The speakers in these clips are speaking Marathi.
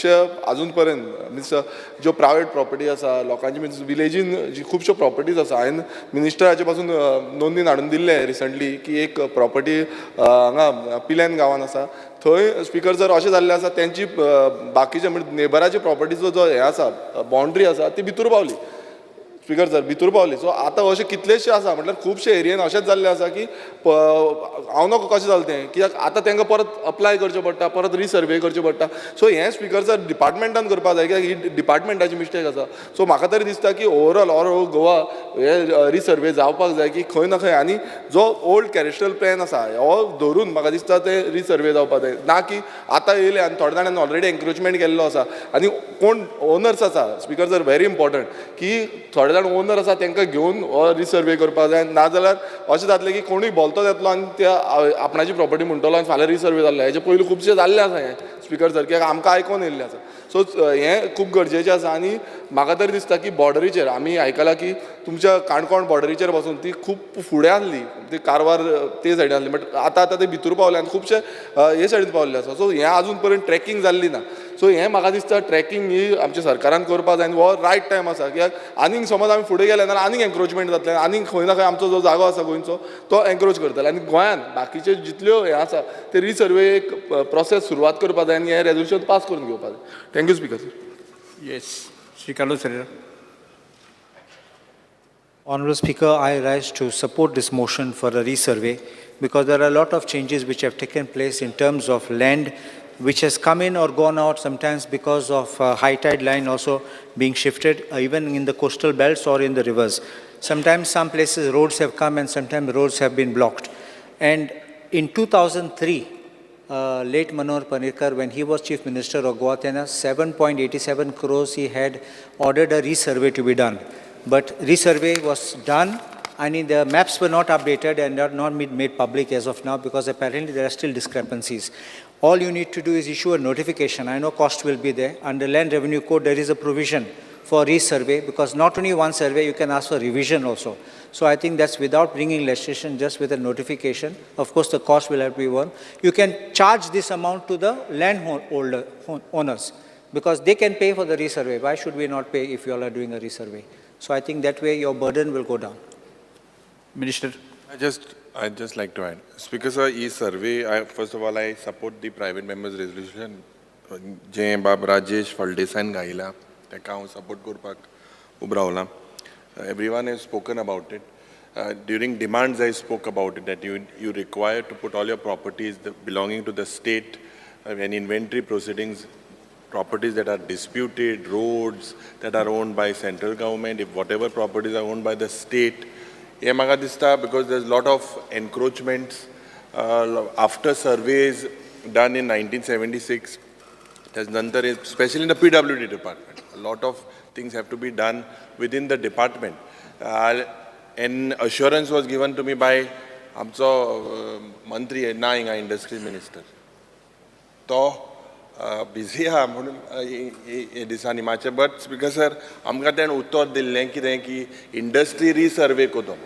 अजून पर्यंत मिन्स ज्यो प्रायवेट प्रॉपर्टी आसा लोकांची मिन्स विलेजीन जी खुबश्यो प्रॉपर्टीज आसा हांवें मिनिस्टराचे पासून नोंदणी हाडून दिल्ले रिसंटली की एक प्रॉपर्टी हांगा पिलेन गांवान आसा थंय स्पिकर जर अशें जाल्लें आसा तेंची बाकीचे म्हणजे नेबराची प्रॉपर्टीचो जो हें आसा बाउंड्री आसा ती भितर पावली स्पिकर सर भितर पावली सो आतां अशें कितलेशे आसा म्हटल्यार खुबशे एरियेन अशेंच जाल्लें आसा की हांव नकळो कशें जालें तें कित्याक आतां तांकां परत अप्लाय करचें पडटा परत रिसर्वे करचें पडटा सो हें स्पिकर सर डिपार्टमेंटान करपाक जाय कित्याक ही डिपार्टमेंटाची मिस्टेक आसा सो म्हाका तरी दिसता की ओवरऑल ऑल गोवा हे रिसर्वे जावपाक जाय की खंय ना खंय आनी जो ओल्ड कॅरेस्ट्रल प्लॅन आसा हो धरून म्हाका दिसता ते रिसर्वे जावपाक जाय ना की आतां येयले आनी थोड्या जाणांनी ऑलरेडी एन्क्रोचमेंट केल्लो आसा आनी कोण ओनर्स आसा स्पिकर सर व्हेरी इम्पॉर्टंट की थोडे जाण ओनर आसा तांकां घेवन रिसर्वे करपाक जाय नाजाल्यार अशें जातलें की कोणूय भोलतो येतलो आनी त्या आपणाची प्रॉपर्टी म्हणटलो आनी फाल्यां रिसर्वे जाल्ले हेजे पयलीं खुबशे जाल्ले आसा हें स्पिकर सर कित्याक आमकां आयकोन येयल्लें आसा सो हें खूब गरजेचें आसा आनी म्हाका तरी दिसता की बॉर्डरीचेर आमी आयकलां की तुमच्या काणकोण बॉर्डरीचेर पासून ती खूब फुडें आसली ती कारवार ते सायडीन आसली बट आतां ते भितर पावले आनी खुबशे हे सायडीन पावल्ले आसा सो हें आजून पर्यंत ट्रॅकिंग जाल्ली ना सो हें म्हाका दिसता ट्रॅकिंग ही आमच्या सरकारान करपाक जाय आनी हो रायट टायम आसा कित्याक आनीक समज आमी फुडें गेले जाल्यार आनीक एन्क्रोचमेंट जातलें आनीक खंय ना खंय आमचो जो जागो आसा गोंयचो तो एन्क्रोच करतले आनी गोंयान बाकीचे जितल्यो हे आसा ते रिसर्वे एक प्रोसेस सुरवात करपाक जाय आनी हें रेजोल्युशन पास करून घेवपाक जाय thank you speaker sir yes Shri Carlos Herrera. Honourable Speaker, I rise to support this motion for a resurvey because there are a lot of changes which have taken place in terms of land which has come in or gone out sometimes because of high tide line also being shifted even in the coastal belts or in the rivers. Sometimes some places roads have come and sometimes roads have been blocked. And in 2003, late Manohar Parrikar, when he was Chief Minister of Goa, 7.87 crores he had ordered a resurvey to be done. But resurvey was done and the maps were not updated and are not made public as of now because apparently there are still discrepancies. All you need to do is issue a notification. I know cost will be there. Under Land Revenue Code, there is a provision for resurvey because not only one survey, you can ask for revision also. So I think that's without bringing legislation, just with a notification. Of course, the cost will have to be borne. You can charge this amount to the landholder owners because they can pay for the resurvey. Why should we not pay if you all are doing a resurvey? So I think that way your burden will go down. Minister. I'd just like to add. Speaker sir, survey, first of all, I support the private members resolution. Jay Bab Rajesh Faldesan Gaila, Tekao support Gurpak Ubraula. Everyone has spoken about it. During demands, I spoke about it, that you require to put all your properties belonging to the state and inventory proceedings, properties that are disputed, roads that are owned by central government, if whatever properties are owned by the state. Because there's a lot of encroachments after surveys done in 1976, especially in the PWD department. A lot of things have to be done within the department. An assurance was given to me by Amso Mantri Naing, our industry minister. So, busy दिसांनी मातशें बट स्पिकर सर आमकां तेणें उत्तर दिल्लें कितें की इंडस्ट्री रिसर्वे कोतो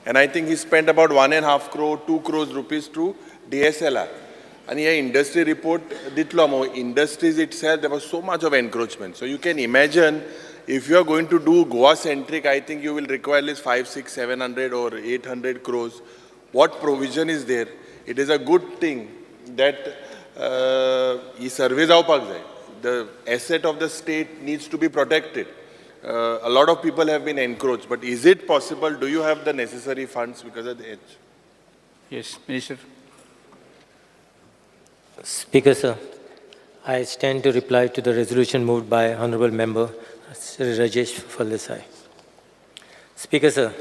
and I think he spend about 1.5 crore 2 crores rupees to DSLR आनी हे इंडस्ट्री रिपोर्ट दितलो मो industries itself there was so much of encroachment so you can imagine if you are going to do Goa centric I think you will require at least 500, 600, 700 or 800 crores. What provision is there? It is a good thing that survey the asset of the state needs to be protected. A lot of people have been encroached, but is it possible? Do you have the necessary funds because of the edge? Yes, Minister. Speaker sir, I stand to reply to the resolution moved by Honourable Member Sri Rajesh Faldesai. Speaker sir,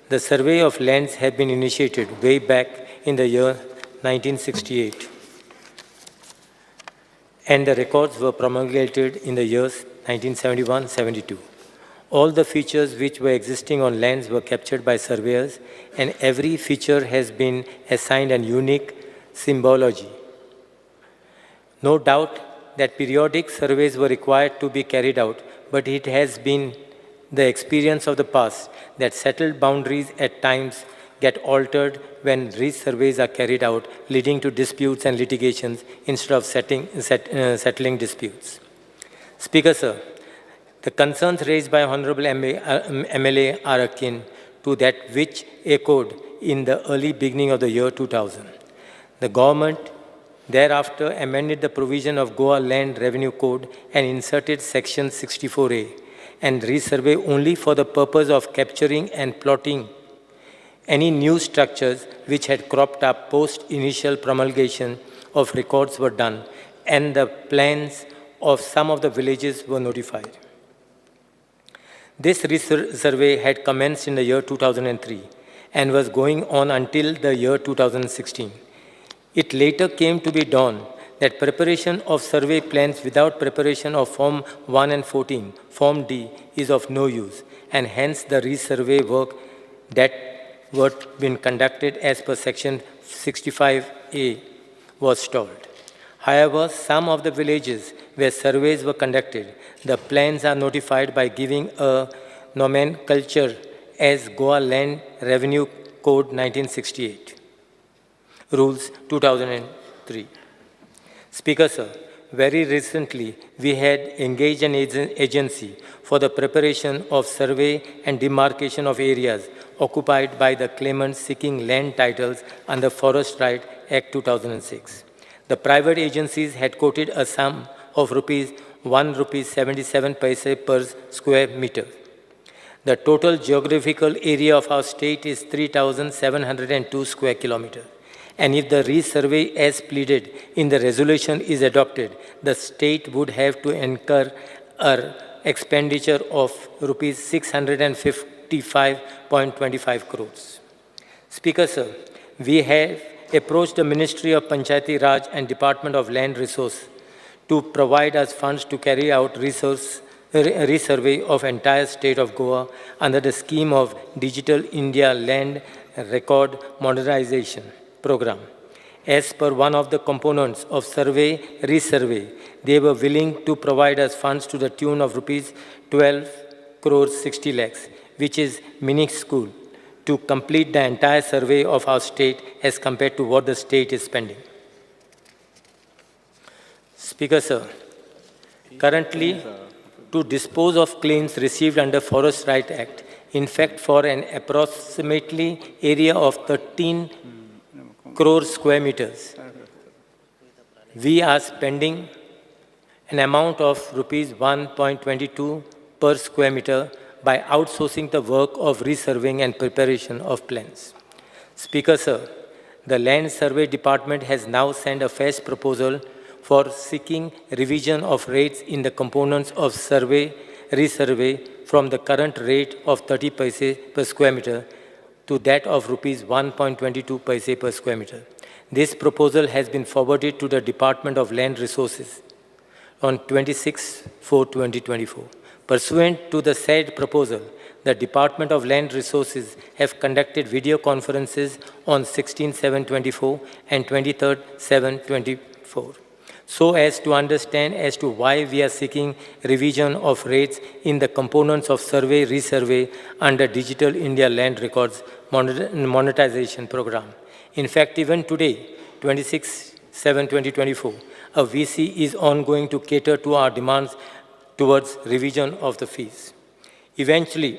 the survey of lands had been initiated way back in the year 1968. And the records were promulgated in the years 1971-72. All the features which were existing on lands were captured by surveyors, and every feature has been assigned a unique symbology. No doubt that periodic surveys were required to be carried out, but it has been the experience of the past that settled boundaries at times get altered when resurveys are carried out, leading to disputes and litigations instead of settling disputes. Speaker, sir, the concerns raised by Honorable MLA are akin to that which echoed in the early beginning of the year 2000. The government thereafter amended the provision of Goa Land Revenue Code and inserted Section 64A and resurvey only for the purpose of capturing and plotting any new structures which had cropped up post initial promulgation of records were done, and the plans of some of the villages were notified. This survey had commenced in the year 2003 and was going on until the year 2016. It later came to be dawned that preparation of survey plans without preparation of Form 1 and 14, Form D, is of no use, and hence the resurvey work that was been conducted as per Section 65A was stalled. However, some of the villages where surveys were conducted, the plans are notified by giving a nomenclature as Goa Land Revenue Code 1968, Rules 2003. Speaker, sir, very recently we had engaged an agency for the preparation of survey and demarcation of areas occupied by the claimants seeking land titles under Forest Right Act 2006. The private agencies had quoted a sum of ₹1.77 per square meter. The total geographical area of our state is 3,702 square kilometers. And if the resurvey as pleaded in the resolution is adopted, the state would have to incur an expenditure of ₹655.25 crores. Speaker, sir, we have approached the Ministry of Panchayati Raj and Department of Land Resources to provide us funds to carry out resurvey of entire state of Goa under the scheme of Digital India Land Record Modernization Program. As per one of the components of resurvey, they were willing to provide us funds to the tune of ₹12 crores 60 lakhs, which is minuscule, to complete the entire survey of our state as compared to what the state is spending. Speaker, sir, currently, to dispose of claims received under Forest Right Act, in fact, for an approximately area of 13 crore square meters, we are spending an amount of ₹1.22 per square meter by outsourcing the work of resurveying and preparation of plans. Speaker, sir, the Land Survey Department has now sent a fresh proposal for seeking revision of rates in the components of resurvey from the current rate of 30 paise per square meter to that of ₹1.22 per square meter. This proposal has been forwarded to the Department of Land Resources on 26/4/2024. Pursuant to the said proposal, the Department of Land Resources have conducted video conferences on 16/7/24 and 23/7/24, so as to understand as to why we are seeking revision of rates in the components of resurvey under Digital India Land Records Monetization Program. In fact, even today, 26/7/2024, a VC is ongoing to cater to our demands towards revision of the fees. Eventually,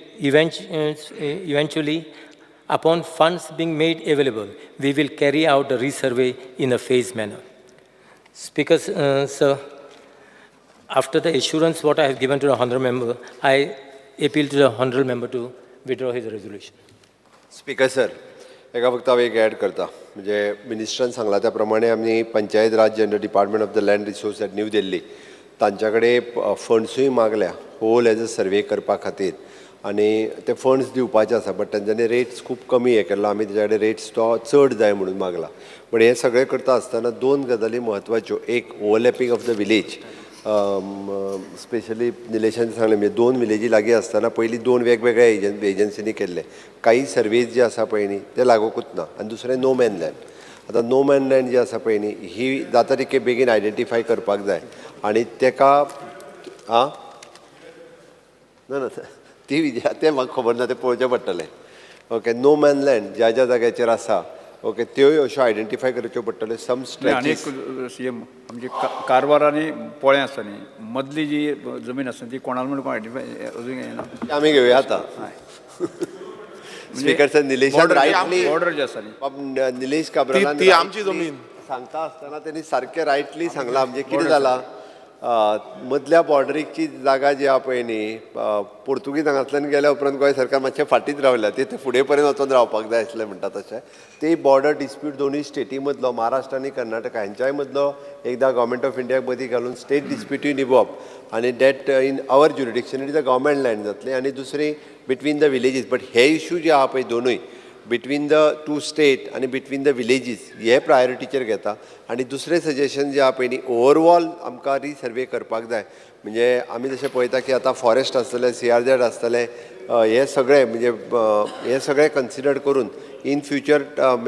upon funds being made available, we will carry out the resurvey in a phased manner. Speaker, sir, after the assurance what I have given to the honourable member, I appeal to the honourable member to withdraw his resolution. Speaker sir, एका फक्त हांव एक ॲड करता, म्हणजे मिनिस्टरान सांगला त्या प्रमाणे आमी पंचायत राज जेन्ना department of the land resource at new Delhi तांच्या कडेन फंड्सूय मागल्या होल एज अ सर्वे करपा खातीर आनी ते फंड्स दिवपाचे आसा, बट तांच्यांनी रेट्स खूब कमी हे केल्लो, आमी तेच्या कडेन रेट्स तो चड जाय म्हणून मागला. पण हे सगळें करता आसतना दोन गजाली म्हत्वाच्यो, एक overlapping of the village, specially निलेशान सांगलें म्हणजे दोन विलेजी लागीं आसतना पयलीं दोन वेगवेगळ्या एजन्सीनी केल्ले, काही सर्वेज जे आसा पळय न्ही ते लागूकूच ना, आनी दुसरें नो मॅन लँड. आतां नो मॅन लँड जी आसा पळय न्ही ही जाता तितके बेगीन आयडेंटिफाय करपाक जाय आनी तेका ना ती तें म्हाका खबर ना, तें पळोवचें पडटलें. ओके, नो मॅन लँड ज्या ज्या जाग्याचेर आसा ओके त्योय अश्यो आयडेंटिफाय करच्यो पडटल्यो सम आणि एक स्ट्रेचीस सीएम म्हणजे कारवार आणि पोळे आसता न्ही मदली जी जमीन आसता ती कोणाला म्हणून कोण आयडेंटिफाय अजून येना आमी घेवया आतां स्पीकर सर निलेशान रायटली ऑर्डर जी आसा न्ही निलेश काब्रालान ती आमची जमीन. सांगता आसतना त्यांनी सारकें रायटली सांगलां म्हणजे कितें जालां मदल्या बॉर्डरीची जागा जी आहा पळय न्ही पोर्तुगीज हांगातल्यान गेल्या उपरांत गोंय सरकार मातशें फाटींच रावल्या ते फुडें पर्यंत वचून रावपाक जाय आसलें म्हणटा तशें ते बॉर्डर डिस्प्यूट दोनूय स्टेटी मदलो महाराष्ट्र आनी कर्नाटका हांच्याय मदलो एकदां गव्हर्मेंट ऑफ इंडियाक मदीं घालून स्टेट डिस्प्यूटूय निवप आनी that in our jurisdiction it is a government land जातली आनी दुसरी बिटवीन द विलेजीस बट हे इश्यू जे आहा पळय दोनूय बिटवीन द टू स्टेट आनी बिटवीन द विलेजीस हे प्रायोरिटीचेर घेता आनी दुसरें सजेशन जें आहा पळय न्ही ओवरऑल आमकां रिसर्वे करपाक जाय म्हणजे आमी जशें पळयता की आतां फॉरेस्ट आसतलें CRZ आसतलें हे सगळें म्हणजे हे सगळें कन्सिडर करून इन फ्युचर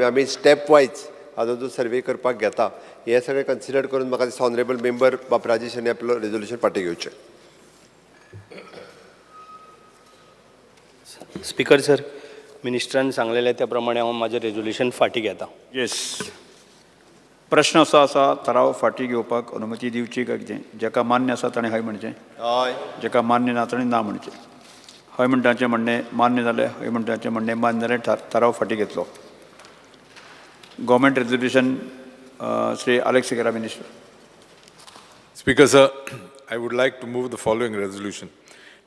आमी स्टेप वायज हाजो जो सर्वे करपाक घेता हे सगळें कन्सिडर करून म्हाका दिसता ऑनरेबल मेंबर बाब राजेश हांणी आपलो रेजोल्युशन फाटीं घेवचें. स्पीकर सर मिनिस्टरान सांगलेले त्या प्रमाणे हांव म्हाजें रेजोल्युशन फाटीं घेता. येस प्रश्न असो आसा थाराव फाटीं घेवपाक अनुमती दिवची काय कितें जेका मान्य आसा ताणें हय म्हणचें हय जेका मान्य ना ताणें ना म्हणचें हय म्हणटाचें म्हणणें मान्य जालें हय म्हणटाचें म्हणणें मान्य जालें थाराव फाटीं घेतलो. Government resolution Shri Alex Sequeira minister. Speaker, sir, I would like to move the following resolution.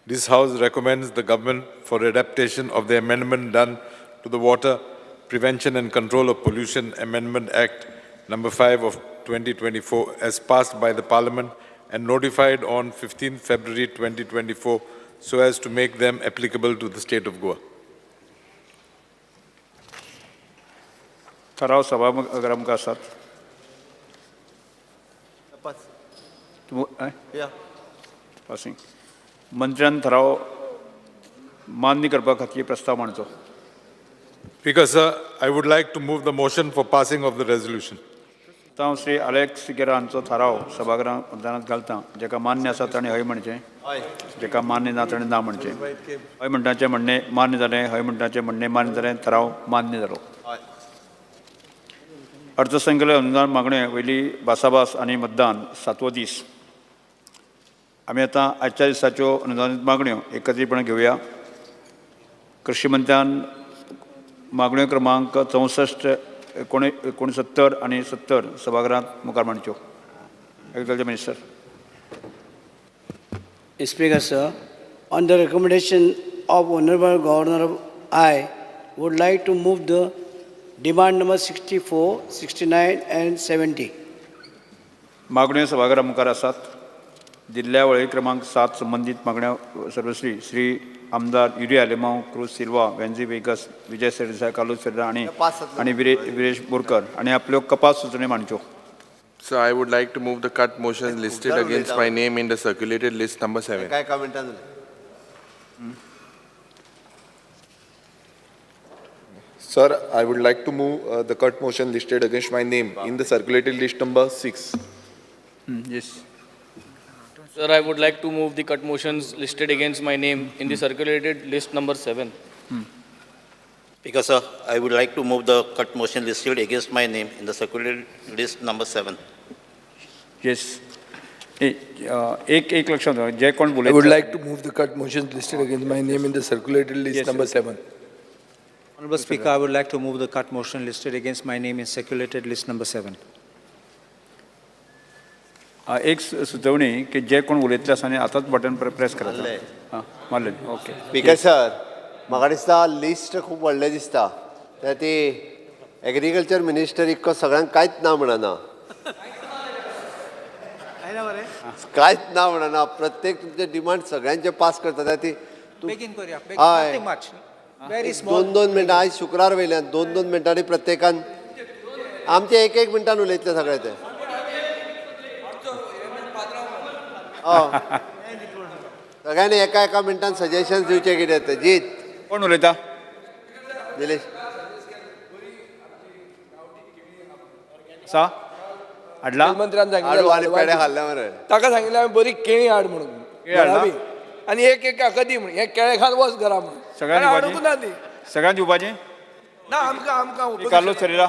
This House recommends the government for adaptation of the amendment done to the Water Prevention and Control of Pollution Amendment Act number 5 of 2024 as passed by the Parliament and notified on 15th February 2024 so as to make them applicable to the state of Goa. ठराव सभागृहांक आसात. पासिंग मंत्र्यान ठराव मान्य करपा खातीर प्रस्ताव मांडचो. Speaker, sir, I would like to move the motion for passing of the resolution. हांव श्री अलेक्स सिगेरा हांचो ठराव सभागृहांत मतदानांत घालता. जेका मान्य आसा ताणें हय म्हणचें जेका मान्य ना ताणें ना म्हणचें. हय म्हणटाचें म्हणणें मान्य जालें हय म्हणटाचें म्हणणें मान्य जालें ठराव मान्य जालो. अर्थसंकल्प अनुदान मागण्यो वयली भासाभास आनी मतदान 7वो दीस. आमी आतां आजच्या दिसाच्यो अनुदानीत मागण्यो एकत्रीतपणे घेवया. कृषी मंत्र्यान मागण्यो क्रमांक 64, 69 आनी 70 सभागृहांत मुखार मांडच्यो. Agriculture minister. Speaker, sir, on the recommendation of Honorable Governor, I would like to move the demand number 64, 69 and 70. मागण्यो सभागृहा मुखार आसात. दिल्ल्या वळेरी क्रमांक 7 संबंधित मागण्या सर्वश्री श्री आमदार युरिया लेमांव क्रूज सिल्वा वेन्झी वेगस विजय सरदेसाय कालू सरदा आणि विरेश बोरकर आणि आपल्यो कपास सुचोवण्यो मांडच्यो. So I would like to move the cut motions listed against my name in the circulated list number 7. काय कमेंटान Sir, I would like to move the cut motion listed against my name in the circulated list number 6. Yes. Sir, I would like to move the cut motions listed against my name in the circulated list number 7. Because, sir, I would like to move the cut motion listed against my name in the circulated list number 7. Yes. एक लक्षात ठेवा जे कोण I बोलत would like to move the cut motions listed against my name in the circulated list Yes, number sir. 7. Honorable Speaker, I would like to move the cut motion listed against my name in circulated list number 7. एक सुचोवणी की जे कोण उलयतले आसा न्ही आतांच बटन प्रेस करात. हां मारलें. ओके. स्पीकर सर म्हाका दिसता लिस्ट खूब व्हडलें दिसता त्या ती एग्रीकल्चर मिनिस्टर इतको सगळ्यांक कांयच ना म्हणना कांयच ना म्हणना प्रत्येक तुमचे डिमांड सगळ्यांचे पास करता त्या ती बेगीन करूया. हय Nothing much. Very small. 2-2 मिनटां आयज शुक्रार वयल्यान 2-2 मिनटांनी प्रत्येकान आमचे 1-1 मिनटान उलयतले सगळे ते सगळ्यांनी एका मिनटान सजेशन दिवचे कितें ते जीत कोण उलयता? निलेश सा हाडला मंत्र्यान आडू आनी पेडे खाल्ले मरे ताका सांगितलें हांवें बरी केळी हाड म्हणून केळी हाडला? घरावी. आनी एक कदी म्हण हे केळे खान वच घरा म्हणून सगळ्यांनी आनी हाडूंक ना ती सगळ्यांनी दिवपाचें ना आमकां कार्लोस फेरेरा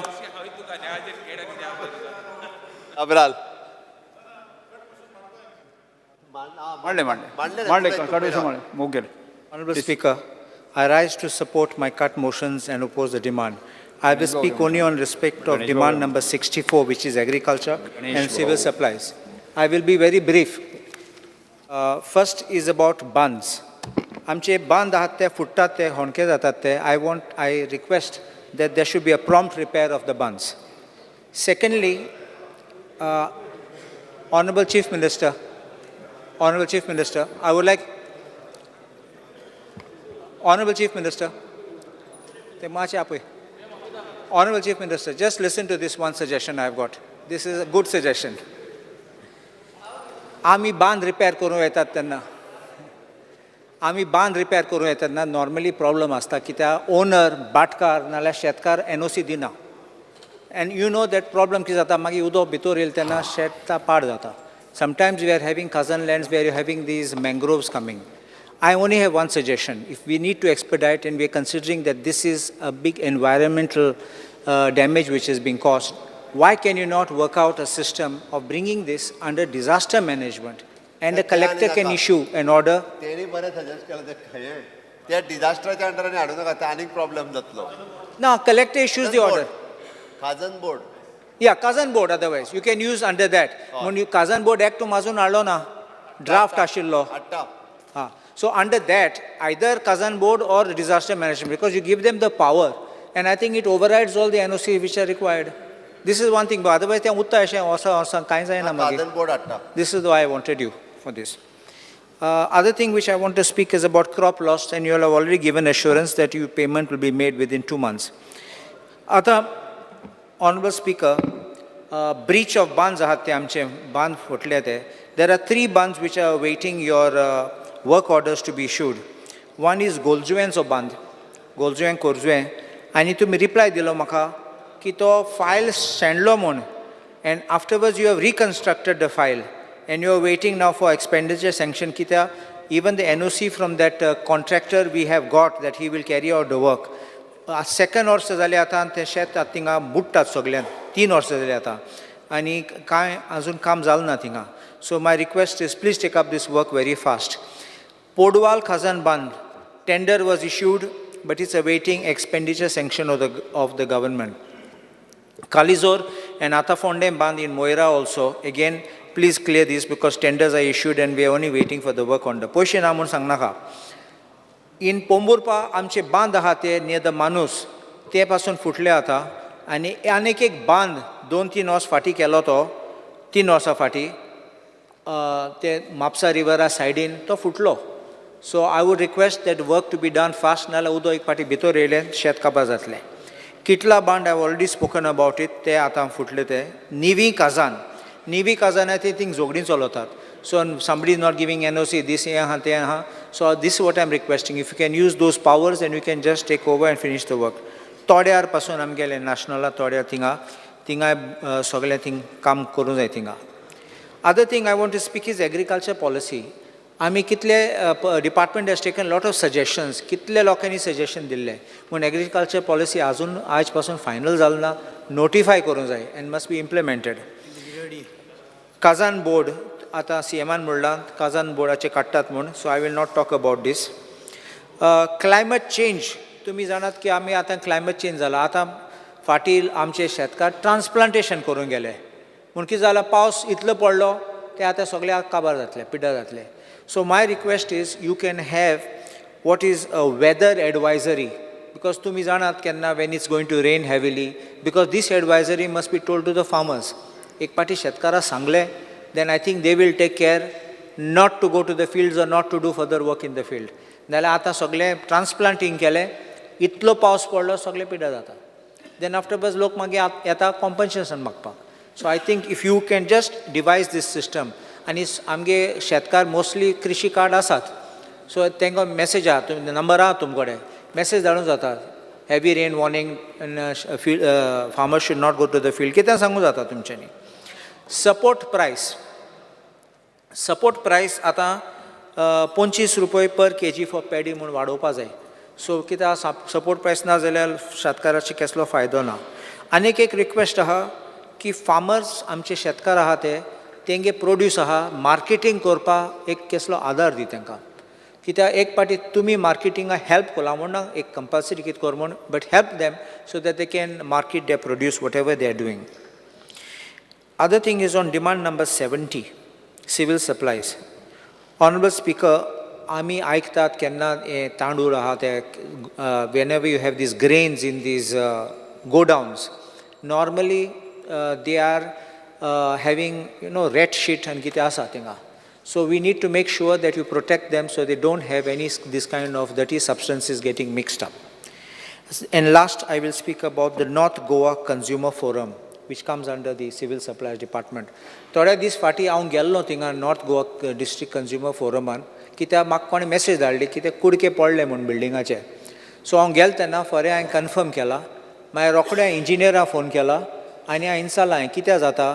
अबराल मांडले काडून मांडले मोगेल. Honorable Speaker, I rise to support my cut motions and oppose the demand. I will speak only on respect of demand number 64, which is agriculture and civil supplies. I will be very brief. First is about bands. आमचे बांध आहात ते फुटतात ते होणके जातात ते. I request that there should be a prompt repair of the bands. Secondly, Honorable Chief Minister, I would like Honorable Chief Minister, Honorable Chief Minister, just listen to this one suggestion I have got. This is a good suggestion. आम्ही बांध रिपेअर करूं येतात तेन्ना नॉर्मली प्रॉब्लम आसता कित्याक ओनर भाटकार नाल्यार शेतकार NOC दिना. And you know that problem कितें जाता मागीर उदक भितर येयलें तेन्ना शेतां पाड जाता. Sometimes we are having cousin lands where you are having these mangroves coming. I only have one suggestion. If we need to expedite and we are considering that this is a big environmental damage which is being caused, why can you not work out a system of bringing this under disaster management and the collector can issue an order? तेणी बरें सजेस्ट केलं ते खंय त्या डिझास्टराच्या अंडरान हाडूं नाका ते आनीक प्रॉब्लेम जातलो. No, collector issues the order. Khazan board Yeah, Kazan board otherwise. You can use under that. When you Kazan board act to mazun allo na, draft ashillo. हाडटा. So under that, either Kazan board or disaster management, because you give them the power, and I think it overrides all the NOC which are required. This is one thing, but otherwise, खाजन बोर्ड हाडटा. this is why I wanted you for this. Other thing which I want to speak is about crop loss, and you all have already given assurance that your payment will be made within 2 months. Other Honorable Speaker, breach of bands ahat te amche band futle te. There are 3 bands which are awaiting your work orders to be issued. One is Goljuenzo band, Goljuan Korzuen. आणि तुम्ही रिप्लाय दिलो म्हाका की तो फायल शेणलो म्हूण and afterwards you have reconstructed the file and you are waiting now for expenditure sanction कित्याक even the NOC from that contractor we have got that he will carry out the work. Second वर्स जालें आतां तें शेत थिंगा बुडटात सगळ्यान 3 वर्सां जालीं आतां आनी कांय आजून काम जालें ना थिंगा. So my request is please take up this work very fast. Podwal Khazan बांद tender was issued but it's awaiting expenditure sanction of the government. Kalizor and Atafondem Band in Moira also, again, please clear this because tenders are issued and we are only waiting for the work on the Poshin Amun Sangnaka. In Pomburpa, आमचे बांध आहा ते near the Manus, ते पासून फुटले आता आणि अनेक एक बांध 2-3 वर्स फाटी केलो तो 3 वर्सां फाटी ते म्हापसा रिवरा सायडीन तो फुटलो. So I would request that work to be done fast. नाल्यार उदक एक पाटी भितर येयलें शेत काबार जातलें. किटला बांद I have already spoken about it. ते आतां फुटले ते. Nivi Kazan I think झोगडीन चलतात. So somebody is not giving NOC, this यहाँ ते यहाँ. So this is what I am requesting. If you can use those powers and you can just take over and finish the work. तोड्यार पासून आमगेले नॅशनला तोड्यार थिंगा सगळें थिंग काम करूं जाय थिंगा. Other thing I want to speak is agriculture policy. आमी कितले department has taken lot of suggestions कितले लोकांनी सजेशन दिल्ले पूण एग्रीकल्चर पॉलिसी आजून आज पासून फायनल जाल ना. नोटिफाय करूंक जाय and must be implemented. Khazan board आतां CMान म्हणलां काजान बोर्डाचे काडटात म्हूण. So I will not talk about this. Climate change तुमी जाणात की आमी आतां क्लायमेट चेंज जाला. आतां फाटीं आमचे शेतकार ट्रान्सप्लांटेशन करूंक गेले पूण कितें जालां पावस इतलो पडलो ते आतां सगळ्याक काबार जातले पिड्ड्यार जातले. So my request is you can have what is a weather advisory because tumi janat kenna when it's going to rain heavily because this advisory must be told to the farmers. Ek party shetkara sangle then I think they will take care not to go to the fields or not to do further work in the field. Nala ata sagle transplanting kele itlo paus padlo sagle pida jata. Then afterwards lok mage yata compensation magpa. So I think if you can just devise this system आणि आमगे शेतकार मोस्टली कृषी कार्ड आसात सो तांकां मेसेज आहा तुमी नंबर आहा तुम कडेन मेसेज धाडूं जाता heavy rain warning farmers should not go to the field कितें सांगूं जाता तुमच्यांनी. सपोर्ट प्रायस आतां 25 रुपये पर kg फॉर पॅडी म्हूण वाडोवपा जाय. सो कित्याक सपोर्ट प्रायस ना जाल्यार शेतकाराची कसलो फायदो ना. आनीक एक रिक्वेस्ट आहा की फार्मर्स आमचे शेतकार आहा तेंगे प्रोड्यूस आहा मार्केटींग करपाक एक कसलो आदार दी तांकां. कित्याक एक पाटी तुमी मार्केटिंगाक हेल्प कोला म्हणून एक कंपल्सरी कितें कर म्हूण but help them so that they can market they produce what ever they are doing. Other thing is on demand number 70 civil supplies. Honourable speaker, आमी आयकतात केन्ना तांदूळ आहा ते whenever you have these grains in these godowns, normally they are having red shit and कितें आसा थिंगा. So we need to make sure that you protect them so they don't have any this kind of dirty substances getting mixed up. And last, I will speak about the North Goa Consumer Forum, which comes under the Civil Supplies Department. थोड्या दीस फाटीं हांव गेल्लो थिंगा नॉर्थ गोवा डिस्ट्रिक्ट कंज्युमर फोरमान, कित्याक म्हाका कोणें मेसेज धाडली की ते कुडके पडले म्हूण बिल्डिंगाचे. सो हांव गेलो तेन्ना फरें हांवें कन्फर्म केला. मागीर रोखड्या इंजिनियराक फोन केला आनी हांवें सांगलां कितें जाता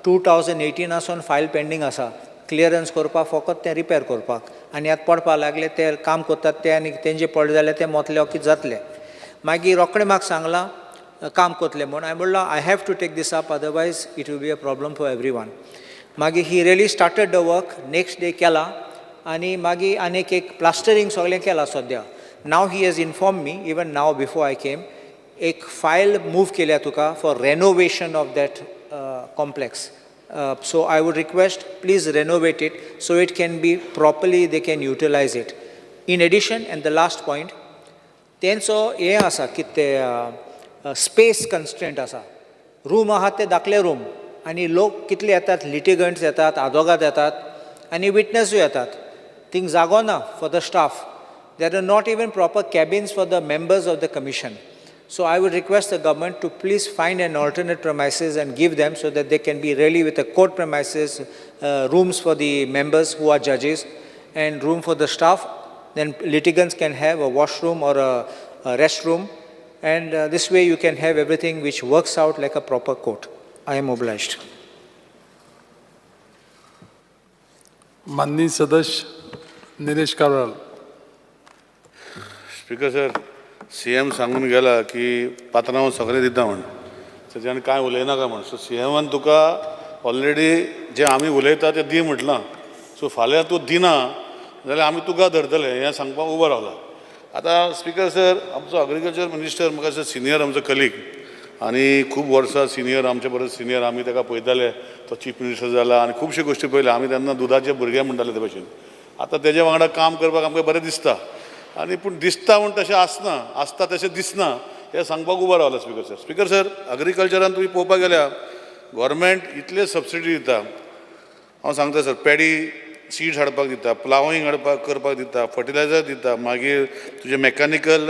2018 सावन फायल पेंडींग आसा क्लियरन्स करपाक फकत तें रिपेर करपाक, आनी आतां पडपाक लागले ते काम करतात ते आनी तेंचे पडले जाल्यार ते मोतले कितें जातले. मागीर रोखडें म्हाका सांगलां काम करतले म्हूण. हांवें म्हणलां I have to take this up otherwise it will be a problem for everyone. मागीर he really started the work. Next day केला आनी मागीर आनीक एक प्लास्टरींग सगळें केलां सद्या. Now he has inform me even now before I came एक फायल मूव केल्या तुका for renovation of that complex. So I would request, please renovate it so it can be properly, they can utilize it. In addition, and the last point, तेंचो हे आसा कितें स्पेस कन्स्ट्रेंट आसा. रूम आहा ते धाकले रूम आनी लोक कितले येतात, लिटिगंट्स येतात, आदवोगाद येतात आनी विटनेसूय येतात. थिंग जागो ना for the staff. There are not even proper cabins for the members of the commission. So I would request the government to please find an alternate premises and give them so that they can be really with a court premises, rooms for the members who are judges and room for the staff. Then litigants can have a washroom or a restroom, and this way you can have everything which works out like a proper court. I am obliged. माननीय सदस्य Nilesh Karwal. Speaker sir, CM सांगून गेला की पात्रांव सगळें दिता म्हण, तेज्यान कांय उलयनाका म्हण. सो CMन तुका ऑलरेडी जे आमी उलयता तें दी म्हटलां. सो फाल्यां तूं दिना जाल्यार आमी तुका धरतले हें सांगपाक उबो रावला. आतां स्पीकर सर, आमचो एग्रीकल्चर मिनिस्टर म्हाका असो सिनियर आमचो कलीग आनी खूब वर्सां सिनियर आमचे परस सिनियर. आमी ताका पळयताले, तो चीफ मिनिस्टर जाला आनी खुबश्यो गोश्टी पळयल्या. आमी तेन्ना दुदाचे भुरगे म्हणटाले ते भशेन. आतां तेजे वांगडा काम करपाक आमकां बरें दिसता. आनी पूण दिसता म्हूण तशें आसना, आसता तशें दिसना हें सांगपाक उबो रावला स्पीकर सर. स्पीकर सर, एग्रीकल्चरान तुमी पळोवपाक गेल्यार गव्हर्मेंट इतले सबसिडी दिता. हांव सांगता सर, पॅडी सीड्स हाडपाक दिता, प्लावींग करपाक दिता, फर्टिलायझर दिता, मागीर तुजें मॅकॅनिकल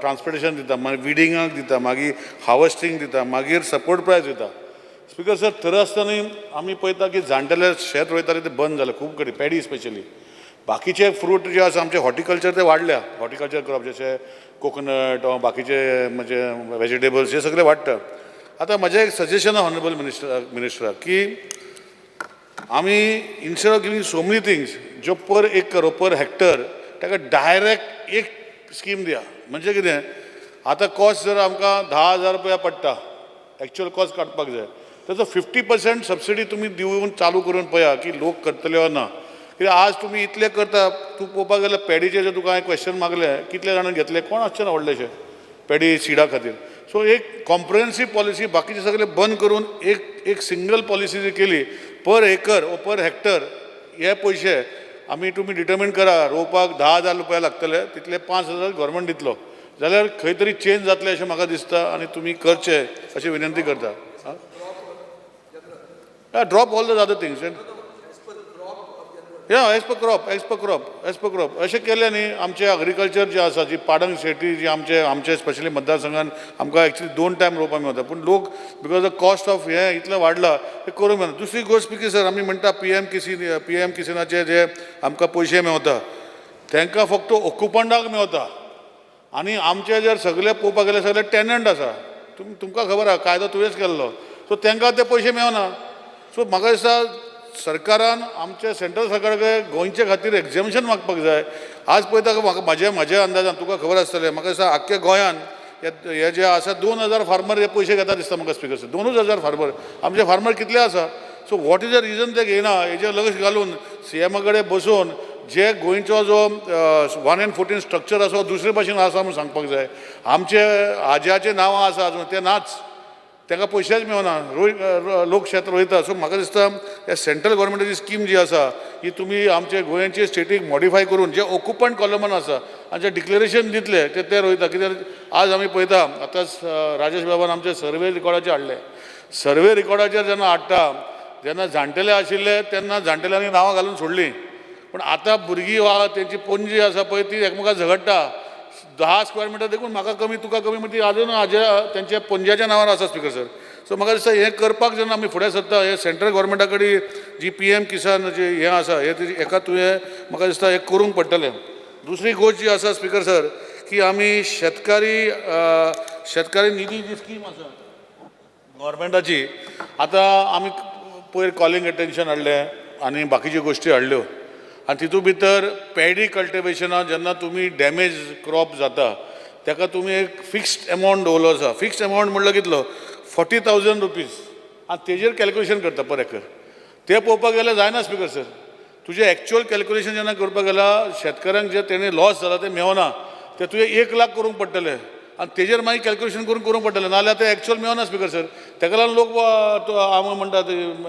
ट्रान्सपोर्टेशन दिता, मागीर विडिंगाक दिता, मागीर हार्वेस्टिंग दिता, मागीर सपोर्ट प्रायज दिता. स्पीकर सर, तर आसतना आमी पळयता की जाणटेले शेत रोयताले ते बंद जाले खूब कडेन, पॅडी स्पेशली. बाकीचे फ्रूट जे आसा आमचे हॉर्टिकल्चर ते वाडल्या. हॉर्टिकल्चर क्रॉप जशे कोकोनट बाकीचे म्हणजे वेजिटेबल्स हे सगळे वाडटा. आतां म्हजें एक सजेशन आहा ऑनरेबल मिनिस्टराक की आमी instead of giving so many things ज्यो पर एकर पर हेक्टर ताका डायरेक्ट एक स्कीम दिया. म्हणजे कितें, आतां कॉस्ट जर आमकां 10,000 रुपया पडटा, एक्चुअल कॉस्ट काडपाक जाय, ताचो 50% सबसिडी तुमी दिवन चालू करून पळया की लोक करतले वा ना. कित्याक आज तुमी इतले करता, तूं पळोवपाक गेल्यार पॅडीचे जे तुका हांवें क्वेश्चन मागले कितले जाणां घेतले, कोण आसचे ना व्हडलेशे पॅडी सिडा खातीर. सो एक कॉम्प्रिहेन्सीव पॉलिसी बाकीचे सगळे बंद करून एक सिंगल पॉलिसी जी केली पर एकर ओ पर हेक्टर हे पयशे आमी तुमी डिटर्मीन करा. रोवपाक 10,000 रुपया लागतले, तितले 5,000 गव्हर्मेंट दितलो जाल्यार खंय तरी चेंज जातले अशें म्हाका दिसता आनी तुमी करचे अशी विनंती करता. Drop all the other things. As per crop अशें केलें न्ही. आमचें एग्रीकल्चर जें आसा, जी पाडंग शेती जी आमचे स्पेशली मतदारसंघान आमकां एक्चुली 2 टायम रोवपाक मेळटा, पूण लोक बिकॉज द कॉस्ट ऑफ हें इतलें वाडला तें करूंक मेळना. दुसरी गोश्ट स्पीकर सर, आमी म्हणटा PM किसानाचे जे आमकां पयशे मेळटा तांकां फक्त ऑक्युपंटाक मेळटा आनी आमचे जर सगळे पळोवपाक गेल्यार सगळे टॅनंट आसा. तुमकां खबर आहा, कायदो तुवेंच केल्लो, सो तांकां ते पयशे मेळना. सो म्हाका दिसता सरकारान आमच्या सेंट्रल सरकारा कडेन गोंयचे खातीर एक्झॅम्शन मागपाक जाय. आज पळयता म्हाका म्हज्या अंदाजान तुका खबर आसतलें, म्हाका दिसता आख्ख्या गोंयान हे जे आसा 2000 फार्मर हे पयशे घेता दिसता म्हाका स्पीकर सर. 2000 फार्मर. आमचे फार्मर कितले आसा? So what is the region ते घेयना हेजेर लक्ष घालून CM कडेन बसून जे गोंयचो जो 1:14 स्ट्रक्चर आसा दुसरे भाशेन आसा म्हूण सांगपाक जाय. आमचे आज्याचे नांवां आसा अजून ते नाच, तांकां पयशेच मेळना, लोक शेत रोयता. सो म्हाका दिसता हे सेंट्रल गव्हर्मेंटाची स्कीम जी आसा ही तुमी आमचे गोंयचे स्टेटीक मॉडिफाय करून जे ऑक्युपंट कॉलमान आसा आनी जे डिक्लेरेशन दितले ते रोयता. कित्याक आज आमी पळयता आतांच राजेश बाबान आमचे सर्वे रिकॉर्डाचेर हाडले. सर्वे रिकॉर्डाचेर जेन्ना हाडटा जेन्ना जाणटेले आशिल्ले तेन्ना जाणटेल्यांनी नांवां घालून सोडलीं, पूण आतां भुरगीं वा तेंची पणजी आसा पळय ती एकामेकाक झगडटा. 10 स्क्वेअर मिटर देखून म्हाका कमी तुका कमी म्हणटी आजून तेंच्या पणज्याच्या नांवार आसा स्पीकर सर. सो म्हाका दिसता हें करपाक जेन्ना आमी फुडें सरता हे सेंट्रल गव्हर्मेंटा कडेन जी PM किसान जी हें आसा हेका तुवें म्हाका दिसता हें करूंक पडटलें. दुसरी गोष्ट जी आसा स्पीकर सर की आमी शेतकारी निधी जी स्कीम आसा गव्हर्मेंटाची, आतां आमी पयर कॉलिंग अटेन्शन हाडलें आनी बाकीच्यो गोश्टी हाडल्यो आनी तितूंत भितर पॅडी कल्टिवेशनाक जेन्ना तुमी डॅमेज क्रॉप जाता ताका तुमी एक फिक्स्ड एमावंट दवरलो आसा. फिक्स्ड एमावंट म्हणल्यार कितलो? 40,000 रुपीज. आनी तेजेर कॅल्क्युलेशन करता पर एकर. ते पळोवपाक गेल्यार जायना स्पीकर सर. तुजें एक्चुअल कॅल्क्युलेशन जेन्ना करपाक गेल्यार शेतकाऱ्यांक जे तेणें लॉस जाला ते मेवना ते तुवें 1 लाख करूंक पडटलें आनी तेजेर मागीर कॅल्क्युलेशन करूंक पडटलें, नाजाल्यार ते एक्चुअल मेवना स्पीकर सर. ताका लागून लोक हांव म्हणटा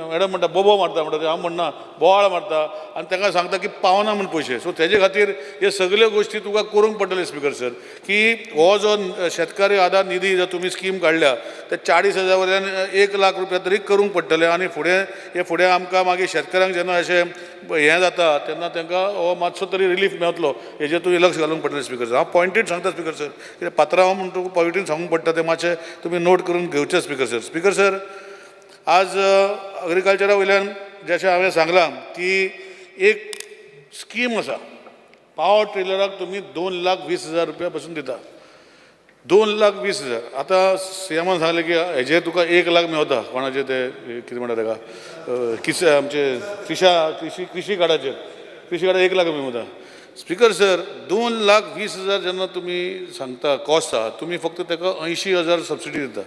मॅडम म्हणटा बोबो मारता म्हणटा, हांव म्हणना बोवाळ मारता आनी तांकां सांगता की पावना म्हूण पयशे. सो तेजे खातीर हे सगल्यो गोश्टी तुका करूंक पडटल्यो स्पीकर सर. की हो जो शेतकारी आधार निधी जो तुमी स्कीम काडल्या ते 40,000 वयल्यान 1 लाख रुपया तरी करूंक पडटलें आनी फुडें आमकां मागीर शेतकाऱ्यांक जेन्ना अशें हें जाता तेन्ना तांकां हो मातसो तरी रिलीफ मेळटलो हेजेर तुवें लक्ष घालूंक पडटलें स्पीकर सर. हांव पॉयंटीड सांगता स्पीकर सर, कित्याक पात्रांव म्हणून तुका पॉयंटीड सांगूंक पडटा तें मातशें तुमी नोट करून घेवचें स्पीकर सर. स्पीकर सर आज एग्रीकल्चरा वयल्यान जशें हांवें सांगलां की एक स्कीम आसा, पावर ट्रेलराक तुमी 2,20,000 रुपया पासून दिता. 2,20,000. आतां CMन सांगलें की हेजेर तुका 1 लाख मेवता. कोणाचें ते कितें म्हणटा ताका आमचे कृशी कार्डाचेर 1 लाख मेवता. स्पीकर सर 2,20,000 जेन्ना तुमी सांगता कॉस्ट आहा तुमी फक्त ताका 80,000 सबसिडी दिता.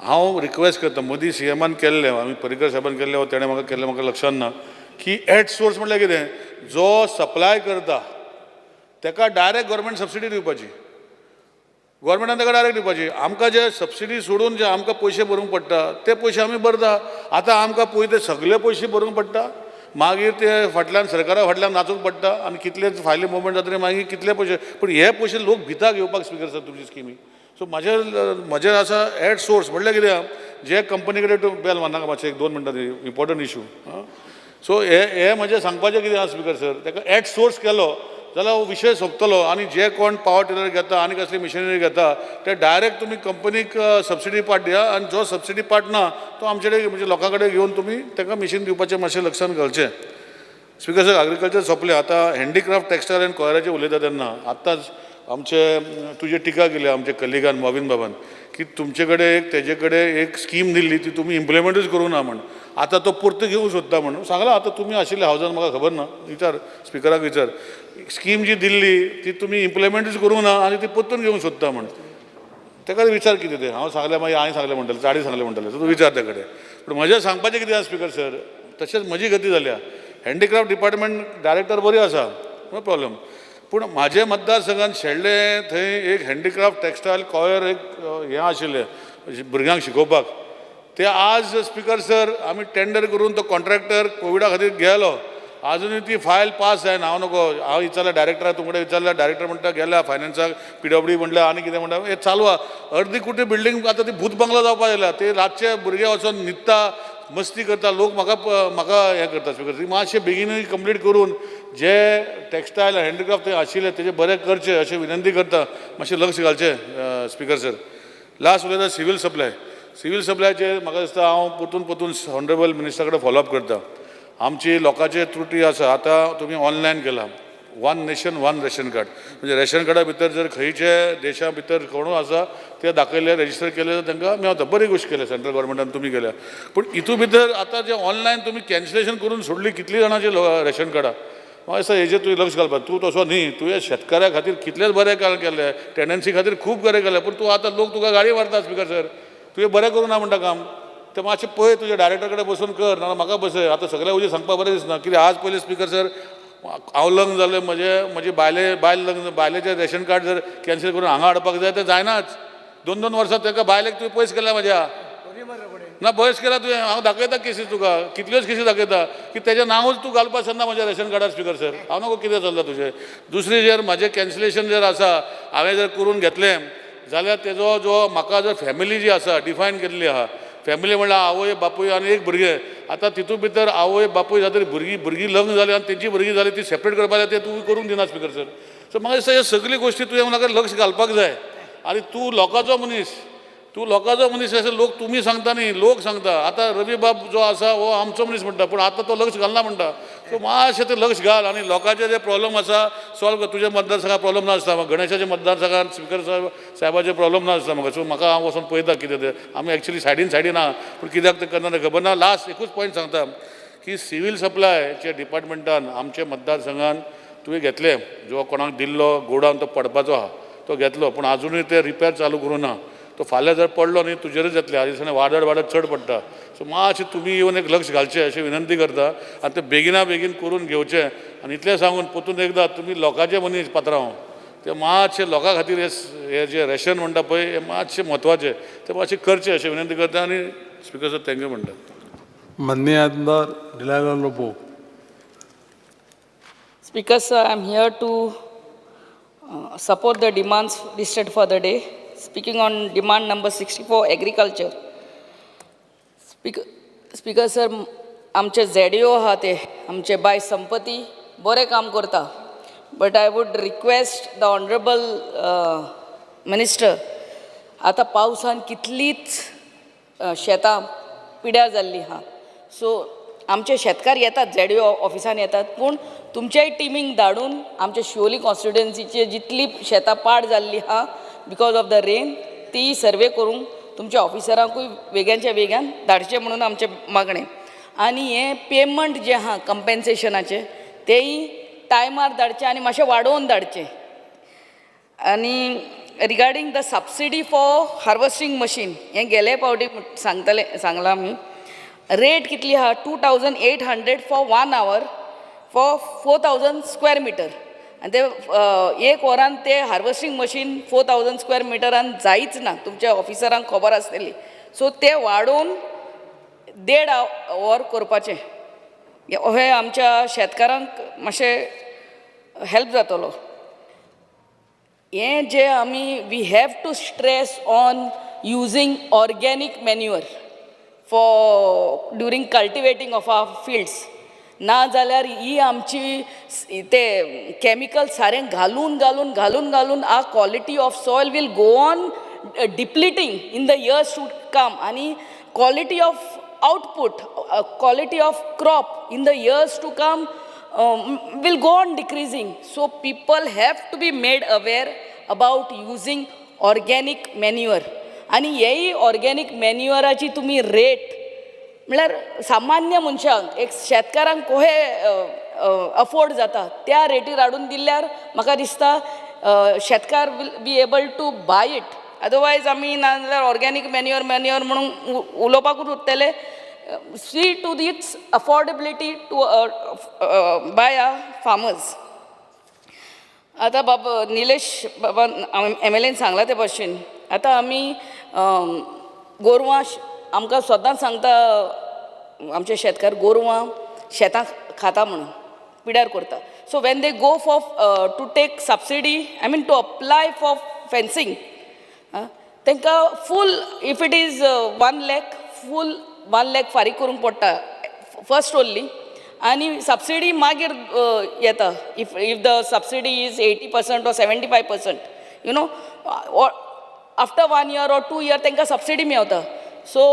हांव रिक्वेस्ट करता, मोदी CMन केल्लें, आमी पर्रीकर साहेबान केल्लें वा तेणें म्हाका केल्लें म्हाका लक्षांत ना, की एट सोर्स म्हळ्यार कितें, जो सप्लाय करता ताका डायरेक्ट गव्हर्मेंट सबसिडी दिवपाची. गव्हर्मेंटान ताका डायरेक्ट दिवपाची. आमकां जे सबसिडी सोडून जे आमकां पयशे भरूंक पडटा ते पयशे आमी भरता. आतां आमकां पळय ते सगळे पयशे भरूंक पडटा, मागीर ते फाटल्यान सरकारा फाटल्यान नाचूंक पडटा आनी कितलेच फायली मुवमेंट जातकीर मागीर कितले पयशे. पूण हे पयशे लोक भिता घेवपाक स्पीकर सर तुमची स्किमी. सो म्हजें आसा एट सोर्स म्हणल्यार कितें, जे कंपनी कडेन तूं बेल मारनाका मातशें 1-2 मिनटां इम्पॉर्टंट इशू. सो हे म्हजें सांगपाचें कितें आसा स्पीकर सर, ताका एट सोर्स केलो जाल्यार हो विशय सोंपतलो आनी जे कोण पावर टिलर घेता आनी कसली मिशनरी घेता ते डायरेक्ट तुमी कंपनीक सबसिडी पार्ट दिया आनी जो सबसिडी पार्ट ना तो आमचे कडेन म्हणजे लोकां कडेन घेवन तुमी ताका मिशीन दिवपाचें मातशें लक्षांत घालचें. स्पीकर सर एग्रीकल्चर सोंपलें. आतां हँडीक्राफ्ट टॅक्सटायल एंड कॉयराचेर उलयता तेन्ना आतांच आमचे तुजे टिका केली आमच्या कलिगान मॉविन बाबान की तुमचे कडेन तेजे कडेन एक स्कीम दिल्ली ती तुमी इम्प्लिमेंटूच करूं ना म्हण. आतां तो परतो घेवंक सोदता म्हणून सांगलां. आतां तुमी आशिल्ले हावजान म्हाका खबर ना, विचार स्पिकराक विचार. स्कीम जी दिल्ली ती तुमी इम्प्लिमेंटूच करूंक ना आनी ती परतून घेवंक सोदता म्हण. ताका विचार कितें तें. हांव सांगलें मागीर हांवें सांगलें म्हणटलें, चाडी सांगलें म्हणटलें. तूं विचार ते कडेन. पूण म्हजें सांगपाचें कितें आसा स्पीकर सर, तशेंच म्हजी गती जाल्या. हँडीक्राफ्ट डिपार्टमेंट डायरेक्टर बरी आसा, नो प्रॉब्लम. पूण म्हाजे मतदारसंघात शेळ्ळे थंय एक हँडीक्राफ्ट टॅक्सटायल कॉयर एक हें आशिल्लें भुरग्यांक शिकोवपाक. ते आज स्पीकर सर आमी टेंडर करून तो कॉन्ट्रॅक्टर कोविडा खातीर गेलो, आजुनूय ती फायल पास जायना. हांव नको, हांव विचारलें डायरेक्टरा तुमकडे विचारल्यार डायरेक्टर म्हणटा गेल्या फायनान्साक PWD म्हणलें आनी कितें म्हणटा हें चालू आहा. अर्दी कुटी बिल्डींग आतां ती भूत बंगला जावपाक येयला. ते रातचे भुरगे वचोन न्हिदता, मस्ती करता. लोक म्हाका हें करता स्पीकर. ती मातशें बेगीनूय कंप्लीट करून जे टॅक्सटायल हँडीक्राफ्ट थंय आशिल्ले तेजे बरें करचें अशें विनंती करता. मातशें लक्ष घालचें स्पीकर सर. लास्ट उलयता सिवील सप्लाय. सिवील सप्लायचेर म्हाका दिसता हांव परतून ऑनरेबल मिनिस्टरा कडेन फॉलोअप करता. आमची लोकांचे त्रुटी आसा. आतां तुमी ऑनलायन केला, one nation one ration card म्हणजे रेशन कार्डा भितर जर खंयचे देशा भितर कोणूय आसा ते दाखयले रेजिस्टर केले तर तांकां मेळटा. बरी गोष्ट केल्या सेंट्रल गव्हर्मेंटान तुमी केल्या. पूण हितू भितर आतां जे ऑनलायन तुमी कॅन्सलेशन करून सोडली कितली जाणांची रेशन कार्डां. म्हाका दिसता हेजेर तुवें लक्ष घालपाक. तूं तसो न्ही, तुवें शेतकाऱ्या खातीर कितलेच बरें काम केलें, टेंडन्सी खातीर खूब बरें केलें. पूण तूं आतां लोक तुका गाडी मारता स्पिकर सर, तुवें बरें करूं ना म्हणटा काम. तें मातशें पळय, तुज्या डायरेक्टर कडेन बसून कर, नाजाल्यार म्हाका बसय. आतां सगळ्या उजी सांगपाक बरें दिसना. कित्याक आज पयलीं स्पिकर सर हांव लग्न जालें, म्हजी बायल लग्न, बायलेचें रेशन कार्ड जर कॅन्सल करून हांगा हाडपाक जाय तें जायनाच. 2-2 वर्सां ताका बायलेक तुवें पयस केल्या म्हाज्या ना पयस केला तुवें. हांव दाखयता केसीस तुका, कितल्योच केसी दाखयता की तेजें नांवूच तूं घालपाक शकना म्हज्या रेशन कार्डार स्पिकर सर. हांव नको कितें चल्लां तुजें. दुसरी जर म्हाजें कॅन्सलेशन जर आसा हांवें जर करून घेतलें जाल्यार तेजो जो म्हाका जर फॅमिली जी आसा डिफायन केल्ली आहा, फॅमिली म्हणल्यार आवय बापूय आनी एक भुरगें. आतां तितू भितर आवय बापूय जातरी भुरगीं लग्न जालीं आनी तेंची भुरगीं जालीं ती सेपरेट करपाक जाय, तें तूं करूंक दिना स्पिकर सर. सो म्हाका दिसता ह्यो सगळी गोश्टी तुवें म्हाका लक्ष घालपाक जाय. आनी तूं लोकांचो मनीस अशें लोक तुमी सांगता न्ही, लोक सांगता. आतां रवी बाब जो आसा हो आमचो मनीस म्हणटा, पूण आतां तो लक्ष घालना म्हणटा. सो मातशें तें लक्ष घाल आनी लोकांचे जे प्रॉब्लम आसा सॉल्व कर. तुज्या मतदारसंघात प्रॉब्लम नासता, म्हाका गणेशाच्या मतदारसंघात स्पिकर साहेबाचे प्रॉब्लम नासता म्हाका. सो म्हाका हांव वचून पळयता कितें तें. आमी एक्चुली सायडीन आहा, पूण कित्याक तें करना तें खबर ना. लास्ट एकूच पॉयंट सांगता की सिवील सप्लायच्या डिपार्टमेंटान आमच्या मतदारसंघान तुवें घेतलें, जो कोणाक दिल्लो गोडावन तो पडपाचो आहा तो घेतलो, पूण आजुनूय ते रिपेर चालू करूं ना. तो फाल्यां जर पडलो न्ही तुजेरच येतले. ह्या दिसांनी वाडत चड पडटा. सो मातशें तुमी येवन एक लक्ष घालचें अशें विनंती करता आनी तें बेगिना बेगीन करून घेवचें. आनी इतलें सांगून परतून एकदां तुमी लोकांचे मनीस पात्रांव, ते मातशें लोकां खातीर हे जे रेशन म्हणटा पळय हें मातशें म्हत्वाचें, तें मातशें करचें अशें विनंती करता. आनी स्पिकर सर थँक्यू म्हणटा. माननीय आमदार Delilah Lobo. Speaker sir, I am here to support the demands listed for the day. Speaking on demand number 64, agriculture. Speaker sir, आमचे ZDO आहा ते आमचे बाय संपती बरें काम करता. But I would request the honorable minister, आतां पावसान कितलीच शेतां पिड्यार जाल्ली आहा. सो आमचे शेतकार येतात ZDO ऑफिसान येतात, पूण तुमच्याय टिमींक धाडून आमच्या शिवोली कॉन्स्टिट्युएन्सीची जितली शेतां पाड जाल्ली आहा बिकॉज ऑफ द रेन ती सर्वे करूंक तुमच्या ऑफिसरांकूय वेग्यांच्या वेग्यान धाडचें म्हणून आमचें मागणें. आनी हें पेमेंट जें आहा कंपेन्सेशनाचें तेंय टायमार धाडचें आनी मातशें वाडोवन धाडचें. आनी regarding the subsidy for harvesting machine हें गेले फावटी सांगलां आमी. रेट कितली आहा 2800 for 1 hour for 4000 square metre. आनी ते एक वरान ते हार्वेस्टिंग मशीन 4000 स्क्वेअर मिटरान जायच ना, तुमच्या ऑफिसरांक खबर आसतली. सो ते वाडोवन 1.5 hour करपाचें. हे आमच्या शेतकारांक मातशें हेल्प जातलो. हें जे आमी we have to stress on using organic manure for during cultivating of our fields. ना जाल्यार ही आमची ते केमिकल सारें घालून our quality of soil will go on depleting in the years to come. आणि quality of output, quality of crop in the years to come will go on decreasing. So people have to be made aware about using organic manure. आणि हेही ऑर्गेनीक मॅन्युअराची तुमी रेट म्हळ्यार सामान्य मनशांक एक शेतकारांक कोहे अफोर्ड जाता त्या रेटीर हाडून दिल्यार म्हाका दिसता शेतकार will be able to buy it. Otherwise आमी नाजाल्यार ऑर्गेनीक मॅन्युअर म्हणून उलोवपाकूच उरतले. See to its affordability to buy our farmers. आतां बाबा निलेश बाबा MLAन सांगला ते भाशेन आतां आमी गोरवां आमकां सदांच सांगता आमचे शेतकार गोरवां शेतां खाता म्हणून पिड्यार करता. So when they go for to take subsidy I mean to apply for fencing तांकां full if it is 1 lakh full 1 lakh फारीक करूंक पडटा फर्स्ट ओन्ली. आनी सबसिडी मागीर येता if the subsidy is 80% or 75%, you know, after 1 year or 2 year तांकां सबसिडी मेळटा. सो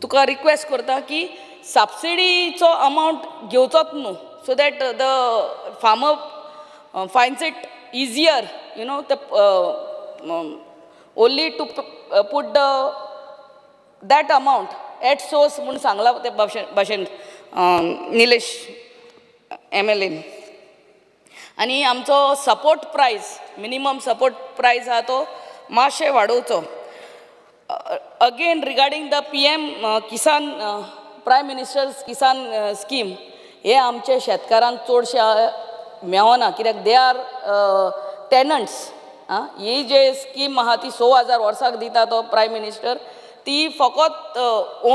तुका रिक्वेस्ट करता की सबसिडीचो अमावंट घेवचोच न्हू so that the farmer finds it easier you know only to put that amount at source म्हणून सांगला ते भाशेन निलेश MLA आनी आमचो सपोर्ट प्रायस मिनिमम सपोर्ट प्रायस आहा तो मातशें वाडोवचो again regarding the PM Kisan prime ministers Kisan scheme हे आमचे शेतकारांक चडशे मेळना कित्याक दे आर टेनंट्स ही जे स्कीम आहा ती 6,000 वर्साक दिता तो प्रायम मिनिस्टर ती फकत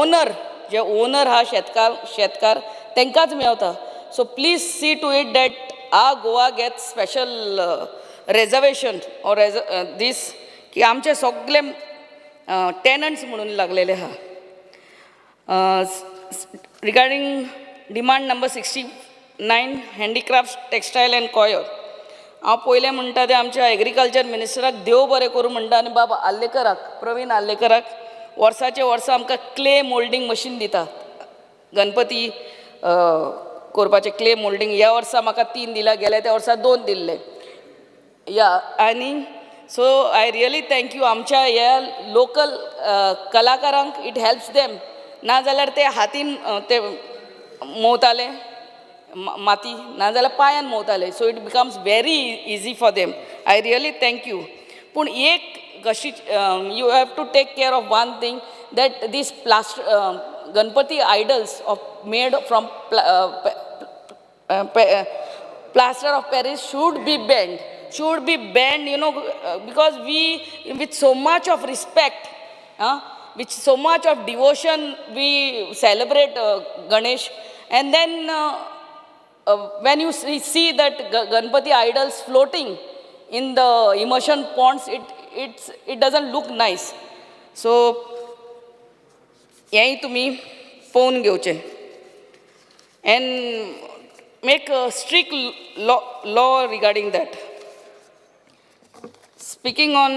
ओनर जे ओनर हा शेतकार तांकांच मेळता so please see to it that Goa get special reservation or this की आमचे सगळे टेनंट्स म्हणून लागलेले आहा regarding demand number 69 handicraft textile and coir हांव पयलें म्हणटा तें आमच्या एग्रीकल्चर मिनिस्टराक देव बरें करूं म्हणटा आनी बाबा आल्लेकराक प्रवीण आल्लेकराक वर्साचे वर्सा आमकां क्ले मोल्डिंग मशीन दिता गणपती करपाचें क्ले मोल्डिंग ह्या वर्सा म्हाका 3 दिला गेल्या त्या वर्सा 2 दिल्ले या आनी so I really thank you आमच्या ह्या लोकल कलाकारांक इट हेल्प्स देम नाजाल्यार ते हातीन ते मोवताले माती नाजाल्यार पांयान मोवताले so it becomes very easy for them I really thank you पूण एक कशी you have to take care of one thing that this Ganpati idols of made from plaster of Paris should be banned, you know, because we, with so much of respect, with so much of devotion, we celebrate Ganesh, and then when you see that Ganpati idols floating in the immersion ponds, it doesn't look nice. So, यही तुम्ही पळोवन घेवचे and make a strict law regarding that. Speaking on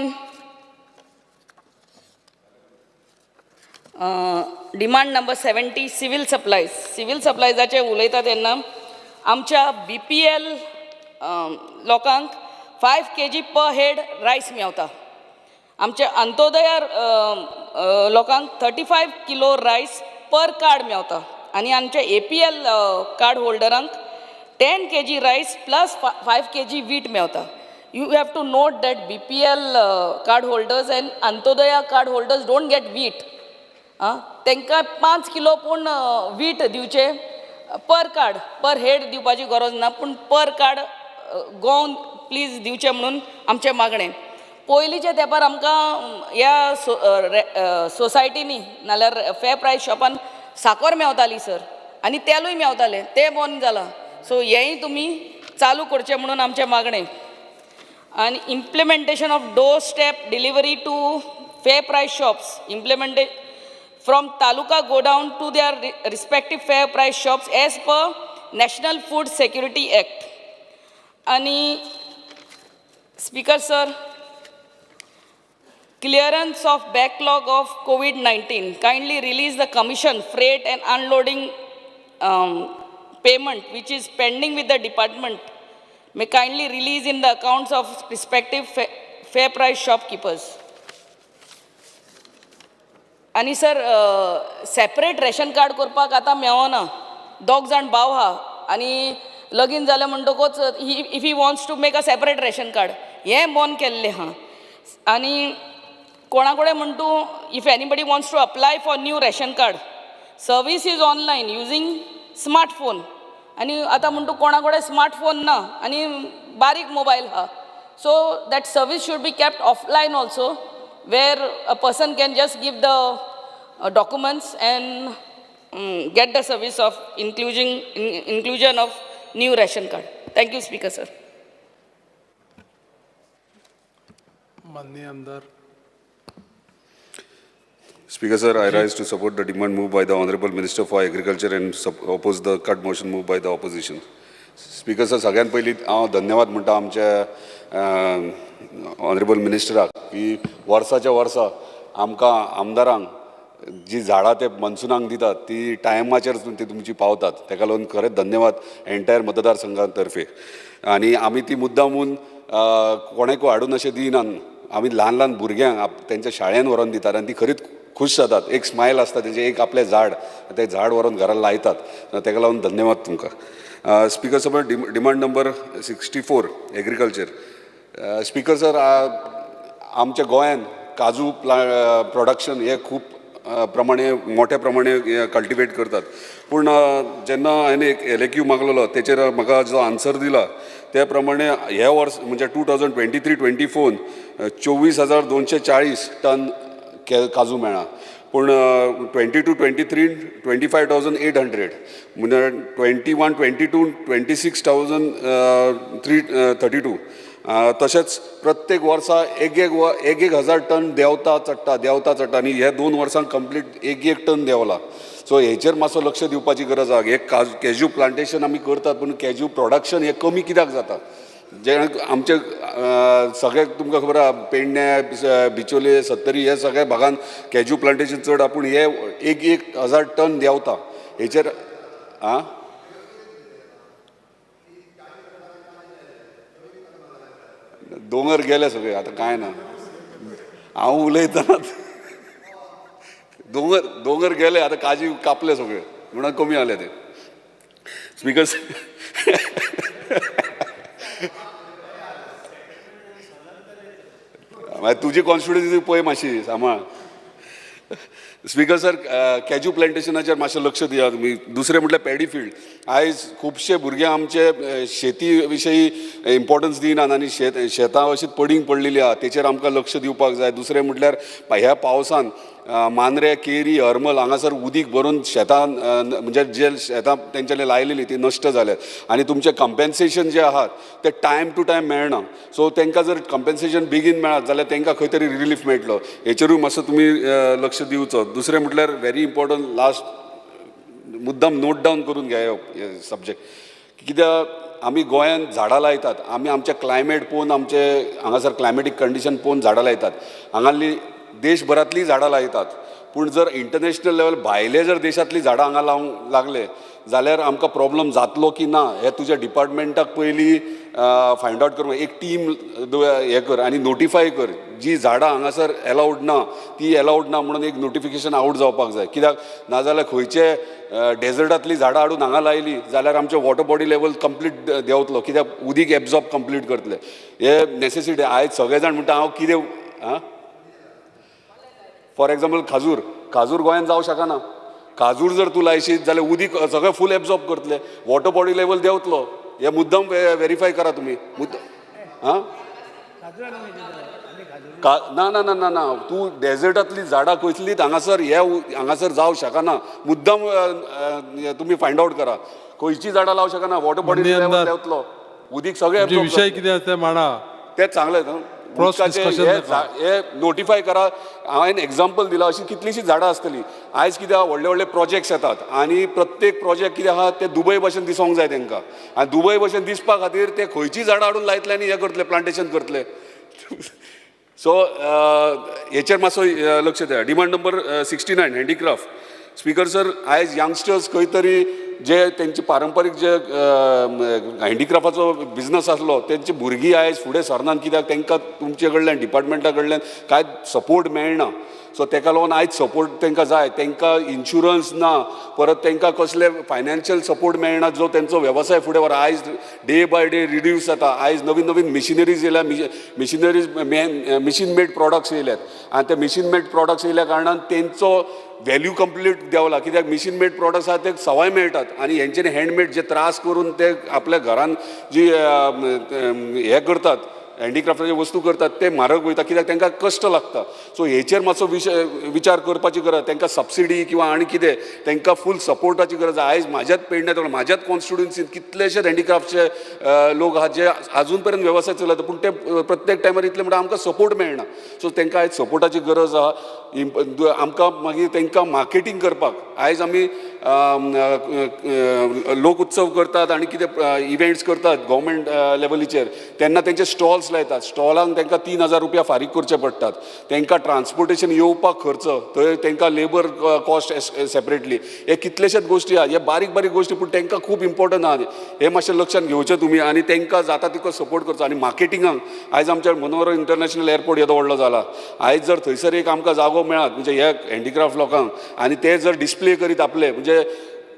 demand number 70 civil supplies आचे उलयता तेन्ना आमच्या BPL लोकांक 5 kg per head रायस मेवता आमच्या अंत्योदया लोकांक 35 किलो रायस पर कार्ड मेवता आनी आमच्या APL कार्ड होल्डरांक 10 kg rice plus 5 kg wheat मेवता you have to note that BPL card holders and Antyodaya card holders don't get wheat तांकां 5 किलो पूण वीट दिवचे पर कार्ड पर हेड दिवपाची गरज ना पूण पर कार्ड गोवन प्लीज दिवचे म्हणून आमचें मागणें पयलींच्या तेंपार आमकां ह्या सोसायटीनी नाल्यार फेर प्रायस शॉपान साकर मेवताली सर आनी तेलूय मेवताले तें बंद जालां सो हेंय तुमी चालू करचें म्हणून आमचें मागणें आनी implementation of door step delivery to fair price shops implemented from taluka godown to their respective fair price shops as per national food security act आनी speaker sir clearance of backlog of COVID-19 kindly release the commission freight and unloading payment which is pending with the department may kindly release in the accounts of respective fair price shopkeepers आणि सर सेपरेट रेशन कार्ड करपाक आतां मेळना दोग जाण भाव हा आनी लगीन जालें म्हणटकूच if he wants to make a separate ration card हें बंद केल्लें हा आनी कोणा कडेन म्हण तूं if anybody wants to apply for new ration card service is online using smartphone आनी आतां म्हण तूं कोणा कडेन स्मार्टफोन ना आनी बारीक मोबायल हा so that service should be kept offline also where a person can just give the documents and get the service of inclusion of new ration card thank you speaker sir माननीय आमदार Speaker sir, I rise to support the demand moved by the Honorable Minister for Agriculture and oppose the cut motion moved by the opposition. Speaker sir, सगळ्यात पयलीं हांव धन्यवाद म्हणटा आमच्या ऑनरेबल मिनिस्टराक की वर्साच्या वर्सा आमकां आमदारांक जी झाडां ते मनसुनाक दितात ती टायमाचेर ती तुमची पावतात, ताका लागून खरेंच धन्यवाद एंटायर मतदारसंघातर्फे. आनी आमी ती मुद्दामून कोणाकूय हाडून अशें दिनात, आमी ल्हान ल्हान भुरग्यांक तेंच्या शाळेंत व्हरोन दितात आनी ती खरीच खूश जातात. एक स्मायल आसता तेजें, एक आपलें झाड, तें झाड व्हरोन घरान लायतात. ताका लागून धन्यवाद तुमकां. Speaker sir, demand number 64 agriculture. Speaker sir, आमच्या गोंयांत काजू प्रोडक्शन हे खूब मोठ्या प्रमाणे कल्टिवेट करतात. पूण जेन्ना हांवें एक एलएक्यू मागलेलो तेचेर म्हाका जो आन्सर दिला त्या प्रमाणे हे वर्स म्हणजे 2023-24 24,240 टन काजू मेळ्ळा. पूण 22-23 25,800, म्हणजे 21-22 26,332. तशेंच प्रत्येक वर्सा एक हजार टन देंवता चडटा आनी हे 2 वर्सांक कंप्लीट एक टन देंवला. सो हेचेर मातसो लक्ष दिवपाची गरज आसा. हे कॅज्यू प्लांटेशन आमी करतात पूण कॅज्यू प्रोडक्शन हे कमी कित्याक जाता? जे आमचे सगळे तुमकां खबर आहा, पेडण्या, बिचोले, सत्तरी हे सगळ्या भागांत कॅज्यू प्लांटेशन चड आहा, पूण हे एक हजार टन देंवता. हेचेर दोंगर गेले सगळे, आतां कांय ना. हांव उलयतना दोंगर गेले, आतां काजी कापले सगळे म्हणून कमी जाले ते. स्पीकर तुजी कॉन्स्टिट्युएन्सी पळय मातशी सांबाळ. स्पीकर सर, कॅज्यू प्लांटेशनाचेर मातशें लक्ष दिया तुमी. दुसरें म्हटल्यार पॅडी फील्ड. आयज खुबशे भुरगे आमचे शेती विशयी इम्पॉर्टन्स दिनात आनी शेतां अशीच पडींग पडलेली आहा, तेचेर आमकां लक्ष दिवपाक जाय. दुसरें म्हटल्यार ह्या पावसान मांद्रे, केरी, हरमल हांगासर उदीक भरून शेतां म्हणजे जे शेतां तेंच्यांनी लायलेली ती नश्ट जाल्यात आनी तुमचें कंपेन्सेशन जें आहात तें टायम टू टायम मेळना. सो तांकां जर कंपेन्सेशन बेगीन मेळत जाल्यार तांकां खंय तरी रिलीफ मेळटलो. हेचेरूय मातसो तुमी लक्ष दिवचो. दुसरें म्हटल्यार व्हेरी इम्पॉर्टंट, लास्ट मुद्दाम नोट डावन करून घेया हे सब्जेक्ट. कित्याक आमी गोंयांत झाडां लायतात, आमी आमचे क्लायमेट पळोवन, आमचे हांगासर क्लायमेटीक कंडिशन पळोवन झाडां लायतात. हांगाली देशभरांतलीं झाडां लायतात, पूण जर इंटरनॅशनल लेवल भायले जर देशांतलीं झाडां हांगा लावंक लागले जाल्यार आमकां प्रॉब्लम जातलो की ना हें तुज्या डिपार्टमेंटाक पयलीं फायंड आउट कर. एक टीम हें कर आनी नोटिफाय कर. जी झाडां हांगासर एलावड ना ती एलावड ना म्हणून एक नोटिफिकेशन आउट जावपाक जाय. कित्याक नाजाल्यार खंयचे डेजर्टांतलीं झाडां हाडून हांगा लायलीं जाल्यार आमचे वॉटर बॉडी लेवल कंप्लीट देंवतलो, कित्याक उदीक एब्जॉर्ब कंप्लीट करतले. हे नेसेसिटी. आयज सगळे जाण म्हणटा हांव कितें फॉर एग्जाम्पल खाजूर गोंयांत जावं शकना. खाजूर जर तूं लायशीत जाल्यार उदीक सगळें फूल एब्जॉर्ब करतले, वॉटर बॉडी लेवल देंवतलो. हे मुद्दम व्हेरीफाय करा तुमी. ना ना ना ना ना तूं डेजर्टांतलीं झाडां खंयतलींच हांगासर जावं शकना. मुद्दम तुमी फायंड आउट करा. खंयचीं झाडां लावं शकना, वॉटर बॉडी लेवल देंवतलो, उदीक सगळें विशय कितें आसा मांडा. तेच सांगलें न्हू. हे नोटिफाय करा. हांवें एग्जाम्पल दिला, अशी कितलीशीं झाडां आसतलीं. आयज कितें आहा, व्हडले व्हडले प्रोजेक्ट्स येतात आनी प्रत्येक प्रोजेक्ट कितें आहा ते दुबय भशेन दिसोंक जाय तांकां. आनी दुबय भशेन दिसपा खातीर ते खंयचीं झाडां हाडून लायतले आनी हें करतले, प्लांटेशन करतले. सो हेचेर मातसो लक्ष दिया. Demand number 69 handicraft. Speaker sir, आयज यंगस्टर्स खंय तरी जे तेंचे पारंपारीक जे हँडीक्राफ्टाचो बिझनस आसलो तेंची भुरगीं आयज फुडें सरनात, कित्याक तांकां तुमचे कडल्यान डिपार्टमेंटा कडल्यान कांय सपोर्ट मेळना. सो ताका लागून आयज सपोर्ट तांकां जाय. तांकां इन्शुरन्स ना, परत तांकां कसले फायनान्शियल सपोर्ट मेळना जो तेंचो वेवसाय फुडें व्हरा. आयज डे बाय डे रिड्यूस जाता. आयज नवीन नवीन मिशिनरीज येयल्या, मिशीन मेड प्रॉडक्ट्स येयल्यात आनी ते मिशीन मेड प्रॉडक्ट्स येयल्या कारणान तेंचो व्हॅल्यू कंप्लीट देंवला. कित्याक मिशीन मेड प्रॉडक्ट्स आहा ते सवाय मेळटात आनी हेंच्यांनी हँडमेड जे त्रास करून ते आपल्या घरान जी हे करतात, हँडीक्राफ्टाच्यो वस्तू करतात ते म्हारग वयता, कित्याक तांकां कश्ट लागता. सो हेचेर मातसो विचार करपाची गरज. तांकां सबसिडी किंवा आनी कितें तांकां फूल सपोर्टाची गरज. आयज म्हाज्याच पेडण्यात म्हाज्याच कॉन्स्टिट्युएन्सींत कितलेशे हँडीक्राफ्टचे लोक आहात जे आजून पर्यंत वेवसाय चलयता, पूण ते प्रत्येक टायमार इतले म्हणटा आमकां सपोर्ट मेळना. सो तांकां आयज सपोर्टाची गरज आहा. आमकां मागीर तांकां मार्केटींग करपाक आयज आमी लोक उत्सव करतात आनी कितें इव्हेंट्स करतात गव्हर्मेंट लेवलीचेर, तेन्ना तेंचे स्टॉल्स स्टॉल्स लायतात स्टॉलांक तांकां 3,000 रुपया फारीक करचे पडटात तांकां ट्रान्सपोर्टेशन येवपाक खर्च थंय तांकां लेबर कॉस्ट सेपरेटली हे कितलेशेच गोश्टी आहा हे बारीक बारीक गोश्टी पूण तांकां खूब इम्पॉर्टंट आहा हे मातशें लक्षात घेवचें तुमी आनी तांकां जाता तितको सपोर्ट करचो आनी मार्केटिंगाक आयज आमच्या मनोहर इंटरनॅशनल एअरपोर्ट येदो व्हडलो जाला आयज जर थंयसर एक आमकां जागो मेळत म्हणजे ह्या हँडिक्राफ्ट लोकांक आनी ते जर डिस्प्ले करीत आपले म्हणजे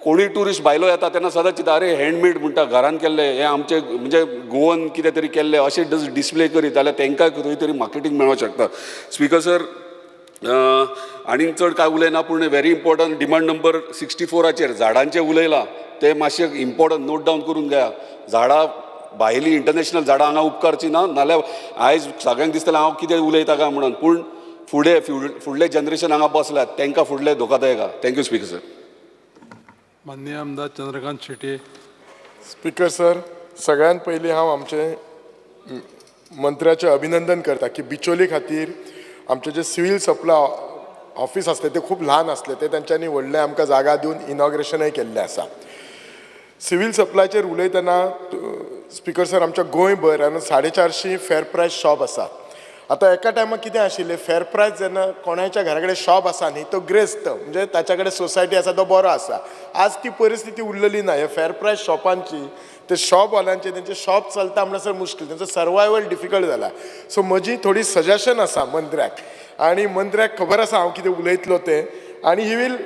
कोणी टुरिस्ट भायलो येता तेन्ना सदांच चिंता अरे हँडमेड म्हणटा घरान केल्ले हे आमचे म्हणजे गोवन कितें तरी केल्ले अशें डिस्प्ले करीत जाल्यार तांकां खंय तरी मार्केटींग मेळोंक शकता स्पीकर सर आनी चड कांय उलयना पूण व्हेरी इम्पॉर्टंट डिमांड नंबर 64 झाडांचें उलयलां ते मातशें इम्पॉर्टंट नोट डावन करून घेया झाडां भायलीं इंटरनॅशनल झाडां हांगा उपकारची ना नाल्यार आयज सगळ्यांक दिसतलें हांव कितें उलयता काय म्हणून पूण फुडलें जनरेशन हांगा बसल्यात तांकां फुडलें धोकादायक आहा थँक्यू स्पीकर सर माननीय आमदार चंद्रकांत शेटे. स्पीकर सर सगळ्यात पयलीं हांव आमचे मंत्र्याचें अभिनंदन करता की बिचोली खातीर आमचे जे सिव्हील सप्लाय ऑफिस आसले ते खूब ल्हान आसले ते तेंच्यांनी व्हडलें आमकां जागा दिवन इनॉग्रेशनय केल्लें आसा. सिव्हील सप्लायचेर उलयतना स्पीकर सर आमच्या गोंयभर 450 फेर प्रायस शॉप आसा. आतां एका टायमार कितें आशिल्लें फेर प्रायस जेन्ना कोणाच्या घरा कडेन शॉप आसा न्ही तो ग्रेस्त म्हणजे ताच्या कडेन सोसायटी आसा तो बरो आसा. आज ती परिस्थिती उरलेली ना. हे फेर प्रायस शॉपांची ते शॉप हॉलांचे तेंचे शॉप चलता म्हणसर मुश्कील तेंचो सर्वायवल डिफिकल्ट जाला. सो म्हजी थोडी सजेशन आसा मंत्र्याक आनी मंत्र्याक खबर आसा हांव कितें उलयतलो तें आनी ही वील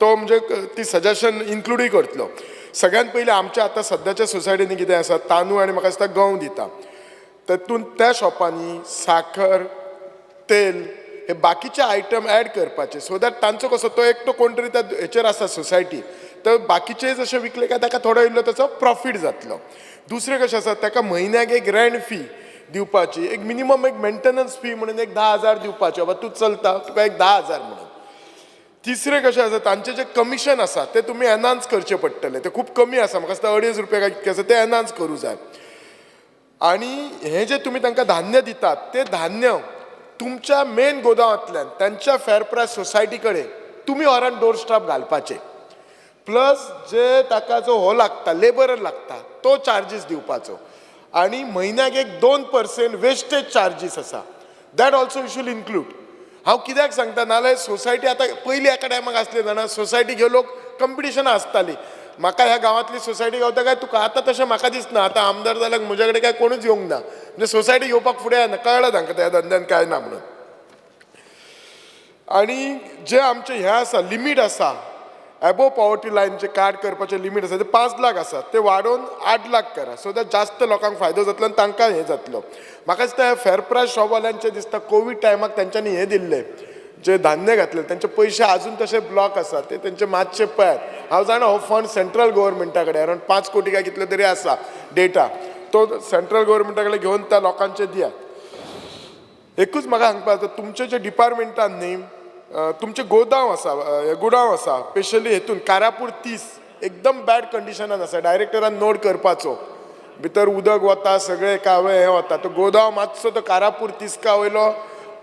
तो म्हणजे ती सजेशन इन्क्लूडूय करतलो. सगळ्यात पयलीं आमच्या आतां सद्याच्या सोसायटीनी कितें आसा तांदूळ आनी म्हाका दिसता गंव दिता तातूंत त्या शॉपांनी साखर तेल हे बाकीचे आयटम ॲड करपाचे सो दॅट तांचो कसो तो एकटो कोण तरी त्या हेचेर आसा सोसायटी तर बाकीचे जशे विकले काय ताका थोडो इल्लो ताचो प्रॉफीट जातलो. दुसरें कशें आसा ताका म्हयन्याक एक रेंट फी दिवपाची एक मिनिमम एक मेंटेनन्स फी म्हणून एक 10,000 दिवपाची बाबा तूं चलता तुका एक 10,000 म्हणून. तिसरें कशें आसा तांचें जें कमिशन आसा तें तुमी एनहान्स करचें पडटलें ते खूब कमी आसा म्हाका दिसता 2.5 रुपया काय कितकें आसा तें एनहान्स करूं जाय. आनी हें जें तुमी तांकां धान्य दितात तें धान्य तुमच्या मेन गोदावांतल्यान तांच्या फेर प्रायस सोसायटी कडेन तुमी व्हरान डोर स्टॉप घालपाचें प्लस जे ताका जो हो लागता लेबर लागता तो चार्जीस दिवपाचो आनी म्हयन्याक एक 2% वेस्टेज चार्जीस आसा that also you should include. हांव कित्याक सांगता नाल्यार सोसायटी आतां पयलीं एका टायमाक आसले जाणा सोसायटी घेवन लोक कंपिटिशनां आसतालीं म्हाका ह्या गांवांतली सोसायटी गावता काय तुका आतां तशें म्हाका दिसना आतां आमदार जाल्यार म्हज्या कडेन काय कोणूच येवंक ना म्हणजे सोसायटी घेवपाक फुडें येना कळ्ळें तांकां त्या धंद्यान काय ना म्हणून. आनी जे आमचे हें आसा लिमीट आसा एबोव पॉवर्टी लायनचे कार्ड करपाचें लिमीट आसा ते 5 लाख आसा ते वाडोवन 8 लाख करा सो दॅट जास्त लोकांक फायदो जातलो आनी तांकां हें जातलो. म्हाका दिसता हे फेर प्रायस शॉपवाल्यांचें दिसता कोवीड टायमाक तेंच्यांनी हें दिल्लें जे धान्य घातले तेंचे पयशे अजून तशे ब्लॉक आसा ते तेंचे मातशे पळयात. हांव जाणा हो फंड सेंट्रल गव्हर्मेंटा कडेन अरावंड 5 कोटी काय कितले तरी आसा डेटा तो सेंट्रल गव्हर्मेंटा कडेन घेवन त्या लोकांचे दियात. एकूच म्हाका सांगपाक तुमचे जे डिपार्टमेंटान न्ही तुमचे गोदांव आसा गुडांव आसा स्पेशली हेतून कारापूर 30 एकदम बॅड कंडिशनान आसा डायरेक्टरान नोट करपाचो भितर उदक वता सगळे कावळे हें वता तो गोदांव मातसो तो कारापूर 30 वयलो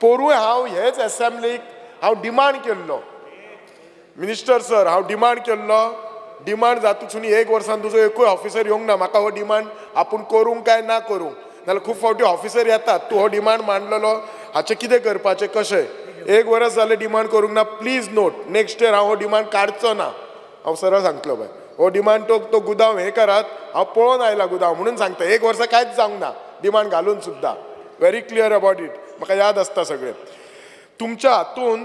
पोरूय हांव हेच असेंब्लीक हांव डिमांड केल्लो मिनिस्टर सर हांव डिमांड केल्लो डिमांड जातून 1 वर्सान तुजो एकूय ऑफिसर येवंक ना म्हाका हो डिमांड आपूण करूंक काय ना करूंक नाल्यार खूब फावटी ऑफिसर येतात तूं हो डिमांड मांडलेलो हाचें कितें करपाचें कशें 1 वर्स जालें डिमांड करूंक ना प्लीज नोट नेक्स्ट इयर हांव हो डिमांड काडचो ना हांव सरळ सांगतलो बाय हो डिमांड तो गुदांव हें करात हांव पळोवन आयला गुदांव म्हणून सांगता 1 वर्सा कांयच जावंक ना डिमांड घालून सुद्दां व्हेरी क्लियर अबाउट इट म्हाका याद आसता सगळें. तुमच्या हातून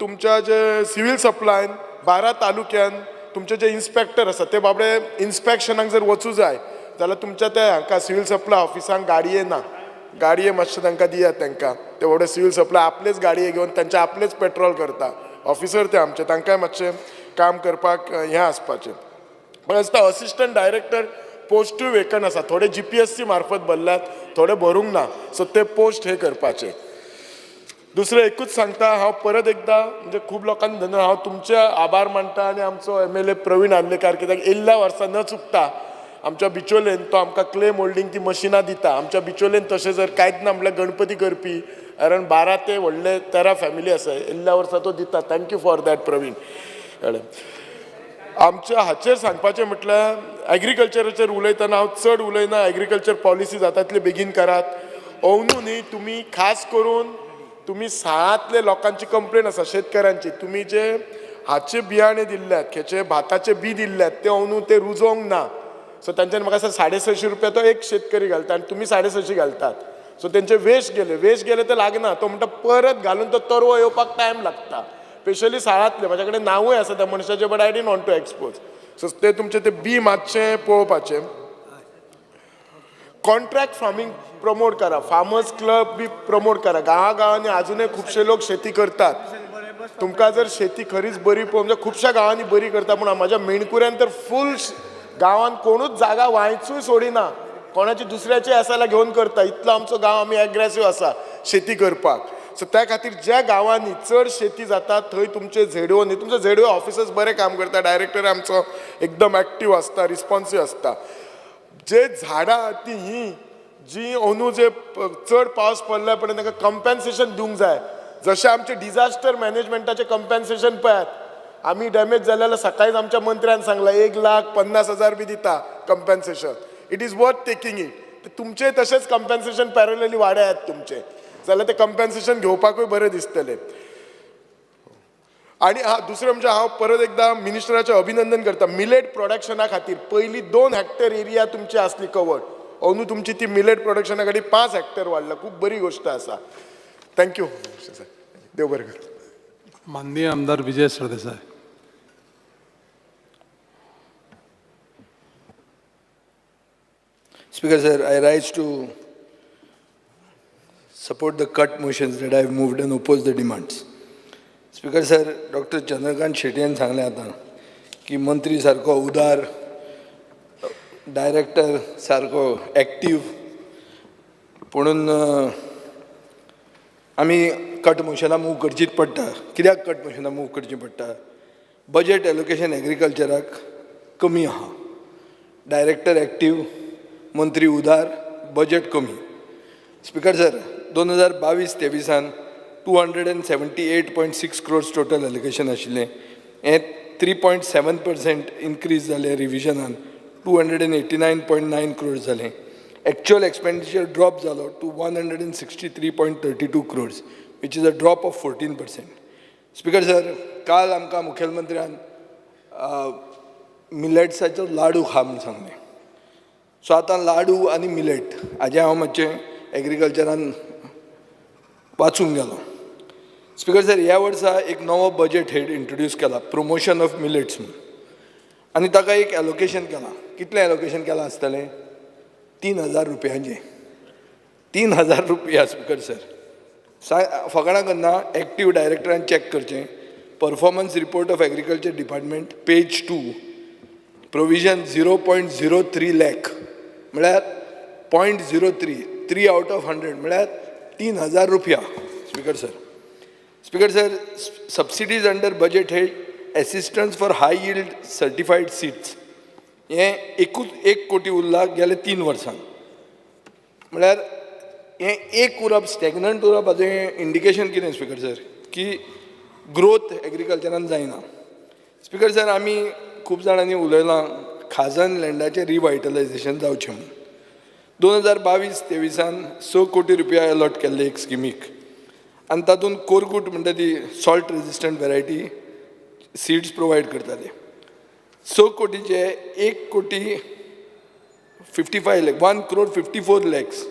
तुमच्या जे सिव्हील सप्लायन 12 तालुक्यान तुमचे जे इन्स्पेक्टर आसा ते बाबडे इन्स्पेक्शनाक जर वचूं जाय जाल्यार तुमच्या त्या हाका सिव्हील सप्लाय ऑफिसांक गाडये ना गाडये मातशे तांकां दियात तांकां ते व्हडे सिव्हील सप्लाय आपलेच गाडये घेवन तांचे आपलेच पेट्रोल करता ऑफिसर ते आमचे तांकांय मातशें काम करपाक हें आसपाचें. म्हाका दिसता असिस्टंट डायरेक्टर पोस्टूय वेकन आसा थोडे GPSC मार्फत भरल्यात थोडे भरूंक ना सो ते पोस्ट हे करपाचे. दुसरें एकूच सांगता हांव परत एकदां म्हणजे खूब लोकांनी धन्यवाद हांव तुमचे आभार मानता आनी आमचो MLA प्रवीण आर्लेकार कित्याक येयल्ल्या वर्सा न चुकता आमच्या बिचोलेन तो आमकां क्ले मोल्डिंग ती मशिनां दिता आमच्या बिचोलेन तशें जर कांयच ना म्हणल्यार गणपती करपी अरावंड 12 ते व्हडले 13 फॅमिली आसा येयल्ल्या वर्सा तो दिता थँक्यू फॉर दॅट प्रवीण. आमच्या हाचेर सांगपाचें म्हटल्यार एग्रीकल्चराचेर उलयतना हांव चड उलयना. एग्रीकल्चर पॉलिसी जाता तितले बेगीन करात. अंदू न्ही तुमी खास करून तुमी साळांतले लोकांची कंप्लेन आसा शेतकाऱ्यांची, तुमी जे हाचे बियाणे दिल्ल्यात, खेचे भाताचे बी दिल्ल्यात ते अंदू ते रुजोवंक ना. सो तांच्यानी म्हाका ₹650 तो एक शेतकरी घालता आनी तुमी 650 घालतात. सो तेंचे वेस्ट गेले ते लागना. तो म्हणटा परत घालून तो तरवो येवपाक टायम लागता. स्पेशली साळांतले म्हाजे कडेन नांवूय आसा त्या मनशाचे, but I didn't want to expose. So ते तुमचे ते बी मातशें पळोवपाचें. कॉन्ट्रॅक्ट फार्मींग प्रमोट करा, फार्मर्स क्लब बी प्रमोट करा. गांवांनी अजूनय खुबशे लोक शेती करतात. तुमकां जर शेती खरीच बरी म्हणजे खुबश्या गांवांनी बरी करता, पूण म्हाज्या मेणकुऱ्यान तर फूल गांवांत कोणूच जागा वायचूय सोडिना. कोणाची दुसऱ्याची आसा जाल्यार घेवन करता. इतलो आमचो गांव आमी एग्रेसीव आसा शेती करपाक. सो त्या खातीर ज्या गांवांनी चड शेती जाता थंय तुमचे झेडओ न्ही, तुमचे झेडओ ऑफिसर्स बरें काम करता. डायरेक्टर आमचो एकदम एक्टीव आसता, रिस्पॉन्सीव आसता. जे झाडां ती ही जी अंदू जे चड पावस पडल्या पर्यंत ताका कंपेन्सेशन दिवंक जाय. जशें आमचे डिजास्टर मॅनेजमेंटाचे कंपेन्सेशन पळयात, आमी डॅमेज जाले जाल्यार सकाळीच आमच्या मंत्र्यान सांगलां 1,50,000 बी दिता compensation. It is worth taking it. तुमचे तशेंच कंपेन्सेशन पॅरलली वाडयात तुमचे, जाल्यार ते कंपेन्सेशन घेवपाकूय बरें दिसतलें. आनी दुसरें म्हणजे हांव परत एकदां मिनिस्टराचें अभिनंदन करता. मिलेट प्रोडक्शना खातीर पयलीं 2 हेक्टर एरिया तुमची आसली कवर्ड, अंदू तुमची ती मिलेट प्रोडक्शना खातीर 5 हेक्टर वाडला. खूब बरी गोश्ट आसा. थँक्यू. देव बरें कर. माननीय आमदार Vijay Sardesai. Speaker sir, I rise to support the cut motions that I have moved and oppose the demands. Speaker sir, Dr. Chandrakant Shetty सांगले आता की मंत्री सारको उदार, डायरेक्टर सारको एक्टीव, पुणून आमी कट मोशनां मूव करचीच पडटा. कित्याक कट मोशनां मूव करचीं पडटा? बजेट एलोकेशन एग्रीकल्चराक कमी आहा. डायरेक्टर एक्टीव, मंत्री उदार, बजेट कमी. Speaker sir, 2022-23 278.6 crores total allocation आशिल्लें. हें 3.7% इन्क्रीज जालें रिविजनान. 289.9 crores जालें. एक्चुअल एक्सपेंडिचर ड्रॉप जालो to 163.32 crores, which is a drop of 14%. Speaker sir, काल आमकां मुखेलमंत्र्यान मिलेट्साचो लाडू खा म्हूण सांगलें. सो आतां लाडू आनी मिलेट हाजें हांव मातशें एग्रीकल्चरान वाचूंक गेलो. स्पीकर सर, ह्या वर्सा एक नवो बजेट हेड इंट्रोड्यूस केला, प्रमोशन ऑफ मिलेट्स म्हणून, आनी ताका एक एलोकेशन केलां. कितलें एलोकेशन केलां आसतलें? 3,000 रुपयांचें. 3,000 रुपया. स्पीकर सर, फकाणां करना, एक्टीव डायरेक्टरान चॅक करचें. Performance report of agriculture department, page 2, provision 0.03 lakh, म्हळ्यार 0.03, 3 out of 100, म्हळ्यार 3,000 रुपया. Speaker sir, subsidies under budget head assistance for high yield certified seeds हें एकूच 1 कोटी उरला गेले 3 वर्सां. म्हळ्यार हें एक उरप, स्टॅग्नंट उरप, हाजें इंडिकेशन कितें स्पीकर सर? की ग्रोथ एग्रीकल्चरान जायना. स्पीकर सर, आमी खूब जाणांनी उलयलां खाजन लँडाचें रिवायटलायझेशन जावचें म्हणून. 2022-23 6 कोटी रुपया अलॉट केल्ले एक स्किमीक, आनी तातूंत कोरगूट म्हणटा ती salt resistant variety seeds provide करताले. 6 कोटीचे 1,54 lakhs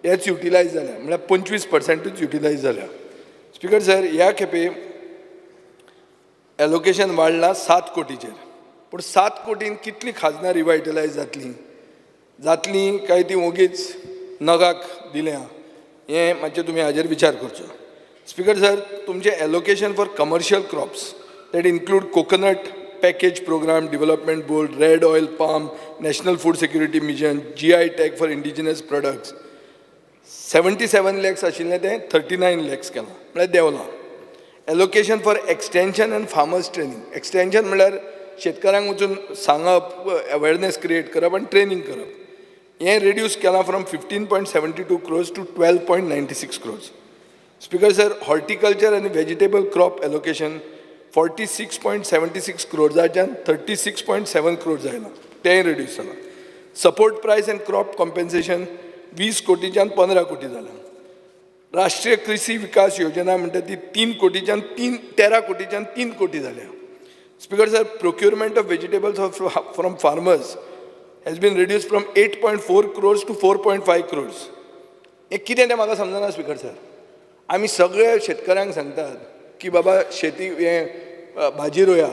हेच युटिलायज जाल्या, म्हळ्यार 25% युटिलायज जाल्या. स्पीकर सर, ह्या खेपे एलोकेशन वाडलां 7 कोटीचेर. पूण 7 कोटीन कितली खाजनां रिवायटलायज जातली काय ती ओगीच नगाक दिल्या, हें मातशें तुमी हाजेर विचार करचो. स्पीकर सर, तुमचें allocation for commercial crops that include coconut package programme development board, red oil palm, national food security mission, GI tag for indigenous products 77 lakhs आशिल्लें तें 39 lakhs केलां, म्हळ्यार देंवलां. Allocation for extension and farmers training, extension म्हळ्यार शेतकारांक वचून सांगप, अवेरनेस क्रिएट करप आनी ट्रेनिंग करप, हें रिड्यूस केलां from 15.72 crores to 12.96 crores. Speaker sir, horticulture आनी वेजिटेबल क्रॉप एलोकेशन 46.76 crores-च्यान 36.7 crores जायना, तेंय रिड्यूस जाला. सपोर्ट प्रायस अँड क्रॉप कॉम्पेन्सेशन 20 कोटीच्यान 15 कोटी जालां. राष्ट्रीय कृषी विकास योजना म्हणटा ती 3 कोटीच्यान 13 कोटीच्यान 3 कोटी जाल्या. Speaker sir, procurement of vegetables from farmers has been reduce from 8.4 crores to 4.5 crores. हें कितें तें म्हाका समजना स्पीकर सर. आमी सगळे शेतकऱ्यांक सांगतात की बाबा शेती हें भाजी रोया,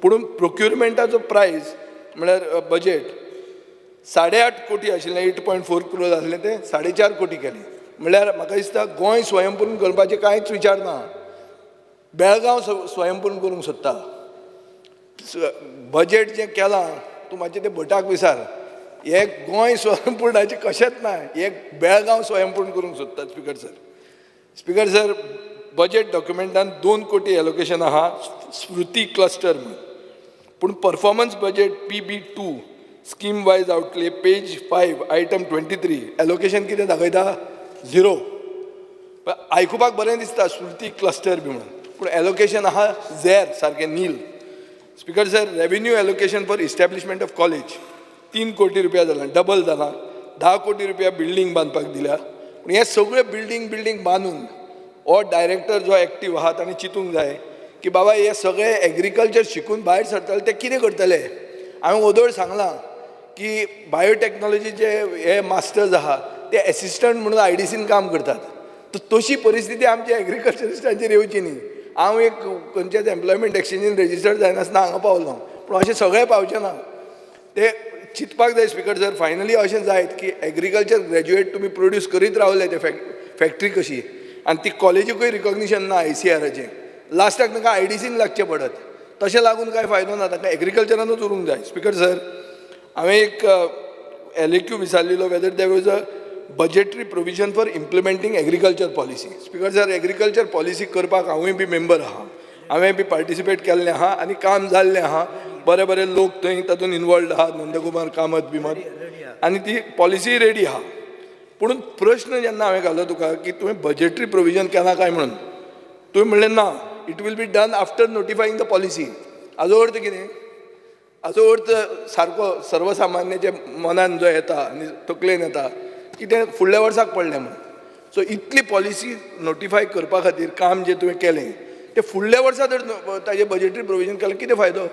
पूण प्रोक्युरमेंटाचो प्रायस म्हळ्यार बजेट 8.5 कोटी आशिल्लें, 8.4 crores आसलें तें 4.5 कोटी केलें. म्हळ्यार म्हाका दिसता गोंय स्वयंपूर्ण करपाचें कांयच विचार ना. बेळगांव स्वयंपूर्ण करूंक सोदता. बजेट जें केलां तूं मातशें तें भटाक विचार. हे गोंय स्वयंपूर्णाचें कशेंच ना, हे बेळगांव स्वयंपूर्ण करूंक सोदतात speaker sir. Speaker sir, budget डॉक्युमेंटान 2 कोटी एलोकेशन आहा स्मृती क्लस्टर म्हणून, पूण performance budget PB2 scheme wise outlay page 5 item 23 allocation कितें दाखयता? 0. आयकुपाक बरें दिसता स्मृती क्लस्टर बी म्हणून, पूण एलोकेशन आहा झॅर सारकें nil. Speaker sir, revenue allocation for establishment of college 3 कोटी रुपया जालां, डबल जालां. 10 कोटी रुपया बिल्डींग बांदपाक दिल्या. पूण हे सगळे बिल्डींग बांदून हो डायरेक्टर जो एक्टीव आहा ताणें चिंतूंक जाय की बाबा हे सगळे एग्रीकल्चर शिकून भायर सरतले ते कितें करतले. हांवें वदोळ सांगलां की बायोटॅक्नॉलॉजीचे हे मास्टर्स आहा ते एसिस्टंट म्हणून IDCन काम करतात. तशी परिस्थिती आमच्या एग्रीकल्चरिस्टांचेर येवची न्ही. हांव एक खंयच्याच एम्प्लॉयमेंट एक्सचेंजीन रजिस्टर्ड जायनासतना हांगा पावलो, पूण अशें सगळें पावचें ना. ते चिंतपाक जाय स्पीकर सर. फायनली अशें जायत की एग्रीकल्चर ग्रॅज्युएट तुमी प्रोड्यूस करीत रावले ते फॅक्टरी कशी, आनी ती कॉलेजीकूय रिकॉग्निशन ना ICRचें. लास्टाक तांकां IDCन लागचें पडत. तशें लागून कांय फायदो ना, तांकां एग्रीकल्चरानूच उरूंक जाय. स्पीकर सर, हांवें एक LAQ विचारलेलो whether there was a budgetary provision for implementing agriculture policy. Speaker sir, agriculture policy करपाक हांवूय बी मेंबर आहा, हांवें बी पार्टिसिपेट केल्लें आहा आनी काम जाल्लें आहा. बरे बरे लोक थंय तातूंत इनवॉल्ड आहात, नंदकुमार कामत बिमत, आनी ती पॉलिसी रेडी आहा. पूण प्रश्न जेन्ना हांवें घालो तुका की तुवें बजेटरी प्रोविजन केलां काय म्हणून, तुवें म्हणलें ना, it will be done after notifying the policy. हाजो अर्थ कितें? हाजो अर्थ सारको सर्वसामान्याच्या मनान जो येता आनी तकलेन येता की तें फुडल्या वर्साक पडलें म्हणून. सो इतली पॉलिसी नोटिफाय करपा खातीर काम जें तुवें केलें तें फुडल्या वर्सा जर ताजें बजेटरी प्रोविजन केलें कितें फायदो?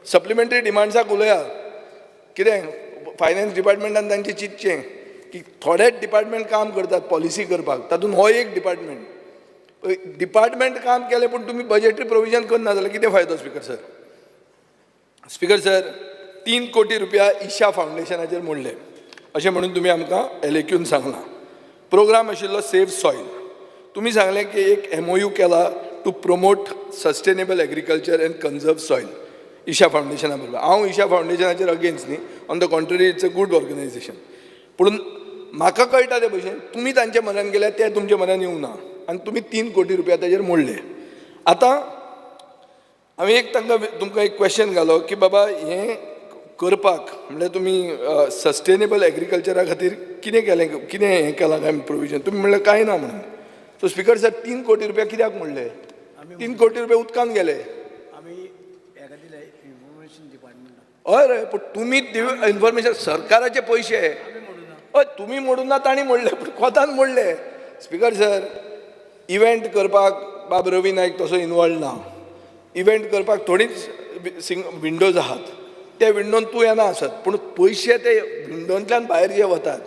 सप्लिमेंटरी डिमांड्साक उलया. कितें फायनान्स डिपार्टमेंटान तांचें चिंतचें की थोडेच डिपार्टमेंट काम करतात पॉलिसी करपाक, तातूंत हो एक डिपार्टमेंट काम केलें पूण तुमी बजेटरी प्रोविजन करना जाल्यार कितें फायदो स्पीकर सर? स्पीकर सर, 3 कोटी रुपया ईशा फावंडेशनाचेर मोडले अशें म्हणून तुमी आमकां LAQन सांगलां. प्रोग्राम आशिल्लो सेव सॉयल. तुमी सांगलें की एक MOU केला to promote sustainable agriculture and conserve soil Isha फावंडेशना बरोबर. हांव ईशा फावंडेशनाचेर अगेन्स्ट न्ही, on the contrary it's a good organisation. पूण म्हाका कळटा ते भशेन तुमी तांच्या मनान गेल्यार ते तुमच्या मनान येवंक ना आनी तुमी 3 कोटी रुपया ताजेर मोडले. आतां हांवें एक तुमकां एक क्वेश्चन घालो की बाबा हें करपाक म्हणल्यार तुमी सस्टेनेबल एग्रीकल्चरा खातीर कितें केलें, कितें हें केलां काय प्रोविजन? तुमी म्हणलें कांय ना म्हणून. सो स्पीकर सर, 3 कोटी रुपया कित्याक मोडले? 3 कोटी रुपया उदकान गेले. हय रे, पूण तुमी इन्फॉर्मेशन सरकाराचे पयशे हय तुमी मोडून ना, तांणी मोडले, पूण कोतान मोडले. स्पीकर सर, इव्हेंट करपाक बाब रवी नायक तसो इनवॉल्ड ना. इव्हेंट करपाक थोडीच विंडोज आहात, त्या विंडोन तूं येना आसत, पूण पयशे ते विंडोंतल्यान भायर जे वतात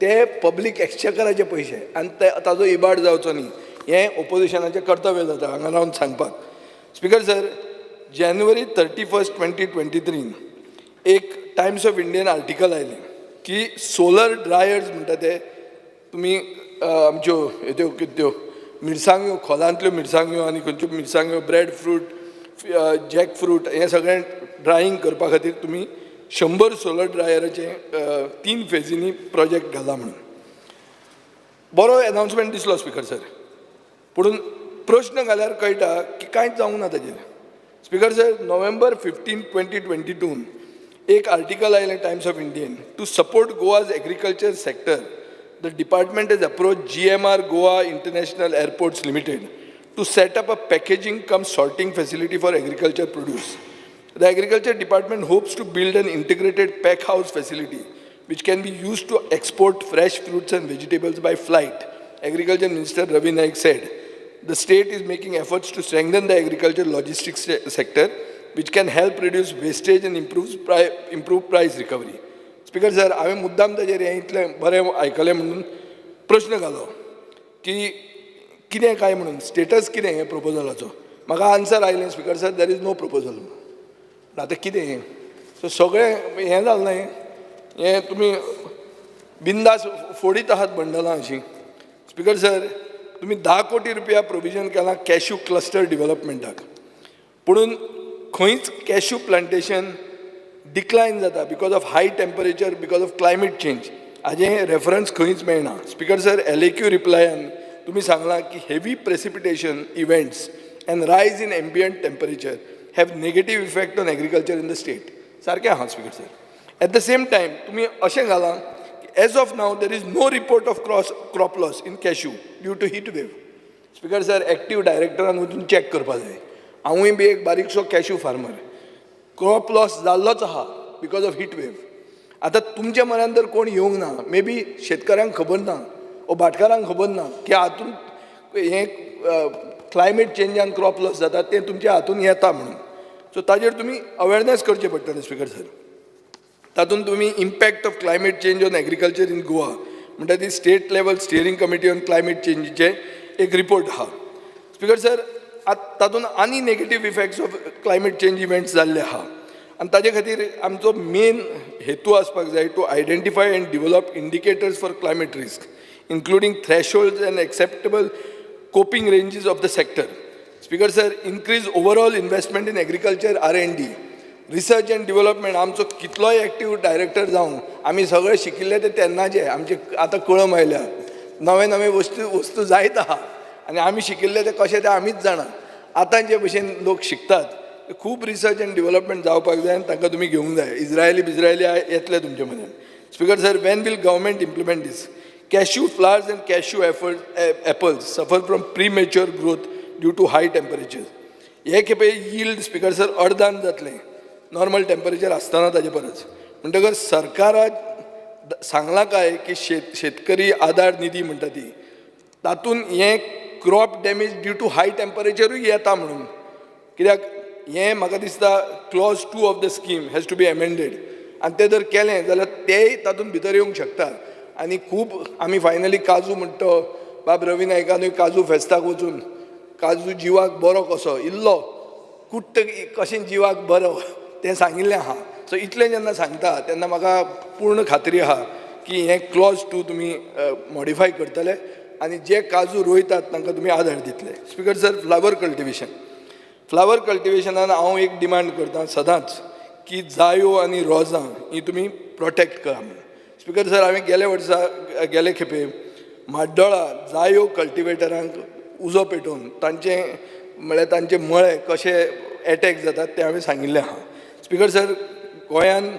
ते पब्लीक एक्सचेकराचे पयशे आनी ताजो इबाड जावचो न्ही हें ओपोजिशनाचें कर्तव्य जाता हांगा रावन सांगपाक. स्पीकर सर, जानेवारी 31, 2023 एक टायम्स ऑफ इंडियन आर्टिकल आयलें की सोलर ड्रायर्स म्हणटा ते तुमी आमच्यो त्यो कित्यो मिरसांग्यो, खोलांतल्यो मिरसांग्यो आनी खंयच्यो मिरसांग्यो, ब्रेड फ्रूट, जॅक फ्रूट हें सगळें ड्रायींग करपा खातीर तुमी 100 सोलर ड्रायराचे 3 फेजींनी प्रोजेक्ट घाला म्हणून. बरो अनाउन्समेंट दिसलो स्पीकर सर, पूण प्रश्न घाल्यार कळटा की कांयच जावंक ना ताजेर. स्पीकर सर, नोव्हेंबर 15, 2022 एक आर्टिकल आयलें times of Indian to support Goa's agriculture sector. The department has approached GMR Goa International Airports Limited to set up a packaging cum sorting facility for agriculture produce. The Agriculture Department hopes to build an integrated pack house facility which can be used to export fresh fruits and vegetables by flight. Agriculture Minister Ravi Naik said, the state is making efforts to strengthen the agriculture logistics sector which can help reduce wastage and improve price recovery. Speaker sir, हांवें मुद्दाम ताजेर हें इतलें बरें आयकलें म्हणून प्रश्न घालो की कितें काय म्हणून स्टेटस कितें हें प्रपोजलाचो. म्हाका आन्सर आयलें speaker sir, there is no proposal. आतां कितें हें? सो सगळें हें जालें न्हय, हें तुमी बिंदास फोडीत आहात बंडलां अशीं. स्पीकर सर, तुमी 10 कोटी रुपया प्रोविजन केलां कॅश्यू क्लस्टर डेव्हलपमेंटाक, पुणून खंयच कॅश्यू प्लांटेशन डिक्लायन जाता because of high temperature, because of climate change. हाजें रेफरन्स खंयच मेळना. स्पीकर सर, LAQ रिप्लायान तुमी सांगलां की heavy precipitation events and rise in ambient temperature have negative effect on agriculture in the state. सारकें आहा speaker sir. At the same time तुमी अशें घालां as of now there is no report of crop loss in cashew due to heat wave. Speaker sir, active डायरेक्टरान वचून चॅक करपा जाय. हांवूय बी एक बारीकसो कॅश्यू फार्मर. क्रॉप लॉस जाल्लोच आहा बिकॉज ऑफ हीट वेव. आतां तुमच्या मनान जर कोण येवंक ना, मे बी शेतकाऱ्यांक खबर ना ओ भाटकारांक खबर ना की हातून हें क्लायमेट चेंजान क्रॉप लॉस जाता तें तुमच्या हातून येता म्हणून. सो ताजेर तुमी अवेरनेस करचें पडटलें स्पीकर सर. तातूंत तुमी impact of climate change on agriculture in Goa म्हणटा ती state level steering committee on climate चेंजीचे एक रिपोर्ट आहा. स्पीकर सर, तातूंत आनी negative effects of climate change events जाल्ले आहा आनी ताजे खातीर आमचो मेन हेतू आसपाक जाय to identify and develop indicators for climate risk including thresholds and acceptable coping ranges of the sector. Speaker sir, increase overall investment in agriculture, R&D, research and development. आमचो कितलोय एक्टीव डायरेक्टर जावं आमी सगळे शिकिल्ले ते तेन्नाचे. आमचे आतां कळम आयल्या, नवे नवे वस्तू जायत आहा आनी आमी शिकिल्ले ते कशें ते आमीच जाणा. आतां जे भशेन लोक शिकतात खूब रिसर्च एंड डेव्हलपमेंट जावपाक जाय आनी तांकां तुमी घेवंक जाय. इज्रायली येतले तुमचे मदें. Speaker sir, when will government implement this? Cashew flowers and cashew apples suffer from premature growth due to high temperatures. हे खेपे yield स्पीकर सर अर्धान जातलें नॉर्मल टेम्परेचर आसतना ताजे परस. म्हणटकर सरकारान सांगलां काय की शेतकरी आदार निधी म्हणटा ती तातूंत हें crop damage due to high टेम्परेचरूय येता म्हणून. कित्याक हें म्हाका दिसता clause 2 of the scheme has to be amended आनी तें जर केलें जाल्यार तेंय तातूंत भितर येवंक शकता. आनी खूब आमी फायनली काजू म्हणटा बाब रवी नायकानूय काजू फेस्ताक वचून काजू जिवाक बरो कसो इल्लो कुट्ट कशें जिवाक बरो तें सांगिल्लें आहा. सो इतलें जेन्ना सांगता तेन्ना म्हाका पूर्ण खात्री आहा की हें क्लॉज 2 तुमी मॉडिफाय करतले आनी जे काजू रोयतात तांकां तुमी आदार दितले. स्पीकर सर, फ्लावर कल्टिवेशनान हांव एक डिमांड करतां सदांच की जायो आनी रोजां ही तुमी प्रोटेक्ट करा. स्पीकर सर, हांवें गेले खेपे म्हाड्डोळा जायो कल्टिवेटरांक उजो पेटोवन तांचे मळे कशे एटॅक जातात तें हांवें सांगिल्लें आहा. स्पीकर सर, गोंयान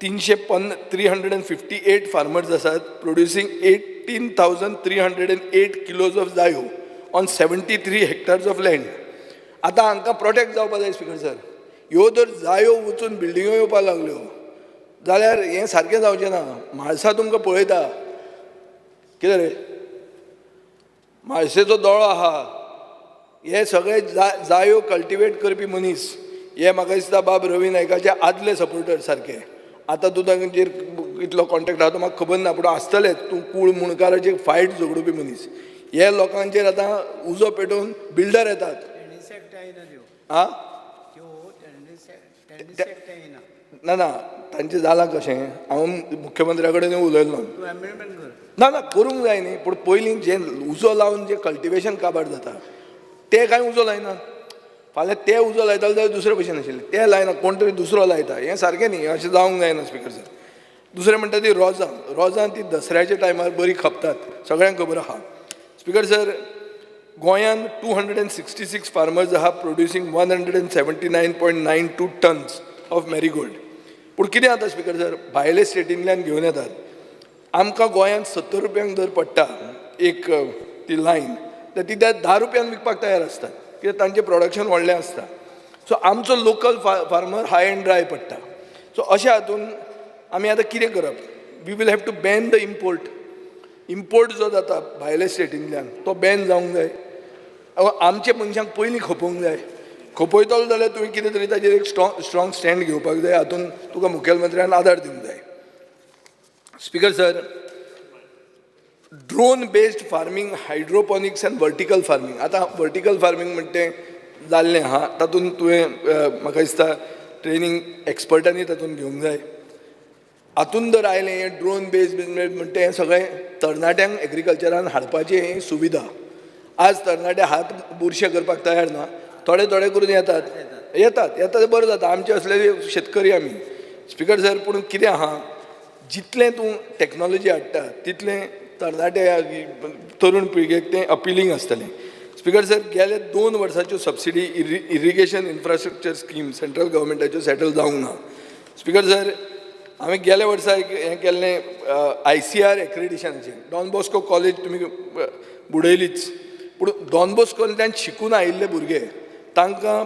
358 फार्मर्स आसात प्रोड्युसींग 18,308 किलोज ऑफ जायो ऑन 73 हेक्टर्स ऑफ लँड. आतां हांकां प्रोटेक्ट जावपाक जाय स्पीकर सर. ह्यो जर जायो वचून बिल्डिंगो येवपाक लागल्यो जाल्यार हें सारकें जावचें ना. म्हाळसा तुमकां पळयता कितें रे म्हाळशेचो दोळो आहा. हे सगळे जायो कल्टिवेट करपी मनीस हे म्हाका दिसता बाब रवी नायकाचे आदले सपोर्टर सारके. आतां तूं तांचेर कितलो कॉन्टेक्ट आहा तो म्हाका खबर ना, पूण आसतलेच. तूं कूळ मुणकाराचेर फायट झगडोवपी मनीस. हे लोकांचेर आतां उजो पेटोवन बिल्डर येतात. ना तांचें जालां कशें. हांव मुख्यमंत्र्या कडेन उलयलो ना करूंक जाय न्ही, पूण पयलीं जें उजो लावन जें कल्टिवेशन काबार जाता तें कांय उजो लायनात. फाल्यां ते उजो लायताले जाल्यार दुसरे भशेन आशिल्ले. तें लायना, कोण तरी दुसरो लायता. हें सारकें न्ही, अशें जावंक जायना स्पीकर सर. दुसरें म्हणटा ती रोजां ती दसऱ्याच्या टायमार बरी खपतात, सगळ्यांक खबर आहा. स्पीकर सर, गोंयान 266 फार्मर्स आहा प्रोड्युसींग 179.92 टन्स ऑफ मॅरीगोल्ड. पूण कितें जाता स्पीकर सर, भायले स्टेटींतल्यान घेवन येतात. आमकां गोंयांत 70 रुपयांक दर पडटा एक ती लायन, तर ती त्या 10 रुपयान विकपाक तयार असतात कित्याक तांचें प्रोडक्शन व्हडलें आसता. सो आमचो local farmer high and dry पडटा. सो अशा हातून आमी आतां कितें करप? We will have to ban the import जो जाता भायल्या स्टेटींतल्यान तो बॅन जावंक जाय. आमच्या मनशांक पयलीं खपोवंक जाय. खपयतलो जाल्यार तुवें कितें तरी ताजेर एक स्ट्रॉंग स्टँड घेवपाक जाय. हातून तुका मुखेलमंत्र्यान आदार दिवंक जाय. Speaker sir, drone based farming, hydroponics and vertical farming. आतां वर्टिकल फार्मींग म्हणटा तें जाल्लें आहा. तातूंत तुवें म्हाका दिसता ट्रेनींग एक्सपर्टांनी तातूंत घेवंक जाय. हातून जर आयलें हें ड्रोन बेस्ड बिजनेस म्हणटा हें सगळें तरणाट्यांक एग्रीकल्चरान हाडपाची ही सुविधा. आज तरणाटे हात बुरशे करपाक तयार ना. थोडे करून येतात बरं जाता. आमचे असलेले शेतकरी आमी. स्पीकर सर, पूण कितें आहा, जितलें तूं टॅक्नॉलॉजी हाडटा तितलें तरणाटे तरूण पिळगेक तें अपिलींग आसतलें. स्पीकर सर, गेले 2 वर्साच्यो subsidy irrigation infrastructure scheme central गव्हर्मेंटाच्यो सेटल जावंक ना. स्पीकर सर, हांवें गेल्या वर्सा हें केल्लें ICR एक्रेडिशनाचें. डॉन बॉस्को कॉलेज तुमी बुडयलीच, पूण डॉन बॉस्कोंतल्यान शिकून आयिल्ले भुरगे तांकां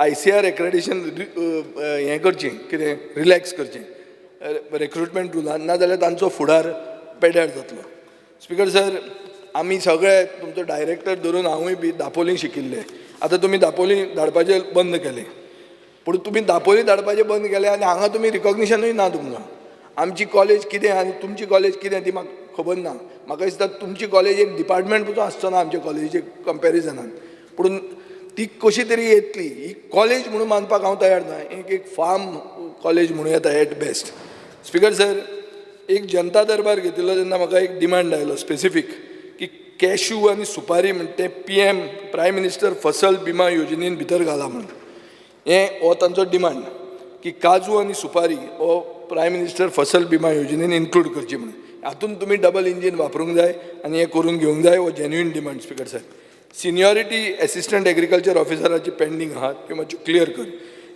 ICR एक्रेडिशन हें करचें, कितें रिलॅक्स करचें रिक्रुटमेंट रुलान, नाजाल्यार तांचो फुडार पेड्यार जातलो. स्पीकर सर, आमी सगळे तुमचो डायरेक्टर धरून हांवूय बी दापोली शिकिल्ले. आतां तुमी दापोली धाडपाचें बंद केलें, पूण तुमी दापोली धाडपाचें बंद केलें आनी हांगा तुमी रिकॉग्निशनूय ना तुमकां. आमची कॉलेज कितें आनी तुमची कॉलेज कितें ती म्हाका खबर ना. म्हाका दिसता तुमची कॉलेज एक डिपार्टमेंट आसचो ना आमच्या कॉलेजीचे कंपॅरिजनान. पूण ती कशी तरी येतली. ही कॉलेज म्हणून मानपाक हांव तयार ना. एक फार्म कॉलेज म्हणूं येता एट बेस्ट. स्पीकर सर, एक जनता दरबार घेतिल्लो तेन्ना म्हाका एक डिमांड आयलो स्पेसिफीक की कॅश्यू आनी सुपारी म्हणटा तें PM प्रायम मिनिस्टर फसल बिमा योजनेन भितर घाला म्हणून. हो तांचो डिमांड की काजू आनी सुपारी हो प्रायम मिनिस्टर फसल बिमा योजनेन इन्क्लूड करची म्हणून. हातून तुमी डबल इंजीन वापरूंक जाय आनी हें करून घेवंक जाय. हो genuine demand. Speaker sir, seniority assistant agriculture ऑफिसराची पेंडींग आहा त्यो मातश्यो क्लियर कर.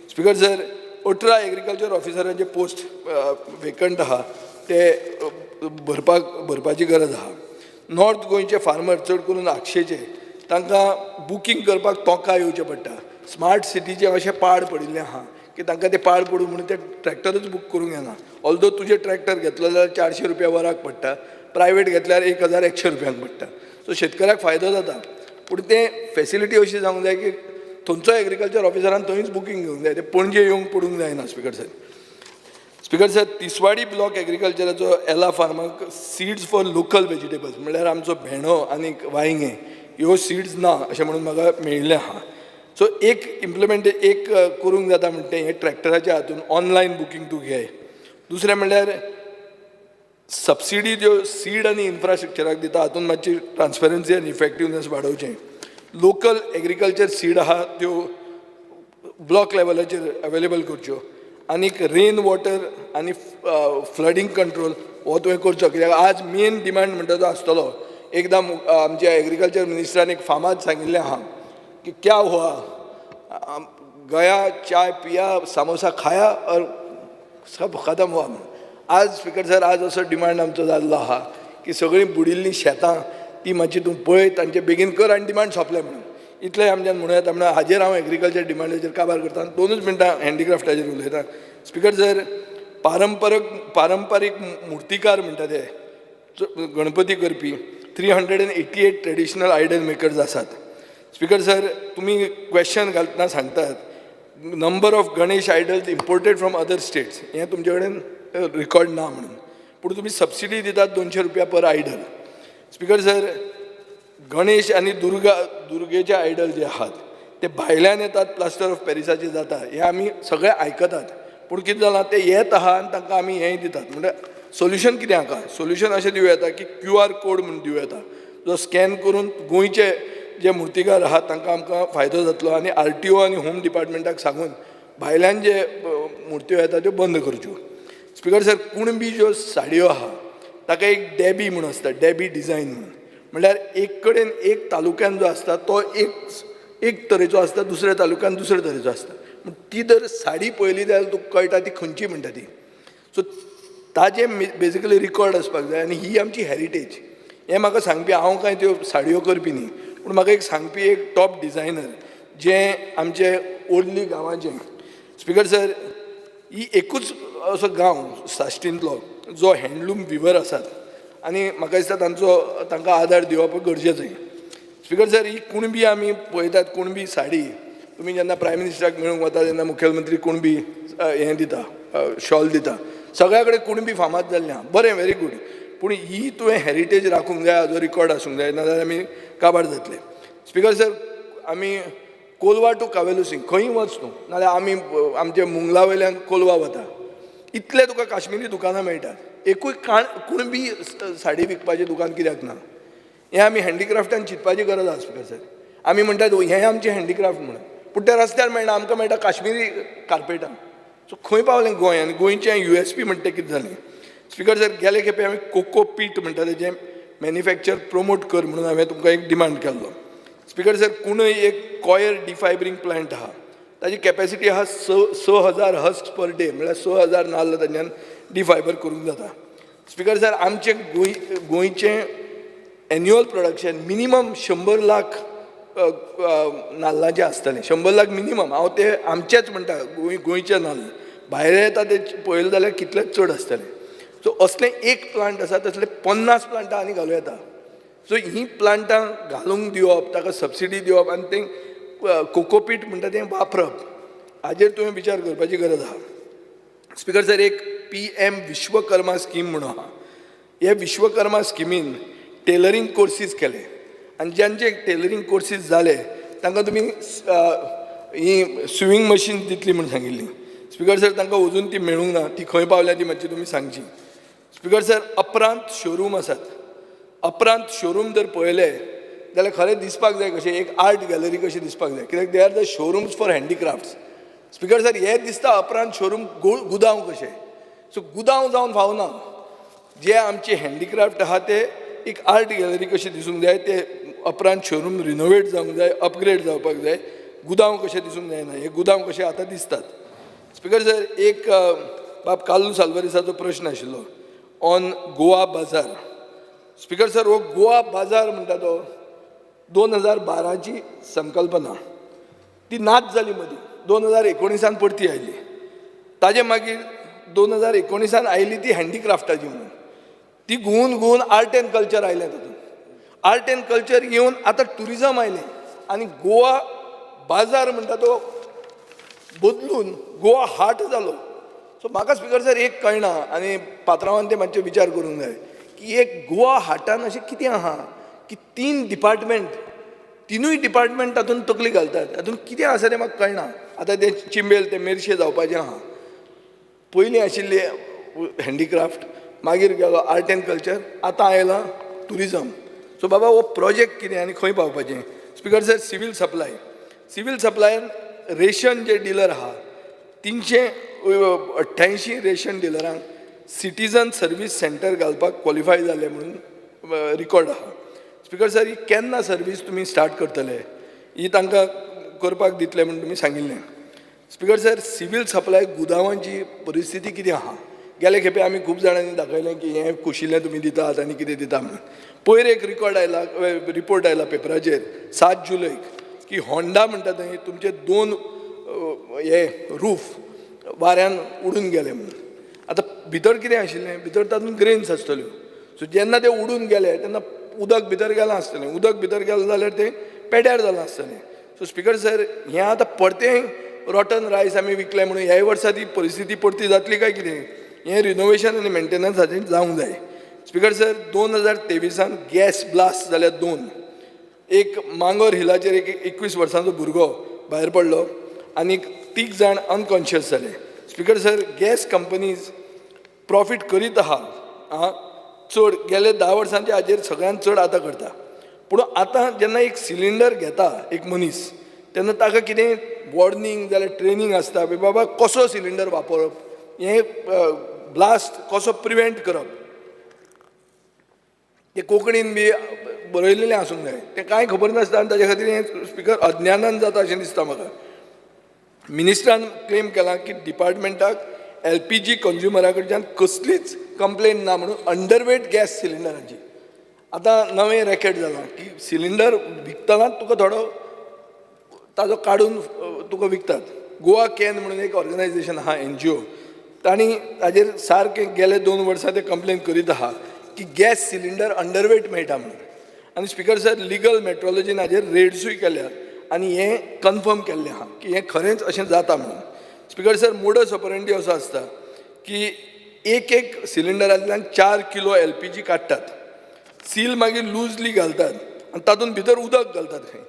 स्पीकर सर, 18 एग्रीकल्चर ऑफिसरांचे पोस्ट वेकंट आहा ते भरपाची गरज आहा. नॉर्थ गोंयचे फार्मर चड करून आक्षेचे तांकां बुकींग करपाक तोंका येवचें पडटा. स्मार्ट सिटीचे अशें पाड पडिल्लें आहा की तांकां ते पाड पडूं म्हणून ते ट्रॅक्टरच बूक करूंक येना. ऑल्दो तुजे ट्रॅक्टर घेतलो जाल्यार 400 रुपया वराक पडटा, प्रायवेट घेतल्यार 1100 रुपयांक पडटा. सो शेतकऱ्याक फायदो जाता. पूण तें फेसिलिटी अशी जावंक जाय की थंयचो एग्रीकल्चर ऑफिसरान थंयच बुकींग घेवंक जाय. ते पणजे येवंक पडूंक जायना. स्पीकर सर, तिसवाडी ब्लॉक एग्रीकल्चराचो एला फार्माक सीड्स फॉर लोकल व्हेजिटेबल्स म्हणल्यार आमचो भेंडो आनी वांयगे ह्यो सीड्स ना अशें म्हणून म्हाका मेळिल्लें आहा. सो एक करूंक जाता म्हणटा हें ट्रॅक्टराच्या हातून ऑनलायन बुकींग तूं घे. दुसरें म्हणल्यार सबसिडी ज्यो सीड आनी इन्फ्रास्ट्रक्चराक दिता हातून मातशी ट्रान्सपरन्सी आनी इफेक्टिवनेस वाडोवचें. लोकल एग्रीकल्चर सीड आहा त्यो ब्लॉक लेवलाचेर अवेलेबल करच्यो. आनीक रेन वॉटर आनी फ्लडींग कंट्रोल हो तुवें करचो. कित्याक आज मेन डिमांड म्हणटा तो आसतलो. एकदां आमच्या एग्रीकल्चर मिनिस्टरान एक फामाद सांगिल्लें आहा कि क्या हुआ, गया चाय पिया समोसा खाया और सब खतम हुआ. आज स्पीकर सर, आज असो डिमांड आमचो जाल्लो आहा की सगळीं बुडिल्लीं शेतां ती मातशी तूं पळय तांचे बेगीन कर आनी डिमांड सोंपलें म्हणून. इतलें आमच्यान म्हणूं येता. म्हणून हाजेर हांव एग्रीकल्चर डिमांडाचेर काबार करता. 2 मिनटां हँडीक्राफ्टाचेर उलयता. स्पीकर सर, पारंपारीक मुर्तीकार म्हणटा ते गणपती करपी 388 ट्रेडिशनल आयडल मेकर्स आसात. स्पीकर सर, तुमी क्वेश्चन घालतना सांगतात number of Ganesh idols imported from other states हें तुमचे कडेन रिकॉर्ड ना म्हणून. पूण तुमी सबसिडी दितात 200 रुपया पर आयडल. स्पीकर सर, गणेश आनी दुर्गेचे आयडल जे आहात ते भायल्यान येतात, प्लास्टर ऑफ पॅरिसाचे जाता, हें आमी सगळे आयकतात. पूण कितें जालां ते येत आहा आनी तांकां आमी हेंय दितात. म्हणजे सोल्युशन कितें हाका? सोल्युशन अशें दिवं येता की QR कोड म्हणून दिवं येता जो स्कॅन करून गोंयचे जे मुर्तीकार आहात तांकां आमकां फायदो जातलो. आनी RTO आनी होम डिपार्टमेंटाक सांगून भायल्यान जे मुर्त्यो येता त्यो बंद करच्यो. स्पीकर सर, कुणबी ज्यो साडयो आहा ताका एक डॅबी म्हणून आसता, डॅबी डिझायन म्हणून. म्हणल्यार एक कडेन एक तालुक्यान जो आसता तो एक तरेचो आसता, दुसऱ्या तालुक्यान दुसरे तरेचो आसता. ती जर साडी पळयली जाल्यार तुका कळटा ती खंयची म्हणटा ती. सो ताजें बेजिकली रिकॉर्ड आसपाक जाय. आनी ही आमची हेरिटेज. हें म्हाका सांगपी हांव कांय त्यो साडयो करपी न्ही, पूण म्हाका एक सांगपी एक टॉप डिझायनर जें आमचे ओर्ली गांवाचें. स्पिकर सर, ही एकूच असो गांव साश्टींतलो जो हँडलूम विवर आसात आनी म्हाका दिसता तांकां आदार दिवप गरजेचें. स्पिकर सर, ही कुणबी आमी पळयतात, कुणबी साडी तुमी जेन्ना प्रायम मिनिस्टराक मेळूंक वता तेन्ना मुखेलमंत्री कुणबी हें दिता, शॉल दिता. सगळ्या कडेन कुणबी फामाद जाल्लें आहा, बरें, व्हेरी गूड. पूण ही तुवें हेरिटेज राखूंक जाय, हाजो रिकॉर्ड आसूंक जाय, नाजाल्यार आमी काबार जातले. स्पिकर सर, आमी कोलवा टू कावेलुसीं खंय वच न्हू, नाजाल्यार आमी आमच्या मुंगला वयल्यान कोलवा वता, इतले तुका काश्मीरी दुकानां मेळटात. एकूय कुणबी साडी विकपाचें दुकान कित्याक ना? हें आमी हँडीक्राफ्टान चिंतपाची गरज आसा. स्पिकर सर, आमी म्हणटात हें आमचें हँडीक्राफ्ट म्हणून, पूण त्या रस्त्यार मेळना, आमकां मेळटा काश्मीरी कार्पेटां. सो खंय पावलें गोंय, आनी गोंयचें USP म्हणटा तें कितें जालें? स्पिकर सर, गेले खेपे आमी कोकोपीट म्हणटा तेजें मॅन्युफॅक्चर प्रमोट कर म्हणून हांवें तुमकां एक डिमांड केल्लो. स्पिकर सर, कुणय एक कॉयर डिफायब्रिंग प्लांट आहा, ताजी कॅपॅसिटी आहा 6,000 हस्क पर डे, म्हळ्यार 6,000 नाल्ल ताच्यान डिफायबर करूंक जाता. स्पिकर सर, आमचें गोंयचें एन्युअल प्रोडक्शन मिनिमम 100 लाख नाल्लांचें आसतलें, 100 लाख मिनिमम. हांव ते आमचेच म्हणटा, गोंयचे नाल्ल, भायर येता ते पळयलें जाल्यार कितलेच चड आसतलें. सो असलें एक प्लांट आसा, तसले 50 प्लांटां आनी घालूं येता. सो ही प्लांटां घालूंक दिवप, ताका सबसिडी दिवप आनी तें कोकोपीट म्हणटा तें वापरप, हाजेर तुवें विचार करपाची गरज आहा. स्पिकर सर, एक PM विश्वकर्मा स्कीम म्हणून आहा. हे विश्वकर्मा स्किमीन टेलरींग कोर्सीस केले आनी ज्यांचे टेलरींग कोर्सीस जाले तांकां तुमी ही स्विंग मशीन दितली म्हणून सांगिल्ली. स्पिकर सर, तांकां अजून ती मेळूंक ना, ती खंय पावल्या ती मातशी तुमी सांगची. स्पिकर सर, अपरांत शोरूम आसात, अपरांत शोरूम जर पळयले जाल्यार खरें दिसपाक जाय कशें एक आर्ट गॅलरी कशी दिसपाक जाय, कित्याक they are the showrooms for handicrafts. Speaker sir, हे दिसता अपरांत शोरूम गुदांव कशें. सो गुदांव जावन फावना, जे आमचे हँडीक्राफ्ट आहा ते एक आर्ट गॅलरी कशी दिसूंक जाय, ते अपरांत शोरूम रिनोवेट जावंक जाय, अपग्रेड जावपाक जाय, गुदांव कशें दिसूंक जायना. हे गुदांव कशें आतां दिसतात. स्पिकर सर, एक बाब काल्लू साल्वारिसाचो प्रश्न आशिल्लो ऑन गोवा बाजार. स्पिकर सर, हो गोवा बाजार म्हणटा तो 2012ची संकल्पना, ती नाच जाली मदीं, 2019 परती आयली. ताजे मागीर 2019 आयली ती हँडीक्राफ्टाची म्हणून, ती घुवन आर्ट एंड कल्चर आयलें. तातूंत आर्ट एंड कल्चर येवन आतां टुरिजम आयलें आनी गोवा बाजार म्हणटा तो बदलून गोवा हाट जालो. सो म्हाका स्पिकर सर एक कळना, आनी पात्रांवान ते मातशे विचार करूंक जाय की एक गोवा हाटान अशें कितें आहा की 3 डिपार्टमेंट, तिनूय डिपार्टमेंट तातूंत तकली घालतात. तातूंत कितें आसा तें म्हाका कळना. आतां ते चिंबेल ते मेरशे जावपाचें आहा, पयलीं आशिल्ले हँडीक्राफ्ट, मागीर गेलो आर्ट एंड कल्चर, आतां आयलां टुरिजम. सो बाबा हो प्रोजेक्ट कितें आनी खंय पावपाचें? स्पिकर सर, सिवील सप्लायान रेशन जे डीलर आहा 388 रेशन डिलरांक सिटीजन सर्वीस सेंटर घालपाक क्वॉलिफाय जाले म्हणून रिकॉर्ड आहा. स्पिकर सर, ही केन्ना सर्वीस तुमी स्टार्ट करतले? ही तांकां करपाक दितले म्हणून तुमी सांगिल्लें. स्पिकर सर, सिवील सप्लाय गुदांवांची परिस्थिती कितें आहा? गेले खेपे आमी खूब जाणांनी दाखयलें की हें कुशिल्लें तुमी दितात आनी कितें दिता म्हणून. पयर एक रिपोर्ट आयला पेपराचेर 7 जुलैक की होंडा म्हणटा थंय तुमचे 2 हे रूफ वाऱ्यान उडून गेले म्हणून. आतां भितर कितें आशिल्लें? भितर तातूंत ग्रेन्स आसतल्यो. सो जेन्ना ते उडून गेले तेन्ना उदक भितर गेलां आसतलें. उदक भितर गेलें जाल्यार तें पेड्यार जालां आसतलें. सो स्पिकर सर, हें आतां परतें रॉटन रायस आमी विकलें म्हणून ह्याय वर्सा ती परिस्थिती परती जातली काय कितें? हें रिनोवेशन आनी मेंटेनन्साचें जावंक जाय. स्पिकर सर, 2023 गॅस ब्लास्ट जाल्यार 2. एक मांगोर हिलाचेर एक 21 वर्सांचो भुरगो भायर पडलो आनी 3 जाण अनकॉन्शियस जाले. Speaker sir, gas companies profit करीत आहा चड, गेले 10 वर्सांच्या हाजेर सगळ्यांत चड आतां करता. पूण आतां जेन्ना एक सिलिंडर घेता एक मनीस, तेन्ना ताका कितें वॉर्निंग जाल्यार ट्रेनींग आसता, बाबा कसो सिलिंडर वापरप, हें ब्लास्ट कसो प्रिवेंट करप, तें कोंकणीन बी बरयलेलें आसूंक जाय. तें कांय खबर नासता आनी ताचे खातीर हें स्पिकर अज्ञानान जाता अशें दिसता म्हाका. मिनिस्ट्रान क्लेम केलां की डिपार्टमेंटाक LPG कंज्युमरा कडच्यान कसलीच कंप्लेन ना म्हणून अंडरवेट गॅस सिलिंडरांची. आतां नवें रॅकेट जालां की सिलिंडर विकतना तुका थोडो ताजो काडून तुका विकतात. गोवा कॅन म्हणून एक ऑर्गनायजेशन आहा NGO, तांणी ताजेर सारकें गेले 2 वर्सां ते कंप्लेन करीत आहा की गॅस सिलिंडर अंडरवेट मेळटा म्हणून. आनी स्पिकर सर लिगल मेट्रोलॉजीन हाजेर रेड्सूय केल्यात आनी हें कन्फर्म केल्लें आहा की हें खरेंच अशें जाता म्हणून. स्पिकर सर मोडस ऑपरंडी असो आसता की एक सिलिंडरांतल्यान 4 किलो LPG काडटात, सील मागीर लूजली घालतात आनी तातूंत भितर उदक घालतात, खंय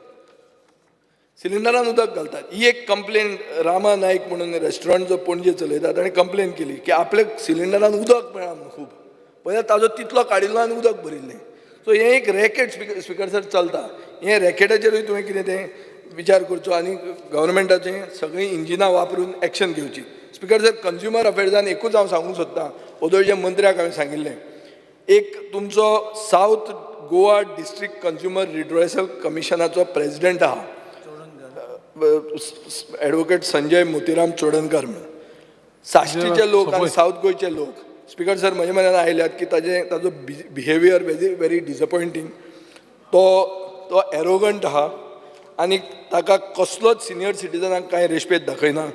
सिलिंडरान उदक घालतात. ही एक कंप्लेन रामा नायक म्हणून रेस्टॉरंट जो पणजे चलयता ताणें कंप्लेन केली की आपल्या सिलिंडरान उदक मेळना म्हणून खूब पळय ताजो तितलो काडिल्लो आनी उदक भरिल्लें. सो हें एक रॅकेट स्पिकर सर चलता. हे रॅकेटाचेरूय तुवें कितें तें विचार करचो आनी गव्हर्मेंटाचें सगळीं इंजिनां वापरून एक्शन घेवची. स्पिकर सर कंज्युमर अफेर्सान एकूच हांव सांगूंक सोदतां, ओदोळच्या मंत्र्याक हांवें सांगिल्लें, एक तुमचो south Goa district consumer redressal कमिशनाचो प्रेजिडेंट आहा एडवोकेट संजय मोतीराम चोडणकर म्हणून, साश्टीचे लोक आनी सावथ गोंयचे लोक स्पिकर सर म्हज्या मनान आयल्यात की ताजो बिहेवियर व्हेरी डिसअपॉयंटींग. तो एरोगंट आहा आनी ताका कसलोच सिनियर सिटीजनाक कांय रेस्पेद दाखयना.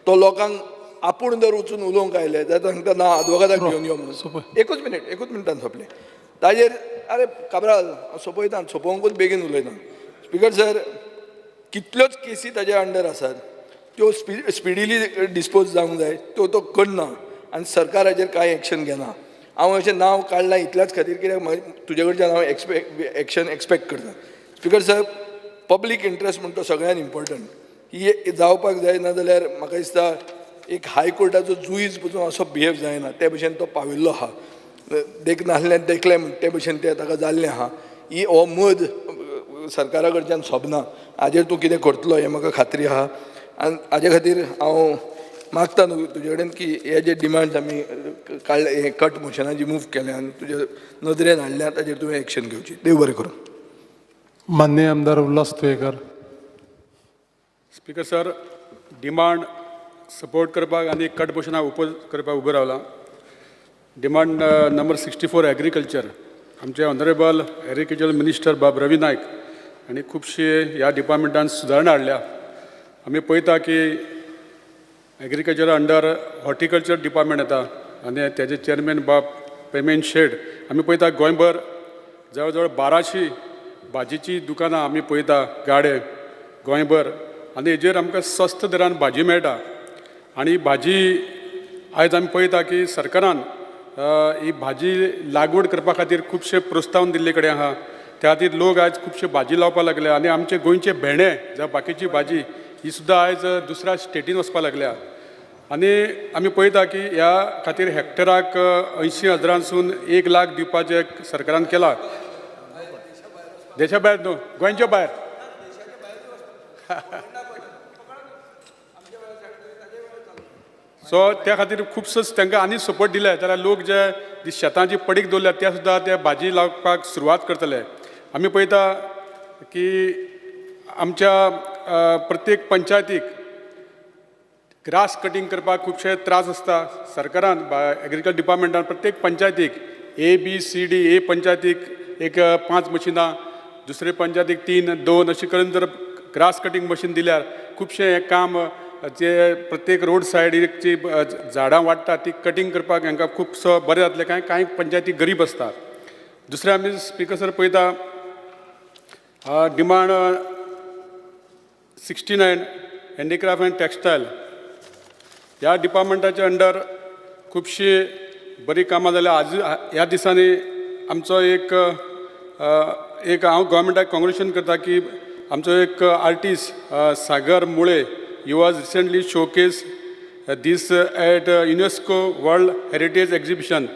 तो लोकांक आपूण जर वचून उलोवंक आयले जाल्यार तांकां ना आदवोगादाक घेवन यो म्हणून. एकूच मिनटान सोंपलें. ताजेर आरे काबराल सोंपयता, सोंपोवंकूच बेगीन उलयता. स्पिकर सर कितल्योच केसी ताज्या अंडर आसात त्यो स्पिडिली डिस्पोज जावंक जाय, त्यो तो करना आनी सरकार हाजेर कांय एक्शन घेना. हांव अशें नांव काडलां इतल्याच खातीर कित्याक तुजे कडच्यान हांव एक्शन एक्सपेक्ट करता. स्पिकर सर पब्लीक इंट्रस्ट म्हणटा तो सगळ्यान इम्पॉर्टंट. ही जावपाक जाय, नाजाल्यार म्हाका दिसता एक हायकोर्टाचो जुईज पसून असो बिहेव जायना ते भशेन तो पाविल्लो आहा. देख नासलें देखलें म्हण ते भशेन तें ताका जाल्लें आहा. ही हो मद सरकारा कडच्यान सोबना. हाजेर तूं कितें करतलो हें म्हाका खात्री आहा आनी हाजे खातीर हांव मागता न्हू तुजे कडेन की हे जे डिमांड्स आमी काडले, हे कट मोशनाची मूव केले आनी तुजे नदरेन हाडल्या ताजेर तुवें एक्शन घेवची. देव बरें करूं. माननीय आमदार Ulhas Tuyekar. Speaker sir, demand support करपाक आनी कट मोशनाक ओपोज करपाक उबो रावला. Demand number 64 agriculture. आमचे ऑनरेबल एग्रीकल्चर मिनिस्टर बाब रवी नायक हांणी खुबशे ह्या डिपार्टमेंटान सुदारणा हाडल्या. आमी पळयता की एग्रीकल्चरा अंडर हॉर्टिकल्चर डिपार्टमेंट येता आनी तेजे चेअरमॅन बाब पेमेंट शेड. आमी पळयता गोंयभर जवळ जवळ 1200 भाजीची दुकानां आमी पळयता गाडे गोंयभर आनी हेजेर आमकां स्वस्त दरान भाजी मेळटा. आनी भाजी आयज आमी पळयता की सरकारान ही भाजी लागवड करपा खातीर खुबशे प्रोत्साहन दिल्ले कडेन आहा. त्या खातीर लोक आयज खुबशे भाजी लावपाक लागले आनी आमचे गोंयचे भेंडे जावं बाकीची भाजी ही सुद्दां आयज दुसऱ्या स्टेटीन वचपाक लागल्या. आनी आमी पळयता की ह्या खातीर हेक्टराक 80,000सून 1 लाख दिवपाचें सरकारान केला. देशा भायर न्हू, गोंयच्या भायर. सो त्या खातीर खुबसो तांकां आनी सपोर्ट दिले जाल्यार लोक जे शेतांची पडीक दवरल्या त्या सुद्दां ते भाजी लावपाक सुरवात करतले. आमी पळयता की आमच्या प्रत्येक पंचायतीक ग्रास कटींग करपाक खुबशे त्रास आसता. सरकारान एग्रीकल्चर डिपार्टमेंटान प्रत्येक पंचायतीक ABCD A पंचायतीक एक 5 मशिनां, दुसरे पंचायतीक 3-2 अशें करून जर ग्रास कटींग मशीन दिल्यार खुबशें हें काम जे प्रत्येक रोड सायडीची झाडां वाडटा ती कटींग करपाक हांकां खूबसो बरें जातलें. कांय पंचायती गरीब आसता. दुसरें आमी स्पिकर सर पळयता डिमांड 69 हँडीक्राफ्ट एंड टॅक्सटायल. ह्या डिपार्टमेंटाच्या अंडर खुबशी बरी कामां जाल्या. आज ह्या दिसांनी आमचो एक हांव गोवोरमेंटाक कॉंग्रेच्युलेशन करता की आमचो एक आर्टिस्ट सागर मुळे he was recently showcased this at UNESCO World Heritage Exhibition.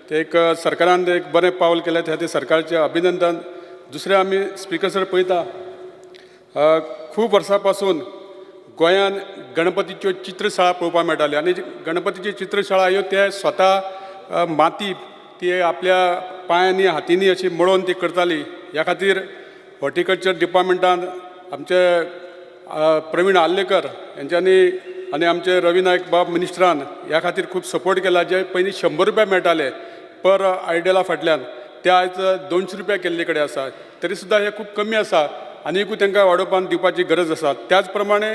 ते एक सरकारान एक बरें पावल केलें त्या खातीर सरकारचें अभिनंदन. दुसरें आमी स्पिकर सर पळयता खूब वर्सां पासून गोंयान गणपतीच्यो चित्रशाळा पळोवपाक मेळटाल्यो आनी गणपतीच्यो चित्रशाळा ह्यो ते स्वता माती ती आपल्या पांयांनी हातींनी अशी मळोवन ती करताली. ह्या खातीर हॉर्टिकल्चर डिपार्टमेंटान आमचे प्रवीण आल्लेकर यांच्यानी आनी आमचे रवी नायक बाब मिनिस्टरान ह्या खातीर खूब सपोर्ट केला. जे पयलीं 100 रुपया मेळटाले पर आयडला फाटल्यान ते आयज 200 रुपया केल्ले कडेन आसा, तरी सुद्दां हे खूब कमी आसा, आनीकूय तांकां वाडोवपाक दिवपाची गरज आसा. त्याच प्रमाणे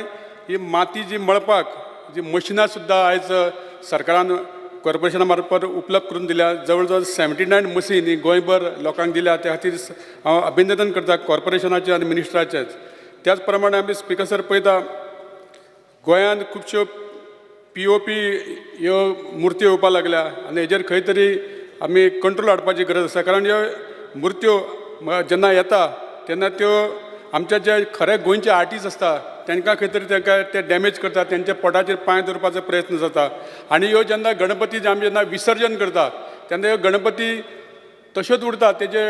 ही माती जी मळपाक जी मशिनां सुद्दां आयज सरकारान कॉर्पोरेशना मार्फत उपलब्ध करून दिल्या. जवळ जवळ 79 मशीन ही गोंयभर लोकांक दिल्या. त्या खातीर हांव अभिनंदन करता कॉर्पोरेशनाचें आनी मिनिस्टराचेंच. त्याच प्रमाणे आमी स्पिकर सर पळयता गोंयांत खुबश्यो POP ह्यो मुर्त्यो येवपाक लागल्या आनी हेजेर खंय तरी आमी कंट्रोल हाडपाची गरज आसा. कारण ह्यो मुर्त्यो जेन्ना येता तेन्ना त्यो आमचे जे खरे गोंयचे आर्टिस्ट आसता तांकां खंय तरी तांकां ते डॅमेज करता, तेंच्या पोटाचेर पांय दवरपाचो प्रयत्न जाता. आनी ह्यो जेन्ना गणपती आमी जेन्ना विसर्जन करता तेन्ना ह्यो गणपती तश्योच उरता, तेजे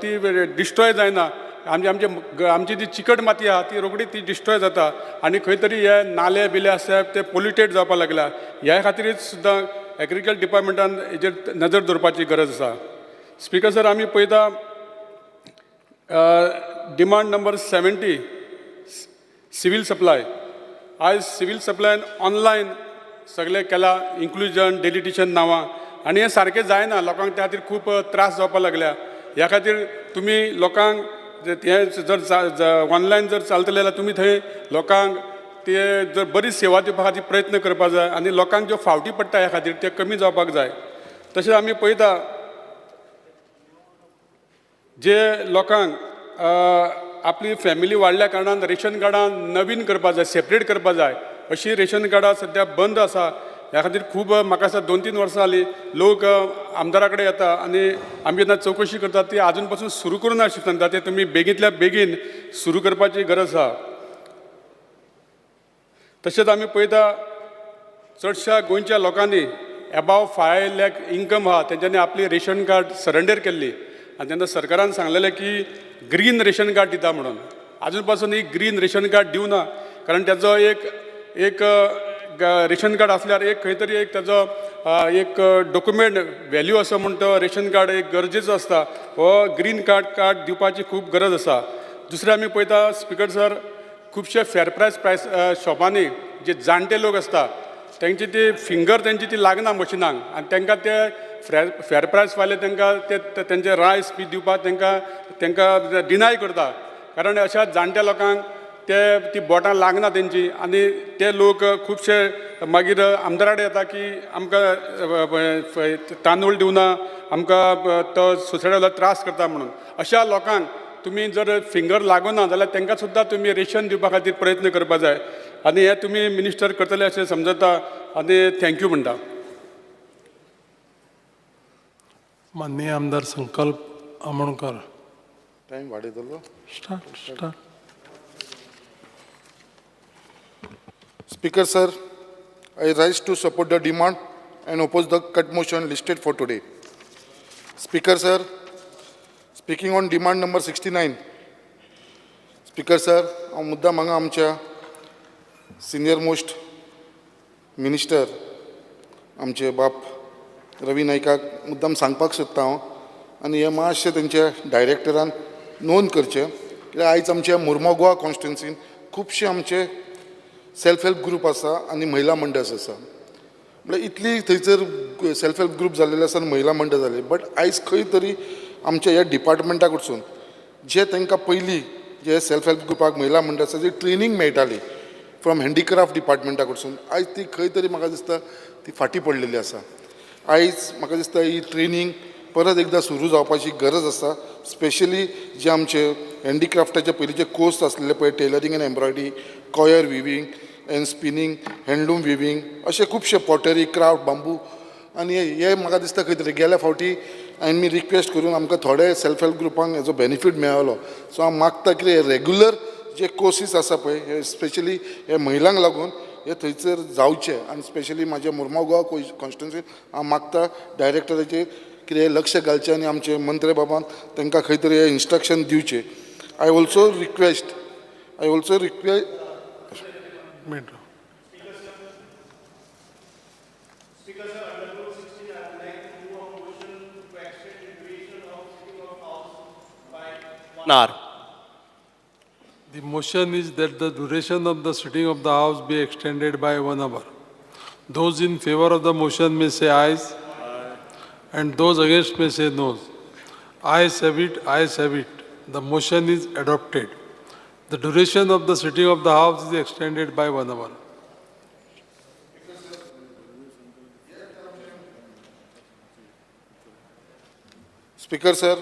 ती डिस्ट्रॉय जायना. आमची जी चिकट माती आहा ती रोखडी ती डिस्ट्रॉय जाता आनी खंय तरी हे नाले बिले आसा ते पोल्युटेड जावपाक लागल्या. ह्या खातीरच सुद्दां एग्रीकल्चर डिपार्टमेंटान हेजेर नजर दवरपाची गरज आसा. स्पिकर सर आमी पळयता डिमांड नंबर 70 सिवील सप्लाय. आयज सिवील सप्लायन ऑनलायन सगळें केलां, इन्क्लुजन डिलिटिशन नांवां, आनी हें सारकें जायना. लोकांक त्या खातीर खूब त्रास जावपाक लागल्या. ह्या खातीर तुमी लोकांक हे जर ऑनलायन जर चलतलें जाल्यार तुमी थंय लोकांक ते जर बरी सेवा दिवपा खातीर प्रयत्न करपाक जाय आनी लोकांक ज्यो फावटी पडटा ह्या खातीर ते कमी जावपाक जाय. तशेंच आमी पळयता जे लोकांक आपली फॅमिली वाडल्या कारणान रेशन कार्डान नवीन करपाक जाय, सेपरेट करपाक जाय, अशी रेशन कार्डां सद्या बंद आसा. ह्या खातीर खूब म्हाका दिसता 2-3 वर्सां जालीं लोक आमदारा कडेन येता आनी आमी जेन्ना चवकशी करतात ती आजून पासून सुरू करूना अशें सांगता. ते तुमी बेगींतल्या बेगीन सुरू करपाची गरज आसा. तशेंच आमी पळयता चडशा गोंयच्या लोकांनी अबाव 5 लाख इन्कम आहा तेंच्यांनी आपली रेशन कार्ड सरेंडर केल्ली आनी तेन्ना सरकारान सांगलेलें की ग्रीन रेशन कार्ड दिता म्हणून. आजून पासून ही ग्रीन रेशन कार्ड दिवना, कारण तेजो एक रेशन कार्ड आसल्यार एक खंय तरी एक तेजो एक डॉक्युमेंट व्हॅल्यू असो म्हण तो रेशन कार्ड एक गरजेचो आसता. हो ग्रीन कार्ड दिवपाची खूब गरज आसा. दुसरें आमी पळयता स्पिकर सर खुबशे फेर प्रायस शॉपांनी जे जाणटे लोक आसता तेंची ती फिंगर तेंची ती लागना मशिनांक आनी तांकां ते फेर प्रायस वाले तांकां तेंचे रायस बी दिवपाक तांकां डिनाय करता. कारण अशा जाणट्या लोकांक ती बोटां लागना तेंची आनी ते लोक खुबशे मागीर आमदारा कडेन येता की आमकां तांदूळ दिवना, आमकां तो सोसायटी त्रास करता म्हणून. अशा लोकांक तुमी जर फिंगर लागना जाल्यार तांकां सुद्दां तुमी रेशन दिवपा खातीर प्रयत्न करपा जाय आनी हे तुमी मिनिस्टर करतले अशें समजता आनी थँक्यू म्हणटा. माननीय आमदार संकल्प आमोणकर. टायम वाडयतलो. Start. Speaker sir, I rise to support the demand and oppose the cut motion listed for today. Speaker sir, speaking on demand number 69. Speaker sir, हांव मुद्दाम हांगा आमच्या सिनियर मोस्ट मिनिस्टर आमचे बाप रवी नायकाक मुद्दाम सांगपाक सोदता हांव आनी हे मातशें तेंच्या डायरेक्टरान नोंद करचें, कित्याक आयज आमच्या मुर्मो गोवा कॉन्स्टिट्युन्सीन खुबशे आमचे सेल्फ हेल्प ग्रूप आसा आनी महिला मंडळ्स आसा. म्हळ्यार इतली थंयसर सेल्फ हेल्प ग्रूप जाल्लेले आसा आनी महिला मंडळ जाले, बट आयज खंय तरी आमच्या ह्या डिपार्टमेंटा कडसून जे तांकां पयलीं जे सेल्फ हेल्प ग्रुपाक महिला मंडळ आसा जी ट्रेनींग मेळटाली फ्रॉम हँडिक्राफ्ट डिपार्टमेंटा कडसून, आयज ती खंय तरी म्हाका दिसता ती फाटीं पडलेली आसा. आयज म्हाका दिसता ही ट्रेनींग परत एकदां सुरू जावपाची गरज आसा. स्पेशली जे आमचे हँडिक्राफ्टाचे पयलींचे कोर्स आसलेले पळय, tailoring and embroidery, coir weaving and spinning, handloom weaving, अशे खुबशे पॉटरी, क्राफ्ट, बांबू, आनी हे म्हाका दिसता खंय तरी गेल्या फावटी हांवें रिक्वेस्ट करून आमकां थोडे सेल्फ हेल्प ग्रुपांक हेजो बेनिफीट मेळलो. सो हांव मागता की रेगुलर जे कोर्सीस आसा पळय हे स्पेशली हे महिलांक लागून हे थंयसर जावचे आनी स्पेशली म्हाज्या मुर्मो गोवा कॉन्स्टिट्युन्सीन हांव मागता डायरेक्टराचेर कितें लक्ष घालचें आनी आमचे मंत्री बाबान तांकां खंय तरी हे इन्स्ट्रक्शन दिवचे. I also request The motion is that the duration of the sitting of the House be extended by 1 hour. Those in favor of the motion may say ayes, and those against may say no. Ayes have it, ayes have it. The motion is adopted. The duration of the sitting of the House is extended by 1 hour. Speaker sir,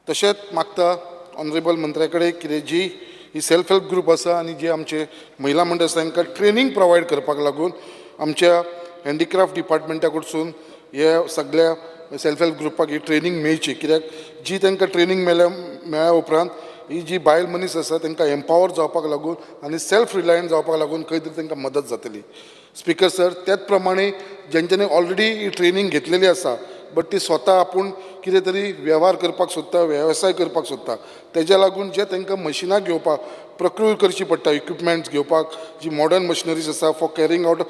तशेंच मागता ऑनरेबल मंत्र्या कडेन कितें जी ही सेल्फ हेल्प ग्रुप आसा आनी जे आमचे महिला मंडळ आसा तांकां ट्रेनींग प्रोवायड करपाक लागून आमच्या हँडिक्राफ्ट डिपार्टमेंटा कडसून हे सगळ्या सेल्फ हेल्प ग्रुपाक ही ट्रेनींग मेळची, कित्याक जी तांकां ट्रेनींग मेळ्ळ्या उपरांत ही जी बायल मनीस आसा तांकां एम्पावर जावपाक लागून आनी सेल्फ रिलायंट जावपाक लागून खंय तरी तांकां मदत जातली. स्पीकर सर, त्याच प्रमाणे जेंच्यांनी ऑलरेडी ही ट्रेनींग घेतलेली आसा बट ती स्वता आपूण कितें तरी वेव्हार करपाक सोदता, वेवसाय करपाक सोदता, तेज्या लागून जे तांकां मशिनां घेवपाक प्रक्रूर करची पडटा, इक्विपमेंट्स घेवपाक जी मॉडर्न मशिनरीज आसा for carrying out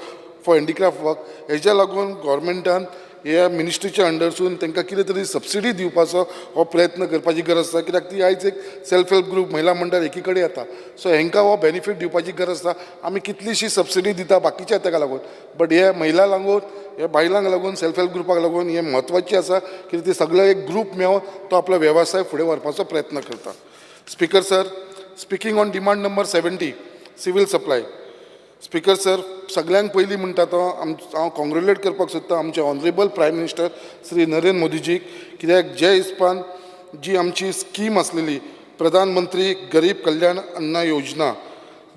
for handicraft work, हेज्या लागून गव्हर्मेंटान ह्या मिनिस्ट्रीच्या अंडरसून तांकां कितें तरी सबसिडी दिवपाचो हो प्रयत्न करपाची गरज आसा, कित्याक ती आयज एक सेल्फ हेल्प ग्रुप महिला मंडळ एकी कडेन येता. सो हेंकां हो बेनिफीट दिवपाची गरज आसा. आमी कितलीशी सबसिडी दिता बाकीच्या ताका लागून, बट हे महिला लागून हे बायलांक लागून सेल्फ हेल्प ग्रुपाक लागून हे म्हत्वाची आसा, कित्याक ती सगळो एक ग्रूप मेळून तो आपलो वेवसाय फुडें व्हरपाचो प्रयत्न करता. Speaker sir, speaking on demand number 70 civil supply. Speaker sir, सगळ्यांक पयलीं म्हणटा तो हांव कॉंग्रेच्युलेट करपाक सोदता आमचे honourable prime minister Shri Narendra मोदीजीक, कित्याक जे हिसपान जी आमची स्कीम आसलेली प्रधानमंत्री गरीब कल्याण अन्न योजना,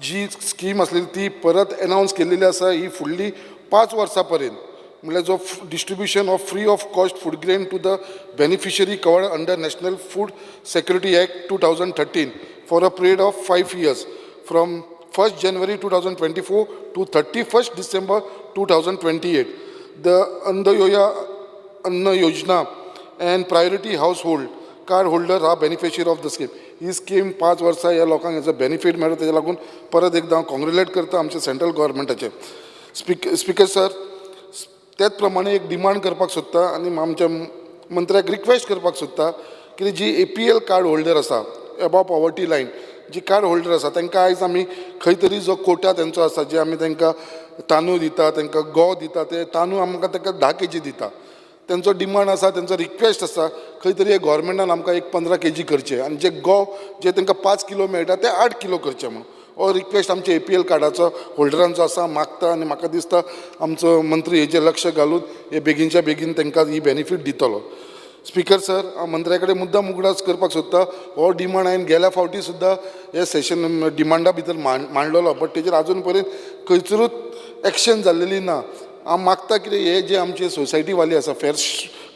जी स्कीम आसलेली ती परत अनावन्स केल्लेली आसा ही फुडली 5 वर्सां पर्यंत, म्हळ्यार जो distribution of free of cost food grain to the beneficiary covered under national food security act 2013 for a period of 5 years from 1st January 2024 to 31st December 2028. The Anna Yojana and priority household card holder are beneficiary of the scheme. He scheme 5 वर्सां ह्या लोकांक हेजो बेनिफीट मेळटा, तेज्या लागून परत एकदां हांव कॉंग्रेच्युलेट करता आमच्या सेंट्रल गव्हर्मेंटाचे. स्पीकर सर, त्याच प्रमाणे एक डिमांड करपाक सोदता आनी आमच्या मंत्र्याक रिक्वेस्ट करपाक सोदता की जी APL कार्ड होल्डर आसा अबव पॉवर्टी लायन, जी कार्ड होल्डर आसा तांकां आयज आमी खंय तरी जो कोटा तेंचो आसा, जे आमी तांकां तांदूळ दिता, तांकां गंव दिता, ते तांदूळ आमकां तांकां 10 kg दिता. तेंचो डिमांड आसा, तेंचो रिक्वेस्ट आसा खंय तरी गव्हर्मेंटान आमकां एक 15 kg करचे आनी जे गंव जे तांकां 5 किलो मेळटा ते 8 किलो करचे म्हणून हो रिक्वेस्ट आमच्या APL कार्डाचो होल्डरांचो आसा, मागता आनी म्हाका दिसता आमचो मंत्री हेजेर लक्ष घालून हे बेगीनच्या बेगीन तांकां ही बेनिफीट दितलो. स्पीकर सर, हांव मंत्र्या कडेन मुद्दाम उगडास करपाक सोदता, हो डिमांड हांवें गेल्या फावटी सुद्दां हे सेशन डिमांडा भितर मांडलेलो, बट तेजेर आजून पर्यंत खंयचरूच एक्शन जाल्लेली ना. हांव मागता कितें हे जे आमचे सोसायटीवाले आसा फेर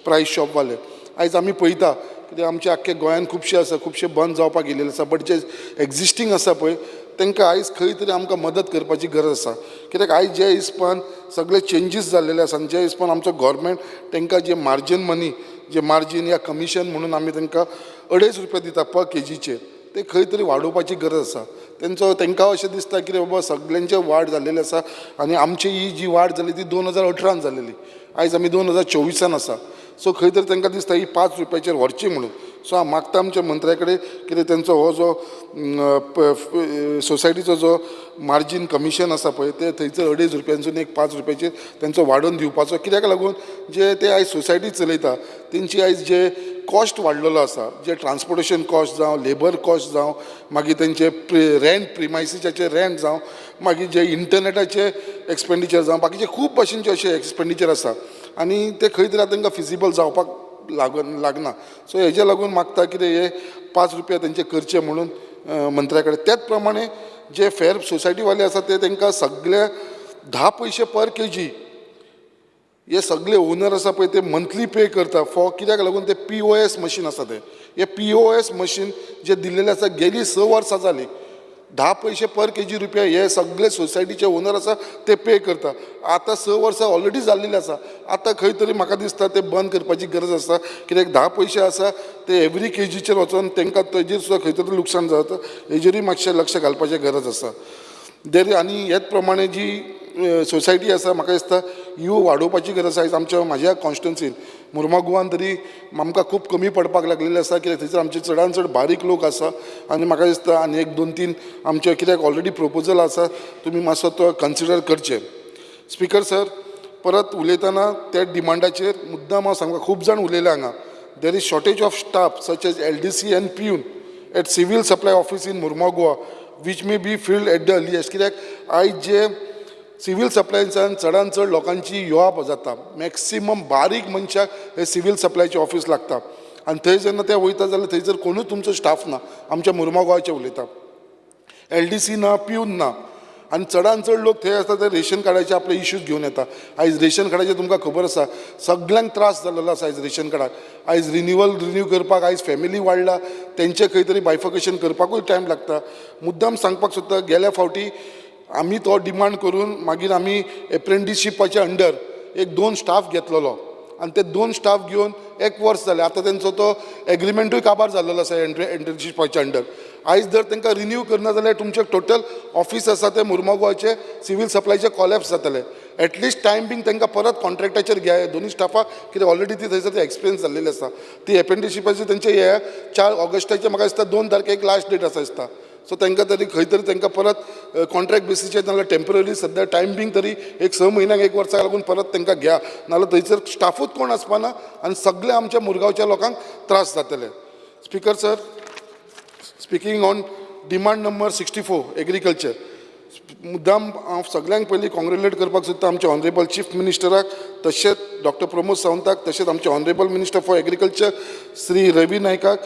प्रायस शॉपवाले, आयज आमी पळयता कित्याक आमचे आख्खे गोंयान खुबशे आसा, खुबशे बंद जावपाक गेलेले आसा, बट जे एक्जिस्टींग आसा पळय तांकां आयज खंय तरी आमकां मदत करपाची गरज आसा, कित्याक आयज जे हिसपान सगळे चेंजीस जाल्लेले आसा आनी जे हिसपान आमचो गव्हर्मेंट तांकां जे मार्जीन मनी, जे मार्जीन या कमिशन म्हणून आमी तांकां ₹2.5 दिता पर kgचेर, ते खंय तरी वाडोवपाची गरज आसा. तांकां अशें दिसता की बाबा सगळ्यांचे वाड जाल्लेले आसा आनी आमची ही जी वाड जाली ती 2018 जाल्लेली, आयज आमी 2024 आसा. सो खंय तरी तांकां दिसता ही ₹5 व्हरची म्हणून. सो हांव मागता आमच्या मंत्र्या कडेन कितें तेंचो हो जो सोसायटीचो जो मार्जीन कमिशन आसा पळय ते थंयसर ₹2.5 एक ₹5 तेंचो वाडोवन दिवपाचो, कित्याक लागून जे ते आयज सोसायटी चलयता तेंची आयज जे कॉस्ट वाडलेलो आसा, जे ट्रान्सपोर्टेशन कॉस्ट जावं, लेबर कॉस्ट जावं, मागीर तेंचे रेंट, प्रिमायसीसाचे रेंट जावं, मागीर जे इंटरनेटाचे एक्सपेंडिचर जावं, बाकीचे खूब भशेनचे अशे एक्सपेंडिचर आसा आनी ते खंय तरी तांकां फिजिबल जावपाक लागना. सो हेजे लागून मागता कितें हे ₹5 तेंचे करचे म्हणून मंत्र्या कडेन. त्याच प्रमाणे जे फेर सोसायटीवाले आसा ते तांकां सगळे ₹10 पर kg हे सगळे ओनर आसा पळय ते मंथली पे करता फॉर, कित्याक लागून ते POS मशीन आसा ते, हे POS मशीन जे दिल्लेले आसा गेली 6 वर्सां जाली, ₹10 पर kg हे सगळे सोसायटीचे ओनर आसा ते पे करता. आतां 6 वर्सां ऑलरेडी जाल्लेली आसा, आतां खंय तरी म्हाका दिसता ते बंद करपाची गरज आसा, कित्याक ₹10 आसा ते एवरी kgचेर वचोन तांकां तेजेर सुद्दां खंय तरी लुकसाण जाता, हेजेरूय मातशें लक्ष घालपाची गरज आसा. आनी हेच प्रमाणे जी सोसायटी आसा म्हाका दिसता ह्यो वाडोवपाची गरज आसा. म्हाज्या कॉन्स्टिट्युन्सीन मुर्मागुवान तरी आमकां खूब कमी पडपाक लागलेले आसा, कित्याक थंयसर आमचे चडांत चड बारीक लोक आसा आनी म्हाका दिसता आनी 1-2-3 आमचे कित्याक ऑलरेडी प्रोपोजल आसा, तुमी मातसो तो कन्सिडर करचे. स्पीकर सर, परत उलयतना त्या डिमांडाचेर मुद्दाम हांव सांगता, खूब जाण उलयले हांगा there is shortage of staff such as LDC and PUN at civil supply office in Murmagua, which may be filled at the earliest. कित्याक आयज जे सिवील सप्लायसान चडांत चड लोकांची येवप जाता, मॅक्सिमम बारीक मनशाक हे सिवील सप्लायचे ऑफिस लागता आनी थंय जेन्ना ते वयता जाल्यार थंयसर कोणूच तुमचो स्टाफ ना. आमच्या मुर्मुगांवचे उलयता, LDC ना, PUN ना, आनी चडांत चड लोक थंय आसता ते रेशन कार्डाचे आपले इश्यूज घेवन येता. आयज रेशन कार्डाचे तुमकां खबर आसा सगळ्यांक त्रास जाल्लो आसा आयज रेशन कार्डाक. आयज रिन्यू करपाक आयज फॅमिली वाडला, तेंचे खंय तरी बायफिकेशन करपाकूय टायम लागता. मुद्दाम सांगपाक सोदता, गेल्या फावटी आमी तो डिमांड करून मागीर आमी एप्रेंटिसशिपाच्या अंडर एक 2 स्टाफ घेतलेलो आनी ते 2 स्टाफ घेवन 1 वर्स जालें. आतां तेंचो तो एग्रिमेंटूय काबार जाल्लो आसा एप्रेंटिसशिपाच्या अंडर. आयज जर तांकां रिन्यू करना जाल्यार तुमचे टोटल ऑफिस आसा ते मुर्मुगांवचे सिवील सप्लायचे कॉलेप्स जातले. एटलिस्ट टायम बीन तांकां परत कॉन्ट्रॅक्टाचेर घ्या दोनी स्टाफाक, कित्याक ऑलरेडी ती थंयसर एक्सपिरियन्स जाल्लेली आसा. ती एप्रेंटिसशिपाची तेंचे हे 4 ऑगस्टाचे म्हाका दिसता 2 तारखेक लास्ट डेट आसा दिसता. सो तांकां तरी खंय तरी तांकां परत कॉन्ट्रॅक्ट बेसिसचेर नाजाल्यार टेम्पररी सद्या टायम बीन तरी 6 म्हयन्याक 1 वर्साक लागून परत तांकां घ्या, नाजाल्यार थंयसर स्टाफूच कोण आसपाना आनी सगळे आमच्या मुरगांवच्या लोकांक त्रास जातले. Speaker sir, speaking on demand number 64 agriculture, मुद्दाम हांव सगळ्यांक पयलीं कॉंग्रेच्युलेट करपाक सोदता आमच्या ऑनरेबल चीफ मिनिस्टराक, तशेंच डॉक्टर प्रमोद सावंताक, तशेंच आमचे honourable minister for agriculture Shri Ravi नायकाक,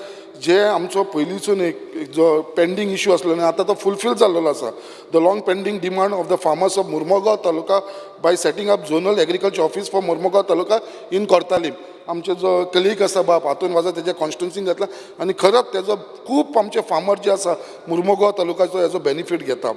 जे आमचो पयलींसून एक जो पेंडींग इश्यू आसलो न्ही आतां तो फुलफील जाल्लो आसा. The long pending demand of the farmers of Mormugao taluka bye setting up zonal agriculture office for Mormugao taluka in Cortalim. आमचे जो कलीग आसा बाब हातून वाजा तेज्या कॉन्स्टिट्युन्सीन घातला आनी खरंच तेजो खूब आमचे फार्मर जे आसा मुर्मुगांव तालुकाचो हेजो बेनिफीट घेता.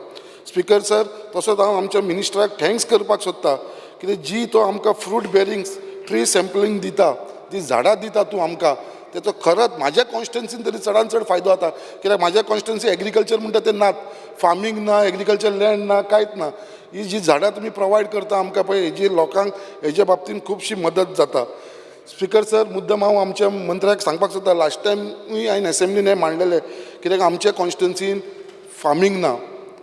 स्पीकर सर, तसोच हांव आमच्या मिनिस्टराक थँक्स करपाक सोदता, कित्याक जी तो आमकां फ्रूट बेरिंग ट्री सॅम्पलिंग दिता, ती झाडां दिता तूं आमकां, तेचो खरंच म्हाज्या कॉन्स्टिट्युन्सीन तरी चडांत चड फायदो जाता. कित्याक म्हाज्या कॉन्स्टिट्युन्सी एग्रीकल्चर म्हणटा ते नात, फार्मींग ना, एग्रीकल्चर लँड ना, कांयच ना. ही जी झाडां तुमी प्रोवायड करता आमकां पळय, हेजी लोकांक हेज्या बाबतींत खुबशी मदत जाता. स्पीकर सर, मुद्दम हांव आमच्या मंत्र्याक सांगपाक सोदता, लास्ट टायमूय हांवें असेंब्लीन हें मांडलेलें, कित्याक आमच्या कॉन्स्टिट्युन्सीन फार्मींग ना,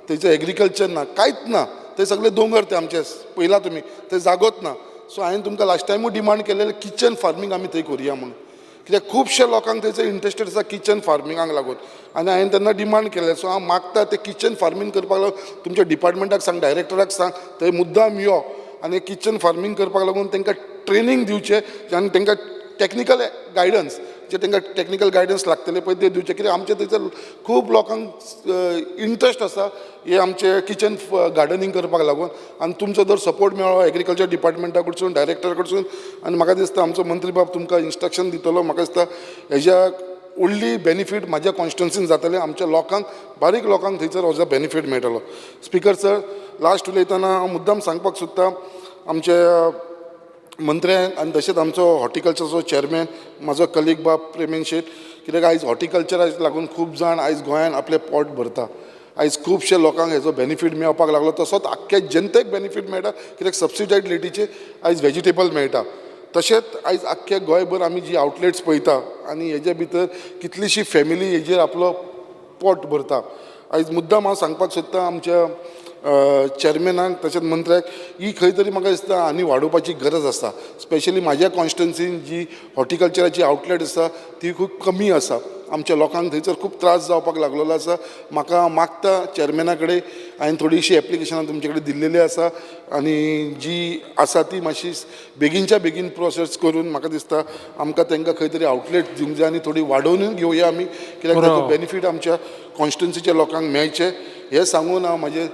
थंयचो एग्रीकल्चर ना, कांयच ना. ते सगळे दोंगर ते आमचे पळयला तुमी, ते जागोच ना. सो हांवें तुमकां लास्ट टायमूय डिमांड केलेलें किचन फार्मींग आमी थंय करुया म्हणून, कित्याक खुबशे लोकांक थंयसर इंट्रस्टेड आसा किचन फार्मिंगाक लागून. आनी हांवें तेन्ना डिमांड केलें. सो हांव मागता ते किचन फार्मींग करपाक लागून तुमच्या डिपार्टमेंटाक सांग, डायरेक्टराक सांग, थंय मुद्दाम यो आनी किचन फार्मींग करपाक लागून तांकां ट्रेनींग दिवचें आनी तांकां टॅक्निकल गायडन्स, जे तांकां टॅक्निकल गायडन्स लागतले पळय ते दिवचे. कित्याक आमचे थंयसर खूब लोकांक इंट्रस्ट आसा हे आमचे किचन गार्डनिंग करपाक लागून. आनी तुमचो जर सपोर्ट मेळ्ळो एग्रीकल्चर डिपार्टमेंटा कडसून, डायरेक्टरा कडसून, आनी म्हाका दिसता आमचो मंत्री बाब तुमकां इन्स्ट्रक्शन दितलो, म्हाका दिसता हेज्या व्हडली बेनिफीट म्हाज्या कॉन्स्टिट्युन्सीन जातलें, आमच्या लोकांक, बारीक लोकांक थंयसर हेजो बेनिफीट मेळटलो. स्पीकर सर, लास्ट उलयतना हांव मुद्दाम सांगपाक सोदता आमचे मंत्र्यांक आनी तशेंच आमचो हॉर्टिकल्चरचो चेअरमॅन म्हाजो कलीग बाब प्रेमीन शेट, कित्याक आयज हॉर्टिकल्चराक लागून खूब जाण आयज गोंयांत आपलें पोट भरता. आयज खुबशे लोकांक हेजो बेनिफीट मेळपाक लागलो, तसोच आख्ख्या जनतेक बेनिफीट मेळटा, कित्याक सबसिडायड रेटीचे आयज व्हेजिटेबल मेळटा. तशेंच आयज आख्ख्या गोंयभर आमी जी आउटलेट्स पळयता आनी हेजे भितर कितलीशी फॅमिली हेजेर आपलो पोट भरता. आयज मुद्दाम हांव सांगपाक सोदता आमच्या चेअरमॅनाक तशेंच मंत्र्याक, ही खंय तरी म्हाका दिसता आनी वाडोवपाची गरज आसा. स्पेशली म्हाज्या कॉन्स्टिट्युन्सीन जी हॉर्टिकल्चराची आउटलेट आसा ती खूब कमी आसा. आमच्या लोकांक थंयसर खूब त्रास जावपाक लागलेलो आसा. म्हाका मागता चेअरमॅना कडेन, हांवें थोडीशी एप्लिकेशनां तुमचे कडेन दिल्लेली आसा आनी जी आसा ती मातशी बेगीनच्या बेगीन प्रोसेस करून म्हाका दिसता आमकां तांकां खंय तरी आउटलेट दिवंक जाय आनी थोडी वाडोवनूय घेवया आमी, कित्याक ताचो बेनिफीट आमच्या कॉन्स्टिट्युन्सीच्या लोकांक मेळचें हें सांगून हांव म्हाजें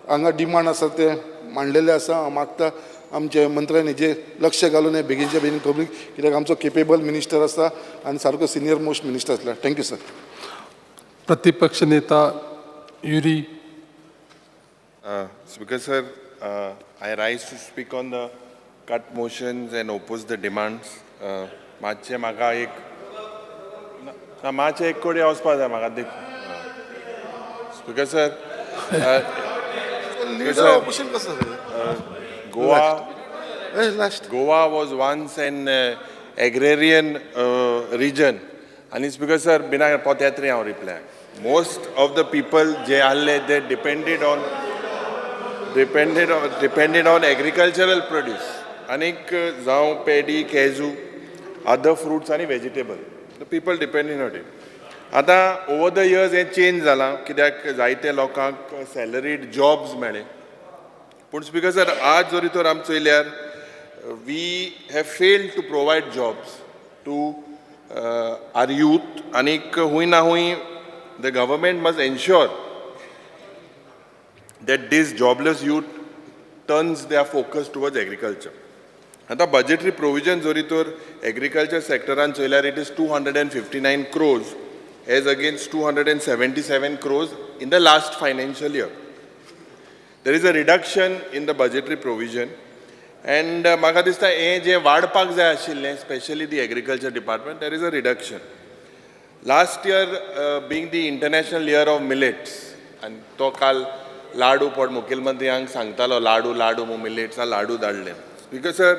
हांगा डिमांड आसा ते मांडलेले आसा. हांव मागता आमचे मंत्र्यान हेजेर लक्ष घालून हें बेगीनच्या बेगीन करूंक, कित्याक आमचो केपेबल मिनिस्टर आसा आनी सारको सिनियर मोस्ट मिनिस्टर आसला. Thank you sir. प्रतिपक्ष नेता Yuri. Speaker sir, I rise to speak on the cut motions and oppose the demands. मातशें म्हाका मातशें एक कोडे वचपा जाय म्हाका देख. Speaker sir, Goa was once an agrarian region. And Speaker sir, बिना पदयात्रे हांव reply. Most of the people जे आसले they depended on agricultural produce. आनीक जावं पेडी, केजू other fruits आणि vegetable. The people depending on it. आता ओवर द इयर्स हे चेंज जाला कित्याक जायते लोकांक सॅलरीड जॉब्स मेळ्ळे. पूण स्पीकर सर आज जरी तर आमी चयल्यार we have failed to provide jobs to our youth आनीक हूंय ना हूंय the government must ensure that this jobless youth turns their focus towards agriculture. आता budgetary provision जरी तर agriculture sectoran चयल्यार it is 259 crores as against 277 crores in the last financial year. There is a reduction in the budgetary provision and म्हाका दिसता हे जे वाडपाक जाय आशिल्लें especially the agriculture department there is a reduction. Last year being the international year of millets and तो काल लाडू पण मुखेलमंत्र्यांक सांगतालो लाडू लाडू मिलेट्सा लाडू धाडले. बिकॉज सर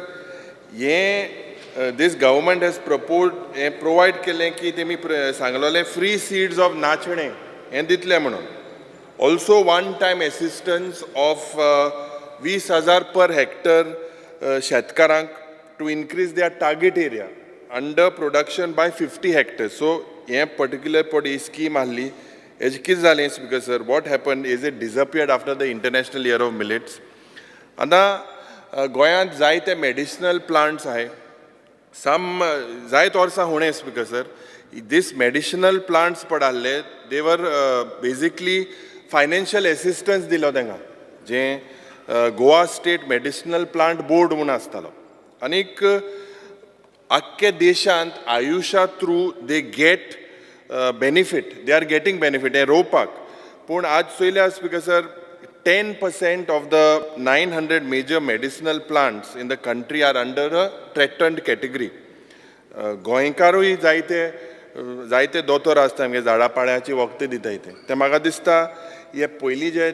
हे दीस गव्हर्मेंट हॅज प्रपोज हे प्रोवायड केलें की तेमी सांगलोलें फ्री सीड्स ऑफ नाचणें हें दितलें म्हणून. Also one time assistance of 20,000 per hectare शेतकारांक to increase their target area under production by 50 hectares. So हे पर्टिक्युलर पड ही स्कीम आहली. हेजें कितें जालें speaker sir what happen is it disappeared after the international year of millets. आतां गोंयांत जायते मेडिसिनल प्लांट्स आहाय जायत वर्सां होणें speaker sir this medicinal plants पडाल्ले they were basically financial assistance दिलो तांकां जें Goa state medicinal plant board म्हूण आसतालो. आनीक आख्ख्या देशांत आयुशा through they get benefit, they are getting benefit, and ropak. Pun aaj soilya speaker sir, 10% of the 900 major medicinal plants in the country are under a threatened category. गोंयकारूय जायते दोतोर आसता आमगे झाडापाळ्याची वखदां दिता इथे. ते म्हाका दिसता हे पयलीं जे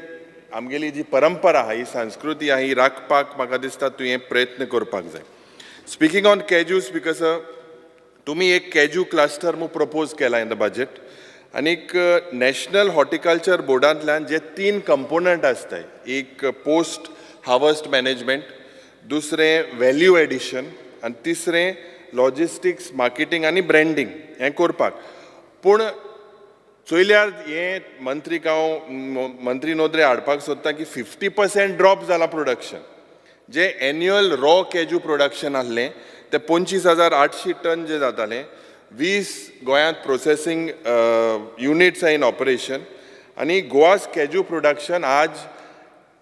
आमगेली जी परंपरा आहा ही संस्कृती आहा ही राखपाक म्हाका दिसता तुवें प्रयत्न करपाक जाय. Speaking on cashew speaker sir तुम्ही एक कॅज्यू क्लस्टर मू प्रपोज केला इन द बजेट आनीक नॅशनल हॉर्टिकल्चर बोर्डांतल्यान जे 3 कंपोनंट आसताय एक पोस्ट हार्वेस्ट मॅनेजमेंट दुसरें व्हॅल्यू एडिशन आनी तिसरें लॉजिस्टिक्स मार्केटिंग आनी ब्रँडींग हें करपाक. पूण चोयल्यार हे मंत्रीक हांव मंत्री नोंदरे हाडपाक सोदता की 50% ड्रॉप जाला प्रोडक्शन. जे एन्युअल रॉ कॅज्यू प्रोडक्शन आहलें ते 25,800 टन जे जाताले 20 गोंयांत processing units I in operation आनी गोवाज कॅज्यू प्रोडक्शन आज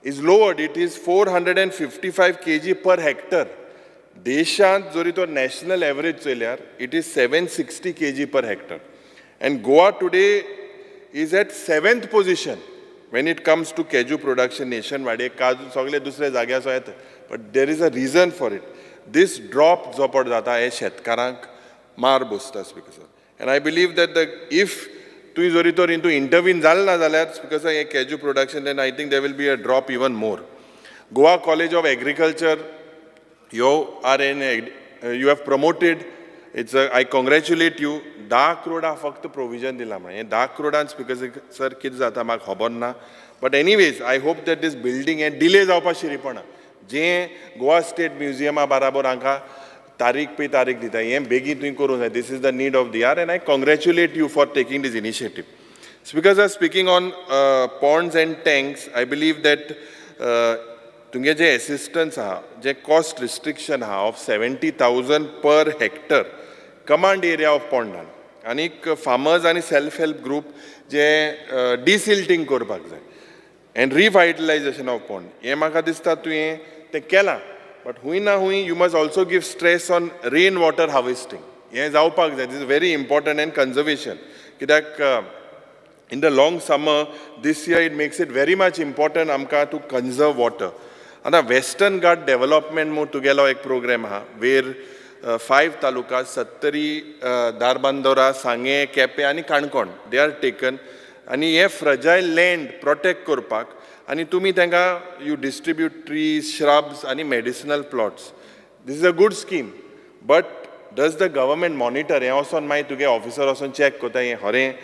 is lowered it is 455 kg per hectare. देशांत जरी तो नॅशनल एवरेज चयल्यार it is 760 kg per hectare and Goa today is at 7th position when it comes to kaju production nationwide. काजू सगळे दुसरे जाग्यार येता but there is a reason for it. This drop जो पड जाता हे शेतकारांक मार बसता speaker sir. And I believe that if तुवें जरी तर इंटू इंटरवीन जालें ना जाल्यार स्पीकर सर हे cashew production then I think there will be a drop even more. Goa college of agriculture you have promoted its I congratulate you. 10 crore फक्त प्रोविजन दिला म्हण. हे 10 crore स्पीकर सर कितें जाता म्हाका खबर ना but anyways I hope that this building हें डिले जावपा शिरीपणा जें गोवा स्टेट म्युजियमा बराबर हांकां तारीख पे तारीख दिता हें बेगीन तुवें करूंक जाय. This is the need of the hour and I congratulate you for taking this initiative. Speaker sir speaking on ponds and tanks I believe that तुमगे जे एसिस्टन्स आहा जे कॉस्ट रिस्ट्रिक्शन आहा of 70,000 per hectare command area of पॉन्डान आनीक फार्मर्स आनी सेल्फ हेल्प ग्रूप जे डिसिल्टिंग करपाक जाय एंड रिवायटलायजेशन ऑफ पॉन्ड हें म्हाका दिसता तुवें तें केलां बट हूंय ना हूंय you must also give stress on rain water harvesting. हें जावपाक जाय. This is very important and conservation कित्याक in the long summer this year it makes it very much important आमकां टू कन्जर्व वॉटर. आतां वेस्टर्न घाट डेव्हलपमेंट म्हूण तुगेलो एक प्रोग्राम आहा वेर 5 तालुका सत्तरी दारबांदोरा सांगे केपें आनी काणकोण दे आर टेकन आनी हे फ्रजायल लँड प्रोटेक्ट करपाक आनी तुमी तांकां यू डिस्ट्रिब्यूट ट्रीज श्रब्स आनी medicinal plots. This is a good scheme but does the government monitor हें वचोन मागीर तुगे ऑफिसर वचोन चॅक कोता हें खरें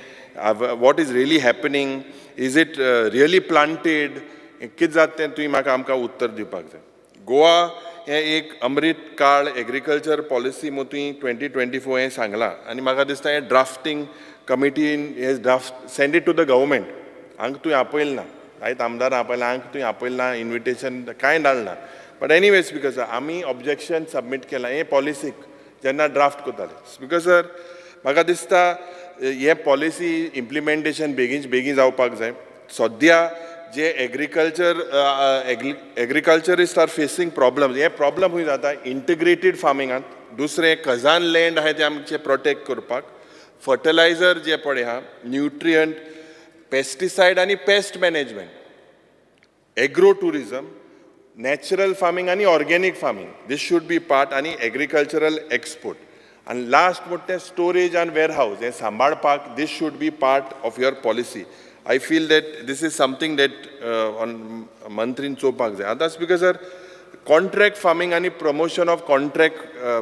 what is really happening is it really planted कितें जाता तें तुवें म्हाका आमकां उत्तर दिवपाक जाय. गोवा हें एक अमृत काळ एग्रीकल्चर पॉलिसी मोती 2024 हें सांगलां आनी म्हाका दिसता हें ड्राफ्टींग कमिटीन हे draft send it to the government. हांगा तुवें आपयल ना, जायत आमदारां आपयलां, हांगा तुवें आपयल ना, इन्विटेशन कांय धाडना. बट एनीवे स्पीकर सर, आमी ऑब्जेक्शन सबमीट केलां हे पॉलिसीक जेन्ना ड्राफ्ट करताले. स्पीकर सर, म्हाका दिसता हे पॉलिसी इम्प्लिमेंटेशन बेगीन जावपाक जाय. सद्या जे एग्रीकल्चरिस्ट आर फेसींग प्रॉब्लम्स, हे प्रॉब्लम खंय जाता इंटिग्रेटेड फार्मिंगांत. दुसरें खजान लँड आहाय ते आमचे प्रोटेक्ट करपाक, फर्टिलायझर जे पळय आहा, न्यूट्रियंट, पेस्टिसायड आनी pest management, agro tourism, natural farming आनी organic farming, this should be part, आनी एग्रीकल्चरल एक्सपोर्ट. आनी लास्ट म्हणटा स्टोरेज आनी वेअरहावस हें सांबाळपाक this should be part of your policy. I feel that this is something that on मंत्रीन चोवपाक जाय. आतां स्पीकर सर, कॉन्ट्रॅक्ट फार्मिंग आनी promotion of contract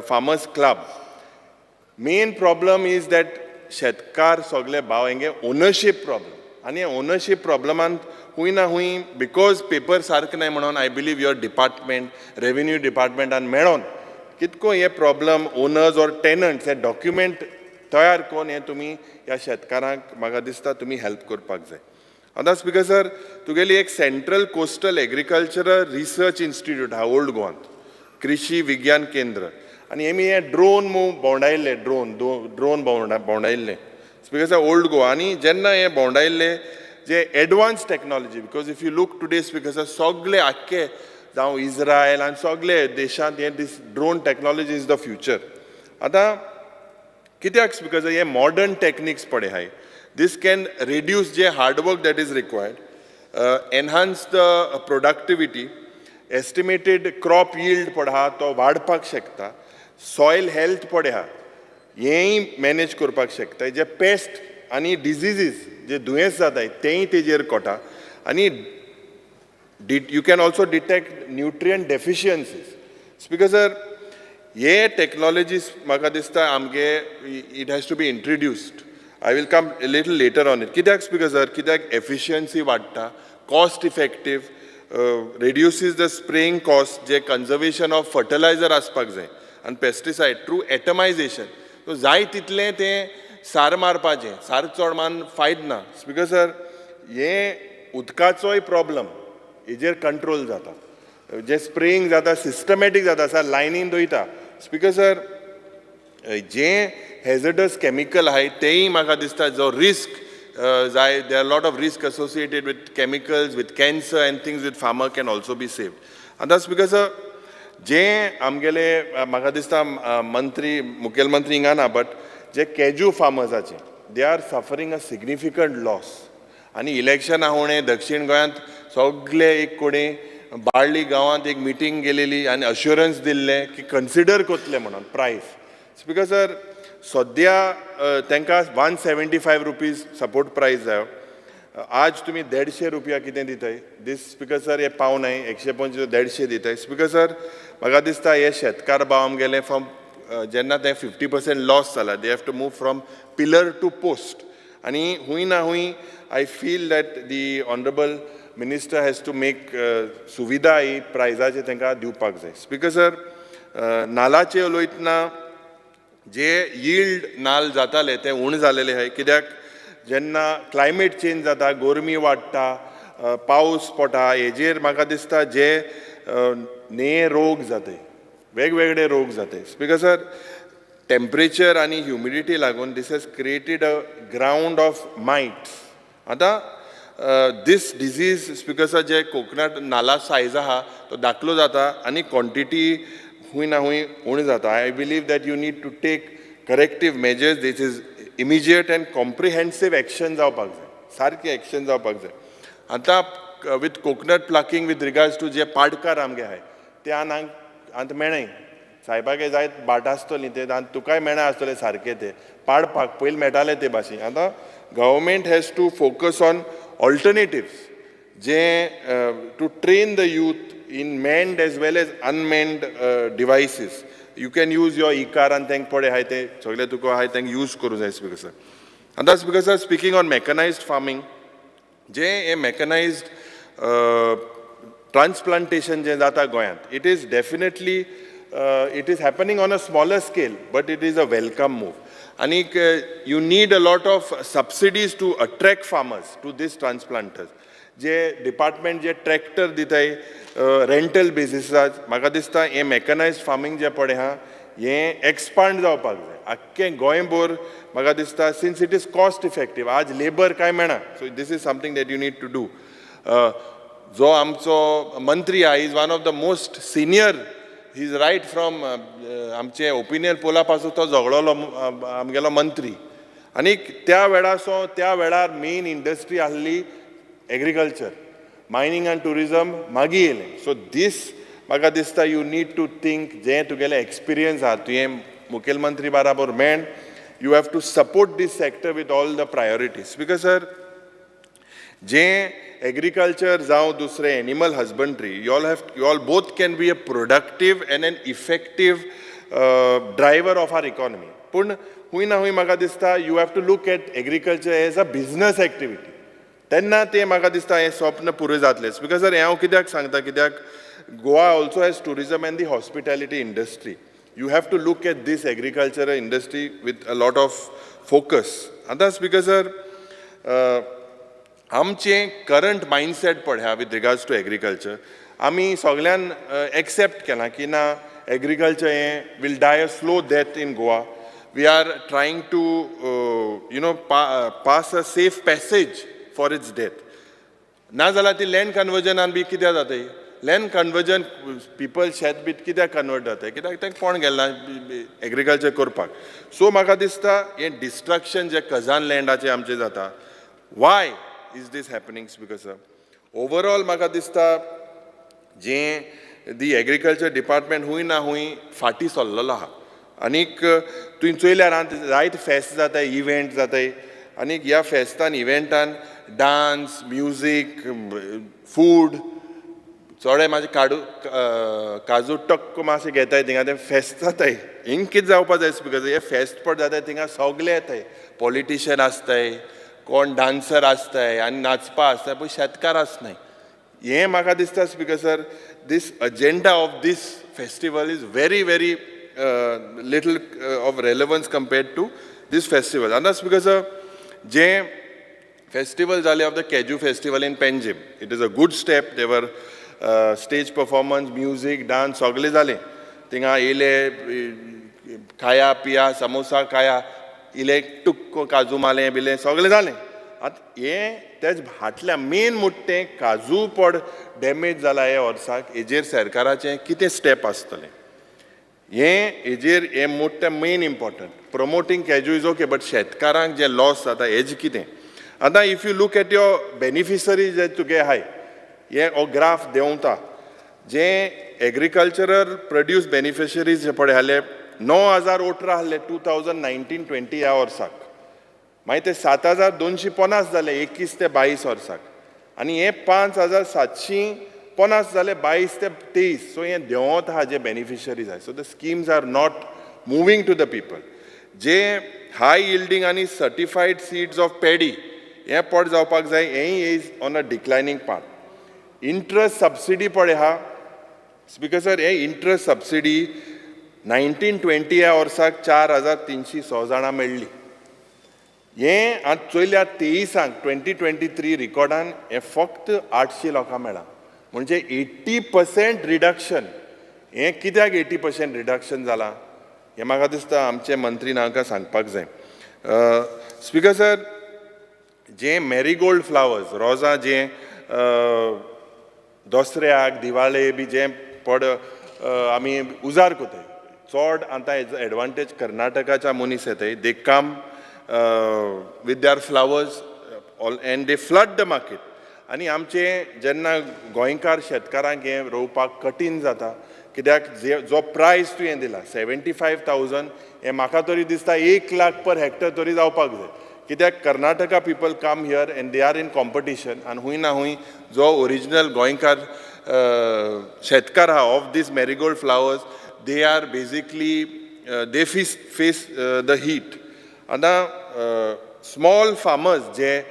farmers club, main problem is that शेतकार सगळे भाव हेंगे ओनरशीप प्रॉब्लम. आनी हे ओनरशीप प्रॉब्लमांत खूंय ना खूंय बिकॉज पेपर सारके नाय म्हणून I believe your department, revenue डिपार्टमेंटान मेळोन कितको हे प्रॉब्लम ओनर्स ऑर टेनंट्स हे डॉक्युमेंट तयार करून हे तुमी ह्या शेतकारांक म्हाका दिसता तुमी हेल्प करपाक जाय. आतां स्पीकर सर, तुगेली एक central coastal agricultural research institute आहा ओल्ड गोवांत, कृषी विज्ञान केंद्र, आनी हेमी हे ड्रोन भोंवडायल्ले, ड्रोन भोंवडायल्ले स्पीकर सर ओल्ड गोवा. आनी जेन्ना हे भोंवडायल्ले जे advance technology, because if you look today speaker sir, सगळे आख्खे जावं इज्रायल आनी सगळे देशांत हे this drone technology is the future. आतां कित्याक स्पीकर सर, हे मॉडर्न टॅक्निक्स पळय हाय, दीस कॅन रिड्यूस जे hard work that is required, enhance the productivity, estimated crop yield पळय आहा तो वाडपाक शकता, सॉयल हेल्थ पळय आहा हेंय मॅनेज करपाक शकता, जे पेस्ट आनी डिजिजीस जे दुयेंस जाताय तेंय तेजेर कोटा, आनी you can also detect nutrient deficiencies. Speaker sir, हे टॅक्नॉलॉजीज म्हाका दिसता आमगे it has to be introduced. I will come little later on it. कित्याक स्पीकर सर, कित्याक एफिशियन्सी वाडटा, cost effective, reduces the spraying cost, जे कन्जर्वेशन ऑफ फर्टिलायझर आसपाक जाय आनी पेस्टिसायड थ्रू एटमायझेशन. सो जाय तितलें तें सार मारपाचें, सार चड मान फायद ना. स्पीकर सर, हे उदकाचोय प्रॉब्लम हेजेर कंट्रोल जाता, जे स्प्रेइंग जाता सिस्टमॅटीक जाता, सर लायनीन दोयता. स्पीकर सर, जे हेझडस केमिकल आहाय तेय म्हाका दिसता जो रिस्क जाय, there are lot of risk associated with chemicals, with cancer and things with farmer can also be saved. आतां स्पीकर सर, जे आमगेले म्हाका दिसता मुखेलमंत्री हिंगा ना, बट जे कॅज्यू फार्मर्साचे they are suffering a significant loss. आनी इलेक्शन आहोणे दक्षिण गोंयांत सगळे एक कोडे बाळ्ळी गांवांत एक मिटींग गेलेली आनी अश्युरन्स दिल्ले की कन्सिडर करतले म्हणून प्रायस. स्पीकर सर, सद्या तांकां 175 रुपीज सपोर्ट प्रायस जायो. आज तुमी 150 रुपया कितें दिताय दीस स्पीकर सर, हे पावनाय 125 150 दिताय. स्पीकर सर, म्हाका दिसता हे शेतकार भाव आमगेले फ्रॉम जेन्ना ते 50% लॉस जाला, they have to move from pillar to post. आनी हूंय ना हूंय I feel that the honourable minister has to make सुविधा ही प्रायजाचे तांकां दिवपाक जाय. स्पीकर सर, नाल्लाचे उलयतना जे यील्ड नाल्ल जाताले ते उण जालेले आहाय, कित्याक जेन्ना क्लायमेट चेंज जाता, गरमी वाडटा, पावस पडटा, हेजेर म्हाका दिसता जे नये रोग जाताय, वेगवेगळे रोग जाताय. स्पीकर सर, टेम्परेचर आनी ह्युमिडिटी लागून this has created a ground of mites. आतां दीस डिजीज स्पीकर सर, जे कोकणात नाल्ला सायज आहा तो धाकलो जाता आनी क्वॉन्टिटी हूंय ना हूंय उण जाता. I believe that you need to take corrective measures. This is immediate and comprehensive action जावपाक जाय, सारकें एक्शन जावपाक जाय. आतां with coconut plucking with regards to जे पाडकार आमगे आहाय ते आतां मेळ्ळाय, सायबागे जायत बाट आसतलीं ते तुकाय मेळना आसतलें सारकें ते पाडपाक, पयलीं मेळटाले ते भाशेन. आतां government has to focus on alternatives जे to train the youth in manned as well as unmanned devices. You can use your e-car and thank pode hai te sogle tuko hai thank use kuru jai. Speaker sir, and that's because sir, speaking on mechanized farming, je a mechanized transplantation जें जाता गोंयांत, it is definitely it is happening on a smaller scale, but it is a welcome move. आनीक you need a lot of subsidies to attract farmers to this transplanters. जे डिपार्टमेंट जे ट्रॅक्टर दिताय रेंटल बेसिसार, म्हाका दिसता हें मॅकनायज्ड फार्मींग जें पळय आहा हें एक्सपांड जावपाक जाय आख्खें गोंयभर. म्हाका दिसता since it is cost effective, आज लेबर कांय मेळना, so this is something that you need to do. जो आमचो मंत्री आहा, is one of the most senior, he is right from आमचे ओपिनियन पोला पासून तो झगडलो आमगेलो मंत्री. आनीक त्या वेळार मेन इंडस्ट्री आसली एग्रीकल्चर, मायनींग एंड टुरिजम मागीर येयलें. सो दीस म्हाका दिसता यू नीड टू थिंक, जें तुगेलें एक्सपिरियन्स आहा तुवें मुखेलमंत्री बाराबर मेळन, you have to support this sector with all the priorities. Because sir जें एग्रीकल्चर जावं दुसरें animal husbandry, you all both can be a productive and an effective driver of our economy. पूण हूंय ना हूंय म्हाका दिसता you have to look at agriculture as a business activity. तेन्ना तें म्हाका दिसता हें स्वप्न पुरो जातलें. बिकॉज सर हें हांव कित्याक सांगता, कित्याक Goa also has tourism and the hospitality industry. You have to look at this agricultural industry with a lot of focus. And that's because आमचे करंट मायंडसेट पळया with regards to agriculture, आमी सगळ्यान एक्सेप्ट केलां की ना एग्रीकल्चर हें will die a slow death in Goa. We are trying to pass a safe passage for its death. ना जाल्यार ती लँड कन्वर्जनान बी कित्याक जाताय? लँड कन्वर्जन पीपल शेत बीत कित्याक कन्वर्ट जाता? कित्याक तें कोण गेलां एग्रीकल्चर करपाक? सो म्हाका दिसता हें डिस्ट्रक्शन जें खजान लँडाचें आमचें जाता, why is this happening? Because overall म्हाका दिसता जें दी एग्रीकल्चर डिपार्टमेंट हूंय ना हूंय फाटीं सरलेलो आहा. आनीक तुवें चोयल्यार जायते फेस्त जाताय, इव्हेंट जाताय, आनीक ह्या फेस्तान इव्हेंटान डान्स, म्युजीक, फूड, चोडे म्हाजे काजू टक्क मातशें घेताय थिंगा तें फेस्त जाताय. हिंग कितें जावपा जाय? बिकॉज हे फेस्त पड जाताय थिंगा सगळे येताय, पॉलिटिशियन आसताय, कोण डान्सर आसताय आनी नाचपा आसताय, पूण शेतकार आसनाय. हें म्हाका दिसता because sir this agenda of this festival is very very little of relevance compared to this festival. आनी दॅट्स बिकॉज जें फेस्टिवल जालें of the cashew festival in Panjim, it is a good step. देवर स्टेज परफॉर्मन्स, म्युजीक, डान्स सगळें जालें. थिंगा येयले, खाया पिया, समोसा खाया, इले टुक्क काजू मालें बिलें सगळें जालें. आतां हें तेच फाटल्या मेन मुट्टें काजू पड डॅमेज जाला हे वर्साक, हेजेर सरकाराचें कितें स्टेप आसतलें? हेजेर हें मुट्टें main important. Promoting cashew is okay, but शेतकारांक जें लॉस जाता हेजें कितें? आतां if you look at your beneficiaries जे तुगे हाय, हे हो ग्राफ देंवता, जे एग्रीकल्चरल प्रोड्यूस बेनिफिशरीज जे पळय आहले 9,000 वोटर आहले 2019-20 ह्या वर्साक. मागीर ते 7,250 जाले 21 ते 22 वर्साक, आनी हे 5,750 जाले 22 ते 23. सो हे देंवत आहा जे बेनिफिशरीज आहाय. So the schemes are not moving to the people. जे हाय यिल्डिंग आनी सर्टिफायड सीड्स ऑफ पॅडी हें पड जावपाक जाय, हेंय is on a declining part. Interest subsidy पळय आहा, बिकॉज सर हे इंट्रस्ट सबसिडी 19-20 ह्या वर्साक 4,306 जाणां मेळ्ळी. हें आतां चोयल्यार 23 2023 रिकॉर्डान हें फक्त 800 लोकांक मेळ्ळा. म्हणजे 80% रिडक्शन. हें कित्याक 80% रिडक्शन जालां हें म्हाका दिसता आमचे मंत्रीन हांकां सांगपाक जाय. स्पिकर सर, जें मेरीगोल्ड फ्लावर्स, रोजां जें दसऱ्याक, दिवाळे बी जें पड आमी उजार कोताय, चड आतां हेजो एडवांटेज कर्नाटकाच्या मनीस येताय. दे कम with their flowers and they flood the market. आनी आमचे जेन्ना गोंयकार शेतकारांक हें रोवपाक कठीण जाता, कित्याक जो प्रायस तुवें दिला 75,000, हें म्हाका तरी दिसता 1 लाख पर हेक्टर तरी जावपाक जाय. कित्याक Karnataka people come here and they are in competition, आनी हूंय ना हूंय जो ओरिजिनल गोंयकार शेतकार आहा of this marigold flowers, they are basically they face the heat. आतां स्मॉल फार्मर्स जे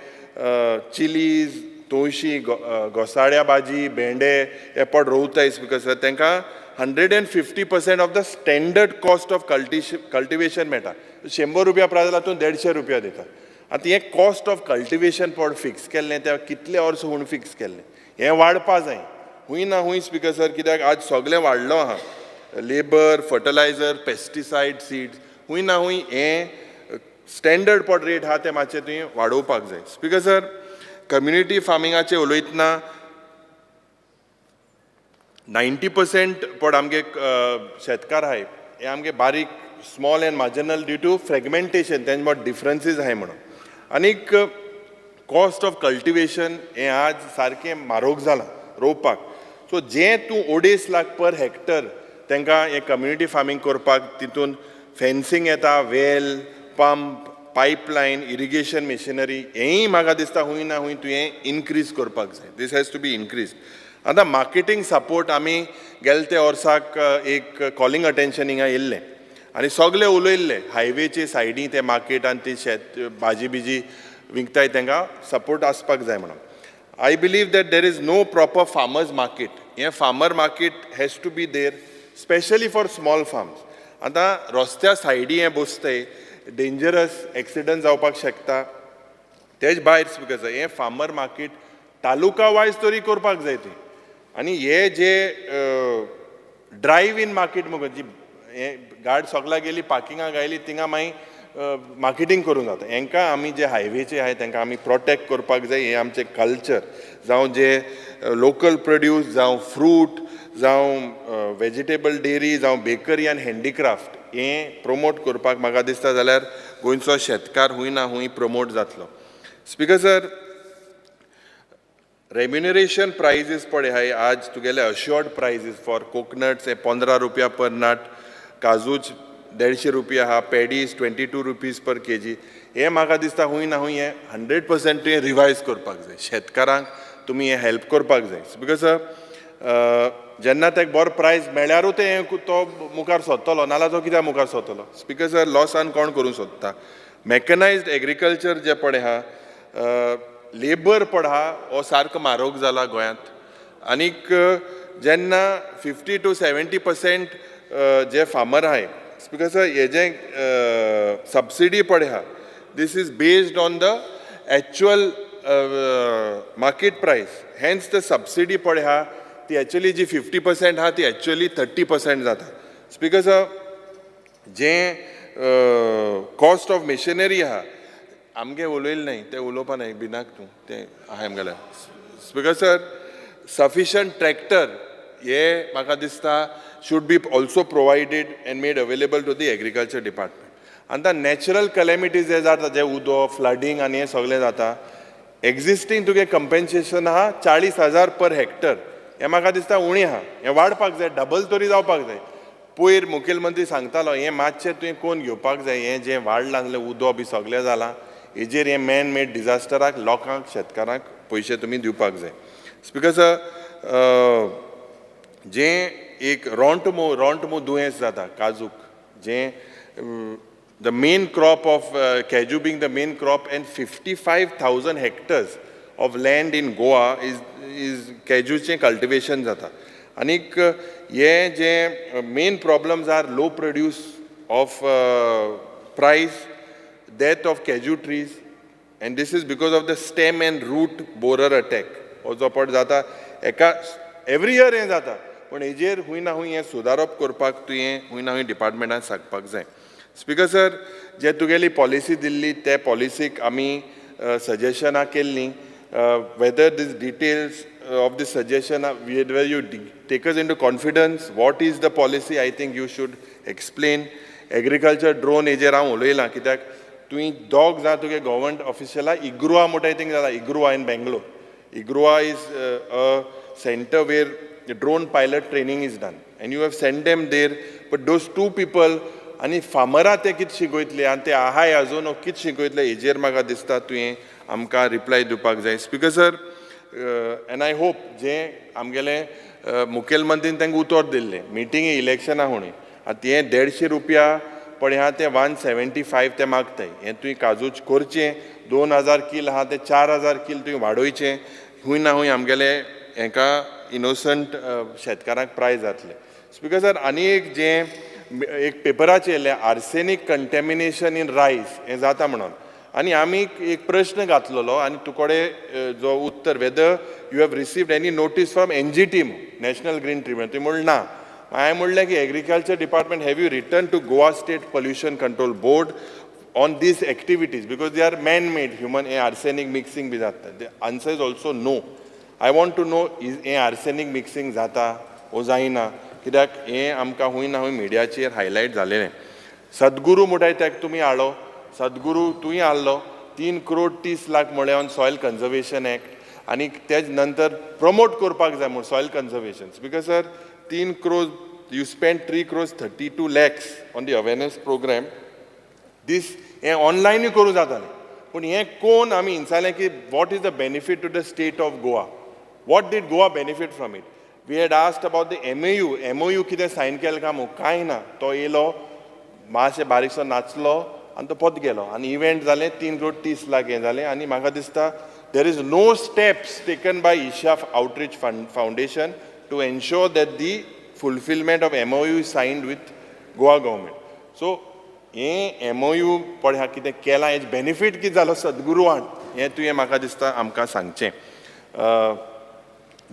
चिलीज, तवशी घोसाळ्या भाजी भेंडे हे पड रोवताय स्पीकर सर तांकां 150% of the standard cost of cultivation मेळटा. 100 रुपया प्रायस जाल्यार तूं 150 रुपया दिता. आतां हें कॉस्ट ऑफ कल्टिवेशन पड फिक्स केल्लें तें कितले वर्स होवन फिक्स केल्लें हें वाडपा जाय. हूंय ना हूंय स्पीकर सर कित्याक आज सगळें वाडलो आहा. लेबर, फर्टिलायझर, पेस्टिसायड, सीड्स हूंय ना हूंय हें स्टँडर्ड पड रेट आहा तें मातशें तुवें वाडोवपाक जाय. स्पीकर सर कम्युनिटी फार्मिंगाचें उलयतना 90% पड आमगे शेतकार आहाय हे आमगे बारीक small and marginal due to fragmentation तेंचे मद डिफरन्सीस आहाय म्हणून. आनीक कॉस्ट ऑफ कल्टिवेशन हें आज सारकें म्हारग जालां रोवपाक. सो जें तूं 2.5 लाख पर हेक्टर तांकां हें कम्युनिटी फार्मींग करपाक तितून फेन्सिंग येता, वेल, पंप, पायपलायन, इरिगेशन मेशिनरी हेंय म्हाका दिसता हूंय ना हूंय तुवें इनक्रीज करपाक जाय. दीस हॅज टू बी इनक्रीज. आतां मार्केटींग सपोर्ट आमी गेले ते वर्साक एक कॉलिंग अटेन्शन हिंगा येयल्लें आनी सगळे उलयल्ले हायवेचे सायडीन ते मार्केट आनी ते शेत भाजी बिजी विकताय तांकां सपोर्ट आसपाक जाय म्हणून. I believe that there is no proper farmers market. हें farmer market has to be there, especially for small farms. आतां रस्त्या सायडी हें बसताय डेंजरस एक्सिडंट जावपाक शकता. तेच भायर स्पीकर सर हें फार्मर मार्केट तालुका वायज तरी करपाक जाय थंय. आनी हे जे ड्रायव्ह इन मार्केट म्हणून जी हें गाड सगळ्या गेली पार्किंगाक आयली थिंगा मागीर मार्केटींग करूंक जाता. हेंकां आमी जे हायवेचे आहाय तांकां आमी प्रोटेक्ट करपाक जाय. हें आमचें कल्चर जावं जे लोकल प्रोड्यूस जावं फ्रूट जावं वेजिटेबल डेरी जावं बेकरी आनी हँडीक्राफ्ट हें प्रमोट करपाक म्हाका दिसता जाल्यार गोंयचो शेतकार हूंय ना हूंय प्रमोट जातलो. स्पीकर सर रेम्युनरेशन प्राइजीस पळय हाय आज तुगेले अश्योर्ड प्राइजीस फॉर कोकोनट्स हे 15 रुपया पर नट, काजूच 150 रुपया आहा, पॅडीज 22 रुपीज पर केजी. हें म्हाका दिसता हूंय ना हूंय हें 100% तुवें रिवायज करपाक जाय. शेतकारांक तुमी हें हेल्प करपाक जाय. स्पीकर सर जेन्ना ताका बरो प्रायस मेळ्यारूच तो मुखार सोदतलो नाल्यार तो कित्याक मुखार सोदतलो. स्पीकर सर लॉसान कोण करूंक सोदता. मॅकनायज्ड एग्रीकल्चर जे पळय आहा लेबर पड आहा हो सारको म्हारग जाला गोंयांत. आनीक जेन्ना 50 to 70% जे फार्मर आहाय स्पीकर सर हे जे सबसिडी पळय आहा this is based on the actual market price. Hence the subsidy पळय आहा ती एक्चुअली जी 50% आहा ती एक्चुअली 30% जाता. स्पीकर सर जें कॉस्ट ऑफ मेशिनरी आहा आमगे उलयलें न्हय तें उलोवपा न्हय भिनाक तूं तें आहाय आमगेलें. स्पीकर सर सफिशंट ट्रॅक्टर हे म्हाका दिसता should be also provided and made available to the agriculture department. आतां नॅचरल कॅलेमिटीज जे जाता जे उदो फ्लडींग आनी हें सगळें जाता एक्झिस्टींग तुगे कंपेन्सेशन आहा 40,000 पर हेक्टर. हें म्हाका दिसता उणें आहा. हें वाडपाक जाय, डबल तरी जावपाक जाय. पयर मुखेलमंत्री सांगतालो हें मातशें तुवें कोण घेवपाक जाय. हें जें वाडलां जाल्यार उदो बी सगळें जालां हेजेर हें मॅन मेड डिजास्टराक लोकांक शेतकारांक पयशे तुमी दिवपाक जाय. स्पीकर सर जें एक रोंटमो दुयेंस जाता काजूक जें the main crop of cashew being the main crop and 55,000 hectares of land in Goa is कॅजूचें कल्टिवेशन जाता. आनीक हे जे main problems are low produce of price, death of cashew trees and this is because of the stem and root borer attack हो जो पट जाता एका एवरी इयर हें जाता. पण हेजेर हूंय ना हूंय हें सुदारप करपाक तुवें हूंय ना हूंय डिपार्टमेंटान सांगपाक जाय. स्पीकर सर जे तुगेली पॉलिसी दिल्ली त्या पॉलिसीक आमी सजेशनां केल्लीं whether this details of this suggestion whether you take us into confidence what is the policy I think you should explain. Agriculture drone हेजेर हांव उलयलां कित्याक तुवें दोग जाण तुगे गव्हर्मेंट ऑफिशियलां इग्रुआ म्हणटा थिंग जाला IGRUA in Bangalore. IGRUA is a centre where drone pilot training is done and you have sent them there but those two people आनी फार्मरां ते कितें शिकयतले आनी ते आहाय आजून कितें शिकयतले हेजेर म्हाका दिसता तुवें आमकां रिप्लाय दिवपाक जाय. Speaker sir and I hope जें आमगेले मुखेलमंत्रीन तांकां उतर दिल्लें मिटींग इलेक्शनां म्हणून आतां हें 150 रुपया पळय आहा ते 175 ते मागताय. हें तुवें काजूच करचें 2000 किल आहा ते 4000 किल तुवें वाडोवचें. हूंय ना हूंय आमगेले हांकां इनोसंट शेतकारांक प्राय जातले. स्पिकर सर, आनी एक एक पेपराचेर येयलें आर्सेनीक कंटेमिनेशन इन रायस हें जाता म्हणून, आनी आमी एक प्रश्न घातलेलो आनी तुकोडे जो उत्तर whether you have received any notice from NGT national green tribunal, तुवें म्हणलें ना. हांवें म्हणलें की agriculture department have you return to Goa state pollution control board on these activities because they are man-made, human arsenic mixing bhi jata. The answer is also no. I want to know is arsenic mixing jata o जायना कित्याक हें आमकां हूंय ना हूंय मिडियाचेर हायलायट जालेलें. सद्गुरू म्हणटाय ताका तुमी हाडलो, सद्गुरू तुवें हाडलो, 3 करोड 30 लाख म्हळें ऑन सॉयल कन्जर्वेशन एक्ट आनी तेज नंतर प्रमोट करपाक जाय म्हूण soil conservation. Because sir 3 crore you spend 3 crore 32 lakhs on the awareness programme. This हें ऑनलायनूय करूं जातालें, पूण हें कोण आमी हिंचालें की what is the benefit to the state of Goa, what did Goa benefit from it. We had asked about the MOU कितें सायन केलें काय म्हणून कांय ना. तो येयलो मातशें बारीकसो नाचलो आनी तो पोत गेलो आनी इव्हेंट जालें 3 करोड 30 लाख हें जालें. आनी म्हाका दिसता there is no steps taken by Isha outreach foundation to ensure that the fulfilment of MOU is signed with Goa government. So हें MOU पळय ह्या कितें केलां हेज बेनिफीट कितें जालो सद्गुरूवान हें तुवें म्हाका दिसता आमकां सांगचें.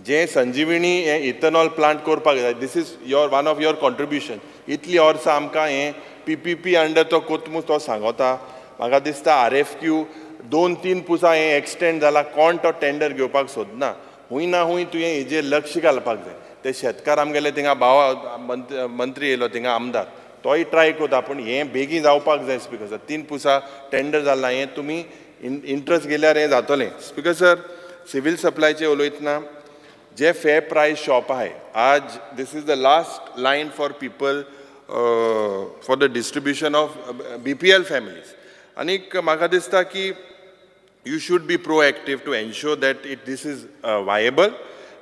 जें संजिविणी हें इथनॉल प्लांट करपाक जाय, this is one of your contribution. इतलीं वर्सां आमकां हें PPP अंडर तो कोतमूस तो सांगता. म्हाका दिसता RFQ 2-3 पुसा हें एक्सटेंड जाला, कोण तो टेंडर घेवपाक सोदना. हूंय ना हूंय तुवें हेजेर लक्ष घालपाक जाय. ते शेतकार आमगेले थिंगा भाव मंत्री येयलो थिंगा आमदार, तोय ट्राय करता, पूण हें बेगीन जावपाक जाय. स्पिकर सर 3 पुसा टेंडर जालां, हें तुमी इंट्रस्ट गेल्यार हें जातलें. स्पिकर सर, सिवील सप्लायचें उलयतना जे फेर प्रायस शॉप आहाय आज, this is the last line for people for the distribution of BPL families. आनीक म्हाका दिसता की you should be proactive to ensure that this is viable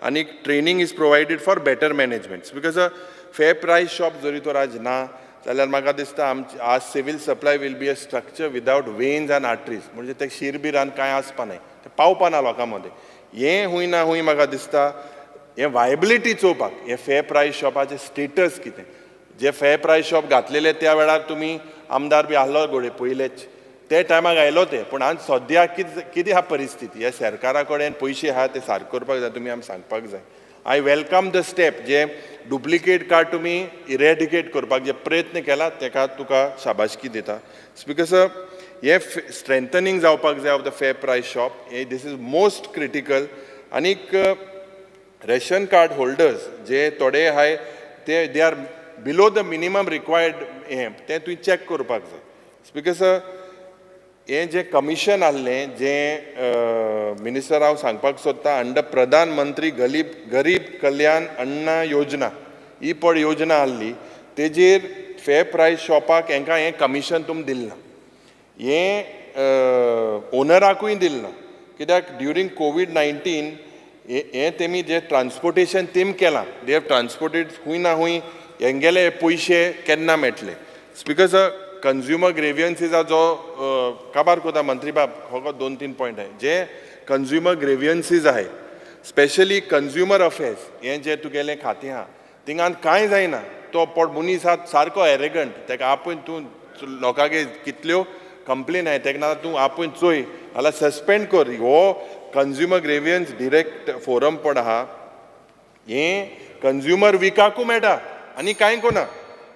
आनी training is provided for better management. Because fair price shop जरी तो आज ना जाल्यार म्हाका दिसता आज civil supply will be a structure without veins and arteries, म्हणजे ते शिरबिरान कांय आसपा नाय, ते पावपा ना लोकां मदें. हें हूंय ना हूंय म्हाका दिसता हें वायबिलिटी चोवपाक हें फेर प्रायस शॉपाचें स्टेटस कितें. जे फेर प्रायस शॉप घातलेले त्या वेळार तुमी आमदार बी आहलो घोडे पयलेच ते टायमाक आयलो ते, पूण आज सद्याक कितें हा परिस्थिती, ह्या सरकारा कडेन पयशे आहा ते सारके करपाक जाय, तुमी आमकां सांगपाक जाय. आय वेलकम द स्टेप जे डुप्लिकेट कार्ड तुमी इरेडिकेट करपाक जे प्रयत्न केला तेका तुका शाबासकी दिता. बिकॉज हे स्ट्रेंथनिंग जावपाक जाय of the fair price shop, this is most critical. आनीक रेशन कार्ड होल्डर्स जे थोडे आहाय ते they are below the minimum required हें तें तुवें चॅक करपाक जाय. बिकॉज हें जें कमिशन आहलें जें मिनिस्टर हांव सांगपाक सोदतां अंडर प्रधानमंत्री गरीब कल्याण अन्न योजना ही पड योजना आहली, तेजेर फेर प्रायस शॉपाक हेंकां हें कमिशन तुमी दिलें ना, हें ओनराकूय दिलें ना. कित्याक ड्युरींग COVID-19 हें तेमी जे ट्रान्सपोर्टेशन तेम केलां, दे हॅव ट्रान्सपोर्टेड हूंय ना हूंय हेंगेले पयशे केन्ना मेळटले. बिकॉज कंज्युमर ग्रेवियन्सीजाचो काबार कोता मंत्री बाब हो 2-3 पॉयंट आहे. जे कंज्युमर ग्रेवियन्सीज आहे स्पेशली कंज्युमर अफेर्स हें जें तुगेलें खातें आहा थिंगान कांय जायना. तो पड मनीस आहा सारको एरेगंट, ताका आपूण तूं लोकांगे कितल्यो कंप्लेन आहाय तेका तूं आपूण चोय जाल्यार सस्पेंड कर. हो कंज्युमर ग्रेवियन्स डिरेक्ट फोरम पड आहा हें कंज्युमर विकाकू मेळटा आनी कांय कोना.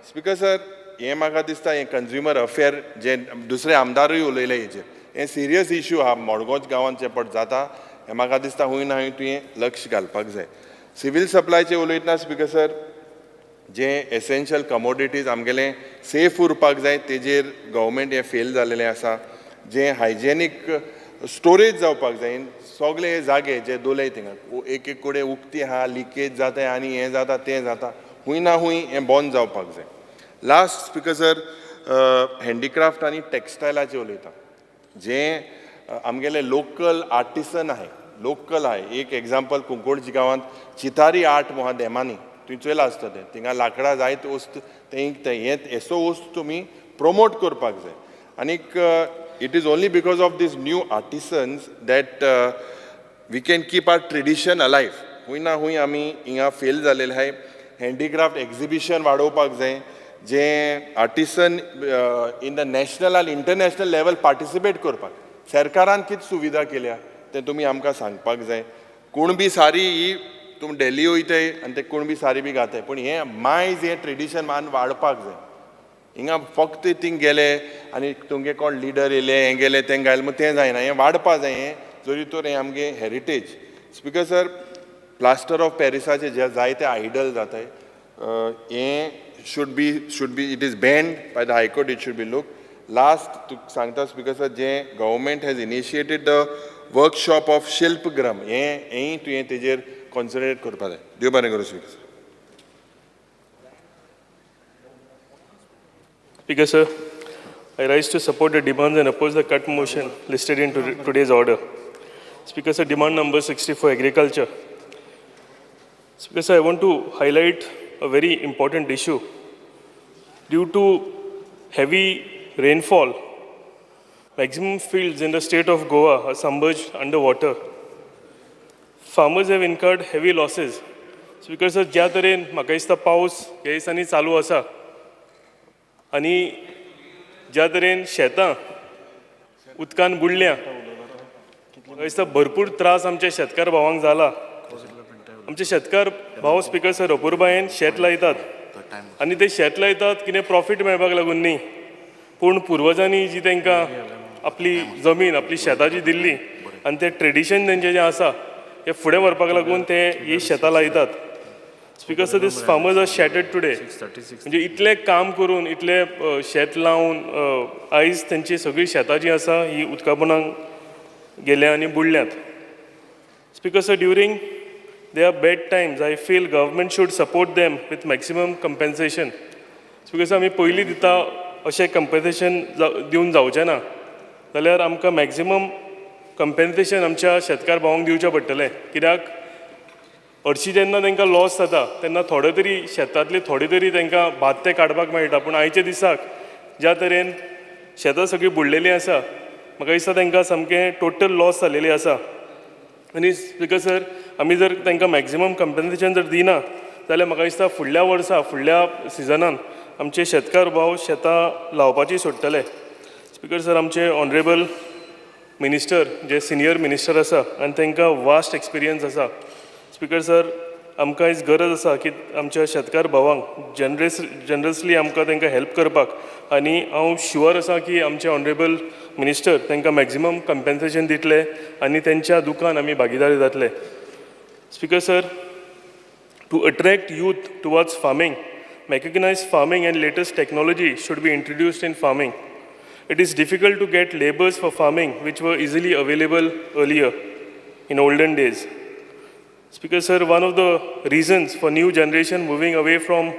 स्पिकर सर, हें म्हाका दिसता हें कंज्युमर अफेर जे दुसरे आमदारूय उलयले हेजेर हें सिरियस इश्यू आहा मडगांव गांवांत जे पड जाता हें म्हाका दिसता हूंय ना हूंय तुवें लक्ष घालपाक जाय. सिवील सप्लायचें उलयतना स्पिकर सर जे एसेन्शियल कमोडिटीज आमगेलें सेफ उरपाक जाय तेजेर गव्हर्मेंट हें फेल जालेलें आसा. जें हायजेनीक स्टोरेज जावपाक जाय, सगळे हे जागे जे दोलय थिंगा एक एक कडेन उक्ती आहा, लिकेज जाता आनी हें जाता तें जाता, हूंय ना हूंय हें बंद जावपाक जाय. लास्ट स्पिकर सर, हँडिक्राफ्ट आनी टॅक्सटायलाचें उलयता. जें आमगेले लोकल आर्टिसन आहाय, लोकल आहाय. एक एग्जाम्पल कुंकोणजी गांवांत चितारी आर्ट मोहा देमानी तुवें चोयलां आसता तें, थिंगा लांकडां जायत वस्त तें हें एसो वस्त तुमी प्रमोट करपाक जाय. आनीक it is only because of this new artisans that we can keep our tradition alive. हूंय ना हूंय आमी हिंगा फेल जालेले आहाय. हँडीक्राफ्ट एक्झिबिशन वाडोवपाक जाय, जे आर्टिसन इन द नॅशनल आनी इंटरनॅशनल लेवल पार्टिसिपेट करपाक सरकारान कितें सुविधा केल्या तें तुमी आमकां सांगपाक जाय. कुणबी सारी ही तुमी डेली वयताय आनी ते कुणबी सारी बी घाताय, पूण हें मायज हें ट्रेडिशन मान वाडपाक जाय. हिंगा फक्त थिंग गेले आनी तुमगे कोण लिडर येयले हें गेले तें घायल मग तें जायना, हें वाडपा जाय. हें जरी तर हें आमगे heritage. Speaker sir, plaster of पॅरिसाचे जे जायते आयडल जाताय, हें should be it is banned by the High Court. It should be looked. Last to सांगता स्पीकर सर, जे government has initiated the workshop of Shilpgram, हें तुवें तेजेर कॉन्सन्ट्रेट करपा जाय. देव बरें करूं speaker sir. Speaker sir, I rise to support the demands and oppose the cut motion listed in today's order. Speaker sir, demand number 64, agriculture. Speaker sir, I want to highlight a very important issue. Due to heavy rainfall, maximum fields in the state of Goa are submerged underwater. Farmers have incurred heavy losses. Speaker sir, ज्या तरेन म्हाका दिसता पावस ह्या दिसांनी चालू आसा आनी ज्या तरेन शेतां उदकान बुडल्या, म्हाका दिसता भरपूर त्रास आमच्या शेतकार भावांक जाला. आमचे शेतकार भाव स्पीकर सर अपुरबायेन शेत लायतात आनी ते शेत लायतात कितें प्रॉफीट मेळपाक लागून न्ही, पूण पुर्वजांनी जी तांकां आपली जमीन आपली शेताची दिल्ली आनी तें ट्रेडिशन तेंचें जें आसा हें फुडें व्हरपाक लागून ते ही शेतां लायतात. स्पीकर सर, दीस फार्मर्स आर शॅटर्ड टुडे. म्हणजे इतलें काम करून इतलें शेत लावन आयज तेंची सगळी शेतां जीं आसा ही उदकापोंदाक गेल्या आनी बुडल्यात. Speaker sir, during there are bad times, I feel government should support them with maximum compensation. Because आमी पयलीं दिता अशें compensation दिवन जावचें ना, जाल्यार आमकां maximum compensation आमच्या शेतकार भावांक दिवचें पडटलें. कित्याक हरशीं जेन्ना तांकां लॉस जाता तेन्ना थोडे तरी शेतांतले थोडे तरी तांकां भात ते काडपाक मेळटा, पूण आयच्या दिसाक ज्या तरेन शेतां सगळीं बुडलेलीं आसा, म्हाका दिसता तांकां सामकें टोटल लॉस जालेली आसा. आनी स्पीकर सर, आमी जर तांकां मॅक्झिमम कंपेन्सेशन जर दिना जाल्यार म्हाका दिसता फुडल्या वर्सा फुडल्या सिजनान आमचे शेतकार भाव शेतां लावपाची सोडटले. स्पीकर सर, आमचे ऑनरेबल मिनिस्टर जे सिनियर मिनिस्टर आसा आनी तांकां वास्ट एक्सपिरियन्स आसा. स्पीकर सर, आमकां आयज गरज आसा की आमच्या शेतकार भावांक जनरसली आमकां तांकां हेल्प करपाक, आनी हांव शुअर आसा की आमचे ऑनरेबल मिनिस्टर तांकां मॅक्झिमम कंपेन्सेशन दितले आनी तेंच्या दुखान आमी भागीदारी जातले. Speaker sir, to attract youth towards farming, mechanized farming and latest technology should be introduced in farming. It is difficult to get laborers for farming which were easily available earlier in olden days. Speaker sir, one of the reasons for new generation moving away from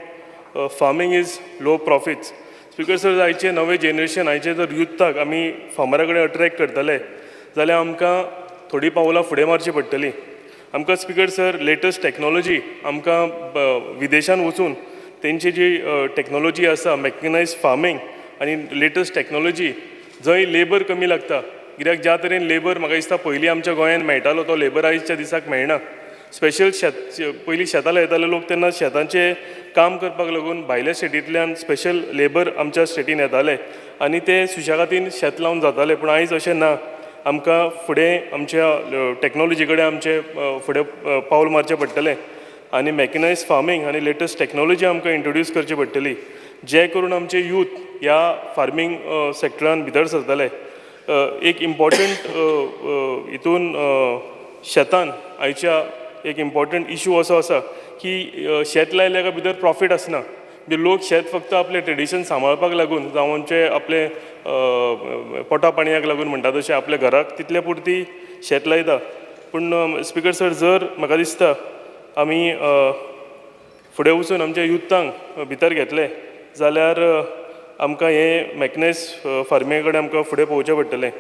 farming is low profits. Speaker sir, आयचे नवे जनरेशन आयचे जर युथाक आमी फार्मरा कडेन अट्रॅक्ट करतले जाल्यार आमकां थोडी पावलां फुडें मारची पडटली. आमकां स्पीकर सर लेटस्ट टॅक्नॉलॉजी आमकां विदेशान वचून तेंची जी टॅक्नॉलॉजी आसा मॅकनायज्ड फार्मींग आनी लेटस्ट टॅक्नॉलॉजी जंय लेबर कमी लागता. कित्याक ज्या तरेन लेबर म्हाका दिसता पयलीं आमच्या गोंयांत मेळटालो तो लेबर आयजच्या दिसाक मेळना. स्पेशल पयलीं शेतां लायताले लोक तेन्ना शेतांचें काम करपाक लागून भायल्या स्टेटींतल्यान स्पेशल लेबर आमच्या स्टेटीन येताले आनी ते सुशेगादीन शेत लावन जाताले. पूण आयज अशें ना. आमकां फुडें आमच्या टॅक्नॉलॉजी कडेन आमचें फुडें पावल मारचें पडटलें आनी मॅकनायज्ड फार्मींग आनी लेटस्ट टॅक्नॉलॉजी आमकां इंट्रोड्यूस करची पडटली, जे करून आमचे यूथ ह्या फार्मींग सॅक्टरान भितर सरतले. एक इम्पॉर्टंट हितून शेतान आयच्या एक इम्पॉर्टंट इशू असो आसा की शेत लायल्या काय भितर प्रॉफीट आसना. म्हणजे लोक शेत फक्त आपले ट्रेडिशन सांबाळपाक लागून जावं आमचे आपले पोटा पाणयाक लागून म्हणटा तशें आपल्या घराक तितले पुरती शेत लायता. पूण स्पीकर सर, जर म्हाका दिसता आमी फुडें वचून आमच्या युथांक भितर घेतले जाल्यार आमकां हें मॅकनायज्ड फार्मिंगा कडेन आमकां फुडें पोवचें पडटलें.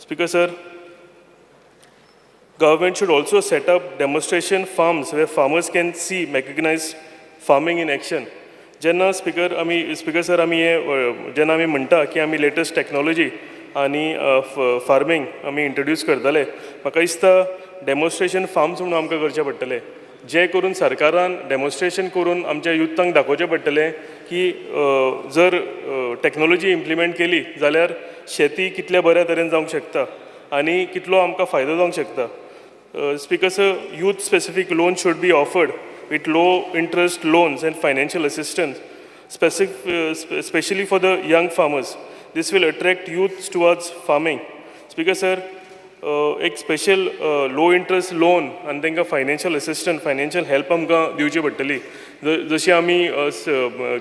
Speaker sir, government should also set up demonstration farms where farmers can see mechanized farming in action. जेन्ना स्पीकर सर आमी जेन्ना आमी म्हणटा की आमी लेटस्ट टॅक्नॉलॉजी आनी फार्मींग आमी इंट्रोड्यूस करतले, म्हाका दिसता डेमॉन्स्ट्रेशन फार्म्स म्हणून आमकां करचे पडटले, जे करून सरकारान डेमॉन्स्ट्रेशन करून आमच्या युथांक दाखोवचें पडटलें की जर टॅक्नोलॉजी इम्प्लिमेंट केली जाल्यार शेती कितल्या बऱ्या तरेन जावंक शकता आनी कितलो आमकां फायदो जावंक शकता. Speaker sir, youth specific loans should be offered with low interest loans and financial assistance, especially for the young farmers. This will attract youth towards farming. Speaker sir, एक स्पेशल लो इंटरेस्ट लोन आनी तांकां फायनान्शियल असिस्टंट फायनान्शियल हेल्प आमकां दिवची पडटली. जशी आमी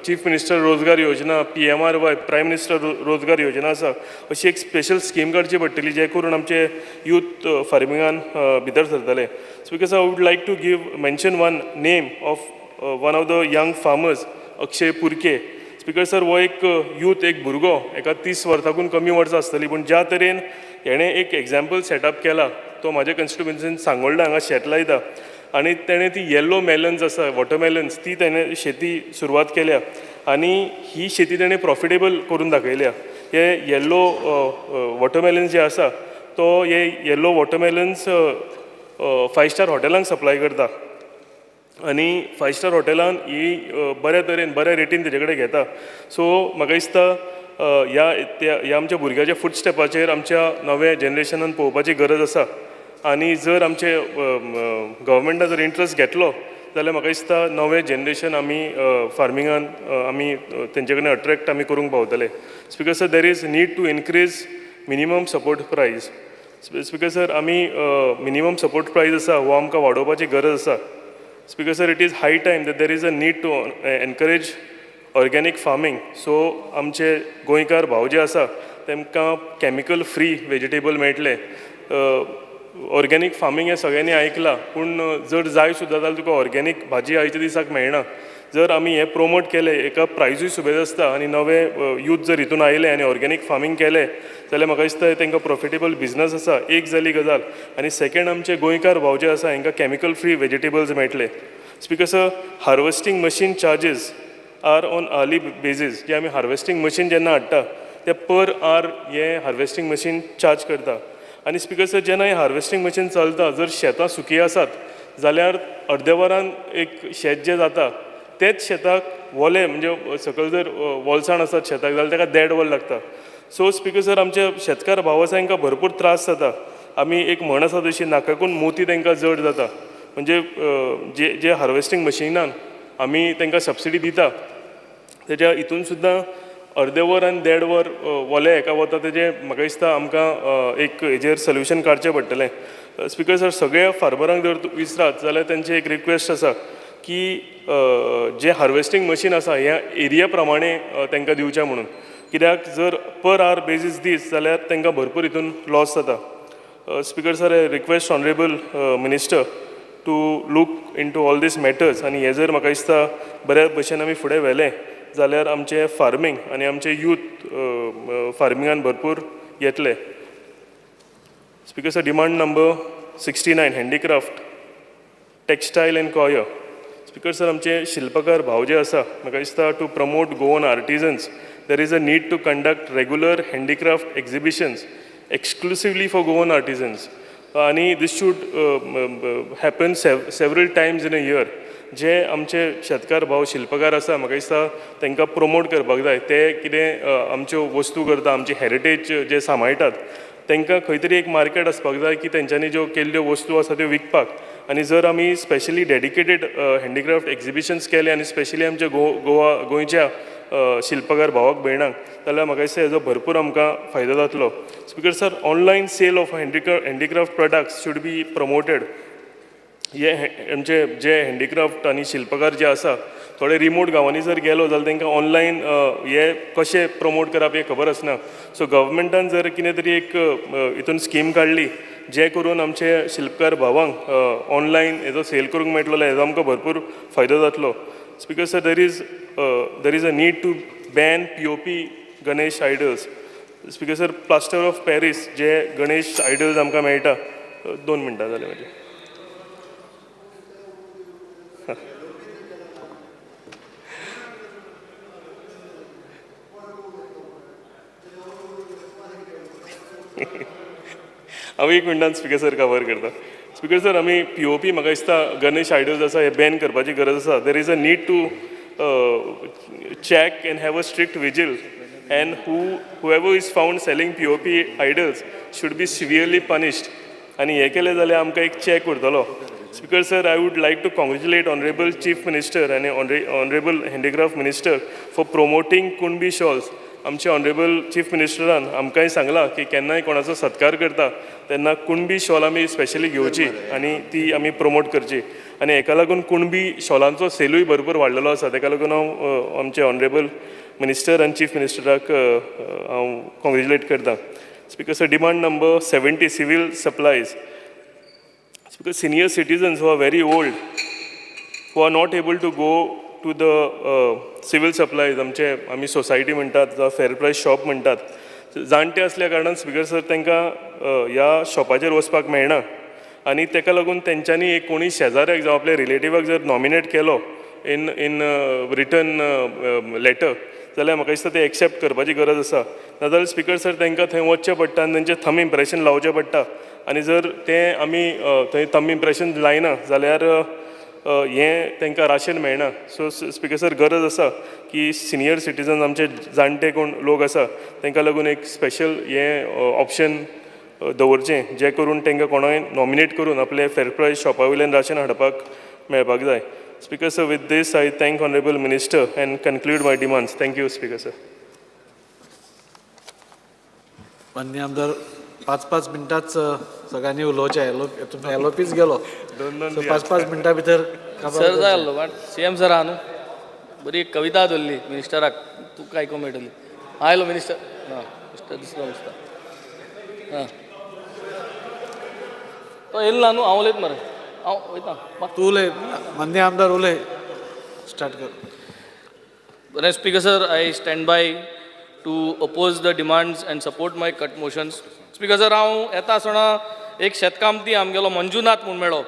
चीफ मिनिस्टर रोजगार योजना, PMRY प्रायम मिनिस्टर रोजगार योजना आसा, अशी एक स्पेशल स्कीम काडची पडटली जे करून आमचे यूथ फार्मिंगान भितर सरतले. Speaker sir, I would like to mention one name of one of the young farmers, Akshay Purke. Speaker sir, हो एक यूथ, एक भुरगो, एका 30 वर्सांकून कमी वर्सां आसतली, पूण ज्या तरेन हेणें एक एग्जाम्पल सेटअप केला, तो म्हाज्या कन्स्टिट्युएन्सीन सांगोळडा हांगा शेत लायता आनी तेणें ती येल्लो मेलन्स आसा, वॉटरमेलन्स, ती तेणें शेती सुरवात केल्या आनी ही शेती तेणें प्रॉफिटेबल करून दाखयल्या. हे येल्लो वॉटरमेलन्स जे आसा तो हे येल्लो वॉटरमेलन्स 5 स्टार हॉटेलांक सप्लाय करता आनी 5 स्टार हॉटेलान ही बऱ्या तरेन बऱ्या रेटीन तेजे कडेन घेता. सो म्हाका दिसता ह्या आमच्या भुरग्याच्या फुटस्टेपाचेर आमच्या नव्या जनरेशनान पळोवपाची गरज आसा आनी जर आमचे गव्हर्मेंटान जर इंट्रस्ट घेतलो जाल्यार म्हाका दिसता नवें जनरेशन आमी फार्मिंगान आमी तेंचे कडेन अट्रॅक्ट आमी करूंक पावतले. Speaker sir, there is need to increase minimum support price. Speaker sir, आमी मिनिमम सपोर्ट प्रायस आसा हो आमकां वाडोवपाची गरज आसा. Speaker sir, it is high time that there is a need to encourage organic farming. So आमचे गोंयकार भाव जे आसा तेमकां केमिकल फ्री वेजिटेबल मेळटले. ऑर्गेनीक फार्मींग हें सगळ्यांनी आयकलां, पूण जर जाय सुद्दां जाल्यार तुका ऑर्गेनीक भाजी आयच्या दिसाक मेळना. जर आमी हें प्रोमोट केलें, एका प्रायजूय सुबेज आसता आनी नवे यूथ जर हितून आयले आनी ऑर्गेनीक फार्मींग केलें जाल्यार म्हाका दिसता तांकां प्रॉफिटेबल बिझनस आसा. एक जाली गजाल आनी सेकंड, आमचे गोंयकार भाव जे आसा हांकां केमिकल फ्री वेजिटेबल्स मेळटले. Speaker sir, harvesting machine charges are on hourly basis. जे आमी हार्वेस्टींग मशीन जेन्ना हाडटा ते पर आर हे हार्वेस्टींग मशीन चार्ज करता. आनी स्पीकर सर, जेन्ना हें हार्वेस्टींग मशीन चलता, जर शेतां सुकी आसात जाल्यार अर्द्या वरान एक शेत जें जाता तेच शेताक वोले, म्हणजे सकयल जर वोलसाण आसत शेताक जाल्यार ताका 1.5 वर लागता. सो स्पीकर सर, आमचे शेतकार भाव आसा तांकां भरपूर त्रास जाता. आमी एक म्हण आसा तशी, नाकाकून मोती तांकां जड जाता. म्हणजे जे हार्वेस्टींग मशिनान आमी तांकां सबसिडी दिता तेज्या हितून सुद्दां अर्दे वर आनी 1.5 वर वोले हेका वता. तेजें म्हाका दिसता आमकां एक हेजेर सोल्युशन काडचें पडटलें. स्पीकर सर, सगळ्या फार्मरांक जर विचारत जाल्यार तेंची एक रिक्वेस्ट आसा की जे हार्वेस्टींग मशीन आसा ह्या एरिया प्रमाणे तांकां दिवचें म्हणून. कित्याक जर पर आवर बेजीस दीस जाल्यार तांकां भरपूर हितून लॉस जाता. Speaker sir, I request honourable minister to look in to all this matters आनी हे जर म्हाका दिसता बऱ्या भशेन आमी फुडें व्हेलें जाल्यार आमचें फार्मींग आनी आमचे यूथ फार्मिंगान भरपूर येतले. Speaker sir, demand number 69, handicraft, textile and coir. Speaker sir, आमचे शिल्पकार भाव जे आसा म्हाका दिसता to promote Goan artisans there is a need to conduct regular handicraft exhibitions exclusively for Goan artisans आनी this should happen several times in a year. जे आमचे शेतकार भाव शिल्पकार आसा म्हाका दिसता तांकां प्रमोट करपाक जाय. ते कितें आमच्यो वस्तू करता, आमची हेरिटेज जे सांबाळटात, तांकां खंय तरी एक मार्केट आसपाक जाय की तेंच्यांनी ज्यो केल्ल्यो वस्तू आसा त्यो विकपाक. आनी जर आमी स्पेशली डेडिकेटेड हँडीक्राफ्ट एक्झिबिशन्स केले आनी स्पेशली आमच्या गोंयच्या शिल्पकार भावाक भयणांक जाल्यार म्हाका दिसता हेजो भरपूर आमकां फायदो जातलो. Speaker sir, online sale of handicraft products should be promoted. हे आमचे जे हँडीक्राफ्ट आनी शिल्पकार जे आसा थोडे रिमोट गांवांनी जर गेलो जाल्यार तांकां ऑनलायन हे कशें प्रमोट करप हें खबर आसना. सो गव्हर्मेंटान जर कितें तरी एक हितून स्कीम काडली जे करून आमचे शिल्पकार भावांक ऑनलायन हेजो सेल करूंक मेळटलो जाल्यार हेजो आमकां भरपूर फायदो जातलो. Speaker sir, there is a need to ban POP Ganesh idols. Speaker sir, plaster of Paris जे गणेश आयडल्स आमकां मेळटा, 2 मिनटां जाले म्हाजे. हांव 1 मिनटान स्पीकर सर कवर करता. स्पिकर सर आमी POP म्हाका दिसता गणेश आयडल्स आसा हे बॅन करपाची गरज आसा. There is a need to check and have a strict vigil, and whoever is found selling POP idols should be severely punished. आणि हे केले जाल्यार आमकां एक चॅक उरतलो. Speaker sir, I would like to congratulate Honorable Chief Minister and Honorable Handicraft Minister for promoting Kunbi shawls. आमचे ऑनरेबल चीफ मिनिस्टरान आमकांय सांगलां की केन्नाय कोणाचो सत्कार करता तेन्ना कुणबी शॉल आमी स्पेशली घेवची आनी ती आमी प्रमोट करची. आनी हेका लागून कुणबी शॉलांचो सेलूय भरपूर वाडलेलो आसा. तेका लागून हांव आमचे ऑनरेबल मिनिस्टर आनी चीफ मिनिस्टराक हांव कॉंग्रेच्युलेट करता. Speaker sir, demand number 70 civil supplies. Speaker, senior citizens who are very old, who are not able to go to the civil supplies, आमी सोसायटी म्हणटात जावं फेर प्रायस शॉप म्हणटात, जाणटे असल्या कारणान स्पिकर सर तांकां ह्या शॉपाचेर वचपाक मेळना. आनी ताका लागून तेंच्यांनी एक कोणी शेजाऱ्याक जावं आपल्या रिलेटिवाक जर नॉमिनेट केलो इन रिटर्न लेटर, जाल्यार म्हाका दिसता ते एक्सेप्ट करपाची गरज आसा. नाजाल्यार स्पिकर सर तांकां थंय वचचें पडटा आनी तेंचें थंब इम्प्रेशन लावचें पडटा. आनी जर तें आमी थंय थंब इम्प्रेशन लायना जाल्यार हें तांकां राशन मेळना. सो स्पिकर सर, गरज आसा की सिनियर सिटीजन आमचे जाणटे कोण लोक आसा तांकां लागून एक स्पेशल हें ऑप्शन दवरचें, जें करून तांकां कोणाय नॉमिनेट करून आपले फेर प्रायस शॉपा वयल्यान राशन हाडपाक मेळपाक जाय. Speaker sir, with this I thank honourable minister and conclude my demands. Thank you speaker sir. मान्य आमदार, 5-5 मिनटांच सगळ्यांनी उलोवचें. एलोपीच गेलो. 5-5 मिनटां भितर सर जाय आसलो, बट CM सर आहा न्हू, बरी एक कविता धरली मिनिस्टराक, तुका आयकूंक मेळटली. आयलो मिनिस्टर. मिनिस्टर दिसलो दिसता. तो येयलो ना न्हू, हांव उलयता मरे, हांव वयता. तूं उलय, मान्य आमदार उलय, स्टार्ट कर. बरें speaker sir, I stand by two oppose the demands and support my cut motions. Speaker sir, हांव येता आसतना एक शेतकामती आमगेलो मंजुनाथ म्हूण मेळ्ळो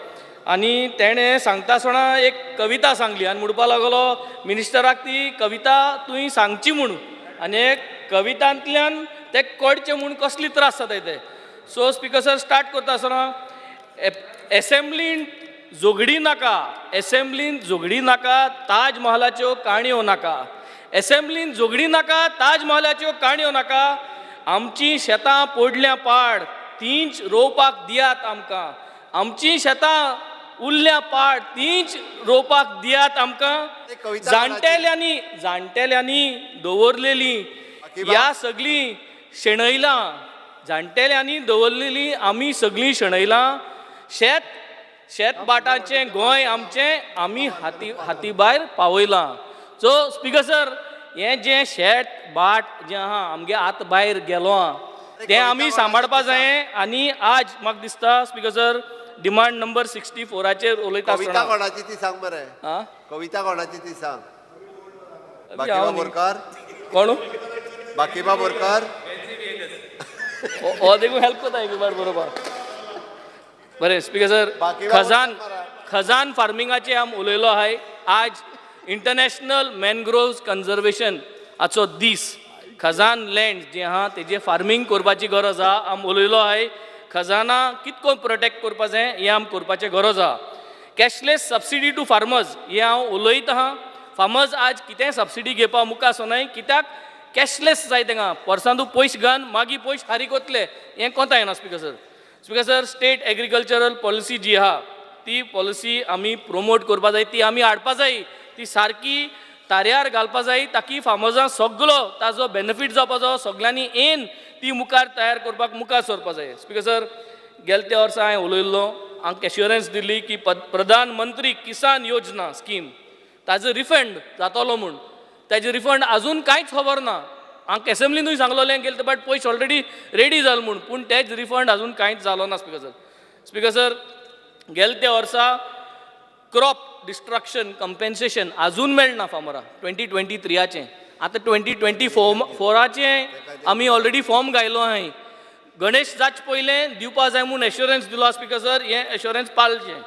आनी तेणें सांगता आसतना एक कविता सांगली आनी म्हणपाक लागलो मिनिस्टराक ती कविता तुवें सांगची म्हणून, आनी कवितांतल्यान ते कळचें म्हूण कसली त्रास जाता ते. सो स्पिकर सर, स्टार्ट करता आसतना एसेंब्लीन जोगडी नाका, एसेंब्लीन जोगडी नाका, ताज महालाच्यो काणयो नाका, एसेंब्लीन जोगडी नाका, ताज महालाच्यो काणयो नाका, आमची शेतां पोडल्या पाड तींच रोवपाक दियात आमकां, आमची शेतां उरल्या पाड तींच रोवपाक दियात आमकां. जाणटेल्यांनी दवरलेली ह्या सगळीं शेणयलां, जाणटेल्यांनी दवरलेली आमी सगळीं शेणयलां. शेत बाटाचें गोंय आमचें आमी हाती भायर पावयलां. सो स्पिकर सर, हें जें शेत बाट जें आहा आमगे हात भायर गेलो आहा तें आमी सांबाळपा जायें. आनी आज म्हाका दिसता स्पिकर सर, डिमांड नंबर 64चेर उलयता आसतना कविता कोणाची ती सांग मरे. कविता कोणाची ती सांग. बाकीबा बोरकार. कोण? बाकीबा बोरकार. हो देखून हेल्प करता एक बरोबर. बरें स्पिकर सर, खजान फार्मिंगाचेर आमी उलयलो आहाय. आज इंटरनॅशनल मॅनग्रोव्ज कन्जर्वेशन हाचो दीस. खजान लँड जे आहा तेजे फार्मिंग करपाची गरज आहा. आमी उलयलो आहाय खजाना कितको प्रोटेक्ट करपा जाय हें आमी करपाचें गरज आहा. कॅशलेस सबसिडी टू फार्मर्स हें हांव उलयत आहा. फार्मर्स आज कितेंय सबसिडी घेवपा मुखार आसनाय, कित्याक कॅशलेस जाय तांकां. पर्सांतू पयशे घाल मागीर पयशे फारीक कोतले हें कोता येना. Speaker sir, speaker sir, state agricultural policy जी आहा ती पॉलिसी आमी प्रमोट करपा जाय, ती आमी हाडपा जाय, ती सारकी ताऱ्यार घालपा जाय ताकी फार्मर्सांक सगळो ताजो बेनिफीट जावपाचो, सगळ्यांनी येन ती मुखार तयार करपाक मुखार सरपा जाय. स्पिकर सर, गेल्या त्या वर्सा हांवें उलयल्लो, हांव एश्युरन्स दिल्ली की प्रधानमंत्री किसान योजना स्कीम ताजो रिफंड जातलो म्हूण. ताजें रिफंड आजून कांयच खबर ना. हांव एसेंब्लीनूय सांगलोलें गेलें बट पयशे ऑलरेडी रेडी जाले म्हूण, पूण तेच रिफंड आजून कांयच जालो ना. स्पिकर सर, स्पिकर सर, गेल्या त्या वर्सा क्रॉप डिस्ट्रक्शन कंपेन्सेशन आजून मेळना फार्मराक 2023चें. आतां 2024चें आमी ऑलरेडी फॉर्म घायलो आहाय. गणेश जाच पयलें दिवपा जाय म्हूण एश्युरन्स दिलो. स्पिकर सर, हें एश्युरन्स पाळचें.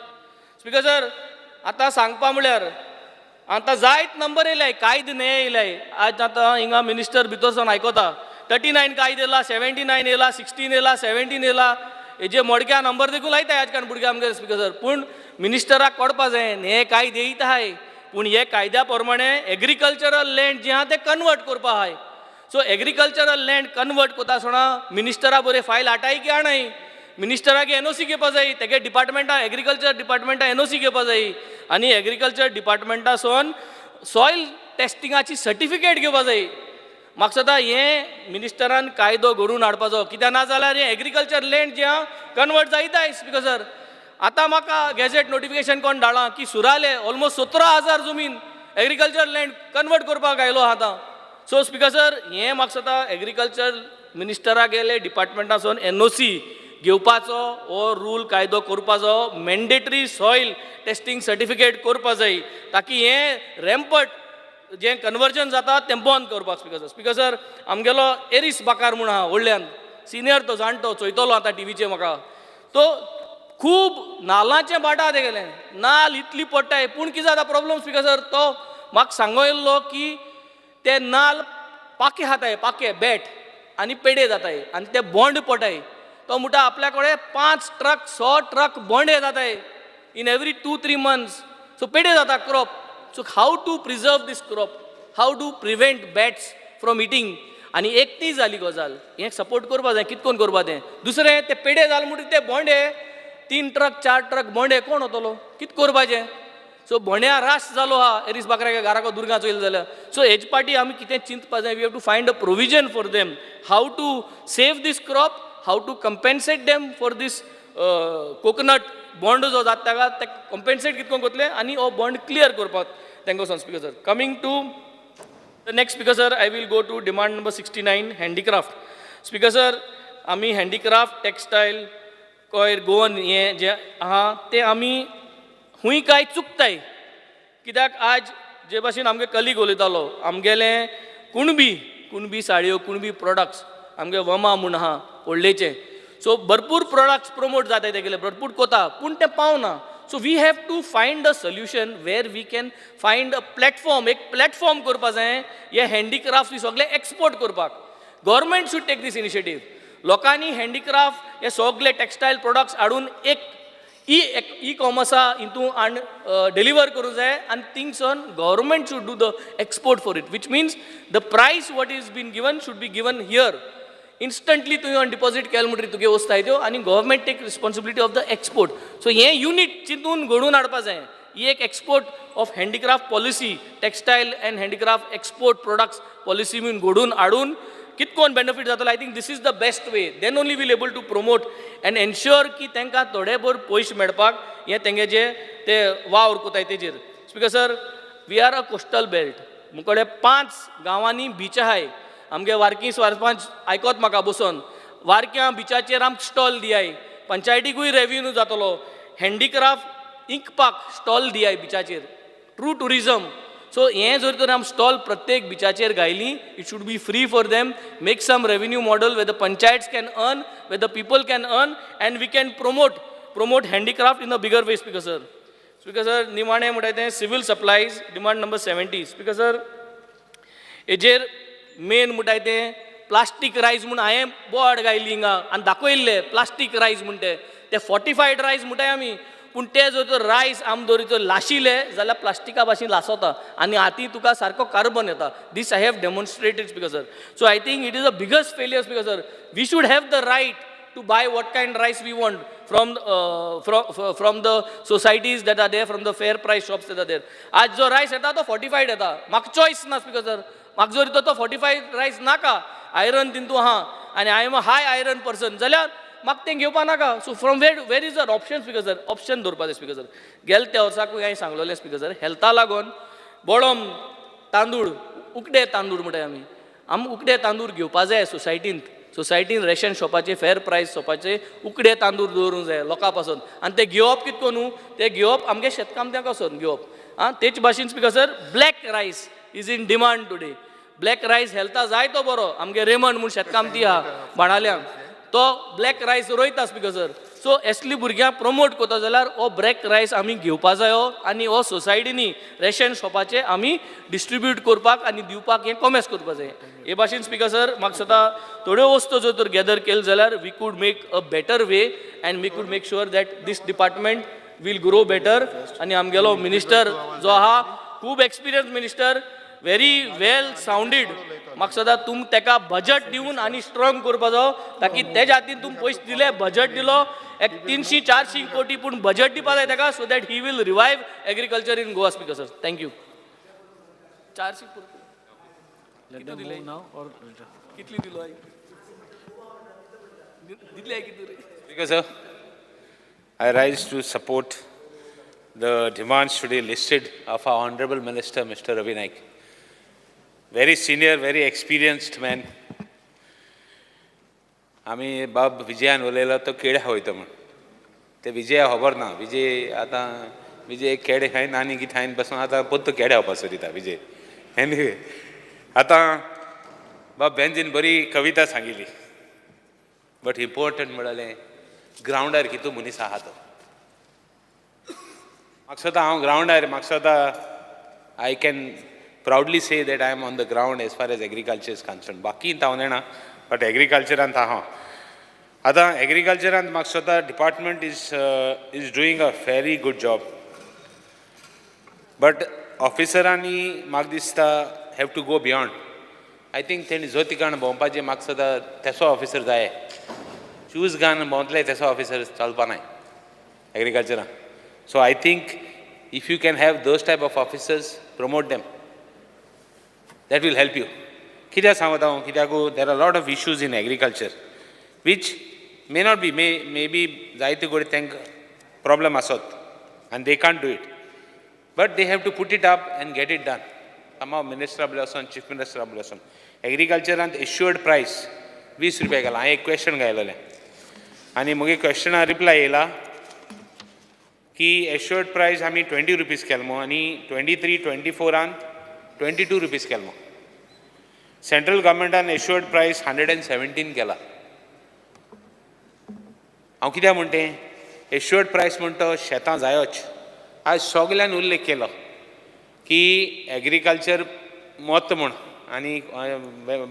स्पिकर सर, आतां सांगपा म्हळ्यार आतां जायत नंबर येयलाय, कायदे न्हय येयलाय. आज आतां हिंगा मिनिस्टर भितर सावन आयकता 39 कायदे येयला, 79 येयला, 16 येयला, 17 येयला. हेजे मोडक्या नंबर देखून लायताय आज काण भुरगे आमगे स्पीकर सर पूण मिनिस्टराक कळपा जाय हे कायदे येयत आहाय पूण हे कायद्या प्रमाणे एग्रीकल्चरल लँड जे आहा ते कन्वर्ट करपा आहाय सो एग्रीकल्चरल लँड कन्वर्ट करता आसतना मिनिस्टरा बरे फायल हाटाय की हाणाय मिनिस्टराक एनओसी घेवपा जाय तेगे डिपार्टमेंटा एग्रीकल्चर डिपार्टमेंटा एनओसी घेवपा जाय आनी एग्रीकल्चर डिपार्टमेंटासून सॉयल टेस्टिंगाची सर्टिफिकेट घेवपा जाय म्हाका सदां हें मिनिस्टरान कायदो घडून हाडपाचो कित्याक ना जाल्यार हें एग्रीकल्चर लँड जें आहा कन्वर्ट जायताय स्पीकर सर आतां म्हाका गॅझेट नोटिफिकेशन कोण धाडलां की सुराले ऑलमोस्ट 17,000 जमीन एग्रीकल्चर लँड कन्वर्ट करपाक आयलो आतां सो स्पीकर सर हें म्हाका सदां एग्रीकल्चर मिनिस्टराक गेले डिपार्टमेंटासून एनओसी घेवपाचो हो रूल कायदो करपाचो मॅन्डेटरी सॉयल टेस्टिंग सर्टिफिकेट करपा जाय ताकी हें रॅम्पट जें कन्वर्जन जाता तें बंद करपाक स्पीकर सर आमगेलो एरिस बाकार म्हूण आहा व्हडल्यान सिनियर तो जाणटो चोयतलो आतां टीव्हीचेर म्हाका तो खूब नाल्लांचें भाटा तेगेलें नाल्ल इतली पडटाय पूण कितें जाता प्रॉब्लम स्पीकर सर तो म्हाका सांगो येयल्लो की ते नाल्ल पाके खाताय पाके बॅट आनी पेडे जाताय आनी ते बोंड पडटाय तो म्हणटा आपल्या कडेन 5 ट्रक 6 ट्रक बोंडे जाताय इन एवरी 2-3 मंथ्स सो पेडे जाता crop so how to preserve this crop how to prevent bats from eating आनी एक ती जाली गजाल हें सपोर्ट करपा जाय कितकोन करपा तें दुसरें ते पेडे जाले म्हणटकीर ते बोंडे 3 ट्रक 4 ट्रक बोंडे कोण वतलो कित करपाचें सो बोंड्या रास जालो आहा एरीस बाकऱ्याक घराको दुर्गा चोयल जाल्यार सो हेज पाटी आमी कितें चिंतपा जाय we have to find a provision for them how to save this crop how to compensate them for this coconut bond जो जाता ताका ते कंपेन्सेट कितको करतले आनी हो बॉन्ड क्लियर करपाक तांकां वचोन speaker sir coming to the next speaker sir I will go to demand number 69 handicraft speaker sir आमी हँडीक्राफ्ट टेक्सटायल कोयर गोवन हें जें आहा तें आमी खूंय काय चुकताय कित्याक आज जे भाशेन आमगे कलीग उलयतालो आमगेले कुणबी साडयो कुणबी प्रोडक्ट्स आमगे वमा म्हूण आहा व्हडलेचे सो भरपूर प्रोडक्ट्स प्रमोट जाताय तेगेले भरपूर कोता पूण तें पावना so we have to find a solution where we can find a platform एक प्लॅटफॉर्म करपा जाय हे हँडीक्राफ्ट बी सगळे एक्सपोर्ट करपाक government should take this initiative लोकांनी हँडीक्राफ्ट हे सगळे टेक्सटायल प्रोडक्ट्स हाडून एक ई कॉमर्सा हितून डिलिव्हर करूं जाय आनी थिंगसून government should do the export for it which means the price what is been given should be given here instantly तुवें डिपॉझीट केलें म्हणटरी तुगे वस्ताय त्यो आनी government take responsibility of the export so हें युनीट चिंतून घडून हाडपा जाय ही एक export of handicraft policy textile and handicraft export products policy been घडून हाडून कितकोन बेनिफीट जातलो I think this is the best way then only will able to promote and ensure की तांकां थोडे भर पयशे मेळपाक हें तेंगे जे ते वावर कोताय तेजेर speaker sir we are a coastal belt मुकडे 5 गांवांनी बीच आहाय आमगे वार्की सरपंच आयकोत म्हाका बसून वारक्या बिचाचेर आमकां स्टॉल दियाय पंचायतीकूय रेव्हेन्यू जातलो हँडीक्राफ्ट इंकपाक स्टॉल दियाय बिचाचेर ट्रू टुरिजम सो हें जर तर आमी स्टॉल प्रत्येक बिचाचेर घायली it should be free for them make some revenue model way the panchayats can earn way the people can earn and we can promote handicraft in a bigger way speaker sir निमाणें म्हणटा तें civil supplies demand number 70 speaker sir हेजेर मेन म्हणटाय तें प्लास्टीक रायस म्हूण हांवें बोर्ड घायली हिंगा आनी दाखयल्ले प्लास्टीक रायस म्हूण ते फॉर्टिफायड रायस म्हणटाय आमी पूण ते जर तर रायस आमी जर तर लाशिले जाल्यार प्लास्टिका भाशेन लासोता आनी हाती तुका सारको कार्बन येता this I have demonstrated speaker sir so I think it is a biggest failure speaker sir we should have the right to buy what kind rice we want from the societies that are there from the fair price shops that are there आज जो रायस येता तो फॉर्टिफायड येता म्हाका चॉयस ना स्पीकर सर म्हाका जर तो फॉर्टिफायड रायस नाका आयरन तितून आहा आनी I am a high iron person जाल्यार म्हाका तें घेवपा नाका so from where is a option speaker sir option दवरपा जाय स्पीकर सर गेल त्या वर्साकूय हांवें सांगलोलें स्पीकर सर हेल्था लागून बोडोम तांदूळ उकडे तांदूळ म्हणटाय आमी उकडे तांदूळ घेवपा जाय सोसायटीन रेशन शॉपाचे फेर प्रायस शॉपाचे उकडे तांदूळ दवरूंक जाय लोकां पासून आनी ते घेवप कितको न्हू ते घेवप आमगे शेतकामत्यांक वचोन घेवप तेच भाशेन स्पीकर सर ब्लॅक रायस is in demand today black रायस हेल्था जाय तो बरो आमगे रेमंड म्हूण शेतकामती आहा बाणाल्यांक तो ब्लॅक रायस रोयता स्पीकर सर सो असली भुरग्यांक प्रमोट करता जाल्यार हो ब्रेक रायस आमी घेवपा जायो आनी हो सोसायटीनी रेशन शॉपाचे आमी डिस्ट्रिब्यूट करपाक आनी दिवपाक हें कॉमेस करपाक जाय. हे भाशेन स्पिकर सर म्हाका स्वता थोड्यो वस्तू जर तर गॅदर केल्यो जाल्यार we could make a better way and we could make sure that this department will grow better. आनी आमगेलो मिनिस्टर जो आहा खूब experience minister, very well sounded. म्हाका सदां तुम तेका बजट दिवन आनी स्ट्रॉंग करपाक जाय ताकी तेज्या हातीन तुम पयशे दिले, बजट दिलो एक 300-400 कोटी पूण बजट दिवपा जाय ताका so that he will revive agriculture in Goa. Speaker sir thank you. 400 कितली दिलो दितले कितले? Speaker sir, I rise to support the demands today listed of our Honorable Minister, Mr. Ravi Naik. Very senior, very experienced man. आमी बाब विजयान उलयलो तो केडे खावयता म्हण. ते विजया खबर ना. विजय आतां विजय केडे खायन आनी कितें खायन बसून आतां पोत्तो केडे खावपाचो दिता विजय. एनीवे आतां बाब बेंजीन बरी कविता सांगिल्ली. बट इम्पॉर्टंट म्हणलें ग्रावंडार कितू मनीस आहा तो. म्हाका स्वता हांव ग्रावंडार म्हाका स्वता I can proudly say that I am on the ground as far as agriculture is concern. बाकी हांव नेना बट एग्रीकल्चरांत आहा. आतां एग्रीकल्चरांत म्हाका स्वता department is doing a very good job. But ऑफिसरांनी म्हाका दिसता have to go beyond. I think तेणी जो ठिकाण भोंवपाचें म्हाका सदां तेसो ऑफिसर जाय. शूज घालून भोंवतले तेसो ऑफिसर चलपा नाय एग्रीकल्चरान. So I think if you can have those type of officers promote them that will help you. कित्याक सांगता हांव कित्याकू there are lot of issues in agriculture which may not be may be जायते कडेन तांकां प्रॉब्लम आसत आनी they can't do it but they have to put it up and get it done. somehow minister वसून चीफ मिनिस्टर वसून एग्रीकल्चरांत एश्युअर्ड प्रायस 20 रुपया गेला. हांवें एक क्वेश्चन घायलेलें आनी मुगे क्वेश्चना रिप्लाय येयला की एश्युअर्ड प्रायस आमी 20 रुपीज केलो आनी 23-24 22 रुपीज केलो. सेंट्रल गव्हर्मेंटान एश्युअर्ड प्रायस 117 केला. हांव कित्याक म्हणटें एश्युअर्ड प्रायस म्हणटा शेतां जायोच. आज सगळ्यान उल्लेख केलो की एग्रीकल्चर मत म्हण आनी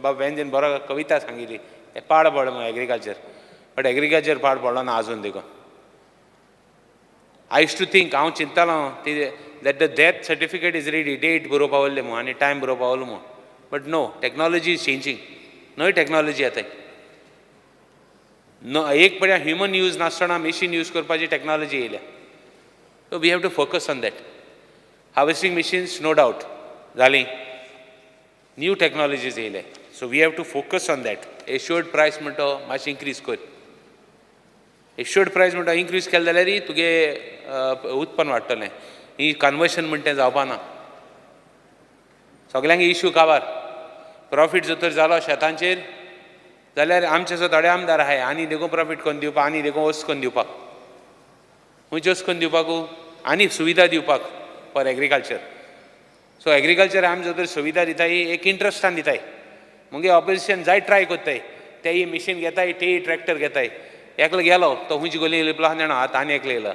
बाब बेंजीन बरो कविता सांगिल्ली पाड पड म्हण एग्रीकल्चर. बट एग्रीकल्चर पाड पडलो ना आजून देखून. आय यूज टू थिंक हांव चिंततालो that the death certificate is ready date बरोवप पावल्ले म्हूण आनी टायम बरोवप पावलो म्हूण. But no technology is changing. नवी टॅक्नॉलॉजी येताय. नो एक पड्या ह्युमन यूज नासतना मशीन यूज करपाची टॅक्नॉलॉजी येयल्या. So we have to focus on that. Harvesting machines no doubt जालीं. न्यू टॅक्नॉलॉजीज येयले. So we have to focus on that. Assured price म्हणटा मातशें इन्क्रीज कर. एश्युअर्ड प्रायस म्हणटा इन्क्रीज केलें जाल्यार तुगे उत्पन्न वाडटलें. ही कन्वर्शन म्हणटा तें जावपा ना. सगल्यांक इश्यू काबार. प्रॉफीट जर तर जालो शेतांचेर जाल्यार आमचे जो थोडे आमदार आहाय आनी देखून प्रॉफीट करून दिवपाक आनी देखून वस्त करून दिवपाक खंयचे वस्त करून दिवपाकू आनी सुविधा दिवपाक फॉर एग्रीकल्चर. सो एग्रीकल्चर आमी जर तर सुविधा दिताय एक इंट्रस्टान दिताय. मुगे ऑपोजिशन जाय ट्राय कोत्ताय. तेय मिशीन घेताय तेय ट्रॅक्टर घेताय. एकलो गेलो तो हुंयची गोली लिपला नेणो आतां आनी एकलो येयला.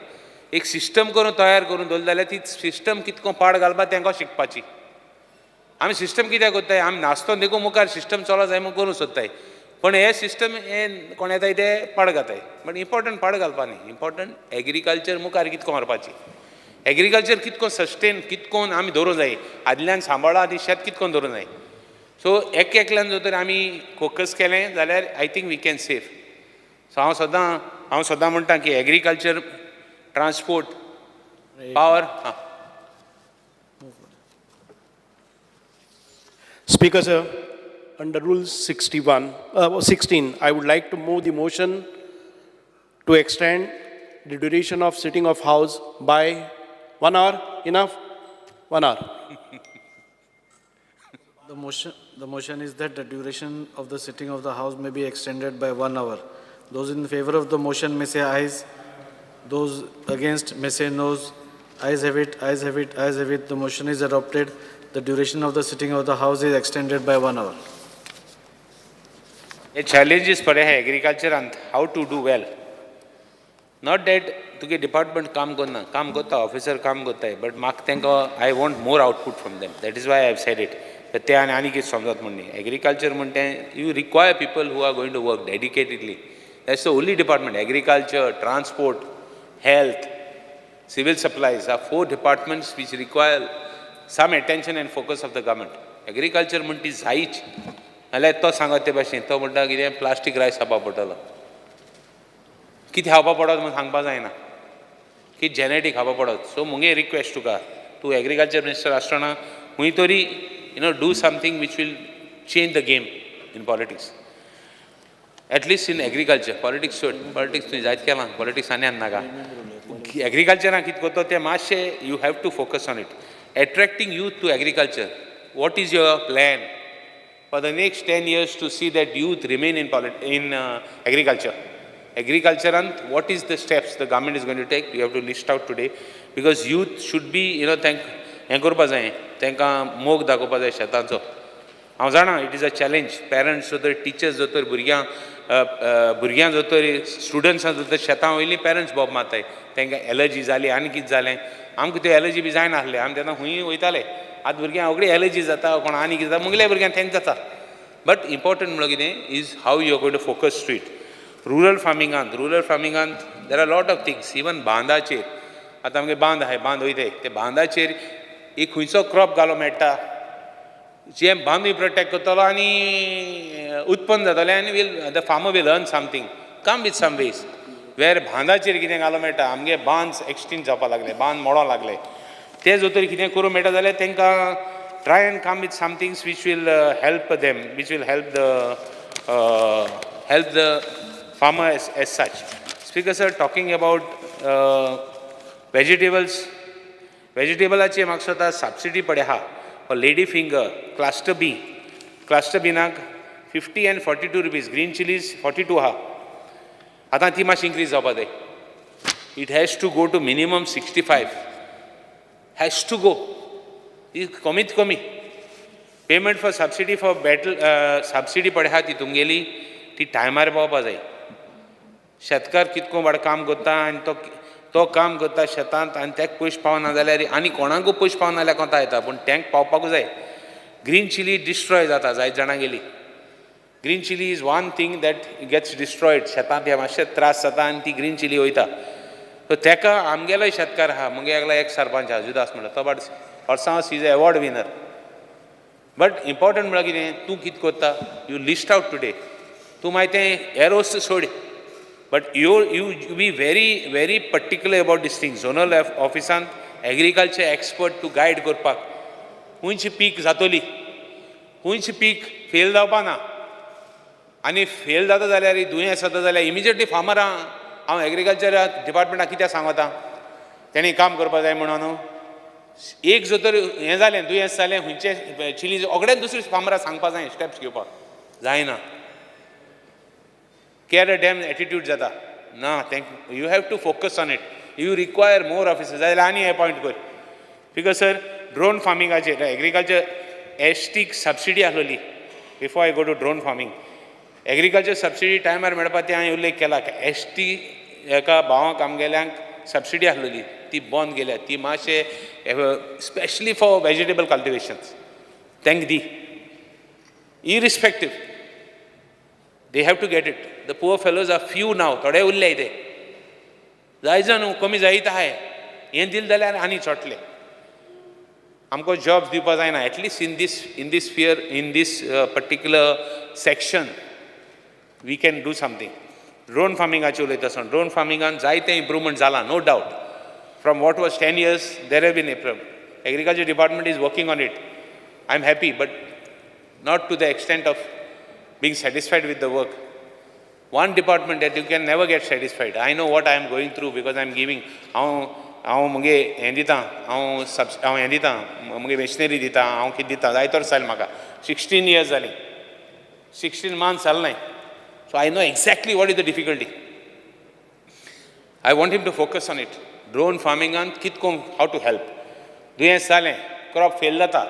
एक सिस्टम करून तयार करून दवरली जाल्यार ती सिस्टम कितको पाड घालपा तांकां शिकपाची. आमी सिस्टम कित्याक कोत्ताय आमी नासतो देखून मुखार सिस्टम चलो जाय म्हूण करूं सोदताय. पण हे सिस्टम हे कोण येताय ते पाड घाताय. बट इम्पॉर्टंट पाड घालपा न्ही. इम्पॉर्टंट एग्रीकल्चर मुखार कितको मारपाची. एग्रीकल्चर कितको सस्टेन कितकोन आमी दवरूं जाय. आदल्यान सांबाळा आनी शेत कितकोन दवरूं जाय. सो एकल्यान जर तर आमी फोकस केलें जाल्यार I think we can safe. So हांव सदां म्हणटा की agriculture transport power. Speaker sir, under Rule 16, I would like to move the motion to extend the duration of sitting of House by 1 hour. Enough? 1 hour. The motion is that the duration of the sitting of the House may be extended by 1 hour. Those in favor of the motion may say ayes. Those against may say noes. Ayes have it, ayes have it, ayes have it. The motion is adopted. The duration of the sitting of the House is extended by 1 hour. हे चॅलेंजीस पडे हे एग्रीकल्चरांत have to do well. Not that तुगे डिपार्टमेंट काम करना, काम करता, ऑफिसर काम करताय, बट म्हाका तांकां I want more output from them. That is why I have said it. ते आनी कितें समजत म्हणून एग्रीकल्चर म्हणटे you require people who are going to work dedicatedly. That's the only department. Agriculture, transport, health, civil supplies are 4 departments which require some attention and focus of the government. Agriculture म्हणटी जायच नाल्यार तो सांगत ते भाशेन तो म्हणटा कितें प्लास्टीक रायस खावपा पडटलो. कितें खावपा पडत म्हूण सांगपा जायना, कितें जेनेटीक खावपा पडत. सो मुगे रिक्वेस्ट तुका, तूं एग्रीकल्चर मिनिस्टर आसतना खंय तरी do something which will change the game in politics. At least in agriculture. Politics सोड, पॉलिटिक्स तुवें जायत केलां, पॉलिटिक्स आनी नाका. एग्रीकल्चराक कितें करता तें मातशें you have to focus on it. Attracting youth to agriculture. What is your plan for the next 10 years to see that youth remain in agriculture? Agriculturant, what is the steps the government is going to take? You have to list out today, because youth should be, हें करपा जाय, तांकां मोग दाखोवपा जाय शेतांचो. हांव जाणा it is a challenge. Parents जो तर, टिचर्स जो तर, भुरग्यां जो तर, स्टुडंट्सां जो तर शेतां वयलीं पेरंट्स बॉब मारताय. तांकां एलर्जी जाली, आनी कितें जालें. आमकां त्यो एलर्जी बी जायनासले. आमी तेन्ना खंय वयताले. आतां भुरग्यांक रोखडी एलर्जी जाता, कोण आनी कितें जाता, मुगल्या भुरग्यांक तेंच जाता. बट इम्पॉर्टंट म्हणल्यार कितें is how you are going to focus to it. Rural फार्मिंगांत there are lot of things. Even बांदाचेर आतां आमगे बांद आहाय, बांद वयताय, ते बांदाचेर एक खंयचो क्रॉप घालो मेळटा जे बांदूय प्रोटेक्ट करतलो आनी उत्पन्न जातलें, आनी the farmer will earn something. Come with some ways where बांदाचेर कितें घालो मेळटा. आमगे बांद एक्सटिंक्ट जावपा लागले, बांद मोडो लागले. ते जो तर कितें करूं मेळटा जाल्यार तांकां try and come with some things which will help them, which will help the farmer as such. Speaker sir, talking about vegetables, vegetables म्हाका स्वता सबसिडी पडे आहा फॉर लेडी फिंगर, क्लस्टर बीनाक 50 and 42 rupees, ग्रीन चिलीज 42 आहा. आतां ती मातशी इन्क्रीज जावपा जाय. It has to go to minimum 65. Has to go. ही कमीत कमी payment for subsidy for battle subsidy पडे आहा ती तुमगेली ती टायमार पावपा जाय. शेतकार कितको वाड काम करता आनी तो काम करता शेतांत आनी ताका पयशे पावना जाल्यार आनी कोणाकूय पयशे पावना जाल्यार कोंता येता, पूण तांकां पावपाकूच जाय. ग्रीन चिली डिस्ट्रॉय जाता जायत जाणां गेली. Green chilli is one thing that gets destroyed. शेतांत हे मातशे त्रास जाता आनी ती ग्रीन चिली वयता. सो ताका आमगेलोय शेतकार आहा, मुगे एकलो एक सरपंच आहा जुदास म्हणटा तो, बट हॉर्सांस is award winner. But important म्हळ्यार कितें, तूं कितें करता, यू लिस्ट आउट टुडे. तूं मागीर तें हेर वस्तू सोड, but you be very particular about these things. Zonal ऑफिसांत एग्रीकल्चर एक्सपर्ट टू गायड करपाक. खंयची पीक जातली, खंयची पीक फेल जावपा ना, आनी फेल जाता जाल्यार दुयेंस जाता जाल्यार इमिजिएटली फार्मरां हांव एग्रीकल्चर डिपार्टमेंटाक कित्याक सांगता तेणी काम करपा जाय म्हणून. एक जर तर हें जालें, दुयेंस जालें खंयचें चिली, रोखडेंच दुसऱ्या फार्मराक सांगपा जाय स्टेप्स घेवपाक जायना. केअर अ डॅम एटिट्यूड जाता ना. You have to focus on it. You require more officers जाल्यार आनी अपॉयंट कर. बिकॉज सर ड्रोन फार्मिंगाचेर एग्रीकल्चर एसटीक सबसिडी आसलोली. Before I go to drone farming, agriculture subsidy टायमार मेळपा ती हांवें उल्लेख केला. एसटी एका भावांक आमगेल्यांक सबसिडी आसलोली ती बंद केल्या. ती मातशें स्पेशली फॉर वेजिटेबल कल्टिवेशन्स तांकां दी. Irrespective they have to get it. The poor fellows are few now. थोडे उरले ते जायचं न्हू, कमी जायत आहाय. हें दिलें जाल्यार आनी चोटले. आमकां जॉब्स दिवपा जायना. At least in this sphere, in this particular section we can do something. Drone फार्मिंगाचेर उलयता आसतना ड्रोन फार्मिंगान जायते इम्प्रुवमेंट जाला, no doubt. From what was 10 years there have been improvement. Agriculture department is working on it. I am happy, but not to the extent of being satisfied with the work. One department that you can never get satisfied. I know what I am going through because I am giving. हांव मुगे हें दितां, हांव हें दितां, मुगे मशिनरी दितां, हांव कितें दितां, जायतो जालें म्हाका. 16 years जालीं, 16 months जालें नाय. So I know exactly what is the difficulty. I want him to focus on it. Drone farmingan कितको how to help. दुयेंस जालें, क्रॉप फेल जाता,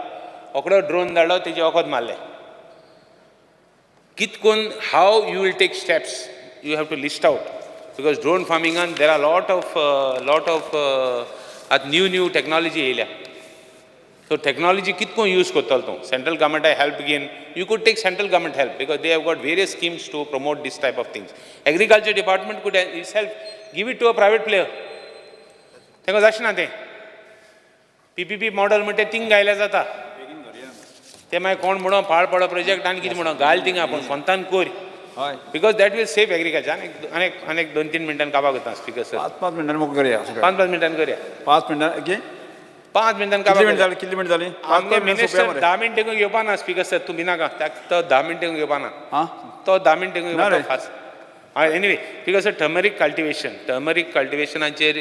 ओकडो ड्रोन धाडलो, तेजे वखद मारलें. कितकोन how you will take steps, you have to list out. Because drone फार्मिंगान देर आर लॉट ऑफ आतां न्यू टॅक्नॉलॉजी येयल्या. So technology kitko use kotal to central government help again. You could take central government help because they have got various schemes to promote this type of things. Agriculture department could itself give it to a private player. Thengo jashna te PPP model मध्ये थिंग गायला जाता ते मागीर कोण म्हणून फाळ पडो प्रोजेक्ट आनी कितें म्हणून घाल थिंगा पूण स्वतान कोर because that will save agriculture. आनीक 2-3 मिनटान काबार करता स्पीकर सर. 5 मिनटान मोकळं करूया. 5 मिनटान करूया. 5 मिनटान 5 मिनटान कितली मिनट जाली? आमगे मिनिस्टर 10 मिनटां घेवपा ना स्पीकर सर. तुम्ही नाका तो 10 मिनटां घेवपा ना. तो 10 मिनटां घेवपा fast. Anyway speaker sir turmeric कल्टिवेशनाचेर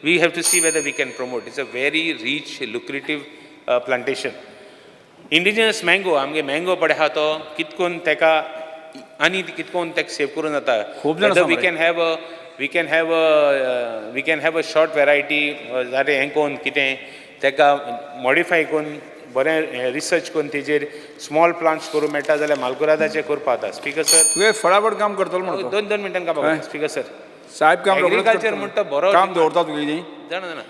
we have to see whether we can promote. It's a very rich lucrative plantation. Indigenous mango आमगे मँगो पडे आहा तो कितकोन तेका आनी कितकोन तेका सेव करून जाता. We can have a short variety जाल्यार हें कोन्न कितें तेका मॉडिफाय करून बरें रिसर्च करून तेजेर स्मॉल प्लांट्स करूं मेळटा जाल्यार मालकुरादाचें करपा जाता. स्पीकर सर तुवें फटाफट काम करतलो म्हणून 2 मिनटान काबार स्पीकर सर. साहेब काम एग्रीकल्चर म्हणटा बरो काम दवरता तुगे जाणा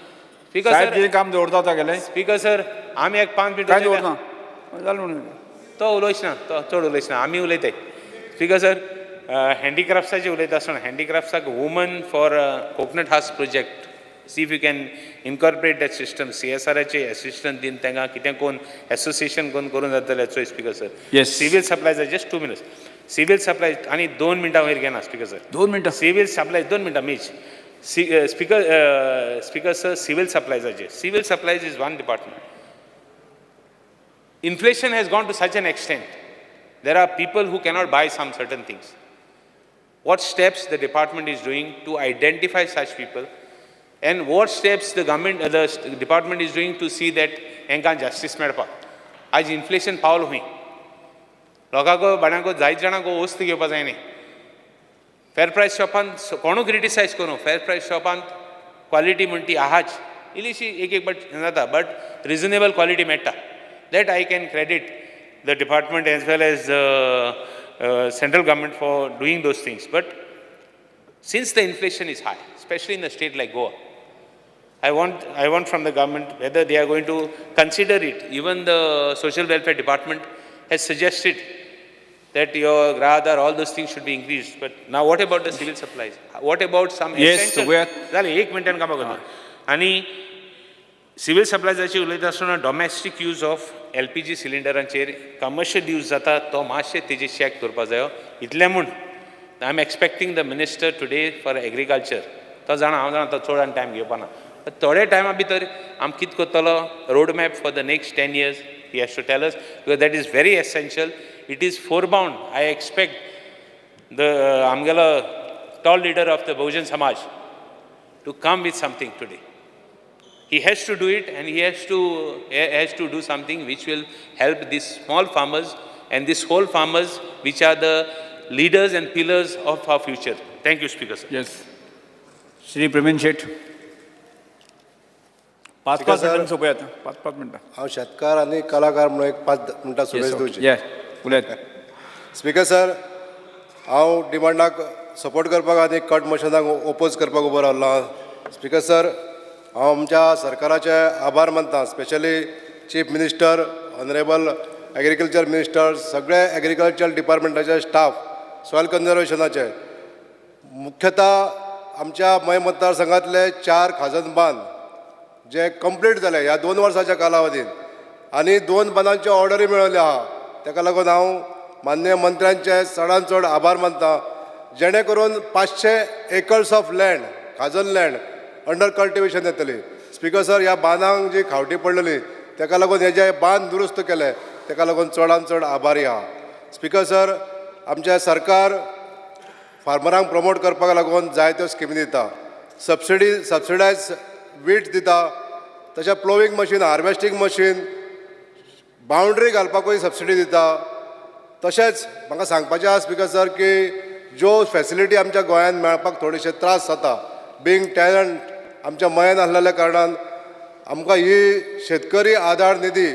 स्पीकर सर साहेब काम दवरता तागेलें. स्पीकर सर आमी एक 5 मिनट काय दवरना जालें म्हणून तो उलोयचना तो चड उलयचना आमी उलयताय. स्पीकर सर हँडीक्राफ्ट्साचें उलयता आसतना हँडीक्राफ्ट्साक woman for coconut husk project see if you can incorporate that system. CSRचे असिस्टंट दिन तांकां कितें कोन्न एसोसिएशन करून जातलें चोय speaker sir. Civil supplies just 2 minutes. Civil supply आनी 2 मिनटां वयर घेना स्पीकर सर. 2 मिनटां सिवील सप्लाय 2 मिनटां मीच speaker sir. Civil supplies is one department. Inflation has gone to such an extent. There are people who cannot buy some certain things. What steps the department is doing to identify such people, and what steps the department is doing to see that हांकां justice मेळपा. आज इन्फ्लेशन पावलो खंय. लोकांको बाणाको जायत जाणांको वस्त घेवपा जायना. फेर प्रायस शॉपान कोणू क्रिटिसायज करूं फेर प्रायस शॉपान क्वॉलिटी म्हण ती आहाच इल्लीशी एक बट जाता बट रिजनेबल क्वॉलिटी मेळटा. That I can credit the department as well as central government for doing those things. But since the inflation is high, especially in a state like Goa, I want from the government whether they are going to consider it. Even the social welfare department has suggested that your Gradar, all those things should be increased. But now what about the civil supplies? What about some essential? जाले 1 मिनिटान काम करता. आनी सिवील सप्लायजाची उलयता आसतना डॉमेस्टीक यूज ऑफ LPG सिलिंडरांचेर कमर्शियल यूज जाता तो मातशें तेजेर चॅक करपा जायो. इतलें म्हूण I am expecting the minister today for agriculture. तो जाणा हांव जाणा तो चड आनी टायम घेवपा ना. थोड्या टायमा भितर आमी कितें करतलो road map for the next 10 years he has to tell us because that is very essential. It is forbound. I expect the आमगेलो tall leader of the Bahujan Samaj to come with something today. He has to do it, and he has to do something which will help these small farmers and these whole farmers which are the leaders and pillars of our future. Thank you, Speaker sir. Yes. Shri Praveen Shet. 5 मिनटां सोपयात. 5 मिनटां. हांव शेतकार आनी कलाकार म्हणून एक 5 मिनटां सुबेज दिवची. उलयत. स्पीकर सर हांव डिमांडाक सपोर्ट करपाक आनी कट मोशनाक ओपोज करपाक उबो रावलो. स्पीकर सर हांव आमच्या सरकाराचे आभार मानता. Specially chief minister, honourable agriculture minister, सगळे एग्रीकल्चर डिपार्टमेंटाचे स्टाफ, सॉयल कन्जर्वेशनाचे, मुख्यतः आमच्या मय मतदारसंघातले 4 खाजन बांद जे कंप्लीट जाले ह्या 2 वर्साच्या कालावधीन आनी 2 बांदांचे ऑर्डरी मेळयल्ले आहा. ताका लागून हांव माननीय मंत्र्यांचे चडांत चड आभार मानता. जेणे करून 500 एकर्स ऑफ लँड, खाजन लँड अंडर कल्टिवेशन येतली. स्पीकर सर ह्या बांदांक जी खावटी पडलेली ताका लागून हे जे बांद दुरुस्त केले ताका लागून चडांत चड आभारी आहा. स्पीकर सर आमचे सरकार फार्मरांक प्रमोट करपाक लागून जायत्यो स्किमी दिता. सबसिडायज वीट दिता, तशें ploughing machine, harvesting machine, boundary घालपाकूय सबसिडी दिता. तशेंच म्हाका सांगपाचें आसा स्पीकर सर की ज्यो फॅसिलिटी आमच्या गोंयांत मेळपाक थोडेशे त्रास जाता बींग टॅलंट आमच्या मयान आसलेल्या कारणान आमकां ही शेतकरी आधार निधी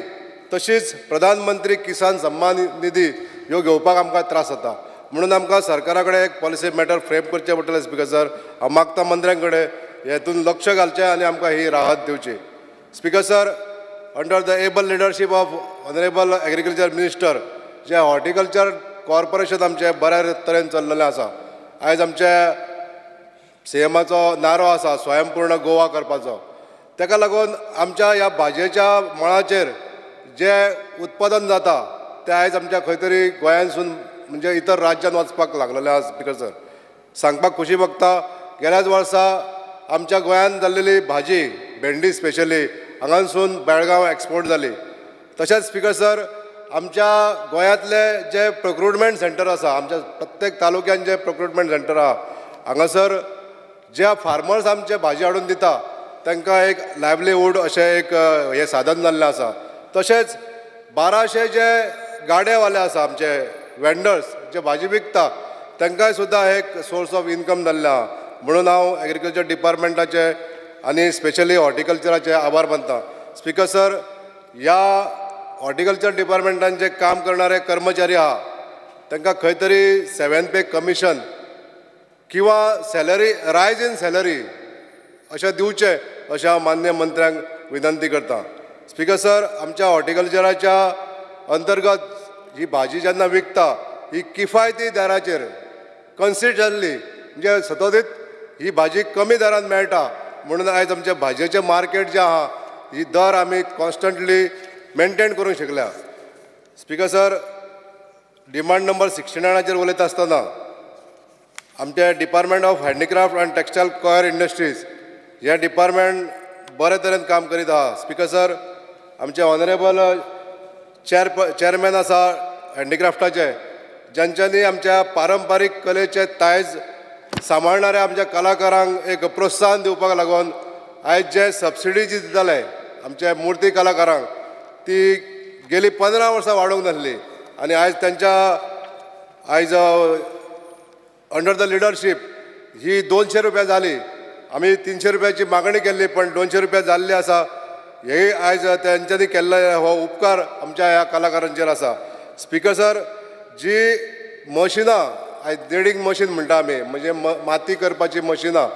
तशीच प्रधानमंत्री किसान सन्मान निधी ह्यो घेवपाक आमकां त्रास जाता. म्हणून आमकां सरकारा कडेन एक पॉलिसी मॅटर फ्रेम करचें पडटलें स्पीकर सर. हांव मागता मंत्र्यां कडेन हेतून लक्ष घालचें आनी आमकां ही राहत दिवची. Speaker sir, under the able leadership of honourable agriculture minister जे हॉर्टिकल्चर कॉर्पोरेशन आमचें बऱ्या तरेन चल्लेलें आसा. आयज आमचे सीएमाचो नारो आसा स्वयंपूर्ण गोवा करपाचो. ताका लागून आमच्या ह्या भाजयेच्या मळाचेर जे उत्पादन जाता तें आयज आमच्या खंय तरी गोंयांतसून म्हणजे इतर राज्यान वचपाक लागलेलें आसा. स्पीकर सर, सांगपाक खोशी भोगता गेल्याच वर्सा आमच्या गोंयांत जाल्लेली भाजी भेंडी स्पेशली हांगासून बेळगांव एक्सपोर्ट जाली. तशेंच स्पीकर सर, आमच्या गोंयांतले जे प्रोक्रुटमेंट सेंटर आसा, आमच्या प्रत्येक तालुक्यान जे प्रोक्रुटमेंट सेंटर आहा हांगासर जे फार्मर्स आमचे भाजी हाडून दिता तांकां एक लायवलीहूड अशें एक हें साधन जाल्लें आसा. तशेंच 1200 जे गाडेवाले आसा आमचे वेंडर्स जे भाजी विकता तांकांय सुद्दां एक सोर्स ऑफ इनकम जाल्लें आहा. म्हणून हांव एग्रीकल्चर डिपार्टमेंटाचे आनी स्पेशली हॉर्टिकल्चराचे आभार मानता. स्पीकर सर, ह्या हॉर्टिकल्चर डिपार्टमेंटान जे काम करणारे कर्मचारी आहा तांकां खंय तरी 7th पे कमिशन किंवा सॅलरी रायज इन सॅलरी अशें दिवचें अशें हांव मान्य मंत्र्यांक विनंती करता. स्पीकर सर, आमच्या हॉर्टिकल्चराच्या अंतर्गत ही भाजी जेन्ना विकता ही किफायती दराचेर कन्सिस्टंटली म्हणजे सतत ही भाजी कमी दरान मेळटा. म्हणून आयज आमच्या भाजयेचें मार्केट जें आहा ही दर आमी कॉन्स्टंटली मेनटेन करूंक शिकल्या. स्पीकर सर, डिमांड नंबर 69 उलयता आसतना आमचे department of handicraft and textile coir industries हे डिपार्टमेंट बरे तरेन काम करीत आहा. स्पीकर सर, आमचे ऑनरेबल चेअरमॅन आसा हँडीक्राफ्टाचे ज्यांच्यांनी आमच्या पारंपारीक कलेचे दायज सांबाळणाऱ्या आमच्या कलाकारांक एक प्रोत्साहन दिवपाक लागून आयज जे सबसिडी जी दिताले आमच्या मुर्ती कलाकारांक ती गेली 15 वर्सां वाडोवंक नासली आनी आयज त्यांच्या आयज अंडर द लिडरशीप ही 200 रुपया जाली. आमी 300 रुपयाची मागणी केल्ली पण 200 रुपया जाल्ली आसा. हे आयज तेंच्यांनी केल्लो हो उपकार आमच्या ह्या कलाकारांचेर आसा. स्पीकर सर, जी मशिनां आयज ड्रिलींग मशीन म्हणटा आमी म्हणजे माती करपाची मशिनां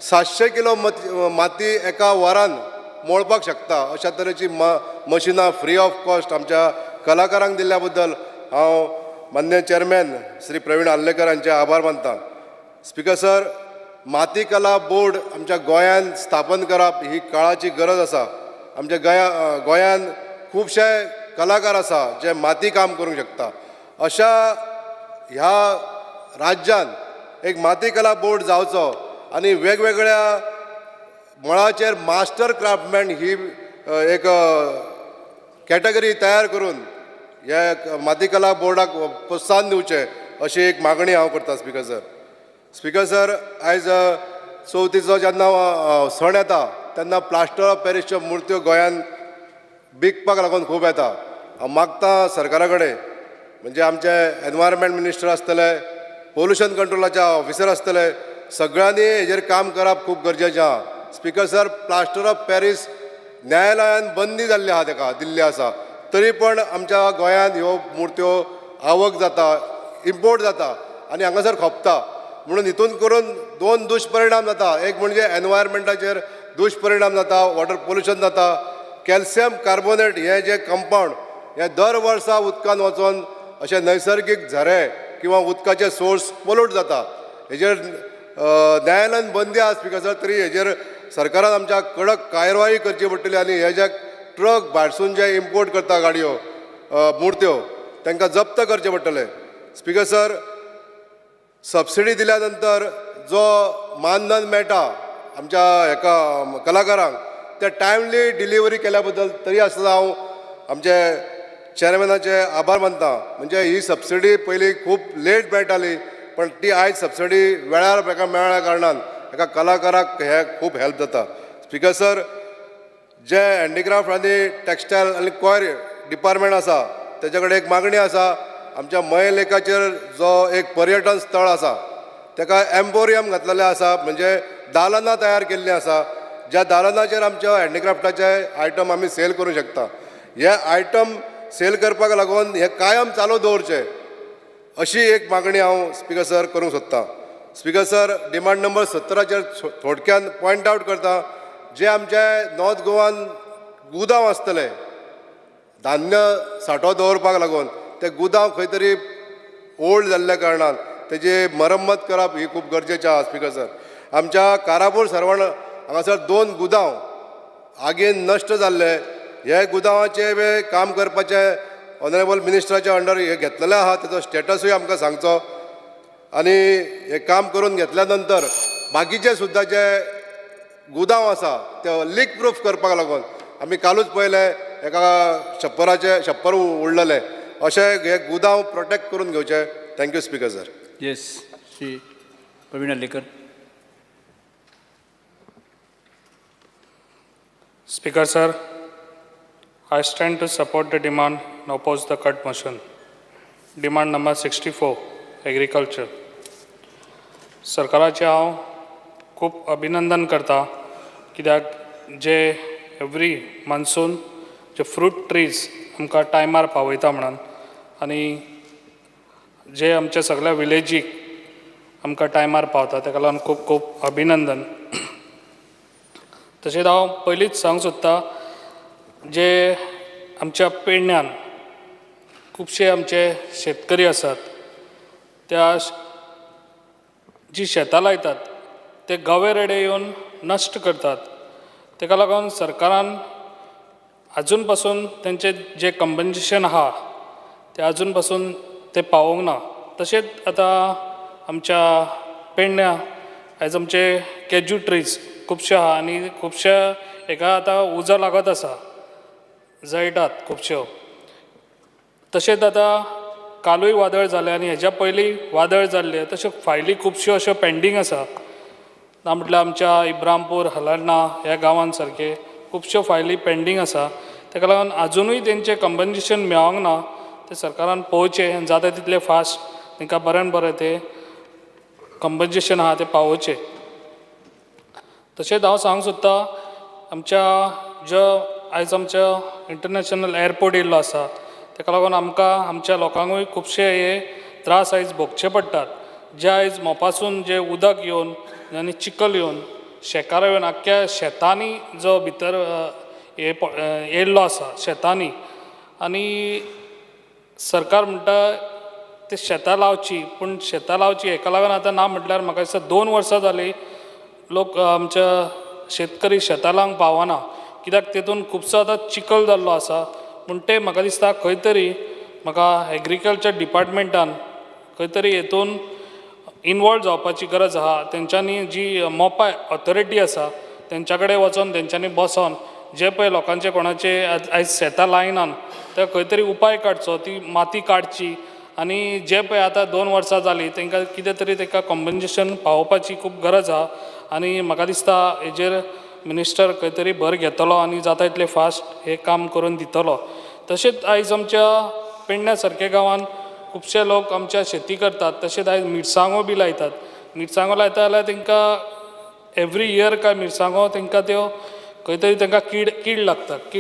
700 किलो माती एका वरान मोळपाक शकता अशा तरेची मशिनां फ्री ऑफ कॉस्ट आमच्या कलाकारांक दिल्ल्या बद्दल हांव मान्य चेअरमॅन श्री प्रवीण आल्लेकर हांचे आभार मानता. स्पीकर सर, माती कला बोर्ड आमच्या गोंयांत स्थापन करप ही काळाची गरज आसा. आमच्या गोंयांत खुबशे कलाकार आसा जे माती काम करूंक शकता. अशा ह्या राज्यान एक माती कला बोर्ड जावचो आनी वेगवेगळ्या मळाचेर मास्टर क्राफ्टमॅन ही एक कॅटेगरी तयार करून ह्या माती कला बोर्डाक प्रोत्साहन दिवचें अशी एक मागणी हांव करता. Speaker sir. स्पीकर सर, आयज चवथीचो जेन्ना सण येता तेन्ना प्लास्टर ऑफ पॅरिसच्यो मुर्त्यो गोंयांत विकपाक लागून खूब येता. हांव मागता सरकारा कडेन म्हणजे आमचे एनवायरमेंट मिनिस्टर आसतले, पोल्युशन कंट्रोलाचे ऑफिसर आसतले, सगळ्यांनी हेजेर काम करप खूब गरजेचें आहा. Speaker sir, plaster of Paris न्यायालयान बंदी जाल्ली आहा ताका दिल्ली आसा तरी पण आमच्या गोंयांत ह्यो मुर्त्यो आवक जाता, इम्पोर्ट जाता आनी हांगासर खोपता. म्हणून हितून करून 2 दुश्परिणाम जाता. एक म्हणजे एनवायरमेंटाचेर दुश्परिणाम जाता, वॉटर पोल्युशन जाता. कॅल्शियम कार्बोनेट हे जे कंपाउंड हे दर वर्सा उदकान वचून अशे नैसर्गीक झरे किंवा उदकाचे सोर्स पोल्यूट जाता. हेजेर न्यायालयान बंदी आसा स्पीकर सर, तरी हेजेर सरकारान आमच्या कडक कारवाई करची पडटली आनी हे जे ट्रक भायरसून जे इम्पोर्ट करता गाडयो मुर्त्यो तांकां जप्त करचे पडटले. स्पीकर सर, सबसिडी दिल्या नंतर जो मानधन मेळटा आमच्या हेका कलाकारांक ते टायमली डिलिव्हरी केल्या बद्दल तरी आसतना हांव आमचे चेअरमॅनाचे आभार मानता. म्हणजे ही सबसिडी पयलीं खूब लेट मेळटाली पण ती आयज सबसिडी वेळार म्हाका मेळ्ळ्या कारणान एका कलाकाराक हे खूब हेल्प जाता. स्पीकर सर, जे हँडीक्राफ्ट आनी टॅक्सटायल आनी कॉयर डिपार्टमेंट आसा तेजे कडेन एक मागणी आसा. आमच्या मय लेकाचेर जो एक पर्यटन स्थळ आसा ताका एम्पोरियम घातलेलें आसा म्हणजे दालनां तयार केल्लीं आसा. ज्या दालनाचेर आमच्या हँडीक्राफ्टाचे आयटम आमी सेल करूं शकता. हे आयटम सेल करपाक लागून हे कायम चालू दवरचे अशी एक मागणी हांव स्पीकर सर करूंक सोदतां. स्पीकर सर, डिमांड नंबर 17चेर थोडक्यान पॉयंट आवट करता, जे आमचे नॉर्थ गोवान गुदांव आसतले धान्य सांठो दवरपाक लागून, ते गुदांव खंय तरी ओल्ड जाल्ल्या कारणान तेजी मरम्मत करप ही खूब गरजेचें आसा. स्पीकर सर, आमच्या कारापूर सरवण हांगासर 2 गुदांव आगीन नश्ट जाल्ले. हे गुदांवाचे काम करपाचें ऑनरेबल मिनिस्टराच्या अंडर हे घेतलेलें आहा, तेजो स्टेटसूय आमकां सांगचो. आनी हे काम करून घेतल्या नंतर बाकीचे सुद्दां जे गुदांव आसा ते लीक प्रूफ करपाक लागून आमी कालूच पळयले एका छप्पर उडलेले. अशें हे गुदांव प्रोटेक्ट करून घेवचे. Thank you speaker sir. Yes, Shri Praveen Hallekar. Speaker sir, I stand to support the demand and oppose the cut motion. Demand number 64, agriculture. सरकाराचे हांव खूब अभिनंदन करता, कित्याक जे एवरी मान्सून जे फ्रूट ट्रीज आमकां टायमार पावयता म्हणून, आनी जे आमच्या सगळ्या विलेजीक आमकां टायमार पावता ताका लागून खूब खूब अभिनंदन. तशेंच हांव पयलींच सांगूंक सोदतां, जे आमच्या पेडण्यान खुबशे आमचे शेतकरी आसात, त्या जी शेतां लायतात ते गवे रेडे येवन नश्ट करतात. ताका लागून सरकारान आजून पासून तेंचे जे कंपन्सेशन आहा ते आजून पासून ते पावोवंक ना. तशेंच आतां आमच्या पेडण्या आयज आमचे कॅज्यू ट्रीज खुबशे आहा आनी खुबशे हेका आतां उजो लागत आसा, जळटात खुबश्यो. तशेंच आतां कालूय वादळ जालें आनी हेज्या पयलीं वादळ जाल्ले, तश्यो फायली खुबश्यो अश्यो पेंडींग आसा. ना म्हटल्यार आमच्या इब्रामपूर, हलर्णा ह्या गांवांत सारके खुबश्यो फायली पेंडींग आसा. ताका लागून आजुनूय तेंचें कंपन्सेशन मेळोंक ना. ते सरकारान पळोवचें, जाता तितले फास्ट तांकां बऱ्यान बरें तें कंपन्सेशन आहा तें पावोवचें. तशेंच हांव सांगूंक सोदतां, आमच्या जो आयज आमच्या इंटरनॅशनल एअरपोर्ट येयल्लो आसा, ताका लागून आमकां आमच्या लोकांकूय खुबशे हे त्रास आयज भोगचे पडटात. जे आयज मोपासून जे उदक येवन आनी चिकल येवन शेकारो येवन आख्ख्या शेतांनी जो भितर हे येयल्लो आसा शेतांनी, आनी सरकार म्हणटा ते शेतां लावची, पूण शेतां लावची हेका लागून आतां ना म्हटल्यार म्हाका दिसता 2 वर्सां जालीं लोक आमच्या शेतकरी शेतां लावंक पावना, कित्याक तेतून खुबसो आतां चिकल जाल्लो आसा. पूण ते म्हाका दिसता खंय तरी म्हाका एग्रीकल्चर डिपार्टमेंटान खंय तरी हेतून इनवॉल्व जावपाची गरज आहा. तेंच्यांनी जी मोपा ऑथॉरिटी आसा तेंच्या कडेन वचोन तेंच्यांनी बसोन जे पळय लोकांचे कोणाचे आयज शेतां लायनान ते खंय तरी उपाय काडचो, ती माती काडची, आनी जे पळय आतां 2 वर्सां जालीं तांकां कितें तरी तांकां कंपन्सेशन पावोवपाची खूब गरज आहा. आनी म्हाका दिसता हेजेर मिनिस्टर खंय तरी भर घेतलो आनी जाता तितले फास्ट हे काम करून दितलो. तशेंच आयज आमच्या पेडण्या सारक्या गांवांत खुबशे लोक आमच्या शेती करतात. तशेंच आयज मिरसांगो बी लायतात. मिरसांगो लायता जाल्यार तांकां एवरी इयर काय मिरसांगो तांकां त्यो खंय तरी तांकां कीड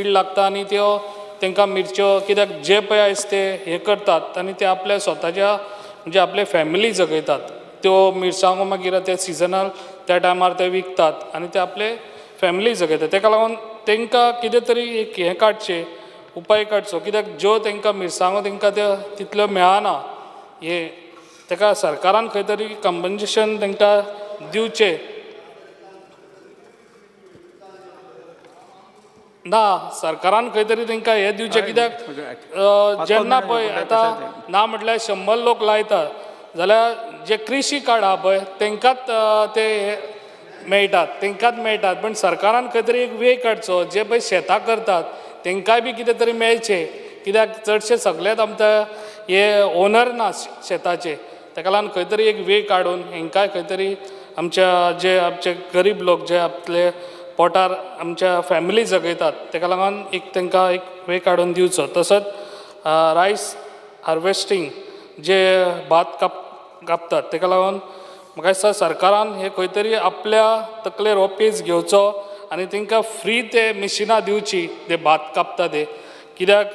लागता आनी त्यो तांकां मिरच्यो कित्याक जे पळय आयज ते हे करतात आनी ते आपल्या स्वताच्या म्हणजे आपले फॅमिली जगयतात. त्यो मिरसांगो मागीर ते सिजनल त्या टायमार ते विकतात आनी ते आपले फॅमिली जगयतात. ताका लागून तांकां कितें तरी एक हें काडचें, उपाय काडचो, कित्याक ज्यो तांकां मिरसांगो तांकां त्यो तितल्यो मेळना. हे ताका सरकारान खंय तरी कंपन्सेशन तांकां दिवचें. ना, सरकारान खंय तरी तांकां हें दिवचें, कित्याक जेन्ना पळय आतां ना म्हटल्यार 100 लोक लायतात जाल्यार जे कृशी कार्ड आहा पळय तांकांच ते मेळटात. पण सरकारान खंय तरी एक वे काडचो, जे पळय शेतां करतात तांकांय बी कितें तरी मेळचें, कित्याक चडशे सगळेच आमच्या हे ओनर ना शेताचे. ताका लागून खंय तरी एक वे काडून हांकांय खंय तरी आमचे गरीब लोक जे आपले पोटार आमच्या फॅमिली जगयतात ताका लागून तांकां एक वे काडून दिवचो. तसोच रायस हार्वेस्टींग जे भात कापतात ताका लागून म्हाका दिसता सरकारान हे खंय तरी आपल्या तकलेर हो पेज घेवचो आनी तांकां फ्री ते मिशिनां दिवची ते भात कापता ते. कित्याक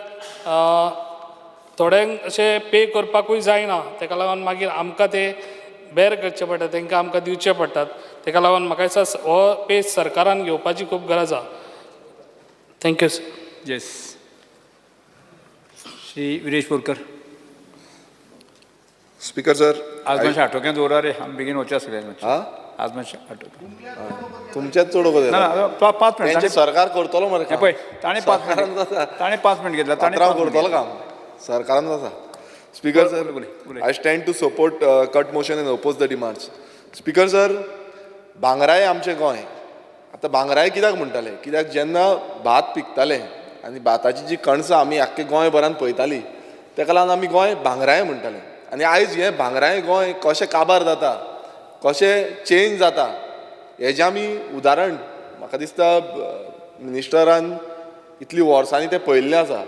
थोड्यांक अशें पे करपाकूय जायना ताका लागून मागीर आमकां ते बेर करचे पडटा तांकां आमकां दिवचे पडटात ताका लागून म्हाका दिसता हो पे सरकारान घेवपाची खूब गरज आसा thank you sir yes Shri Viresh Borkar speaker sir आज मातशें आटोक्यांत दवरा रे आमी बेगीन वचया सगळ्यांक हा आज मातशें आटोक्यांत तुमच्याच चड ना ना 5 मिनट सरकार करतलो मरे हें पळय ताणें 5 मिनट ताणें 5 मिनट घेतला ताणें करतलो काम सरकारान जाता speaker sir I stand to support cut motion and oppose the demands speaker sir भांगराय आमचें गोंय आतां भांगराय कित्याक म्हणटाले कित्याक जेन्ना भात पिकताले आनी भाताची जी कणसां आमी आख्खे गोंयभरान पळयतालीं तेका लागून आमी गोंय भांगराय म्हणटाले आनी आयज हें भांगराय गोंय कशें काबार जाता कशें चेंज जाता हेजें आमी उदाहरण म्हाका दिसता मिनिस्टरान इतलीं वर्सांनी तें पळयल्लें आसा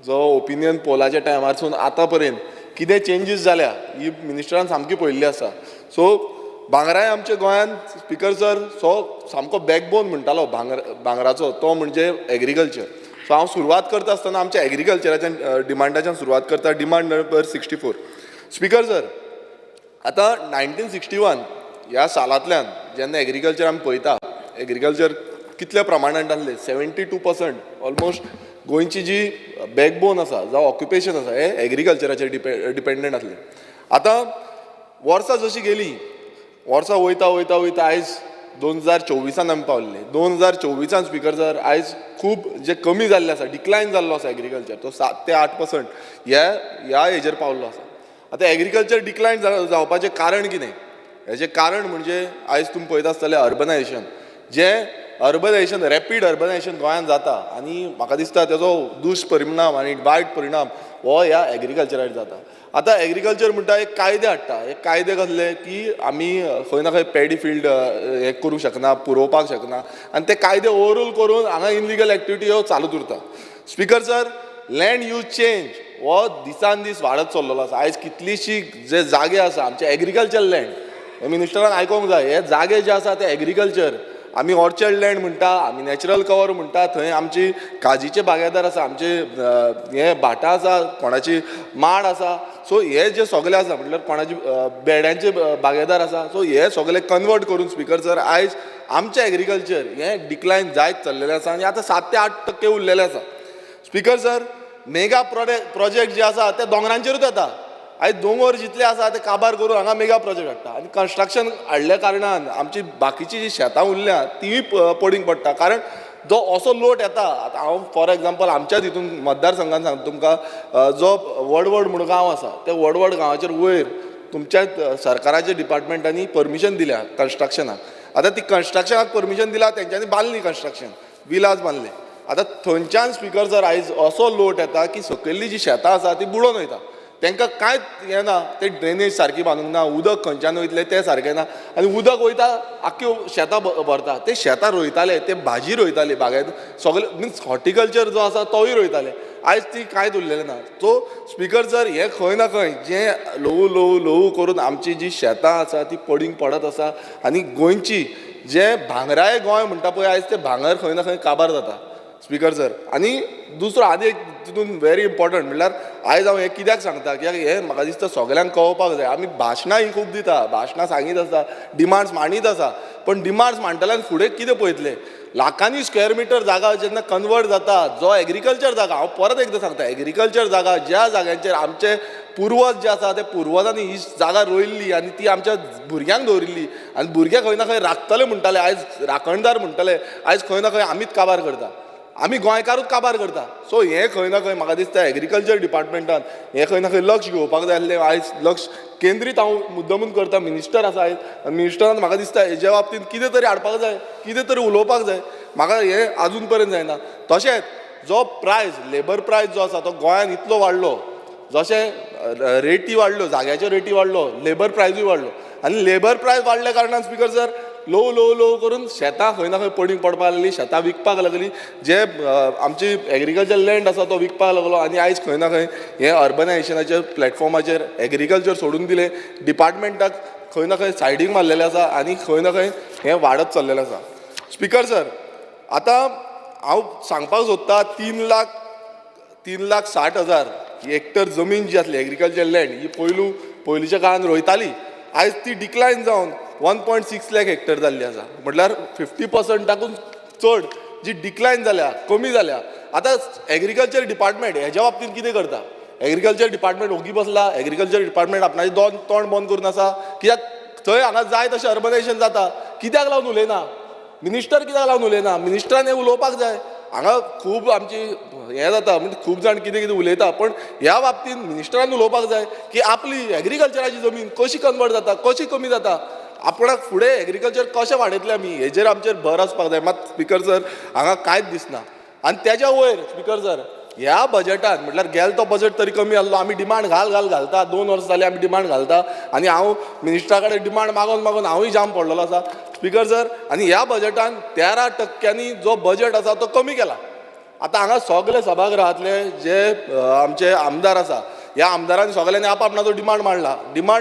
जो ओपिनियन पोलाच्या टायमारसून आतां पर्यंत कितें चेंजीस जाल्या ही मिनिस्टरान सामकी पळयल्ली आसा सो भांगराय आमच्या गोंयांत स्पीकर सर सामको बॅकबोन म्हणटालो भांगराचो तो म्हणजे एग्रीकल्चर सो हांव सुरवात करता आसतना आमच्या एग्रीकल्चराच्या डिमांडाच्यान सुरवात करता डिमांड नंबर 64 स्पीकर सर आतां 1961 ह्या सालांतल्यान जेन्ना एग्रीकल्चर आमी पळयता एग्रीकल्चर कितल्या प्रमाणांत आसलें 72% ऑलमोस्ट गोंयची जी बॅकबोन आसा जावं ऑक्युपेशन आसा हें एग्रीकल्चराचेर डिपेंडंट आसलें आतां वर्सां जशीं गेलीं वर्सां वयता वयता वयता आयज 2024 आमी पावल्ले 2024 स्पीकर सर आयज खूब जे कमी जाल्लें आसा डिक्लायन जाल्लो आसा एग्रीकल्चर तो 7 ते 8% ह्या हेजेर पावल्लो आसा आतां एग्रीकल्चर डिक्लायन जावपाचें कारण कितें हेजें कारण म्हणजे आयज तुमी पळयता आसतलें अर्बनायजेशन जें रॅपीड अर्बनायजेशन गोंयांत जाता आनी म्हाका दिसता तेजो दुश्परिणाम आनी वायट परिणाम हो ह्या एग्रीकल्चराचेर जाता आतां एग्रीकल्चर म्हणटा एक कायदे हाडटा एक कायदे कसले की आमी खंय ना खंय पॅडी फिल्ड हें करूंक शकना पुरोवपाक शकना आनी ते कायदे ओवरऑल करून हांगा इनलिगल एक्टिविटी ह्यो चालूच उरता speaker sir land use change हो दिसान दीस वाडत चल्लेलो आसा आयज कितलीशी जे जागे आसा आमचे एग्रीकल्चर लँड हे मिनिस्टरान आयकोंक जाय हे जागे जे आसा ते एग्रीकल्चर आमी ऑर्चर्ड लँड म्हणटा आमी नॅचरल कवर म्हणटा थंय आमची काजीचे बागायदार आसा आमचे हे भाटां आसा कोणाची माड आसा सो हे जे सगळे आसा म्हटल्यार कोणाची बेड्यांचे बागायदार आसा सो हे सगळे कन्वर्ट करून स्पीकर सर आयज आमचें एग्रीकल्चर हें डिक्लायन जायत चल्लेलें आसा आनी आतां 7 ते 8% उरलेलें आसा स्पीकर सर मेगा प्रोजेक्ट जे आसा ते दोंगरांचेरूच येता आयज दोंगर जितले आसा ते काबार करून हांगा मेगा प्रोजेक्ट हाडटा आनी कन्स्ट्रक्शन हाडल्या कारणान आमची बाकीची जी शेतां उरल्या तीय पडींग पडटा कारण जो असो लोट येता आतां हांव फॉर एग्जाम्पल आमच्याच हितून मतदारसंघान सांगता तुमकां जो वडवड म्हणून गांव आसा ते वडवड गांवाचेर वयर तुमच्या सरकाराच्या डिपार्टमेंटांनी परमिशन दिल्या कन्स्ट्रक्शनाक आतां ती कन्स्ट्रक्शनाक परमिशन दिला तेंच्यांनी बांदली कन्स्ट्रक्शन विलाज बांदले आतां थंयच्यान स्पीकर सर आयज असो लोट येता की सकयल्ली जी शेतां आसा ती बुडोवन वयता तांकां कांयच हें ना ते ड्रेनेज सारकी बांदूंक ना उदक खंयच्यान वयतलें तें सारकें ना आनी उदक वयता आख्ख्यो शेतां भरता ते शेतां रोयताले ते भाजी रोयताले बागायत सगळे मिन्स हॉर्टिकल्चर जो आसा तोय रोयताले आयज ती कांयच उरलेलें ना सो स्पीकर सर हें खंय ना खंय जें ल्हवू करून आमची जी शेतां आसा ती पडींग पडत आसा आनी गोंयची जें भांगराय गोंय म्हणटा पळय आयज तें भांगर खंय ना खंय काबार जाता स्पीकर सर आनी दुसरो आनी एक तितून व्हेरी इम्पॉर्टंट म्हणल्यार आयज हांव हें कित्याक सांगता कित्याक हें म्हाका दिसता सगळ्यांक कळपाक जाय आमी भाशणां ही खूब दिता भाशणां सांगीत आसता डिमांड्स मांडीत आसा पण डिमांड्स मांडटल्यान फुडें कितें पळयतले लाखांनी स्क्वेअर मिटर जागा जेन्ना कन्वर्ट जाता जो एग्रीकल्चर जागा हांव परत एकदां सांगता एग्रीकल्चर जागा ज्या जाग्यांचेर आमचे पुर्वज जे आसा ते पुर्वजांनी ही जागा रोयल्ली आनी ती आमच्या भुरग्यांक दवरिल्ली आनी भुरगे खंय ना खंय राखतले म्हणटाले आयज राखणदार म्हणटाले आयज खंय ना खंय आमीच काबार करता आमी गोंयकारूच काबार करता सो हें खंय ना खंय म्हाका दिसता एग्रीकल्चर डिपार्टमेंटान हें खंय ना खंय लक्ष घेवपाक जाय आसलें आयज लक्ष केंद्रीत हांव मुद्दमून करता मिनिस्टर आसा आयज आनी मिनिस्टरान म्हाका दिसता हेज्या बाबतींत कितें तरी हाडपाक जाय कितें तरी उलोवपाक जाय म्हाका हें आजून पर्यंत जायना तशेंच जो प्रायस लेबर प्रायस जो आसा तो गोंयान इतलो वाडलो जशें रेटी वाडल्यो जाग्याच्यो रेटी वाडलो लेबर प्रायसूय वाडलो आनी लेबर प्रायस वाडल्या कारणान स्पीकर सर लो करून शेतां खंय ना खंय पडींग पडपाक लागली शेतां विकपाक लागली जे आमची एग्रीकल्चर लँड आसा तो विकपाक लागलो आनी आयज खंय ना खंय हें अर्बनायजेशनाच्या प्लॅटफॉर्माचेर एग्रीकल्चर सोडून दिलें डिपार्टमेंटाक खंय ना खंय सायडीक मारलेलें आसा आनी खंय ना खंय हें वाडत चल्लेलें आसा स्पीकर सर आतां हांव सांगपाक सोदतां 3,60,000 की हेक्टर जमीन जी आसली एग्रीकल्चर लँड ही पयलींच्या काळान रोयताली, आयज ती डिक्लायन जावन 1.6 लाख हेक्टर जाल्ली आसा. म्हटल्यार 50%ाकून चड जी डिक्लायन जाल्या, कमी जाल्या. आतां एग्रीकल्चर डिपार्टमेंट हेज्या बाबतींत कितें करता? एग्रीकल्चर डिपार्टमेंट ओगी बसला, एग्रीकल्चर डिपार्टमेंट आपणाचें तोंड बंद करून आसा. कित्याक थंय हांगा जाय तशें अर्बनायझेशन जाता. कित्याक लागून उलयना? मिनिस्टर कित्याक लागून उलयना? मिनिस्टरान हें उलोवपाक जाय. हांगा खूब आमची हें जाता, म्हणजे खूब जाण कितें कितें उलयता, पण ह्या बाबतींत मिनिस्टरान उलोवपाक जाय की आपली एग्रीकल्चराची जमीन कशी कन्वर्ट जाता, कशी कमी जाता, आपणाक फुडें एग्रीकल्चर कशें वाडयतलें आमी हेजेर आमचेर भर आसपाक जाय. मात स्पिकर सर हांगा कांयच दिसना. आनी तेज्या वयर स्पिकर सर ह्या बजेटान म्हटल्यार गेल तो बजेट तरी कमी आसलो, आमी डिमांड घालता, 2 वर्सां जालीं आमी डिमांड घालता, आनी हांव मिनिस्टरा कडेन डिमांड मागून हांवूय जाम पडलेलो आसा स्पिकर सर. आनी ह्या बजेटान 13% जो बजेट आसा तो कमी केला. आतां हांगा सगळे सभागृहांतले जे आमचे आमदार आसा, ह्या आमदारांनी सगळ्यांनी आपणाचो डिमांड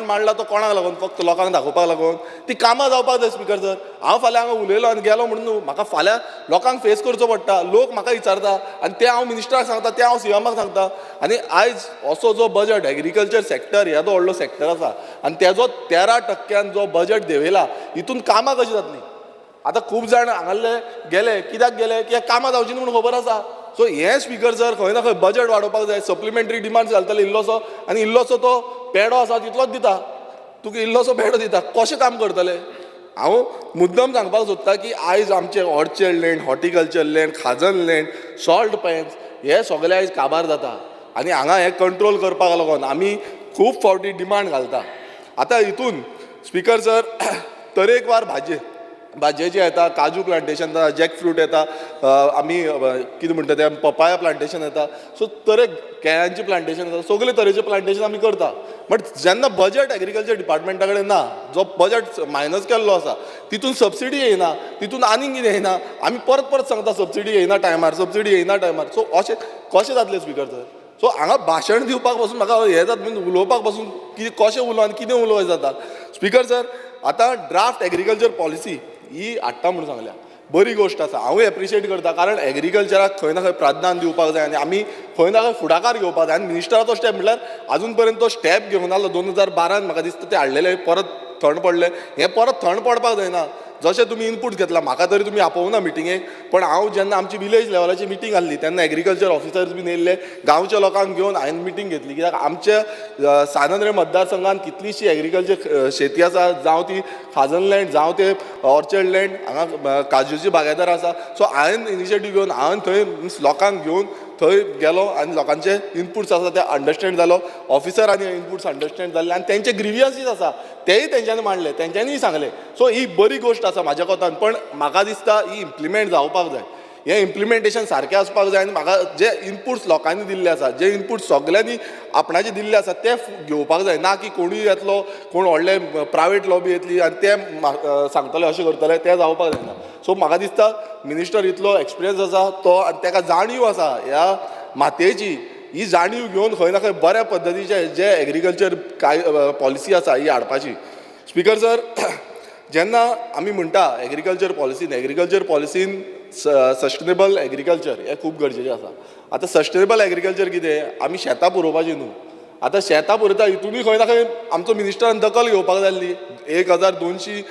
मांडला तो कोणाक लागून? फक्त लोकांक दाखोवपाक लागून. ती कामां जावपाक जाय स्पिकर सर. हांव फाल्यां हांगा उलयलो आनी गेलो म्हणून न्हू, म्हाका फाल्यां लोकांक फेस करचो पडटा. लोक म्हाका विचारता आनी ते हांव मिनिस्टराक सांगता, ते हांव सीएमाक सांगता. आनी आयज असो जो बजेट एग्रीकल्चर सेक्टर येदो व्हडलो सेक्टर आसा आनी तेजो 13% जो बजेट देंवयला, हितून कामां कशी जातलीं? आतां खूब जाण हांगाले गेले, कित्याक गेले? कित्याक कामां जावची न्हू म्हणून खबर आसा. सो हें स्पिकर सर खंय ना खंय बजेट वाडोवपाक जाय. सप्लिमेंटरी डिमांड्स घालतले इल्लोसो, आनी इल्लोसो तो पेडो आसा तितलोच दिता. तुका इल्लोसो पेडो दिता, कशें काम करतले? हांव मुद्दम सांगपाक सोदता की आयज आमचे ऑर्चर्ड लँड, हॉर्टिकल्चर लँड, खाजन लँड, सॉल्ट पॅन्स हे सगळे आयज काबार जाता. आनी हांगा हें कंट्रोल करपाक लागून आमी खूब फावटी डिमांड घालता. आतां हितून स्पिकर सर तरेकवार भाजयेचे येता, काजू प्लांटेशन येता, जॅकफ्रूट येता, आमी कितें म्हणटा तें पपाया प्लांटेशन येता. सो केळ्यांची प्लांटेशन येता, सगळे तरेचे प्लांटेशन आमी करता. बट जेन्ना बजेट एग्रीकल्चर डिपार्टमेंटा कडेन ना, जो बजेट मायनस केल्लो आसा, तितून सबसिडी येयना, तितून आनीक कितें येयना, आमी परत सांगता सबसिडी येयना टायमार. सो अशें कशें जातलें स्पिकर सर? सो हांगा भाशण दिवपाक पासून म्हाका हें जाता, म्हणजे उलोवपाक पासून कशें उलोव आनी कितें उलोव जाता. स्पिकर सर आतां ड्राफ्ट एग्रीकल्चर पॉलिसी ही हाडटा म्हणून सांगल्या, बरी गोश्ट आसा. हांवूय एप्रिशिएट करता, कारण एग्रीकल्चराक खंय ना खंय प्राधान्य दिवपाक जाय आनी आमी खंय ना खंय फुडाकार घेवपाक जाय. आनी मिनिस्टराचो स्टेप म्हटल्यार आजून पर्यंत तो स्टेप घेवन आसलो. 2012 म्हाका दिसता ते हाडलेले, परत थंड पडले. हें परत थंड पडपाक जायना. जशें तुमी इनपूट घेतला, म्हाका तरी तुमी आपोवना मिटिंगेक, पण हांव जेन्ना आमची विलेज लेवलाची मिटींग आसली तेन्ना एग्रीकल्चर ऑफिसर्स बीन येयल्ले, गांवच्या लोकांक घेवन हांवें मिटींग घेतली. कित्याक आमच्या सानंद्रे मतदारसंघात कितलीशी एग्रीकल्चर शेती आसा, जावं ती खाजन लँड, जावं ते ऑर्चर्ड लँड, हांगा काजूची बागायदार आसा. सो हांवें इनिशिएटीव घेवन हांवें थंय लोकांक घेवन थंय गेलो आनी लोकांचे इनपुट्स आसा ते अंडरस्टँड जालो. ऑफिसरांनी इनपुट्स अंडरस्टँड जाल्ले आनी तेंचे ग्रिवियन्सीस आसा तेय तेंच्यांनी मांडले, तेंच्यांनी सांगले. सो ही बरी गोश्ट आसा म्हाज्या कोतान, पण म्हाका दिसता ही इम्प्लिमेंट जावपाक जाय. हें इम्प्लिमेंटेशन सारकें आसपाक जाय. आनी म्हाका जे इनपुट्स लोकांनी दिल्ले आसा, जे इनपुट्स सगल्यांनी आपणाचे दिल्ले आसा ते घेवपाक जाय. ना की कोणूय येतलो, कोण व्हडले प्रायवेट लॉबी येतली आनी ते सांगतले अशें करतले, तें जावपाक जायना. सो म्हाका दिसता मिनिस्टर इतलो एक्सपिरियन्स आसा तो, आनी ताका जाणीव आसा ह्या मातयेची. ही जाणीव घेवन खंय ना खंय बऱ्या पद्दतीचे जे एग्रीकल्चर पॉलिसी आसा ही हाडपाची. स्पिकर सर जेन्ना आमी म्हणटा एग्रीकल्चर पॉलिसीन सस्टेनेबल एग्रीकल्चर हें खूब गरजेचें आसा. आतां सस्टेनेबल एग्रीकल्चर कितें? आमी शेतां पुरोवपाची न्हू. आतां शेतां पुरयता हितूनय खंय ना खंय आमचो मिनिस्टरान दखल घेवपाक जाय आसली. 1200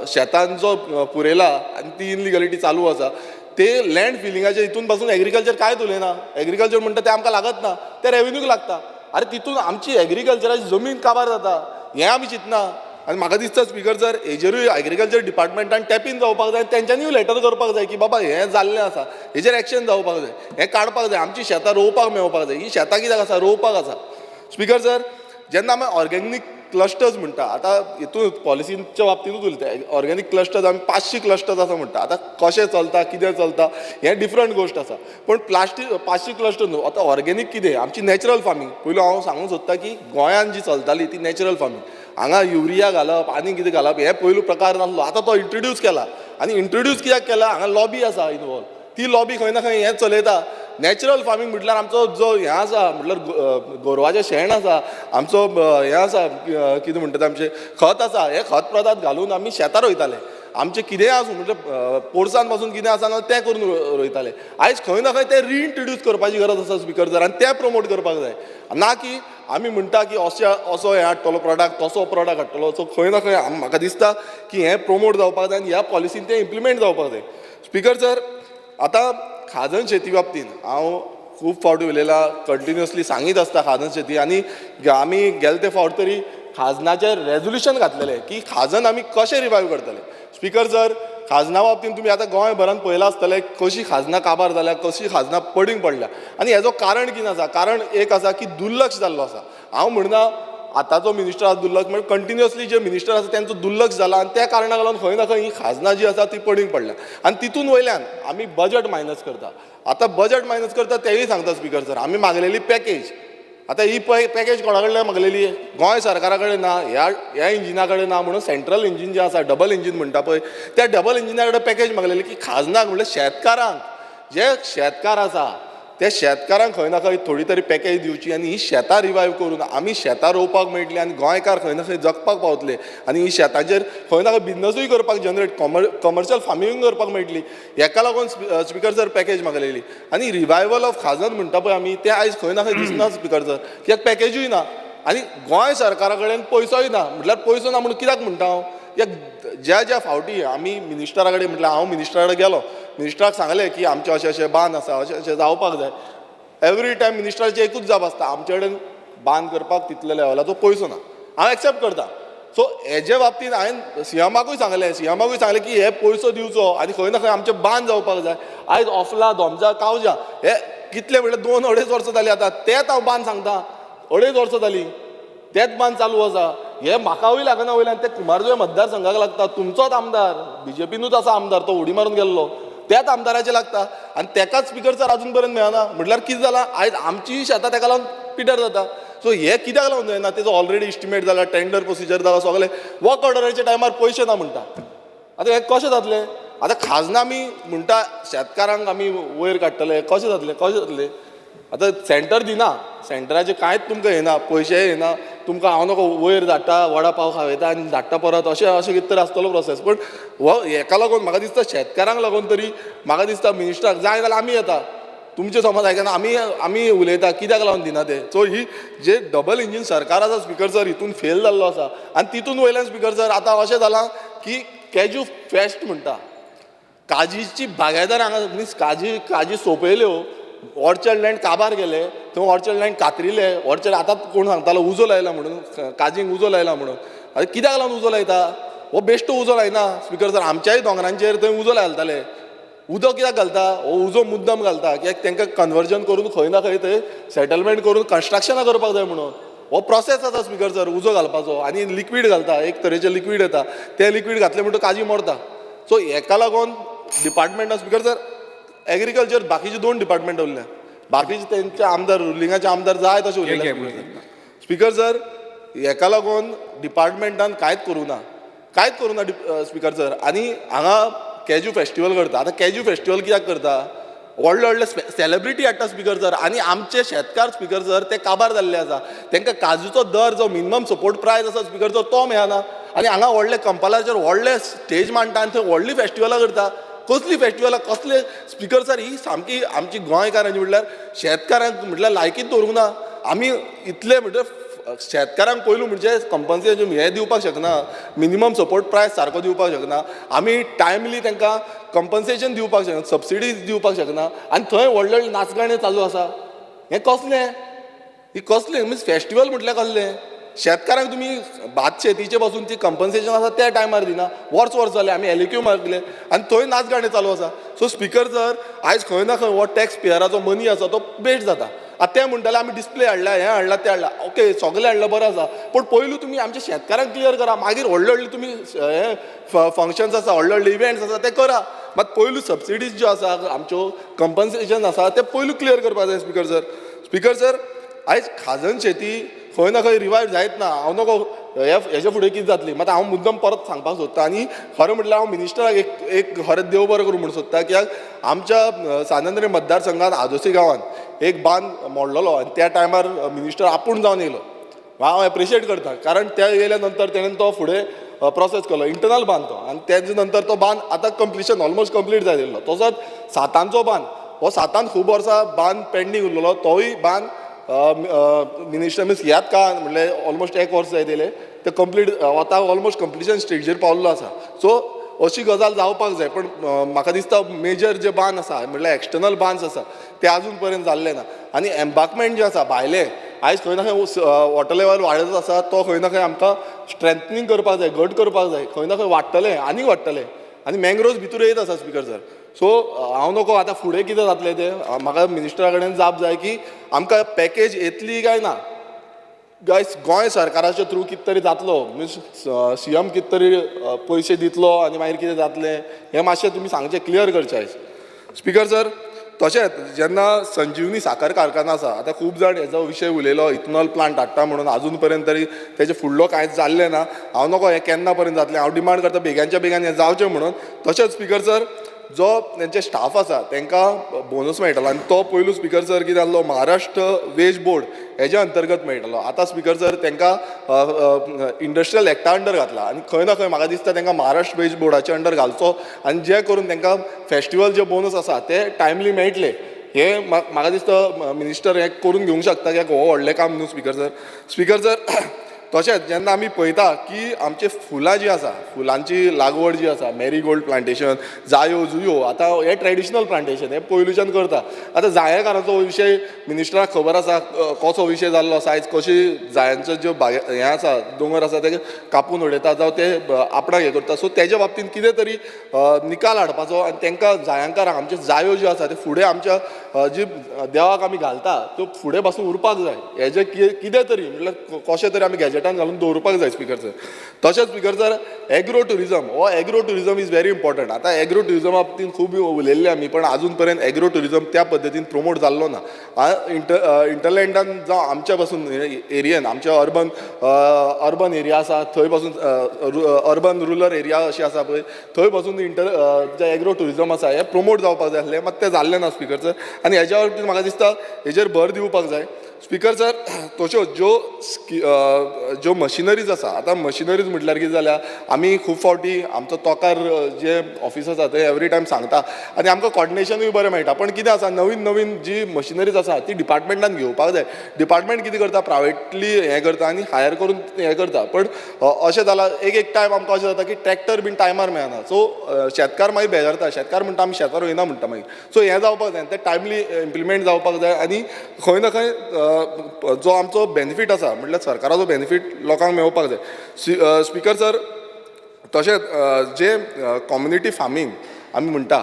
शेतांचो पुरयला आनी ती इनलिगलिटी चालू आसा. ते लँड फिलिंगाचे हितून पासून एग्रीकल्चर कांयच उलयना. एग्रीकल्चर म्हणटा ते आमकां लागत ना, ते रेव्हेन्यूक लागता. अरे तितून आमची एग्रीकल्चराची जमीन काबार जाता, हें आमी चिंतना. आनी म्हाका दिसता स्पिकर सर हेजेरूय एग्रीकल्चर डिपार्टमेंटान टॅपीन जावपाक जाय. तेंच्यांनीय लेटर करपाक जाय की बाबा हें जाल्लें आसा, हेजेर एक्शन जावपाक जाय, हें काडपाक जाय. आमची शेतां रोवपाक मेळपाक जाय. ही शेतां कित्याक आसा? रोवपाक आसा. स्पिकर सर जेन्ना आमी ऑर्गेनीक क्लस्टर्स म्हणटा, आतां हितून पॉलिसीच्या बाबतींतूच उलयता, ऑर्गेनीक क्लस्टर्स आमी 500 क्लस्टर्स आसा म्हणटा. आतां कशें चलता, कितें चलता हें डिफरंट गोश्ट आसा. पण 500 क्लस्टर न्हू. आतां ऑर्गेनीक कितें? आमची नॅचरल फार्मींग. पयलू हांव सांगूंक सोदता की गोंयान जी चलताली ती नॅचरल फार्मींग. हांगा युरिया घालप आनी कितें घालप हे पयलू प्रकार नासलो. आतां तो इंट्रोड्यूस केला. आनी इंट्रोड्यूस कित्याक केला? हांगा लॉबी आसा इनवॉल्व. ती लॉबी खंय ना खंय हें चलयता. नॅचरल फार्मींग म्हटल्यार आमचो जो हें आसा, म्हटल्यार गोरवाचें शेण आसा, आमचो हें आसा कितें म्हणटा तें आमचें खत आसा, हें खत पदार्थ घालून आमी शेतां रोयताले. आमचें कितेंय आसूं म्हणजे पोरसान पासून कितें आसा ना तें करून रोयताले. आयज खंय ना खंय तें रिइंट्रोड्यूस करपाची गरज आसा स्पिकर सर, आनी तें प्रमोट करपाक जाय. ना की आमी म्हणटा की असो हें हाडटलो प्रॉडक्ट, तसो प्रॉडक्ट हाडटलो. सो खंय ना खंय म्हाका दिसता की हें प्रमोट जावपाक जाय आनी ह्या पॉलिसीन तें इम्प्लिमेंट जावपाक जाय. स्पिकर सर, आतां खाजन शेती बाबतींत हांव खूब फावटी उलयलां, कंटिन्युअसली सांगीत आसता खाजन शेती. आनी आमी गेले ते फावट तरी खाजनाचेर रेजोल्युशन घातलेलें की खाजन आमी कशें रिवायव करतले. स्पिकर सर, खाजना बाबतींत तुमी आतां गोंयभरान पळयलां आसतलें कशी खाजनां काबार जाल्या, कशी खाजनां पडींग पडल्या. आनी हेजो कारण कितें आसा? कारण एक आसा की दुर्लक्ष जाल्लो आसा. हांव म्हणना आतांचो मिनिस्टर आसा दुर्लक्ष, म्हणजे कंटिन्युअसली जे मिनिस्टर आसा तेंचो दुर्लक्ष जाला आनी त्या कारणाक लागून खंय ना खंय ही खाजनां जी आसा ती पडींग पडल्या. आनी तितून वयल्यान आमी बजट मायनस करता. आतां बजट मायनस करता तेंय सांगता स्पिकर सर, आमी मागलेली पॅकेज. आतां ही पॅकेज कोणा कडल्यान मागलेली? गोंय सरकारा कडेन ना, ह्या इंजिना कडेन ना, म्हणून सेंट्रल इंजीन जें आसा डबल इंजीन म्हणटा पळय त्या डबल इंजिना कडेन पॅकेज मागलेली की खाजनाक म्हणल्यार शेतकारांक, जे शेतकार आसा त्या शेतकारांक खंय ना खंय थोडी तरी पॅकेज दिवची आनी ही शेतां रिवायव करून आमी शेतां रोवपाक मेळटली आनी गोंयकार खंय ना खंय जगपाक पावतले. आनी ही शेतांचेर खंय ना खंय बिजनसूय करपाक जनरेट कमर्शियल फार्मिंग करपाक मेळटली. हेका लागून स्पिकर सर पॅकेज मागलेली. आनी रिवायवल ऑफ खाजन म्हणटा पळय आमी तें आयज खंय ना खंय दिसना स्पिकर सर, कित्याक पॅकेजूय ना आनी गोंय सरकारा कडेन पयसोय ना. म्हटल्यार पयसो ना म्हणून कित्याक म्हणटा हांव? ज्या ज्या फावटी आमी मिनिस्टरा कडेन म्हटल्यार हांव मिनिस्टरा कडेन गेलो, मिनिस्टराक सांगलें की आमचें अशें अशें बांद आसा, अशें अशें जावपाक जाय. एवरी टायम मिनिस्टराचें एकूच जाप आसता, आमचे कडेन बांद करपाक तितले लेवलाचो पयसो ना. हांव एक्सेप्ट करता. सो हेजे बाबतींत हांवें सीएमाकूय सांगलें की हे पयसो दिवचो आनी खंय ना खंय आमचें बांद जावपाक जाय. आयज ऑफला, धोमजा, कावजा हे कितले म्हणल्यार 2-2.5 वर्सां जालीं आतां, तेंच हांव बांद सांगता. 2.5 वर्सां जालीं तेंच बांद चालू आसा. हे म्हाकाय लागना वयल्यान ते कुमारजुंवे मतदारसंघाक लागता. तुमचोच आमदार, बीजेपीनूच आसा आमदार, तो उडी मारून गेल्लो, त्याच आमदाराचे लागता आनी तेकाच स्पिकर सर अजून पर्यंत मेळना. म्हटल्यार कितें जालां? आयज आमचीय शेतां तेका लागून पिड्यार जाता. सो हे कित्याक लागून जायना? तेजो ऑलरेडी इस्टिमेट जाला, टेंडर प्रोसिजर जाला, सगळे वर्क ऑर्डराच्या टायमार पयशे ना म्हणटा. आतां हें कशें जातलें? आतां खाजनां आमी म्हणटा शेतकारांक आमी वयर काडटले, कशें जातलें? आतां सेंटर दिना, सेंटराचें कांयच तुमकां येना, पयशेय येना, तुमकां हांव नको वयर धाडटा, वडा पाव खावयता आनी धाडटा परत, अशें कितें तरी आसतलो प्रोसेस. पूण हेका लागून म्हाका दिसता शेतकारांक लागून तरी म्हाका दिसता मिनिस्टराक जाय जाल्यार आमी येता, तुमचे समज आयकना आमी उलयता कित्याक लागून दिना ते. सो ही जे डबल इंजीन सरकार आसा स्पिकर सर हितून फेल जाल्लो आसा. आनी तितून वयल्यान स्पिकर सर आतां अशें जालां की कॅज्यू फेस्ट म्हणटा, काजीची बागायदार हांगा मिन्स काजी सोंपयल्यो, ऑर्चर्ड लँड काबार गेले, थंय ऑर्चर्ड लँड कातरिले, ऑर्चर्ड आतां कोण सांगतालो उजो लायला म्हणून, काजींक उजो लायला म्हणून. आतां कित्याक लागून उजो लायता? हो बेश्टो उजो लायना स्पिकर सर, आमच्याय दोंगरांचेर थंय उजो लायताले. उदक कित्याक घालता? हो उजो मुद्दम घालता कित्याक तांकां कन्वर्जन करून खंय ना खंय थंय सेटलमेंट करून कन्स्ट्रक्शनां करपाक जाय म्हणून. हो प्रोसेस आसा स्पिकर सर उजो घालपाचो. आनी लिक्वीड घालता, एक तरेचें लिक्वीड येता, तें लिक्वीड घातलें म्हणटून काजी मरता. सो हेका लागून डिपार्टमेंट स्पिकर सर एग्रीकल्चर बाकीचे 2 डिपार्टमेंट उरल्या, बाकीचे तेंचे आमदार रुलिंगाचे आमदार जाय तशें उरले स्पिकर सर. हेका लागून डिपार्टमेंटान कांयच करूं ना स्पिकर सर. आनी हांगा कॅज्यू फेस्टिवल करता. आतां कॅज्यू फेस्टिवल कित्याक करता? व्हडले सेलिब्रिटी हाडटा स्पिकर सर आनी आमचे शेतकार स्पिकर सर ते काबार जाल्ले आसा. तांकां काजूचो दर जो मिनिमम सपोर्ट प्रायस आसा स्पिकर सर तो मेळना. आनी हांगा व्हडले कंपालाचेर व्हडले स्टेज मांडटा आनी थंय व्हडली फेस्टिवलां करता. कसली फेस्टिवलां, कसले स्पिकर सर? ही सामकी आमची गोंयकारांची म्हटल्यार शेतकारांक म्हटल्यार लायकीच दवरूंक ना. आमी इतले म्हणल्यार शेतकारांक पयलू म्हणजे कंपन्सेशन हें दिवपाक शकना, मिनिमम सपोर्ट प्रायस सारको दिवपाक शकना, आमी टायमली तांकां कंपन्सेशन दिवपाक शकना, सबसिडीज दिवपाक शकना, आनी थंय व्हडले व्हडले नाचगाणे चालू आसा. हें कसलें? ही कसलें मिन्स फेस्टिवल म्हटल्यार कसलें? शेतकारांक तुमी भात शेतीचे पासून ती कंपन्सेशन आसा त्या टायमार दिना. वर्स जाले आमी एलिक्यू मारले आनी थंय नाचगाणे चालू आसा. सो स्पिकर सर आयज खंय ना खंय हो टॅक्स पेयराचो मनी आसा तो वेस्ट जाता. आतां ते म्हणटाले आमी डिस्प्ले हाडला, हें हाडला, तें हाडला, ओके सगळें हाडलां बरें आसा, पूण पयलू तुमी आमच्या शेतकारांक क्लियर करा, मागीर व्हडले तुमी हे फंक्शन्स आसा, व्हडले इव्हेंट्स आसा ते करा. मात पयलू सबसिडीज ज्यो आसा आमच्यो कंपन्सेशन आसा ते पयलू क्लियर करपाक जाय स्पिकर सर. स्पिकर सर आयज खाजन शेती खंय ना खंय रिवायव जायत ना. हांव नको हेजे फुडें कितें जातली मात हांव मुद्दम परत सांगपाक सोदता. आनी खरें म्हटल्यार हांव मिनिस्टराक एक खरें देव बरें करूं म्हणून सोदता, कित्याक आमच्या सानंद्रे मतदारसंघात आदोसी गांवांत एक बांद मोडलेलो आनी त्या टायमार मिनिस्टर आपूण जावन येयलो. हांव एप्रिशिएट करता, कारण त्या येयल्या नंतर तेणेन तो फुडें प्रोसेस केलो इंटरनल बांद तो, आनी तेजे नंतर तो बांद आतां कंप्लिशन ऑलमोस्ट कंप्लीट जायलो. तसोच सातांचो बांद हो सातान खूब वर्सां बांद पेंडींग उरलेलो, तोय बांद मिनिस्टर मीन्स ह्यात का म्हणल्यार ऑलमोस्ट 1 वर्स जाय दिले ते कंप्लीट आतां ऑलमोस्ट कंप्लिशन स्टेजीर पावल्लो आसा. सो अशी गजाल जावपाक जाय, पण म्हाका दिसता मेजर जे बांद आसा म्हणल्यार एक्सटर्नल बांद्स आसा ते आजून पर्यंत जाल्ले ना. आनी एम्बाकमेंट जे आसा भायले आयज खंय ना खंय वॉटर लेवल वाडत आसा, तो खंय ना खंय आमकां स्ट्रेंथनींग करपाक जाय, घट करपाक जाय, खंय ना खंय वाडटले आनीक वाडटले. आनी मँग्रोव्स भितर येत आसा स्पिकर सर. सो हांव नको आतां फुडें कितें जातलें तें म्हाका मिनिस्टरा कडेन जाप जाय की आमकां पॅकेज येतली काय ना. गायज गोंय सरकाराच्या थ्रू कितें तरी जातलो, मिन्स CM कितें तरी पयशे दितलो आनी मागीर कितें जातलें हें मातशें तुमी सांगचें क्लियर करचें आयज. स्पिकर सर तशेंच जेन्ना संजीवनी साखर कारखाना आसा, आतां खूब जाण हेजो विशय उलयलो इथनॉल प्लांट हाडटा म्हणून, आजून पर्यंत तरी तेजे फुडलो कांयच जाल्लें ना. हांव नको हें केन्ना पर्यंत जातलें, हांव डिमांड करता बेग्याच्या बेगान हें जावचें म्हणून. तशेंच स्पिकर सर जो तेंचे स्टाफ आसा तांकां बोनस मेळटलो, आनी तो पयलू स्पिकर सर कितें जाल्लो महाराष्ट्र वेज बोर्ड हेज्या अंतर्गत मेळटलो. आतां स्पिकर सर तांकां इंडस्ट्रियल एक्टा अंडर घातला, आनी खंय ना खंय म्हाका दिसता तांकां महाराष्ट्र वेज बोर्डाच्या अंडर घालचो, आनी जे करून तांकां फेस्टिवल जे बोनस आसा ते टायमली मेळटले. हें म्हाका दिसता मिनिस्टर हें करून घेवंक शकता, कित्याक हो व्हडलें काम न्हू स्पिकर सर. स्पिकर सर तशेंच जेन्ना आमी पळयता की आमचे फुलां जीं आसा, फुलांची लागवड जी आसा, मॅरीगोल्ड प्लांटेशन, जायो जुयो, आतां हें ट्रेडिशनल प्लांटेशन हें पयलूच्यान करता. आतां जायेकाराचो विशय मिनिस्टराक खबर आसा कसो विशय जाल्लो, आयज कशी जायांचो ज्यो हें आसा दोंगर आसा ते कापून उडयता जावं ते आपणाक हें करता. सो तेज्या बाबतींत कितें तरी निकाल हाडपाचो, आनी तांकां जायांकारांक आमच्यो जायो ज्यो आसा ते फुडें आमच्या जी देवाक आमी घालता त्यो फुडें पासून उरपाक जाय. हेजें कितें तरी म्हणल्यार कशें तरी आमी गॅजेटान घालून दवरपाक जाय स्पिकर सर. तशेंच स्पिकर सर एग्रो टुरिजम हो agro tourism is very important. आतां एग्रो टुरिजमा बाबतींत खूब उलयल्ले आमी, पण आजून पर्यंत एग्रो टुरिजम त्या पद्दतीन प्रमोट जाल्लो ना. इंटरलँडान जावं आमच्या पासून एरियेन आमच्या अर्बन एरिया आसा थंय पासून अर्बन रुरल एरिया अशी आसा पळय थंय पासून जे एग्रो टुरिजम आसा हें प्रमोट जावपाक जाय आसलें, मात तें जाल्लें ना स्पिकर सर. आनी हेज्या बाबतींत म्हाका दिसता हेजेर भर दिवपाक जाय स्पिकर सर. तश्यो ज्यो मशिनरीज आसा, आतां मशिनरीज म्हटल्यार कितें जाल्या आमी खूब फावटी आमचो तोकार जे ऑफिस आसा ते एवरी टायम सांगता आनी आमकां कॉर्डिनेशनूय बरें मेळटा. पण कितें आसा नवीन नवीन जी मशिनरीज आसा ती डिपार्टमेंटान घेवपाक जाय. डिपार्टमेंट कितें करता प्रायवेटली हें करता आनी हायर करून हें करता. पण अशें जालां एक टायम आमकां अशें जाता की ट्रॅक्टर बीन टायमार मेळना. सो शेतकार मागीर बेजारता, शेतकार म्हणटा आमी शेतार वयना म्हणटा मागीर. सो हें जावपाक जाय, तें टायमली इम्प्लिमेंट जावपाक जाय. आनी खंय ना खंय जो आमचो बेनिफीट आसा म्हटल्यार सरकाराचो बेनिफीट लोकांक मेळपाक जाय. स्पिकर सर तशेंच जे कम्युनिटी फार्मींग आमी म्हणटा,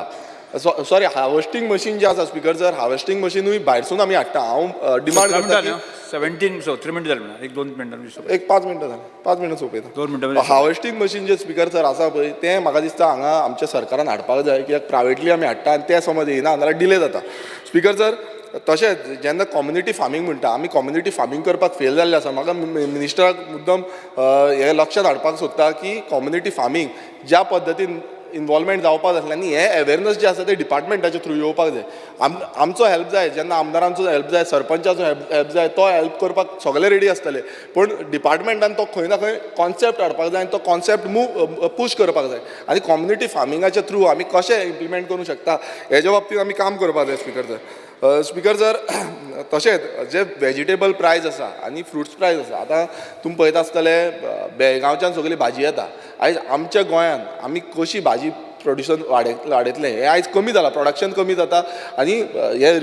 सॉरी हार्वेस्टींग मशीन जे आसा स्पिकर सर, हार्वेस्टींग मशीनूय भायरसून आमी हाडटा. हांव डिमांड करता की 17 सो 3 मिनटां जालें, एक 2 मिनटां एक 5 मिनटां जालें, 5 मिनटां सोंपयता. 2 मिनटां हार्वेस्टींग मशीन जे स्पिकर सर आसा पळय तें म्हाका दिसता हांगा आमच्या सरकारान हाडपाक जाय, कित्याक प्रायवेटली आमी हाडटा आनी तें समज येना जाल्यार डिले जाता. स्पिकर सर तशेंच जेन्ना कम्युनिटी फार्मींग म्हणटा आमी कम्युनिटी फार्मींग करपाक फेल जाल्ले आसा. म्हाका मिनिस्टराक मुद्दम हें लक्षांत हाडपाक सोदता की कम्युनिटी फार्मींग ज्या पद्दतीन इन्वॉल्वमेंट जावपाक जाय आनी हें अवेरनस जे आसा ते डिपार्टमेंटाच्या थ्रू येवपाक जाय. आमचो हेल्प जाय, जेन्ना आमदारांचो हेल्प जाय, सरपंचाचो हेल्प जाय, तो हेल्प करपाक सगळे रेडी आसतले. पण डिपार्टमेंटान तो खंय ना खंय कॉन्सेप्ट हाडपाक जाय आनी तो कॉन्सेप्ट पूश करपाक जाय. आनी कम्युनिटी फार्मिंगाच्या थ्रू आमी कशें इम्प्लिमेंट करूंक शकता हेज्या बाबतींत आमी काम करपाक जाय स्पिकर सर. स्पिकर सर तशेंच जे वेजिटेबल प्रायस आसा आनी फ्रुट्स प्रायस आसा, आतां तुमी पळयता आसतले बेळगांवच्यान सगळी भाजी येता. आयज आमच्या गोंयांत आमी कशी भाजी प्रोड्युसन वाडयतलें हें आयज कमी जालां, प्रोडक्शन कमी जाता आनी हें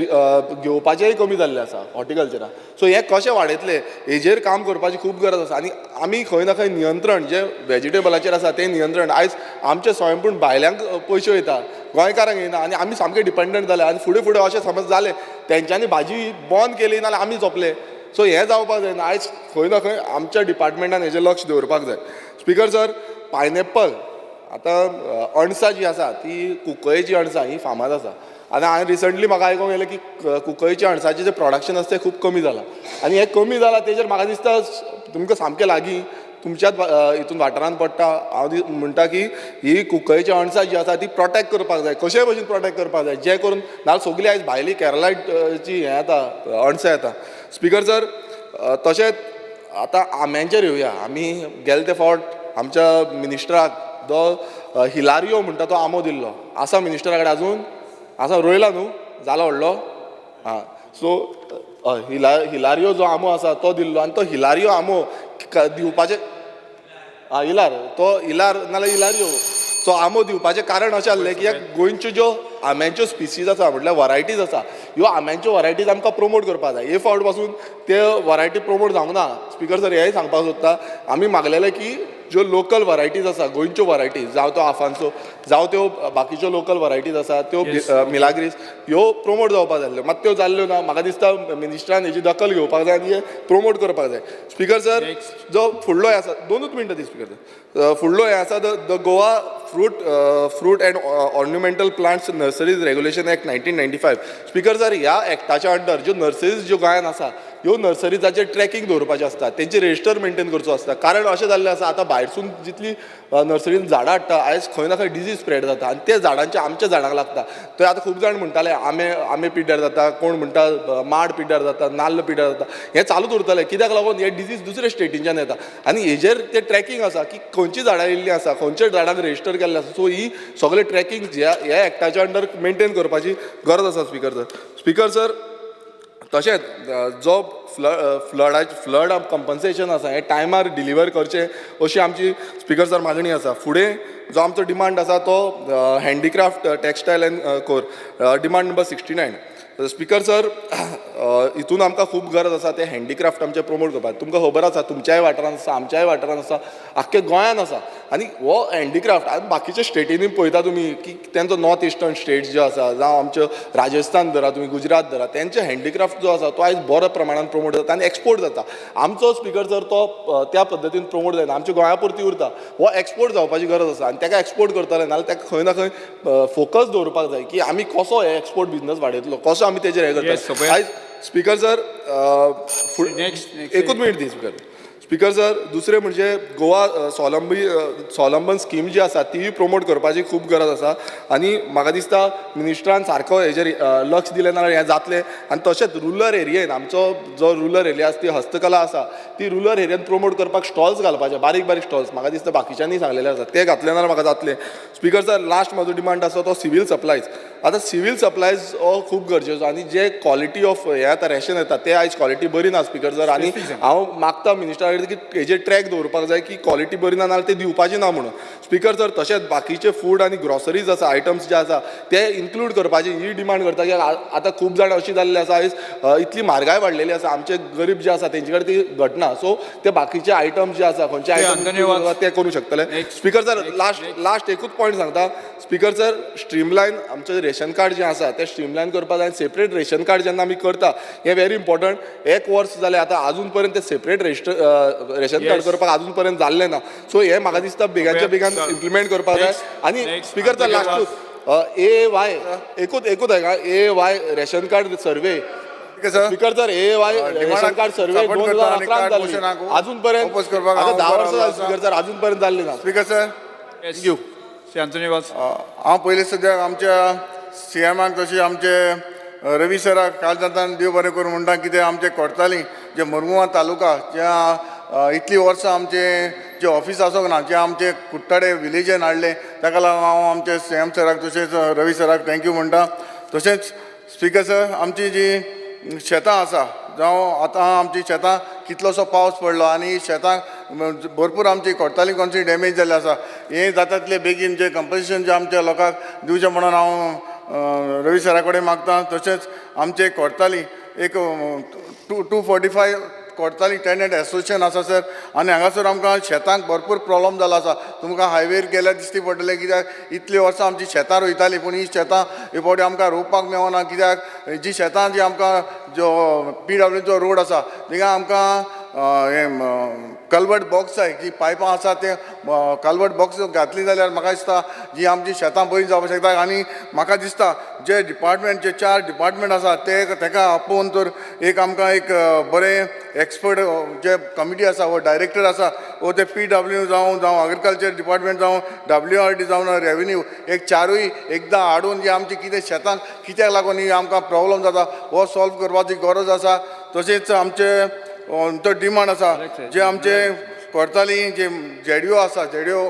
घेवपाचेंय कमी जाल्लें आसा हॉर्टिकल्चरान. सो हें कशें वाडयतलें हेजेर काम करपाची खूब गरज आसा. आनी आमी खंय ना खंय नियंत्रण जें वेजिटेबलाचेर आसा तें नियंत्रण आयज आमचें स्वयंपूण भायल्यांक पयशे वयता, गोंयकारांक येना आनी आमी सामके डिपेंडंट जाले. आनी फुडें फुडें अशें समज जालें तेंच्यांनी भाजी बंद केली नाल्यार आमी सोंपले. सो हें जावपाक जायना. आयज खंय ना खंय आमच्या डिपार्टमेंटान हेजेर लक्ष दवरपाक जाय. स्पिकर सर पायनॅपल आतां अणसां जी आसा ती कुंकळेची अणसां ही फामाद आसा. आनी हांवें रिसंटली म्हाका आयकूंक येलें की कुंकळेच्या अणसाचें जें प्रोडक्शन आसा तें खूब कमी जालां. आनी हें कमी जालां तेजेर म्हाका दिसता तुमकां सामकें लागीं तुमच्याच हितून वाठारांत पडटा. हांव म्हणटा की ही कुंकळेची अणसां जी आसा ती प्रोटेक्ट करपाक जाय. कशेय भशेन प्रोटेक्ट करपाक जाय जें करून नाल्यार सगळीं आयज भायली केरलाची हें येता अणसां येता. स्पिकर सर तशेंच आतां आंब्यांचेर येवया. आमी गेले ते फावट आमच्या मिनिस्टराक जो हिलारियो म्हणटा तो आमो दिल्लो आसा मिनिस्टरा कडेन अजून आसा रोयला न्हू जाला व्हडलो हां सो हिलारियो जो आमो आसा तो दिल्लो आनी तो हिलारियो आमो दिवपाचे इलार तो इलार नाल्यार हिलारियो सो आमो दिवपाचें कारण अशें आसलें की गोंयच्यो ज्यो आंब्याच्यो स्पिसीज आसा म्हटल्यार वरायटीज आसा ह्यो आंब्याच्यो वरायटीज आमकां प्रमोट करपाक जाय हे फावट पासून ते वरायटी प्रमोट जावंक ना स्पिकर सर हेंय सांगपाक सोदता आमी मागलेलें की ज्यो लोकल वरायटीज आसा गोंयच्यो वरायटीज जावं त्यो आफांचो जावं त्यो बाकीच्यो लोकल वरायटीज आसा त्यो मिलाग्रीस ह्यो प्रमोट जावपाक जाय मात त्यो जाल्ल्यो ना म्हाका दिसता मिनिस्टरान हेची दखल घेवपाक जाय आनी हे प्रमोट करपाक जाय स्पिकर सर जो फुडलो हे आसा 2 मिनटां दी स्पिकर सर फुडलो हे आसा the Goa fruit and ornamental plants nurseries regulation act 1995 speaker sir ह्या एक्टाच्या अंडर ज्यो नर्सरीज ज्यो गोंयांत आसा ह्यो नर्सरीजाचेर ट्रॅकिंग दवरपाचें आसता तेंचे रेजिस्टर मेंटेन करचो आसता कारण अशें जाल्लें आसा आतां भायरसून जितली नर्सरीन झाडां हाडटा आयज खंय ना खंय डिजीज स्प्रेड जाता आनी ते झाडांचे आमच्या झाडांक लागता थंय आतां खूब जाण म्हणटाले आमे पिड्ड्यार जाता कोण म्हणटा माड पिड्ड्यार जाता नाल्ल पिड्ड्यार जाता हें चालूच उरतलें कित्याक लागून हे डिजीज दुसऱ्या स्टेटींच्यान येता आनी हेजेर ते ट्रॅकिंग आसा की खंयची झाडां येयल्लीं आसा खंयच्या झाडांक रेजिस्टर केल्लें आसा सो ही सगळे ट्रॅकिंग ह्या एक्टाच्या अंडर मेंटेन करपाची गरज आसा स्पिकर सर तशेंच जो फ्लड कंपन्सेशन आसा हें टायमार डिलिव्हर करचें अशी आमची स्पिकर सर मागणी आसा फुडें जो आमचो डिमांड आसा तो handicraft textile end core demand number 69 speaker sir हितून आमकां खूब गरज आसा ते हँडीक्राफ्ट आमचे प्रमोट करपाक तुमकां खबर आसा तुमच्याय वाठारांत आसा आमच्याय वाठारांत आसा आख्खे गोंयांत आसा आनी हो हँडीक्राफ्ट आनी बाकीच्या स्टेटींनी पळयता तुमी की तेंचो नॉर्थ इस्टर्न स्टेट्स ज्यो आसा जावं आमच्यो राजस्थान धरा तुमी गुजरात धरा तेंचे हँडीक्राफ्ट जो आसा तो आयज बऱ्या प्रमाणान प्रमोट जाता आनी एक्सपोर्ट जाता आमचो स्पिकर सर तो त्या पद्दतीन प्रमोट जायना आमच्या गोंया पुरती उरता हो एक्सपोर्ट जावपाची गरज आसा आनी ताका एक्सपोर्ट करतले नाल्यार ताका खंय ना खंय फोकस दवरपाक जाय की आमी कसो हे एक्सपोर्ट बिझनस वाडयतलो कसो आमी तेजेर हे करता आयज स्पिकर सर एकूच मिनीट दी स्पिकर सर दुसरें म्हणजे गोवा स्वावलंबन स्कीम जी आसा ती प्रमोट करपाची खूब गरज आसा आनी म्हाका दिसता मिनिस्टरान सारको हेजेर लक्ष दिलें नाल्यार हें जातलें आनी तशेंच रुरल एरियेन आमचो जो रुरल एरिया आसा ती हस्तकला आसा ती रुरल एरियेन प्रमोट करपाक स्टॉल्स घालपाचे बारीक बारीक स्टॉल्स म्हाका दिसता बाकीच्यांनी सांगलेले आसा ते घातले नाल्यार म्हाका जातलें स्पिकर सर लास्ट म्हाजो डिमांड आसा तो सिवील सप्लायज आतां सिवील सप्लायज हो खूब गरजेचो आनी जे क्वॉलिटी ऑफ हें आतां रेशन येता ते आयज क्वॉलिटी बरी ना स्पिकर सर आनी हांव मागता मिनिस्टरा कडेन की हेजेर ट्रॅक दवरपाक जाय की क्वॉलिटी बरी ना नाल्यार ते दिवपाची ना म्हणून स्पिकर सर तशेंच बाकीचे फूड आनी ग्रॉसरीज आसा आयटम्स जे आसा ते इन्क्लूड करपाची ही डिमांड करता की आतां खूब जाण अशी जाल्ली आसा आयज इतली म्हारगाय वाडलेली आसा आमचे गरीब जे आसा तेंचे कडेन ती घटना सो ते बाकीचे आयटम्स जे आसा खंयचे आयटम ते करूं शकतले स्पिकर सर लास्ट एकूच पॉयंट सांगता स्पिकर सर स्ट्रीमलायन आमचें रेशन कार्ड जें आसा तें स्ट्रीमलायन करपाक जाय सेपरेट रेशन कार्ड जेन्ना आमी करता हें व्हेरी इम्पॉर्टंट 1 वर्स जालें आतां अजून पर्यंत तें सेपरेट रेशन कार्ड करपाक अजून पर्यंत जाल्लें ना सो हें म्हाका दिसता बेगाच्या बेगान इम्प्लिमेंट करपाक जाय आनी स्पिकर सर लास्टूच AY एकूच आहे AY ration card survey speaker sir AY ration card survey 2011 जाल्ली अजून पर्यंत 10 वर्सां जालीं स्पिकर सर अजून पर्यंत जाल्ली ना स्पिकर सर थँक्यू अंतोनिवास हांव पयलीं सद्याक आमच्या CMाक तशें आमचे रवी सराक काल जातान देव बरें करूं म्हणटा कितें आमचे कोर्ताली जे मुरमुगांव तालुका ज्या इतलीं वर्सां आमचे जे ऑफिस आसूंक ना जे आमचे कुट्टाडे विलेजान हाडले ताका लागून हांव आमचे CM सराक तशेंच रवी सराक थँक्यू म्हणटा तशेंच स्पिकर सर आमची जी शेतां आसा जावं आतां आमची शेतां कितलोसो पावस पडलो आनी शेतांक भरपूर आमची कोर्ताली कोणची डॅमेज जाल्ली आसा हें जाता तितले बेगीन जे कंपन्सेशन जे आमच्या लोकांक दिवचें म्हणून हांव रवी सरा कडेन मागता तशेंच आमचे कोर्ताली एक 245 कोर्ताली टेनंट एसोसिएशन आसा सर आनी हांगासर आमकां शेतांक भरपूर प्रॉब्लम जालो आसा तुमकां हायवेर गेल्यार दिश्टी पडटलें कित्याक इतलीं वर्सां आमची शेतां रोयतालीं पूण ही शेतां हे फावटी आमकां रोवपाक मेळना कित्याक जी शेतां जी आमकां जो PWचो रोड आसा थिंगा आमकां कल्वर्ट बॉक्स जाय जी पायपां आसा ते कल्वर्ट बॉक्स घातली जाल्यार म्हाका दिसता जी आमची शेतां बरी जावपाक शकता आनी म्हाका दिसता जे डिपार्टमेंट जे 4 डिपार्टमेंट आसा तेका आपोवन तर एक आमकां एक बरें एक्सपर्ट जे कमिटी आसा वो डायरेक्टर आसा वो ते PW जावं एग्रीकल्चर डिपार्टमेंट जावं WRD जावं रेव्हेन्यू एक चारूय एकदां हाडून जे आमची कितें शेतांक कित्याक लागून ही आमकां प्रॉब्लम जाता हो सॉल्व करपाची गरज आसा तशेंच आमचे तो डिमांड आसा जे आमचे कोर्ताली जे जेडिओ आसा जेडिओ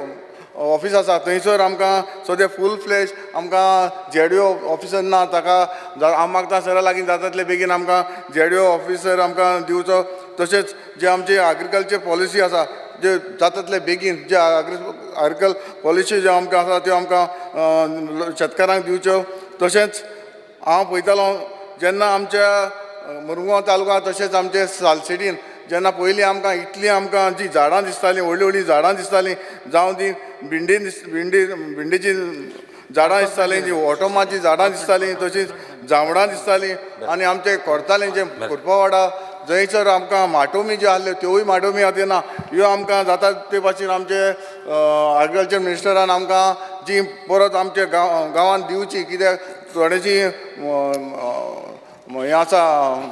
ऑफिस आसा थंयसर आमकां सद्या फूल फ्लेश आमकां जेडिओ ऑफिसर ना ताका हांव मागता सरा लागीं जाता तितले बेगीन आमकां जेडिओ ऑफिसर आमकां दिवचो तशेंच जे आमची एग्रीकल्चर पॉलिसी आसा जे जाता तितले बेगीन जे एग्रीकल्चर पॉलिसी ज्यो आमकां आसा त्यो आमकां शेतकारांक दिवच्यो तशेंच हांव पळयतालो जेन्ना आमच्या मुरगांव तालुका तशेंच आमचे सालसेडीन जेन्ना पयलीं आमकां इतलीं आमकां जीं झाडां दिसतालीं व्हडलीं व्हडलीं झाडां दिसतालीं जावं तीं भिंडीची झाडां दिसतालीं जीं ओटोमाची झाडां दिसतालीं तशींच जांबळां दिसतालीं आनी आमचें कोर्तालें जें कुरपावाडा जंयसर आमकां माटोमी ज्यो आहल्यो त्योय माटोमी आतां ना ह्यो आमकां जाता ते भाशेन आमचे एग्रीकल्चर मिनिस्टरान आमकां जी परत आमच्या गांवांत दिवची कित्याक थोडीशीं हें आसा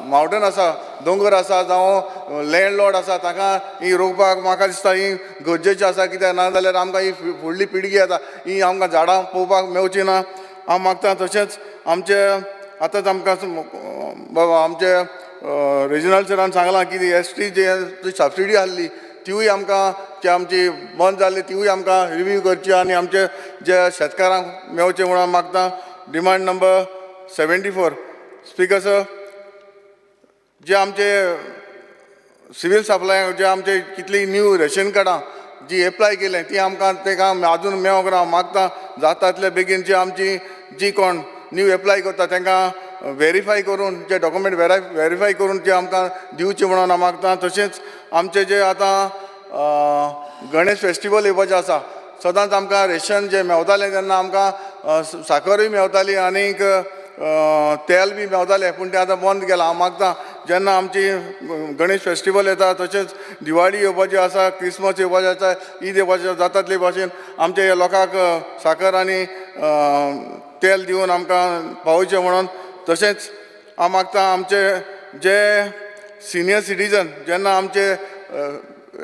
मावंटन आसा दोंगर आसा जावं लँडलॉर्ड आसा ताका ही रोवपाक म्हाका दिसता ही गरजेची आसा कित्याक नाजाल्यार आमकां ही फुडली पिळगी येता ही आमकां झाडां पळोवपाक मेवची ना हांव मागता तशेंच आमचे आतांच आमकां बाबा आमचे रिजनल सरान सांगलां की ST जे सबसिडी आहली तिवूय आमकां जे आमची बंद जाल्ली तिवूय आमकां रिव्यू करची आनी आमचे जे शेतकारांक मेवचे म्हणून मागता डिमांड नंबर 74 स्पीकर सर जे आमचे सिवील सप्लाय जे आमचे कितली न्यू रेशन कार्डां जी एप्लाय केले ती आमकां तेका आजून मेळोंक ना मागता जाता तितले बेगीन जी आमची जी कोण न्यू एप्लाय करता तांकां व्हेरीफाय करून जे डॉक्युमेंट व्हेरीफाय करून जे आमकां दिवचे म्हणून हांव मागता तशेंच आमचे जे आतां गणेश फेस्टिवल येवपाचें आसा सदांच आमकां रेशन जे मेवतालें तेन्ना आमकां साखरूय मेवताली आनीक तेल बी मेवतालें पूण तें आतां बंद केलां हांव मागता जेन्ना आमची गणेश फेस्टिवल येता तशेंच दिवाळी येवपाची आसा क्रिसमस येवपाचें आसा ईद येवपाचें जाता तितले भाशेन आमच्या ह्या लोकांक साखर आनी तेल दिवन आमकां पावोवचें म्हणून तशेंच हांव मागता आमचे जे सिनियर सिटीजन जेन्ना आमचे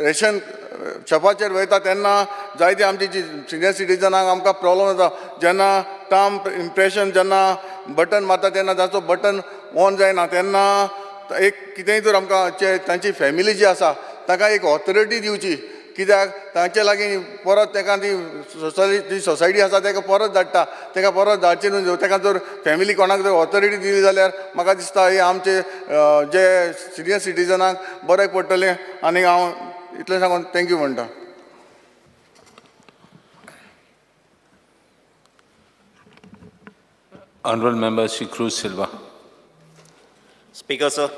रेशन शॉपाचेर वयता तेन्ना जायती आमची जी सिनियर सिटीजनांक आमकां प्रॉब्लम जाता जेन्ना टार्म इम्प्रेशन जेन्ना बटन मारता तेन्ना ताचो बटन ऑन जायना तेन्ना एक कितेंय तर आमकां तांची फॅमिली जी आसा ताका एक ऑथॉरिटी दिवची कित्याक तांचे लागीं परत ताका ती सोसायटी आसा ताका परत धाडटा ताका परत धाडची न्हू ताका जर फॅमिली कोणाक जर ऑथॉरिटी दिली जाल्यार म्हाका दिसता हे आमचे जे सिनियर सिटीजनाक बरें पडटलें आनी हांव इतलें सांगून थँक्यू म्हणटा Honourable Member Shri Cruz Silva. Speaker, sir,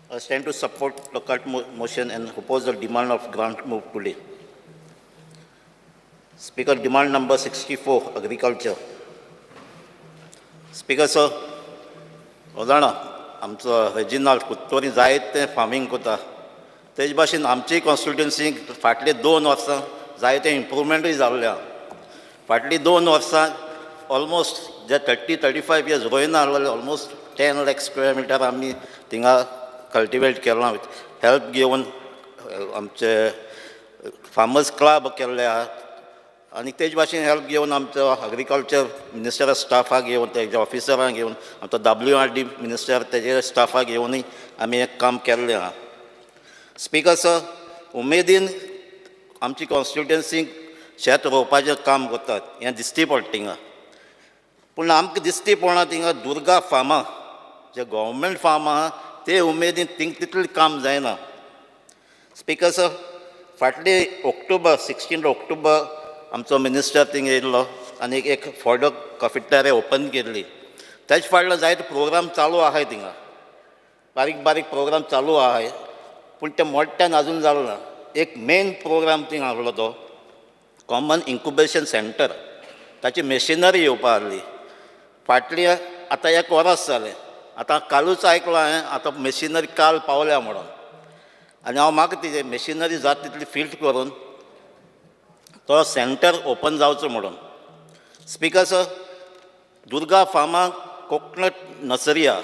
I stand to support the cut motion and oppose the demand of grant move today. Speaker, demand number 64, agriculture. Speaker, sir, जाणा आमचो रेजिनल कुत्तोरी जायते फार्मींग करता तेज भाशेन आमचे कॉन्स्टिट्युएन्सीक फाटले 2 वर्सां जायते इम्प्रूवमेंटूय जाल्ले फाटलीं 2 वर्सां ऑलमोस्ट जे 30-35 years रोयना आहलेले almost 10 lakh square meter आमी थिंगा कल्टिवेट केलां विथ हेल्प घेवन आमचे फार्मर्स क्लब केल्ले आहात आनी तेज भाशेन हेल्प घेवन आमचो एग्रीकल्चर मिनिस्टर स्टाफाक घेवन तेजे ऑफिसरांक घेवन आमचो WRD मिनिस्टर तेजे स्टाफाक घेवनूय आमी एक काम केल्लें आहा स्पीकर सर उमेदीन आमची कॉन्स्टिट्युएन्सीक शेत रोवपाचें काम करतात हें दिसती पडटा थिंगा पूण आमकां दिसती पडना थिंगा दुर्गा फार्मां जे गव्हर्मेंट फार्म आहा ते उमेदीन थिंगा तितलें काम जायना स्पीकर सर फाटले 16 ऑक्टोबर आमचो मिनिस्टर थिंगा येयल्लो आनी एक फॉडो कॉफेटेरिया ओपन केल्ली तेज फाटलो जायते प्रोग्राम चालू आहाय थिंगा बारीक बारीक प्रोग्राम चालू आहाय पूण ते मोठ्यान आजून जालो ना एक मेन प्रोग्राम थिंगा आहलो तो कॉमन इन्क्युबेशन सेंटर ताची मेशिनरी येवपा आहली फाटली आतां 1 वर्स जालें आतां कालूच आयकलां हांवें आतां मेशिनरी काल पावल्या म्हणून आनी हांव म्हाका ती मेशिनरी जाता तितली फिल्ड करून तो सेंटर ओपन जावचो म्हणून स्पीकर सर दुर्गा फार्माक कोकोनट नर्सरी आहा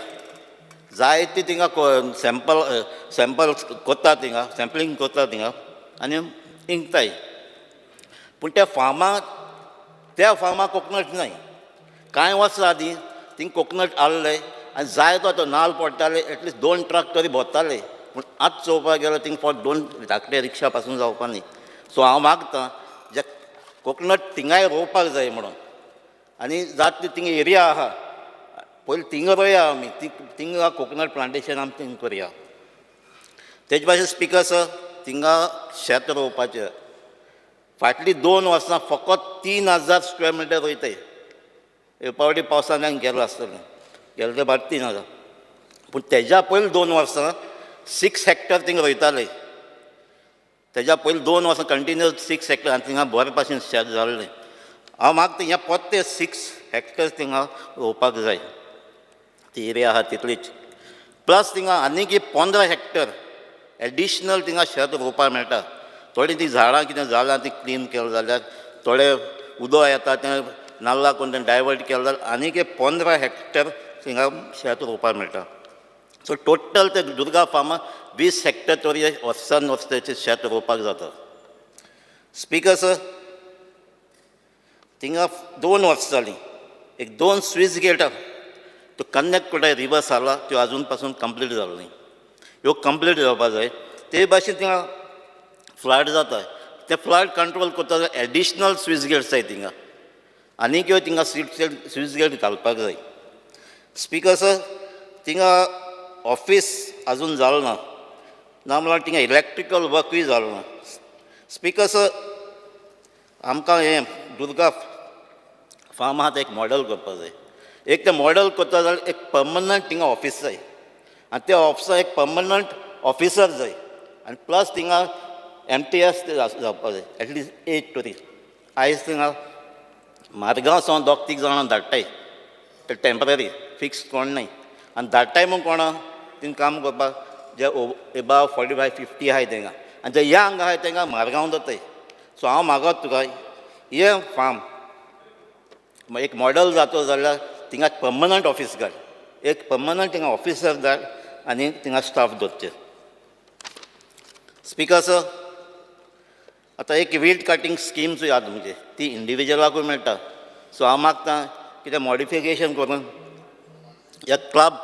जायती थिंगा सॅम्पल कोत्ता थिंगा सॅम्पलिंग कोत्ता थिंगा आनी इंकताय पूण त्या फार्माक कोकोनट नाय कांय वर्सां आदीं थिंगा कोकोनट आहले आनी जाय तो नाल्ल पडटाले एटलिस्ट 2 ट्रक तरी भोंवताले पूण आज चोवपाक गेल्यार थिंग फॉर 2 धाकटे रिक्षा पासून जावपा न्ही. सो हांव मागतां जे कोकोनट थिंगाय रोवपाक जाय म्हणून, आनी जात थिंग एरिया आहा पयलीं थिंग रोवया आमी, थिंगा कोकोनट प्लांटेशन आमी थिंग करया. तेजे भाशेन स्पिकर सर थिंगा शेत रोवपाचें फाटलीं 2 वर्सां फकत 3000 स्क्वेअर मिटर रोयताय. पावटी पावसान गेलो आसतलें, गेले ते 3000. पूण तेज्या पयलीं 2 वर्सां 6 हेक्टर थिंग रोयताले. तेज्या पयलीं 2 वर्सां कंटिन्यूअस 6 हेक्टर आनी थिंगा बरे भाशेन शेत जाल्लें. हांव मागता हें परते 6 हेक्टर थिंगा रोवपाक जाय. ती एरिया आहा तितलीच. प्लस थिंगा आनीक 15 हेक्टर एडिशनल थिंगा शेत रोवपाक मेळटा. थोडीं तीं झाडां कितें जालां तीं क्लीन केलें जाल्यार, थोडे उदक येता तें नाल्ला कोण तें डायवर्ट केलें जाल्यार आनीक 15 हेक्टर थिंगा शेत रोवपाक मेळटा. सो टोटल ते दुर्गा फार्मार 20 हेक्टर तरी वर्सान वर्साचें शेत रोवपाक जाता. स्पिकर सर थिंगा 2 वर्सां जालीं, 2 स्विच गेट तो कन्याकुमारी रिवर्स आला त्यो अजून पासून कंप्लीट जालो न्ही. ह्यो कंप्लीट जावपाक जाय. ते भाशेन थिंगा फ्लड जाता, ते फ्लड कंट्रोल करता जाल्यार एडिशनल स्विच गेट्स जाय थिंगा, आनीक ह्यो थिंगा स्विच गेट घालपाक जाय. स्पिकर सर थिंगा ऑफिस अजून जालो ना, ना म्हणल्यार थिंगा इलेक्ट्रिकल वर्कूय जालो ना. स्पिकर सर आमकां हें दुर्गा फार्म आहा तें एक मॉडल करपाक जाय. एक तें मॉडल करता जाल्यार एक पर्मनंट थिंगा ऑफिस जाय, आनी त्या ऑफिसाक एक पर्मनंट ऑफिसर जाय, आनी प्लस थिंगा MTS जावपाक जाय एटलिस्ट 8 तरी. आयज थिंगा मारगांव सावन 2-3 जाणां धाडटाय, ते टेम्पररी फिक्स कोण नाय, आनी धाडटाय म्हूण कोणा थिंगा काम करपाक जे एबाव 45-50 आहाय थिंगा, आनी जे यंग आहाय तांकां मारगांव दताय. सो हांव मागत तुका हे फार्म एक मॉडल जातो जाल्यार थिंगा पर्मनंट ऑफिस घाल, एक पर्मनंट थिंगा ऑफिसर धाड आनी थिंगा स्टाफ दवरचे. स्पिकर सर आतां एक वीड कटींग स्किम्सूय आसा म्हणजे ती इंडिविज्युअलाकूय मेळटा. सो हांव मागतां कितें मॉडिफिकेशन करून एक क्लब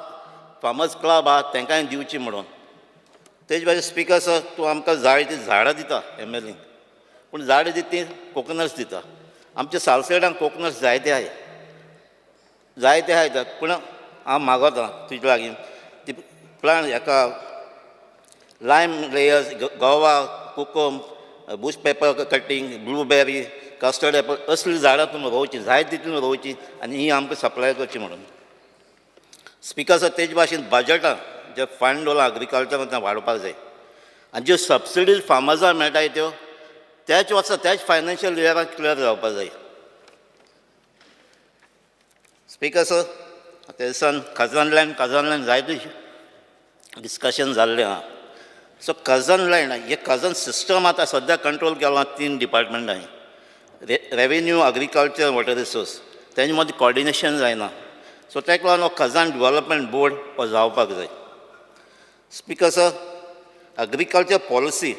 फार्मर्स क्लब आहा तांकांय दिवची म्हणून. तेजे भाशेन स्पिकर सर तूं आमकां जाय ती झाडां दिता MLA, पूण झाडां दिता ती कोकोनट्स दिता. आमच्या सालसेडांत कोकोनट्स जायते आहाय, जायते आहाय, पूण हांव मागता तुजे लागीं ती प्लांट हेका lime layers, guava, kokum, bush pepper cutting, blueberry, custard apple असलीं झाडां तुमी रोवची, जाय तितली रोवची आनी ही आमकां सप्लाय करची म्हणून. स्पिकर सर तेजे भाशेन बजटां जे फंड दवरला एग्रिकल्चरान तें वाडोवपाक जाय, आनी ज्यो सबसिडीज फार्मर्सांक मेळटाय त्यो त्याच वर्सा त्याच फायनान्शियल इयराक क्लियर जावपाक जाय. स्पिकर सर ते दिसान खजन लँड जायते डिस्कशन जाल्लें आहा. सो खजन लँड हे खजन सिस्टम आतां सद्या कंट्रोल केला 3 डिपार्टमेंटांनी, रेवेन्यू, एग्रिकल्चर, वॉटर रिसोर्स, तेजे मदीं कॉर्डिनेशन जायना. सो ताका लागून हो खजन डेव्हलपमेंट बोर्ड हो जावपाक जाय. स्पिकर सर एग्रिकल्चर पॉलिसी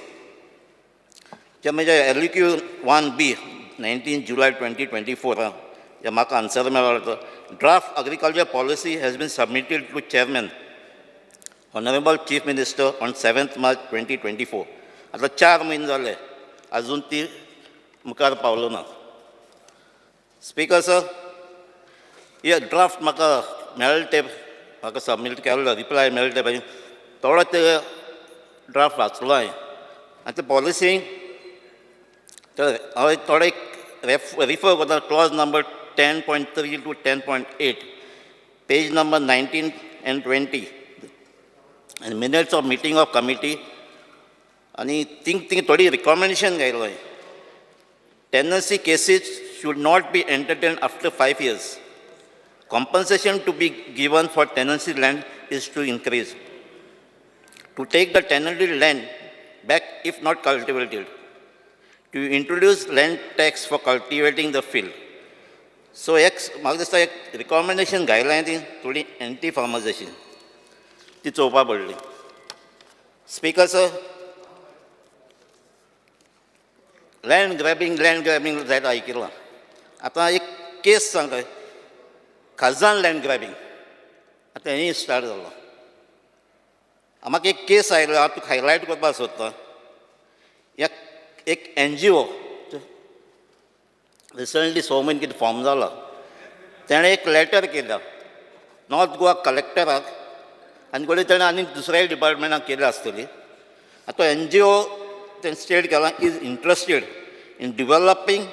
जे म्हणजे LQ 1B 19 जुलय 2024 जे म्हाका आन्सर मेळ्ळो, draft agriculture policy has been submitted to chairman honourable chief minister on 7 March 2024. आतां 4 म्हयने जाले अजून ती मुखार पावलो ना. स्पिकर सर हे ड्राफ्ट म्हाका मेळ्ळे ते म्हाका सबमीट केल्लो, रिप्लाय मेळ्ळे ते भाशेन थोडो ते ड्राफ्ट वाचलो हांवें, आनी ते पॉलिसीक हांव थोडे रिफर करता. Clause number 10.3 to 10.8, page number 19 and 20, and minutes of meeting of committee. आणि थिंग थोडी रिकमेंडेशन घायलो हांवें. Tenancy cases should not be entertained after 5 years. Compensation to be given for tenancy land is to increase. To take the tenanted land back if not cultivated. To introduce land tax for cultivating the field. So म्हाका दिसता एक रिकमेंडेशन घायला हांवें ती थोडी एंटी फार्मर्स अशी ती चोवपा पडली. स्पिकर सर लँड ग्रॅबिंग जायत आयकिलां. आतां एक केस सांगता, खजान लँड ग्रॅबिंग आतां हेंय स्टार्ट जालो. म्हाका एक केस आयलो हांव तुका हायलायट करपाक सोदतां. एक NGO रिसंटली 6 म्हयने कितें फॉर्म जाला, तेणें एक लेटर केला नॉर्थ गोवा कलेक्टराक आनी कडेन तेणें आनी दुसऱ्याय डिपार्टमेंटाक केली आसतली. तो NGO तेणें स्टेट केला is interested in developing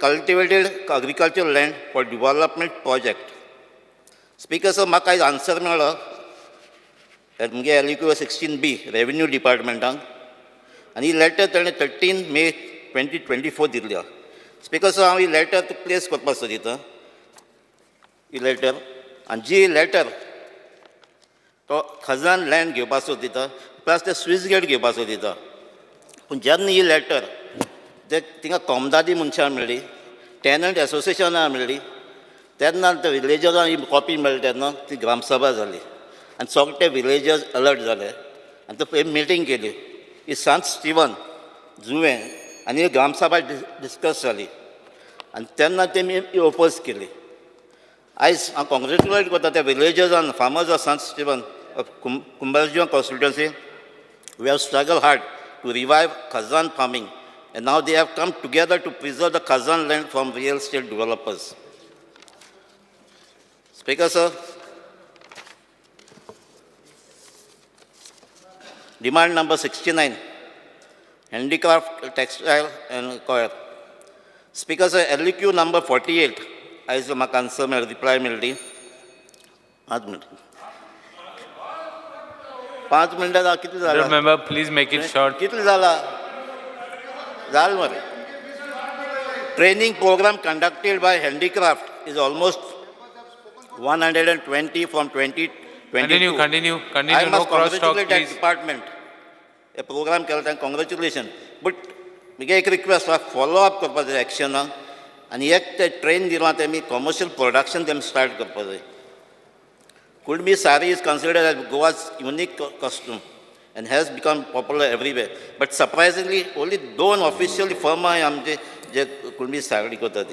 cultivated agricultural land for development project. Speaker sir, म्हाका आयज आन्सर मेळ्ळो म्हगे LEQ 16B रेव्हेन्यू डिपार्टमेंटाक, आनी ही लेटर तेणें 13 मे 2024 दिल्ली. स्पीकर सर, हांव ही लेटर तुका प्लेस करपाक सोदितां. ही लेटर आनी जी लेटर तो खजान लँड घेवपाक सोदिता प्लस ते स्विस गेट घेवपाक सोदिता. पूण जेन्ना ही लेटर ते थिंगा कोमदादी मनशां मेळ्ळी, टॅनंट एसोसिएशनां मेळ्ळी, तेन्ना ते विलेजर्सांक ही कॉपी मेळ्ळी तेन्ना ती ग्रामसभा जाली आनी सगळे विलेजर्स अलर्ट जाले आनी तो मिटींग केली. ही सांत स्टिवन जुवे आनी ग्रामसभा डिस्कस जाली आनी तेन्ना तेमी ओपोज केली. आयज हांव कॉंग्रेच्युलेट करता त्या विलेजर्स आनी farmers of Sant Estevam of Cumbarjua constituency. We have struggle hard to revive khazan farming and now they have come together to preserve the Khazan land from real estate developers. Speaker sir, demand number 69, handicraft, textile and coir. Speaker sir, LEQ number 48, as my answer my reply melody. 5 minutes किती झाला? Member, please make it short. किती झाला? Training program conducted by handicraft is almost 120 from 2022. Continue. I No must cross talk, congratulate that please. department. A program केला and congratulations. But म्हगे एक रिक्वेस्ट आहा, follow up करपाक जाय एक्शनाक आनी एक ते ट्रेन दिलां तेमी commercial production तेमी स्टार्ट करपाक जाय. Kudbi sari is considered as Goa's unique costume and has become popular everywhere. But surprisingly, only 2 officially firm are आमचे जे कुणबी साडी करतात.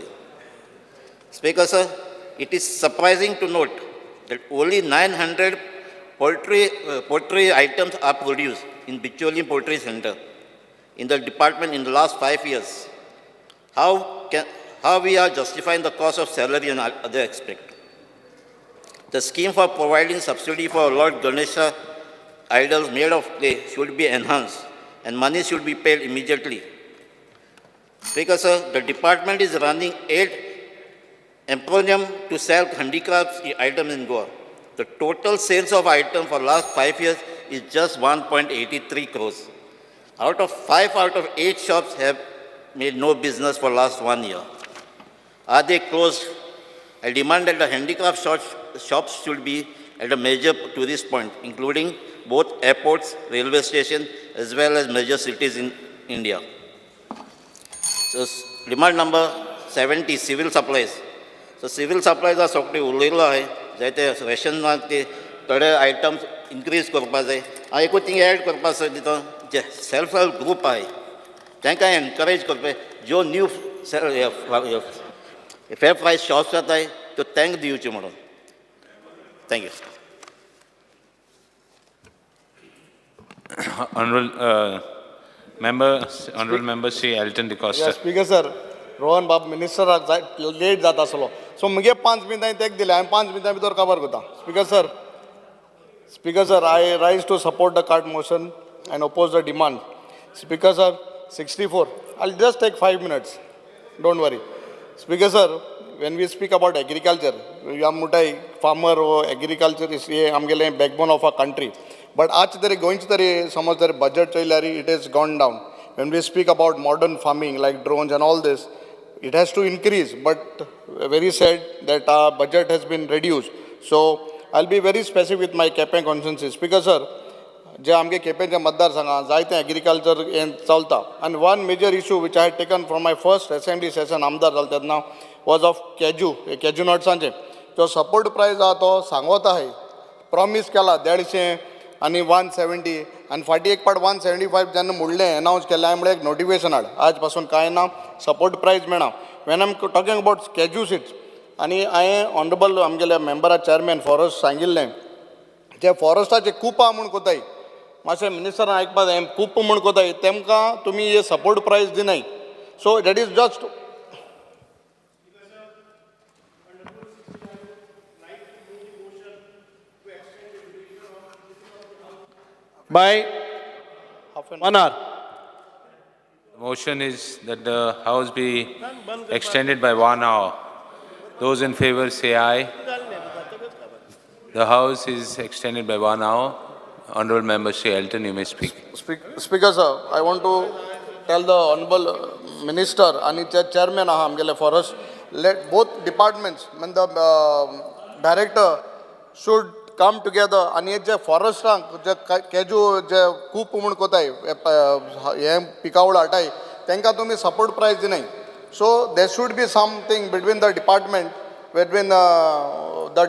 Speaker sir, it is surprising to note that only 900 poultry items are produced in Bicholi Poultry Center in the department in the last 5 years. How we are justifying the cost of salary and other aspects? The scheme for providing subsidy for Lord Ganesha idols made of clay should be enhanced and money should be paid immediately. Speaker sir, the department is running 8 emporium to sell handicrafts items in Goa. The total sales of items for last 5 years is just 1.83 crores. Out of 8 shops have made no business for last 1 year. Are they closed? I demand that the handicraft shops should be at a major tourist point, including both airports, railway stations, as well as major cities in India. So, demand number 70, civil supplies. So, civil supplies are सगळे उलयलो आहे, जायते रेशनाक ते थोडे आयटम्स इन्क्रीज करपाक जाय. हांव एकूच थिंग एड करपाक सोदितां, जे सेल्फ हेल्प ग्रूप आहे तांकां एनकरेज करपाक, ज्यो न्यू फेर प्रायस शॉप्स जाताय त्यो तांकां दिवचे म्हणून. Thank you. Honorable member Sri Elton DeCosta. Speaker sir, Rohan बाब मिनिस्टराक लेट जाता आसलो, सो मुगे 5 मिनटां तेक दिले, हांवें 5 मिनटां भितर कवर करता. Speaker sir, I rise to support the card motion and oppose the demand. Speaker sir, 64. I'll just take 5 minutes. Don't worry. Speaker sir, when we speak about agriculture, farmer or agriculture is a backbone of our country. But आज तरी गोंयचे तरी समज तरी budget चोयल्यार it has gone down. When we speak about modern farming like drones and all this, it has to increase. But very sad that our budget has been reduced. So I'll be very specific with my campaign consensus. Speaker sir, जे आमगे केपेंच्या मतदारसंघात जायते एग्रीकल्चर हें चलता. And one major issue which I had taken from my first assembly session आमदार जालो तेन्ना was of कॅज्यू नट्सांचे. तो सपोर्ट प्रायस आहा तो सांगोत आहे, प्रॉमीस केला 150 आनी 170 आनी फाटी एक पाट 175 जेन्ना मोडलें अनावन्स केलें हांवें म्हळ्यार एक नोटिफिकेशन हाड. आज पासून कांय ना, सपोर्ट प्रायस मेळना. When I am talking about cashew seeds आनी हांवें ऑनरेबल आमगेल्या मेंबरा चेअरमॅन फॉरेस्ट सांगिल्लें जे फॉरेस्टाचे कूप आहा म्हूण कोताय मातशें मिनिस्टरान आयकपा जाय कूप म्हूण कोताय तेमकां तुमी हे सपोर्ट प्रायज दिनाय so that is just by half an 1 hour. The motion is that the House be extended by 1 hour. Those in favor say aye. The House is extended by 1 hour. Honorable Member Shri Elton, you may speak. Speaker sir, I want to tell the honorable minister and the chairman aha amgele forest let both departments when the director should come together आणि जे फॉरेस्टांक जे केजू जे कूप म्हूण कोताय हे पिकावळ हाडटाय तांकां तुमी सपोर्ट प्रायज दिनाय so there should be something between the department between the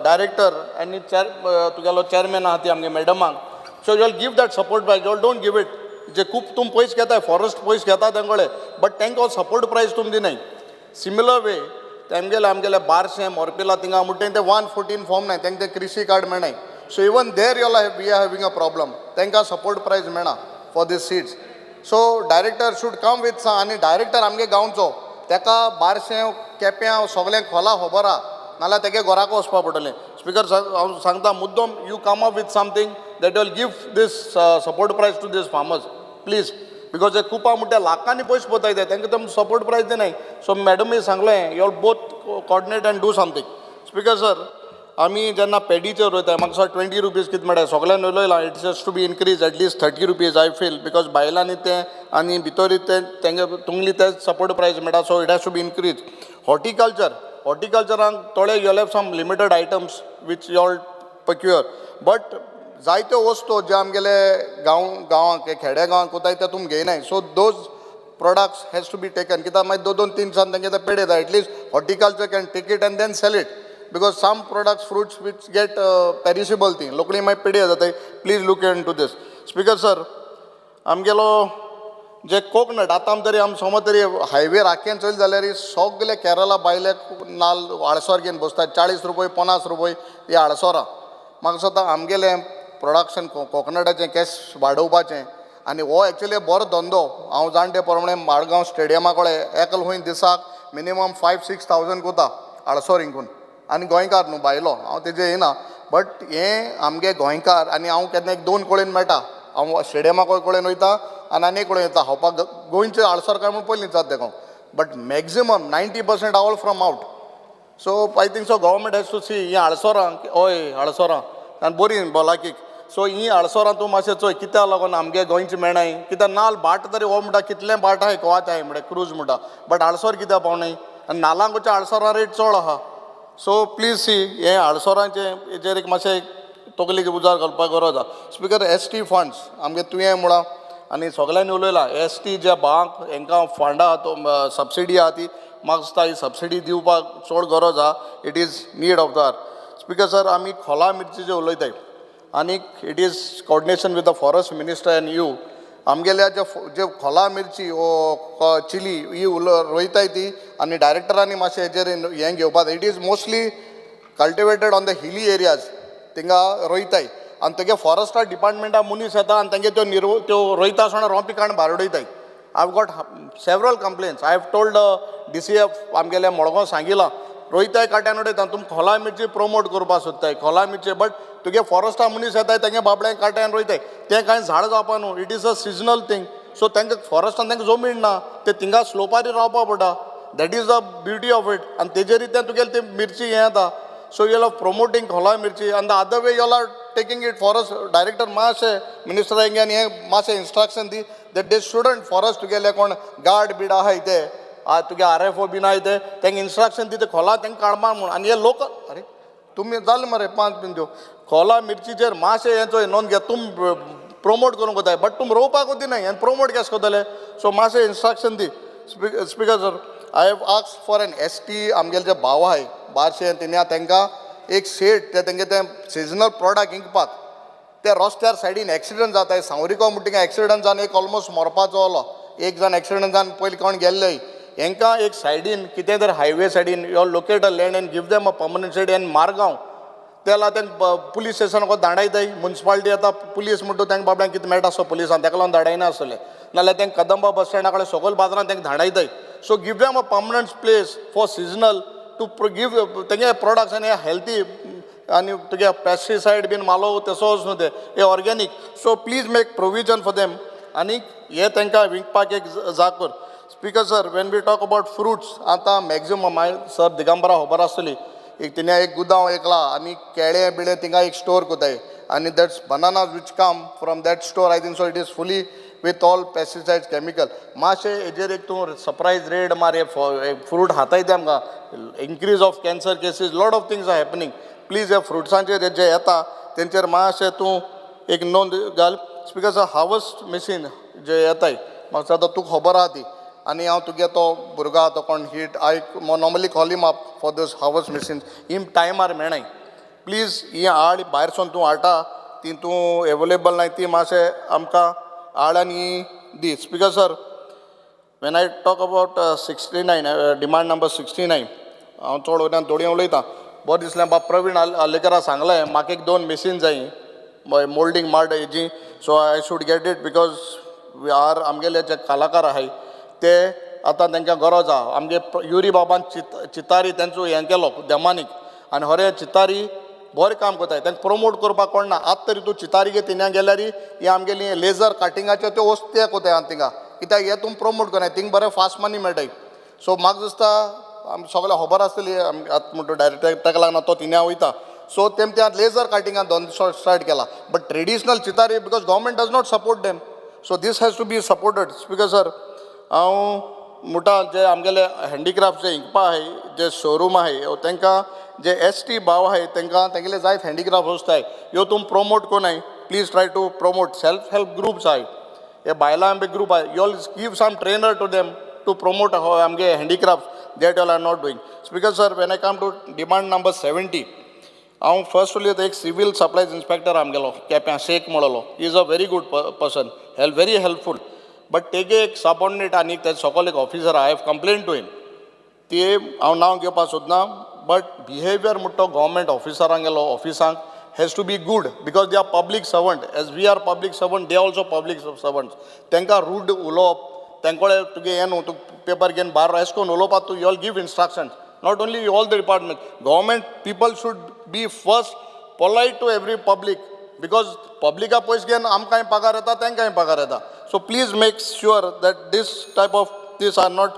director आनी तुगेलो चेअरमॅन आहा ती आमगे मॅडमांक so you will give that support price you don't give it जे कूप तुम पयस घेताय फॉरेस्ट पयस घेता तेंगळे बट तांकां सपोर्ट प्रायज तुम दिनाय सिमिलर वे तेमगेले आमगेले बारशें मोरपिला थिंगा म्हणटा ते 114 फॉर्म नाय तांकां ते कृषी कार्ड मेळनाय सो इवन देर योला we are having a problem तांकां सपोर्ट प्रायज मेळना for this seeds so director should come with आनी डायरेक्टर आमगे गांवचो ताका बारशें केप्यां सगळें खोला खबर आहा नाल्यार तेगे घराक वचपा पडटलें स्पिकर हांव सांगता मुद्दम you come up with something that will give this support price to this farmers please because हे कुपा म्हणटा लाखांनी पयशे पोताय ते तांकां तुमी सपोर्ट प्रायज दिनाय सो मॅडमी सांगलें you all both coordinate and do something speaker sir आमी जेन्ना पॅडीचेर रोयताय म्हाका 20 रुपीज कितें मेळटा सगळ्यांनी उलयलां it's has to be increase at least 30 rupees I feel because बायलांनी तें आनी भितरी तें तेंगे तुमली ते सपोर्ट प्रायज मेळटा so it has to be increase हॉर्टिकल्चरांक थोडे you have some limited items which you all procure but जायत्यो वस्तू जे आमगेले गांवांक खेड्या गांवांक कोताय ते तुमी घेयनाय so those products has to be taken कित्याक मागीर 2-3 दिसान तांचे ते पेड येता at least horticulture can take it and then sell it because some products fruits which get perishable thing locally मागीर पेड जाताय please look in to this speaker sir आमगेलो जे कोकनट आतां तरी आमी समज तरी हायवे राखेन चलय जाल्यार सगळे केरला भायले नाल आळसोर घेवन बसतात 40 रुपये 50 रुपये ही आळसोरां म्हाका दिसता आमगेलें प्रोडक्शन कोकनटाचें केस वाडोवपाचें आनी हो एक्चुली बरो धंदो हांव जाणटे प्रमाणे माडगांव स्टेडियमा कडेन एकलो खूंय दिसाक मिनिमम 5-6,000 कोता आळसोर इंकून आनी गोंयकार न्हू भायलो हांव तेजें येना बट हें आमगे गोंयकार आनी हांव केन्ना 1-2 कडेन मेळटा हांव स्टेडियमा कडेन वयता आनी आनी कडेन येता खावपाक गोंयचे आळसोर काय म्हूण पयलींच जाता तेका but maximum 90% all from out so I think so government has to see हीं आळसोरां हय आळसोरां आनी बरी भलायकीक सो हीं आळसोरां तूं मातशें चोय कित्याक लागून आमगे गोंयची मेळनाय कित्याक नाल बाट तरी हो म्हणटा कितलें बाट आहाय कोवात आहाय म्हणटा क्रूज म्हणटा बट आळसोर कित्याक पावनाय आनी नालांकच्या आळसोरां रेट चड आहा सो प्लीज सी हे आळसोरांचे हेजेर एक मातशें तकलेक उजार घालपाक गरज आहा स्पिकर ST फंड्स आमगे तुवें म्हणा आनी सगळ्यांनी उलयलां ST जे भावांक हांकां फंड आहा तो सबसिडी आहा ती म्हाका दिसता ही सबसिडी दिवपाक चड गरज आहा it is need of that speaker sir आमी खोला मिरचीचे उलयताय आनीक it is coordination with the forest minister end you आमगेल्या जे खोला मिरची ओ चिली ही रोयताय ती आनी डायरेक्टरांनी मातशें हेजेर हें घेवपाक it is mostly cultivated on the hilly areas थिंगा रोयताय आनी तेगे फॉरेस्टा डिपार्टमेंटा मनीस येता आनी तेंगे त्यो रोयता आसतना रोंपी काडून भायर उडयताय I have got several complaints I have told DCF आमगेल्या मडगांव सांगिलां रोयताय काट्यान उडयता तुमी खोला मिरची प्रमोट करपाक सोदताय खोला मिरची बट तुगे फॉरेस्टा मनीस येताय तेंगे बाबड्यां काट्यान रोयताय तें कांय झाड जावपा न्हू it is a seasonal thing so तांकां फॉरेस्टान तांकां जमीन ना ते थिंगा स्लोपारी रावपा पडटा that is the beauty of it आनी तेजे रित्यान तुगेली ती मिरची हें येता so you R promoting Khola मिरची आनी the other way you are taking it forest director मातशें मिनिस्टर हेंगे हें मातशें इंस्ट्रक्शन दी दॅट दे शुडंट फॉरेस्ट तुगेले कोण गार्ड बीड आहाय ते तुगे RFO बीन आहाय ते तांकां इंस्ट्रक्शन दी ते खोला तांकां काडपा म्हूण आनी हे लोक अरे तुमी जालें मरे 5 मिनटो खोला मिरचीचेर मातशें हेचो नोंद घे तुमी प्रमोट करूंक कोताय बट तुमी रोवपाक दिनाय आनी प्रमोट केस कोतले सो मातशें इंस्ट्रक्शन दी speaker sir I have asked for an ST आमगेले जे भाव आहाय बारशे तिने तांकां एक सेट ते तेंगे ते सिजनल प्रॉडक्ट इंकपाक ते रस्त्यार सायडीन एक्सिडंट जाताय सांवरिको म्हणटा एक्सिडंट जावन एक ऑलमोस्ट मरपाचो आलो एक जाण एक्सिडंट जावन पयलीं कोण गेल्ले हांकां एक सायडीन कितें तर हायवे सायडीन you locate a land end give them a permanent said end Margao त्याला तांकां पुलीस स्टेशनाक धाडायताय म्युन्सिपालिटी येता पुलीस म्हणटा तांकां बाबड्यांक कितें मेळटा असो पुलिसान ताका लागून धाडायना आसतले नाल्यार तांकां कदंबा बस स्टँडा कडेन सकयल बाजारांत तांकां धाडायताय so give them a permanent place for seasonal to give तेंगे प्रोडक्ट्स आनी हेल्थी आनी तुगे पेस्टिसायड बीन मालो तसोच न्हू ते हे organic so please make provision for them आनी हे तांकां विकपाक एक जाग कर speaker sir when we talk about fruits आतां मॅक्झिमम सर दिगंबरा खबर आसतली एक तिने एक गुदांव एकला आनी केळे बिळे थिंगा एक स्टोर कोताय आनी that's bananas which come from that store I think so it is फुली with all pesticides chemical मातशें हेजेर एक तूं सरप्रायज रेड मार हे फ्रूट हाताय ते आमकां increase of cancer cases lot of things are happening please ह्या फ्रुट्सांचेर जे येता तेंचेर मातशें तूं एक नोंद घाल स्पीकर सर हार्वेस्ट मशीन जे येताय म्हाका आतां तुका खबर आहा ती आनी हांव तुगे तो भुरगो आहा तो कोण हीट I normally call him up for this harvest machine him टायमार मेळनाय प्लीज ही हाड भायरसून तूं हाडटा ती तूं एवेलेबल नाय ती मातशें आमकां हाड आनी the speaker sir when I talk about 69 demand number 69 हांव चड वयल्यान थोडी उलयतां बरें दिसलें बाब प्रवीण आलेकरा सांगलें म्हाका एक 2 मशीन जाय मोल्डिंग मार्ट हेजी so I should get it because we are आमगेले जे कलाकार आहाय ते आतां तांकां गरज आहा आमगे युरी बाबान चितारी तेंचो हें केलो देमानीक आनी खरें चितारी बरें काम कोताय तांकां प्रमोट करपाक कोण ना आतां तरी तूं चितारी गे तिन्या गेल्यार ही आमगेली लेजर कटिंगाच्यो त्यो वस्ती कोताय आनी थिंगा कित्याक हे तुमी प्रमोट करनाय थिंग बरें फास्ट मनी मेळटाय सो म्हाका दिसता सगळें खबर आसतली आतां म्हणटा डायरेक्टर ताका लागून तो तिन्या वयता सो तेम त्या लेजर कटिंगान धंदो स्टार्ट केला बट ट्रेडिशनल चितारी because government does not support them so this has to be supported speaker sir हांव म्हणटा जे आमगेले हँडीक्राफ्ट जे हिंगपा आहाय जे शोरूम आहाय तांकां जे ST भाव आहाय तांकां तेंगेले जायत हँडीक्राफ्ट वस्ताय ह्यो तुमी प्रमोट कोनाय please try to promote self help groups आहाय हे बायलां बी ग्रूप आहाय you all give some trainer to them to promote आमगे handicraft that all are not doing speaker sir when I come to demand number 70 हांव फर्स्ट उलयता एक सिवील सप्लायज इन्स्पेक्टर आमगेलो केप्यां शेख म्हणलो is a very good person very helpful but तेगे एक सबऑर्डिनेट आनी तेजे सकयल एक officer I have complain to him ती हांव नांव घेवपाक सोदना बट बिहेवियर म्हणटा तो गव्हर्मेंट ऑफिसरांक गेलो ऑफिसांक has to be good because they are public servant as we are public servant they also public servants तांकां रूड उलोवप तांकोडे तुगे हें न्हू तूं पेपर घेवन भायर एश कोन्न उलोवपाक तूं you all give instructions not only all the department government people should be first polite to every public because पब्लिका पयस घेवन आमकांय पगार येता तांकांय पगार येता so please make sure that this type of this are not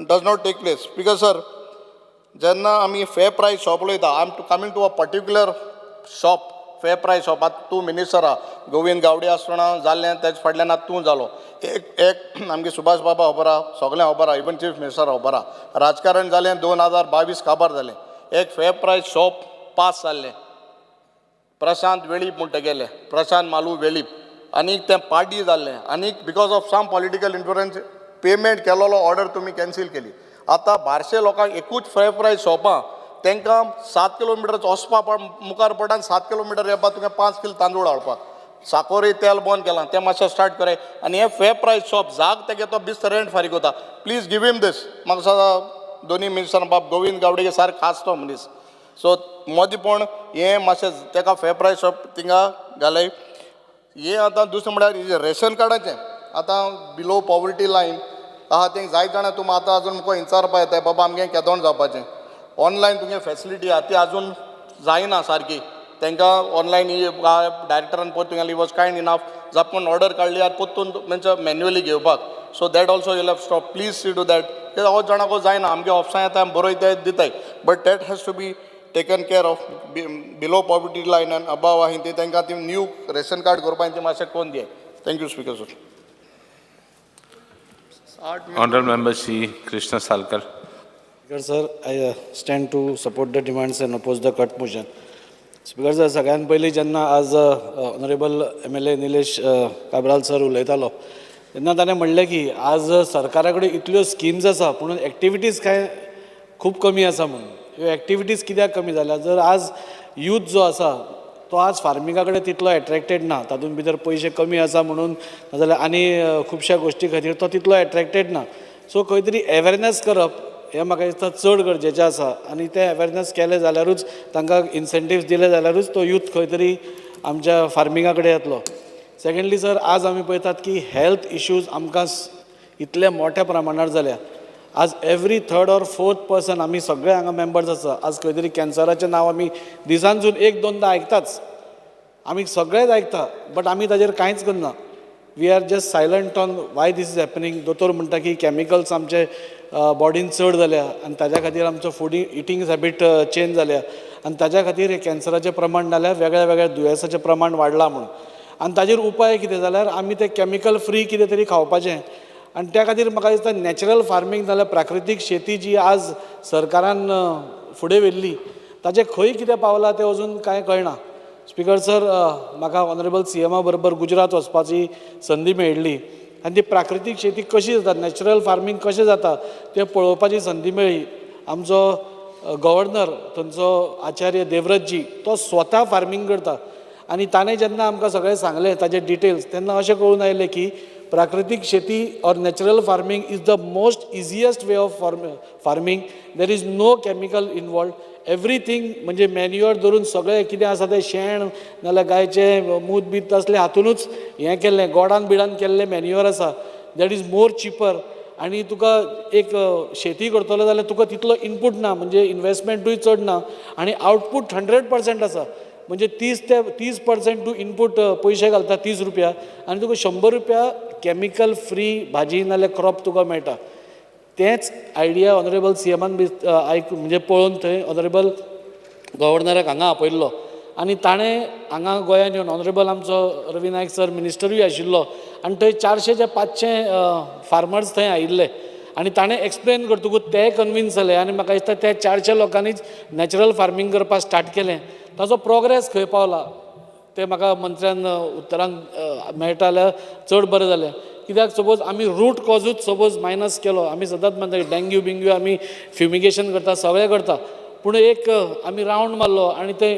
does not take place because sir जेन्ना आमी फेर प्रायस शॉप उलयता I am coming to a particular shop fair price shop आतां तूं मिनिस्टर आहा गोविंद गावडे आसतना जाल्लें तेजे फाटल्यान आतां तूं जालो एक आमगे सुभाष बाबा खबर आहा सगळें खबर आहा इवन चीफ मिनिस्टर खबर आहा राजकारण जालें 2022 काबार जालें एक फेर प्रायस शॉप पास जाल्लें प्रशांत वेळीप म्हणटा गेले प्रशांत मालू वेळीप आनीक तें पार्टी जाल्लें आनीक because of some political influence payment केलोलो ऑर्डर तुमी कॅन्सील केली आतां बारशे लोकांक एकूच फेर प्रायस शॉपां तांकां 7 किलोमिटर वचपा मुखार पडटा आनी 7 किलोमिटर येवपाक तुका 5 किलो तांदूळ हाडपाक साकोरी तेल बंद केलां तें मातशें स्टार्ट कराय आनी हें फेर प्रायस शॉप जाग तेगे तो बिस्त रेंट फारीक कोता प्लीज गिव हिम दीस म्हाका सदां दोनी मिनिस्टर बाब गोविंद गावडे सारको खास तो मनीस सो मोदीपण हें मातशें तेका फेर प्रायस शॉप थिंगा घालय हें आतां दुसरें म्हळ्यार रेशन कार्डाचें आतां बिलो पॉवर्टी लायन आहा तें जायत जाणां तुमी आतां आजून मुको विचारपा येताय बाबा आमगे केदोण जावपाचें ऑनलायन तुगे फॅसिलिटी आहा ती आजून जायना सारकी तांकां ऑनलायन डायरेक्टरान पळय तुगेली वॉज कायंड इनफ जापून ऑर्डर काडली आतां पोत्तून म्हणजे मॅन्युअली घेवपाक so that also you'll have stop please see do that ते हो जाणांको जायना आमगे ऑफिसां येता बरोयताय दिताय but that has to be taken care of below poverty line आनी अबाव आहाय ती तांकां ती न्यू रेशन कार्ड करपाक ती मातशें कोन्न दियाय thank you speaker sir Honorable Member C. Krishna Salkar. Speaker sir, I stand to support the demands and oppose the cut motion. Speaker sir, सगळ्यान पयलीं जेन्ना आज honourable MLA Nilesh Cabral sir उलयतालो तेन्ना ताणें म्हणलें की आज सरकारा कडेन इतल्यो स्किम्स आसा पूण एक्टिविटीज काय खूब कमी आसा म्हणून ह्यो एक्टिविटीज कित्याक कमी जाल्या जर आज यूथ जो आसा तो आज फार्मिंगा कडेन तितलो एट्रॅक्टेड ना तातूंत भितर पयशे कमी आसा म्हणून नाजाल्यार आनी खुबश्या गोश्टी खातीर तो तितलो एट्रॅक्टेड ना सो खंय तरी अवेरनेस करप हें म्हाका दिसता चड गरजेचें आसा आनी तें अवेरनेस केलें जाल्यारूच तांकां इन्सेंटिव्स दिले जाल्यारूच तो यूथ खंय तरी आमच्या फार्मिंगा कडेन येतलो. सेकंडली सर, आज आमी पळयतात की हेल्थ इश्यूज आमकां इतल्या मोठ्या प्रमाणार जाल्या. आज every third or fourth person, आमी सगळे हांगा मेंबर्स आसा, आज खंय तरी कॅन्सराचें नांव आमी दिसांसून एक दोनदा आयकताच. आमी सगळेच आयकता, बट आमी ताजेर कांयच करना. We are just silent on why this is happening. दोतोर म्हणटा की कॅमिकल्स आमचे बॉडीन चड जाल्या आनी ताज्या खातीर आमचो फूड इटींग हॅबीट चेंज जाल्या आनी ताज्या खातीर हे कॅन्सराचें प्रमाण नाल्यार वेगळ्या वेगळ्या दुयेंसाचें प्रमाण वाडलां म्हणून. आनी ताजेर उपाय कितें जाल्यार आमी तें कॅमिकल फ्री कितें तरी खावपाचें. आनी त्या खातीर म्हाका दिसता नॅचरल फार्मींग नाल्यार प्राकृतीक शेती जी आज सरकारान फुडें व्हेल्ली ताजें खंय कितें पावलां तें अजून कांय कळना. स्पिकर सर, म्हाका ऑनरेबल CMा बरोबर गुजरात वचपाची संदी मेळिल्ली आनी ती प्राकृतीक शेती कशी जाता, नॅचरल फार्मींग कशें जाता तें पळोवपाची संदी मेळ्ळी. आमचो गव्हर्नर थंयचो आचार्य देवव्रतजी तो स्वता फार्मींग करता आनी ताणें जेन्ना आमकां सगळें सांगलें ताजे डिटेल्स तेन्ना अशें कळून आयलें की प्राकृतीक शेती or natural farming is the most easiest way of farming. There is no chemical involved. Everything म्हणजे मॅन्युअर धरून सगळें कितें आसा तें शेण नाल्यार गायचें मूत बीत तसलें हातूनच हें केल्लें गोडान बिडान केल्लें मॅन्युअर आसा. दॅट इज मोर चिपर आनी तुका एक शेती करतलो जाल्यार तुका तितलो इनपूट ना, म्हणजे इन्वेस्टमेंटूय चड ना आनी आउटपूट 100% आसा. म्हणजे 30% तूं इनपूट पयशे घालता 30 रुपया आनी तुका 100 रुपया कॅमिकल फ्री भाजी नाल्यार क्रॉप तुका मेळटा. तेंच आयडिया ऑनरेबल CMान बी म्हणजे पळोवन थंय ऑनरेबल गव्हर्नराक हांगा आपयल्लो आनी ताणें हांगा गोंयांत येवन ऑनरेबल आमचो रवी नायक सर मिनिस्टरूय आशिल्लो आनी थंय 400 ते 500 फार्मर्स थंय आयिल्ले आनी ताणें एक्सप्लेन करतकूच ते कन्विन्स जाले आनी म्हाका दिसता त्या 400 लोकांनीच नॅचरल फार्मींग करपाक स्टार्ट केलें. ताचो प्रोग्रेस खंय पावला तें म्हाका मंत्र्यान उतरान मेळटा जाल्यार चड बरें जालें. कित्याक सपोज आमी रूट कॉजूच सपोज मायनस केलो, आमी सदांच म्हणटा डेंग्यू बिंग्यू आमी फ्युमिगेशन करता सगळें करता, पूण एक आमी रावंड मारलो आनी ते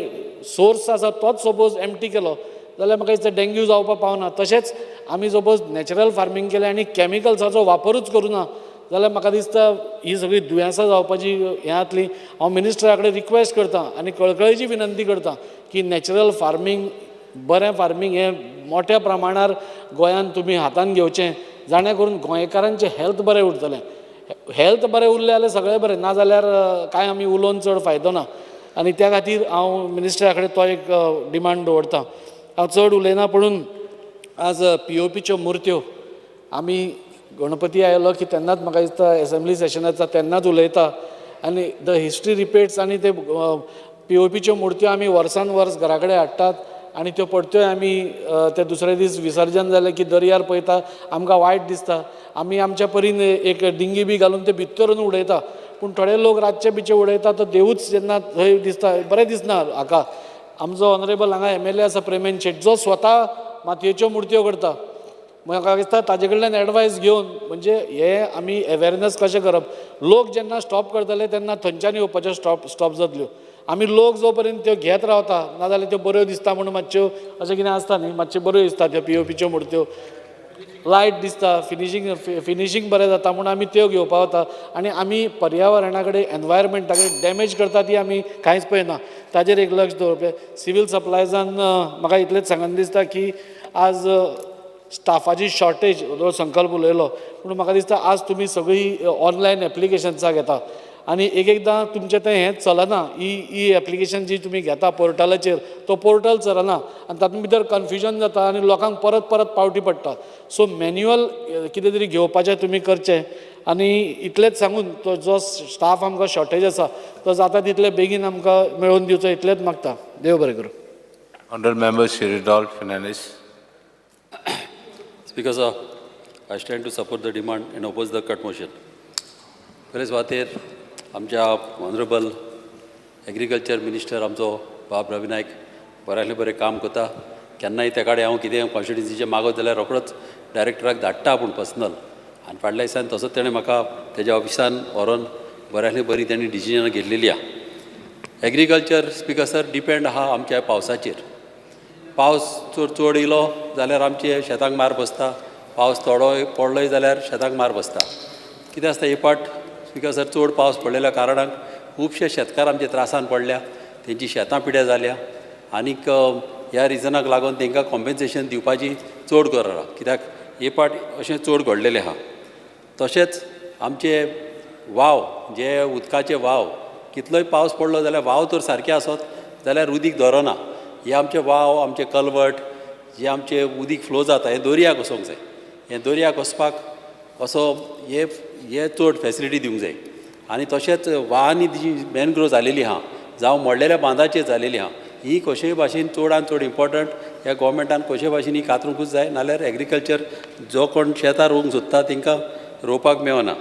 सोर्स आसा तोच सपोज एम्प्टी केलो जाल्यार म्हाका दिसता डेंग्यू जावपाक पावना. तशेंच आमी सपोज नॅचरल फार्मींग केलें आनी कॅमिकल्साचो वापरूच करूं ना जाल्यार म्हाका दिसता ही सगळी दुयेंसां जावपाची हें जातली. हांव मिनिस्टरा कडेन रिक्वेस्ट करतां आनी कळकळेची विनंती करतां की नॅचरल फार्मींग, बरें फार्मींग हें मोठ्या प्रमाणार गोंयांत तुमी हातान घेवचें जाणे करून गोंयकारांचें हेल्थ बरें उरतलें. हेल्थ बरें उरलें जाल्यार सगळें बरें, ना जाल्यार कांय आमी उलोवन चड फायदो ना. आनी त्या खातीर हांव मिनिस्टरा कडेन तो एक डिमांड दवरतां. हांव चड उलयना पुणून आज POPच्यो मुर्त्यो आमी गणपती आयलो की तेन्नाच म्हाका दिसता एसेंब्ली सेशनाचा तेन्नाच उलयता आनी द हिस्ट्री रिपीट्स आनी ते POPच्यो मुर्त्यो आमी वर्सान वर्स घरा कडेन हाडटात आनी त्यो परत्योय आमी ते दुसरे दीस विसर्जन जालें की दर्यार पळयता आमकां वायट दिसता. आमी आमच्या परीन एक डिंगी बी घालून ते भितर व्हरून उडयता, पूण थोडे लोक रातचे बिचे उडयता तो देवूच जेन्ना थंय दिसता बरें दिसना हाका. आमचो ऑनरेबल हांगा MLA आसा प्रेमेन शेट जो स्वता मातयेच्यो मुर्त्यो करता. म्हाका दिसता ताजे कडल्यान एडवायस घेवन म्हणजे हे आमी अवेरनेस कशें करप. लोक जेन्ना स्टॉप करतले तेन्ना थंयच्यान येवपाच्यो स्टॉप जातल्यो. आमी लोक जो पर्यंत त्यो घेत रावता नाजाल्यार त्यो बऱ्यो दिसता म्हणून मातश्यो अशें कितें आसता न्ही, मातश्यो बऱ्यो दिसता त्यो POPच्यो मुर्त्यो, लायट दिसता, फिनिशींग बरें जाता म्हणून आमी त्यो घेवपा वता आनी आमी पर्यावरणा कडेन एनवायरमेंटा कडेन डॅमेज करता ती आमी कांयच पळयना. ताजेर एक लक्ष दवरप. सिवील सप्लायजान म्हाका इतलेंच सांगन दिसता की आज स्टाफाची शॉर्टेज हो संकल्प उलयलो, पूण म्हाका दिसता आज तुमी सगळीं ऑनलायन एप्लिकेशन्सां घेता आनी एकदां तुमचें तें हेंच चलना. ई एप्लिकेशन जी तुमी घेता पोर्टलाचेर तो पोर्टल चलना आनी तातूंत भितर कन्फ्युजन जाता आनी लोकांक परत परत पावटी पडटा. सो मॅन्युअल कितें तरी घेवपाचें तुमी करचें आनी इतलेंच सांगून तो जो स्टाफ आमकां शॉर्टेज आसा तो जाता तितले बेगीन आमकां मेळोवन दिवचो इतलेंच मागता. देव बरें करूं. Honourable Member Shri Rudolph Fernandes. Speaker sir, I stand to support the demand and oppose the cut motion. बरेच वातेर आमच्या ऑनरेबल एग्रीकल्चर मिनिस्टर आमचो बाब रवी नायक बऱ्यांतलें बरें काम करता. केन्नाय त्या कडेन हांव कितें कॉन्स्टिट्युन्सीचें मागत जाल्यार रोखडोच डायरेक्टराक धाडटा आपूण पर्सनल आनी फाटल्या दिसान तसोच तेणें म्हाका तेज्या ऑफिसान व्हरोन बऱ्यांतली बरी तेणी डिसिजनां घेतलेली आहा. एग्रीकल्चर स्पिकर सर डिपेंड आहा आमच्या पावसाचेर. पावस चड येयलो जाल्यार आमचे शेतांक मार बसता, पावस थोडो पडलोय जाल्यार शेतांक मार बसता. कितें आसता हे पाट स्पिकर सर चड पावस पडलेल्या कारणाक खुबशे शेतकार आमचे त्रासान पडल्या, तेंची शेतां पिड्यार जाल्या आनीक ह्या रिजनाक लागून तांकां कॉम्पेन्सेशन दिवपाची चड गरज आसा, कित्याक हे पाट अशें चड घडलेलें आहा. तशेंच आमचे वाव जे उदकाचे वाव कितलोय पावस पडलो जाल्यार वाव तर सारके आसत जाल्यार उदीक धरना. हे आमचे वाव, आमचे कलवट, जे आमचे उदीक फ्लो जाता हें दर्याक वचोंक जाय. हें दर्याक वचपाक असो हे चड फॅसिलिटी दिवंक जाय. आनी तशेंच वाहनी जी मॅनग्रोव जालेली आहा जावं मोडलेल्या बांदाचेर जालेली आहा ही कशेय भाशेन चडांत चड इम्पॉर्टंट. ह्या गोवोरमेंटान कशे भाशेन ही कातरूंकूच जाय, नाल्यार एग्रीकल्चर जो कोण शेतां रोवंक सोदता तांकां रोवपाक मेळना.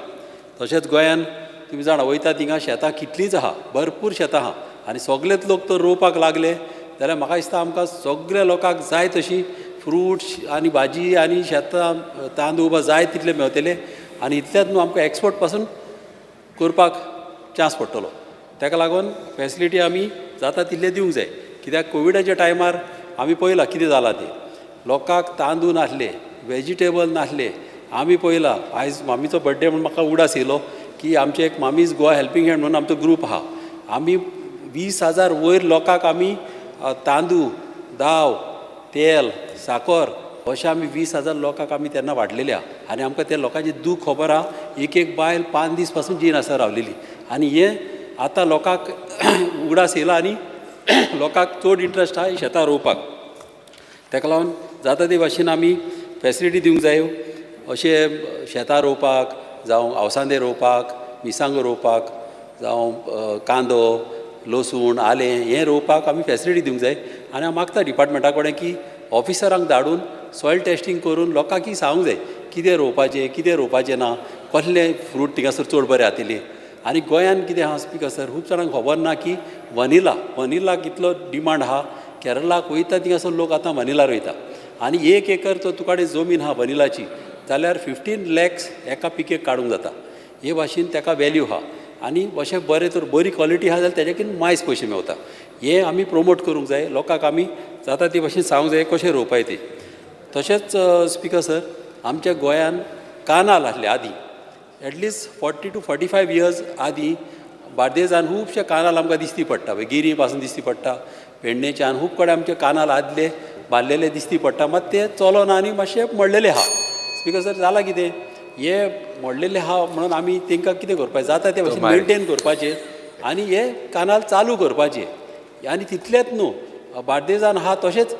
तशेंच गोंयान तुमी जाणा वयता थिंगा शेतां कितलींच आहा, भरपूर शेतां आहा आनी सगळेच लोक तर रोवपाक लागले जाल्यार म्हाका दिसता आमकां सगळ्या लोकांक जाय तशी फ्रुट्स आनी भाजी आनी शेतां तांदूळ बा जाय तितले मेळटले आनी इतल्याच न्हू आमकां एक्सपोर्ट पासून करपाक चान्स पडटलो. ताका लागून फॅसिलिटी आमी जाता तितले दिवंक जाय. कित्याक कोविडाच्या टायमार आमी पळयलां कितें जालां तें. लोकांक तांदूळ नासले, वेजिटेबल नासले. आमी पळयलां आयज मामीचो बड्डे म्हणून म्हाका उडास येयलो की आमचे एक मामीज गोवा हेल्पिंग हँड म्हणून आमचो ग्रूप आहा. आमी 20,000 वयर लोकांक आमी तांदूळ, दाव, तेल, साकर अशें आमी 20,000 लोकांक आमी तेन्ना वाडलेले आहा. आनी आमकां त्या लोकांचें दूख खबर आहा. एक बायल 5 दीस पासून जीन आसा रावलेली. आनी हें आतां लोकांक उगडास येयला आनी लोकांक चड इंट्रस्ट आहा शेतां रोवपाक. ताका लागून जाता ते भाशेन आमी फॅसिलिटी दिवंक जायो. अशें शेतां रोवपाक जावं अवसांदे रोवपाक, मिरसांगो रोवपाक जावं कांदो, लसूण, आलें हें रोवपाक आमी फॅसिलिटी दिवंक जाय. आनी हांव मागता डिपार्टमेंटा कडेन की ऑफिसरांक धाडून सॉयल टेस्टींग करून लोकांक सांगूंक जाय कितें रोवपाचें ना, कसले फ्रूट थिंगासर चड बरें जातले. आनी गोंयान कितें आहा स्पिकर सर खूब जाणांक खबर ना की वनिला कितलो डिमांड आहा. केरळाक वयता थिंगासर लोक आतां वनिला रोयता आनी 1 एकर तो तुकाडे जमीन आहा वनिलाची जाल्यार 15 lakhs एका पिकेक काडूंक जाता. हे भाशेन ताका वॅल्यू आहा आनी अशें बरें तर बरी क्वॉलिटी आहा जाल्यार तेज्याकीन मायज पयशे मेळटा. हें आमी प्रमोट करूंक जाय. लोकांक आमी जाता ते भाशेन सांगूंक जाय कशें रोवपाय तें. तशेंच स्पिकर सर आमच्या गोंयान कानाल आसले आदीं एटलिस्ट 40 to 45 years आदीं बार्देजान खुबशे कानाल आमकां दिश्टी पडटा. गिरी पासून दिश्टी पडटा, पेडणेच्यान खूब कडेन आमचे कानाल आदले बांदलेले दिश्टी पडटा. मात ते चलोना आनी मातशे मडलेले आहा. स्पिकर सर जालां कितें हे मडलेले आहा म्हणून आमी तांकां कितें करपाचें जाता ते भाशेन मेनटेन करपाचें आनी हे कानाल चालू करपाचे. आनी तितलेंच न्हू बार्देजान आहा तशेंच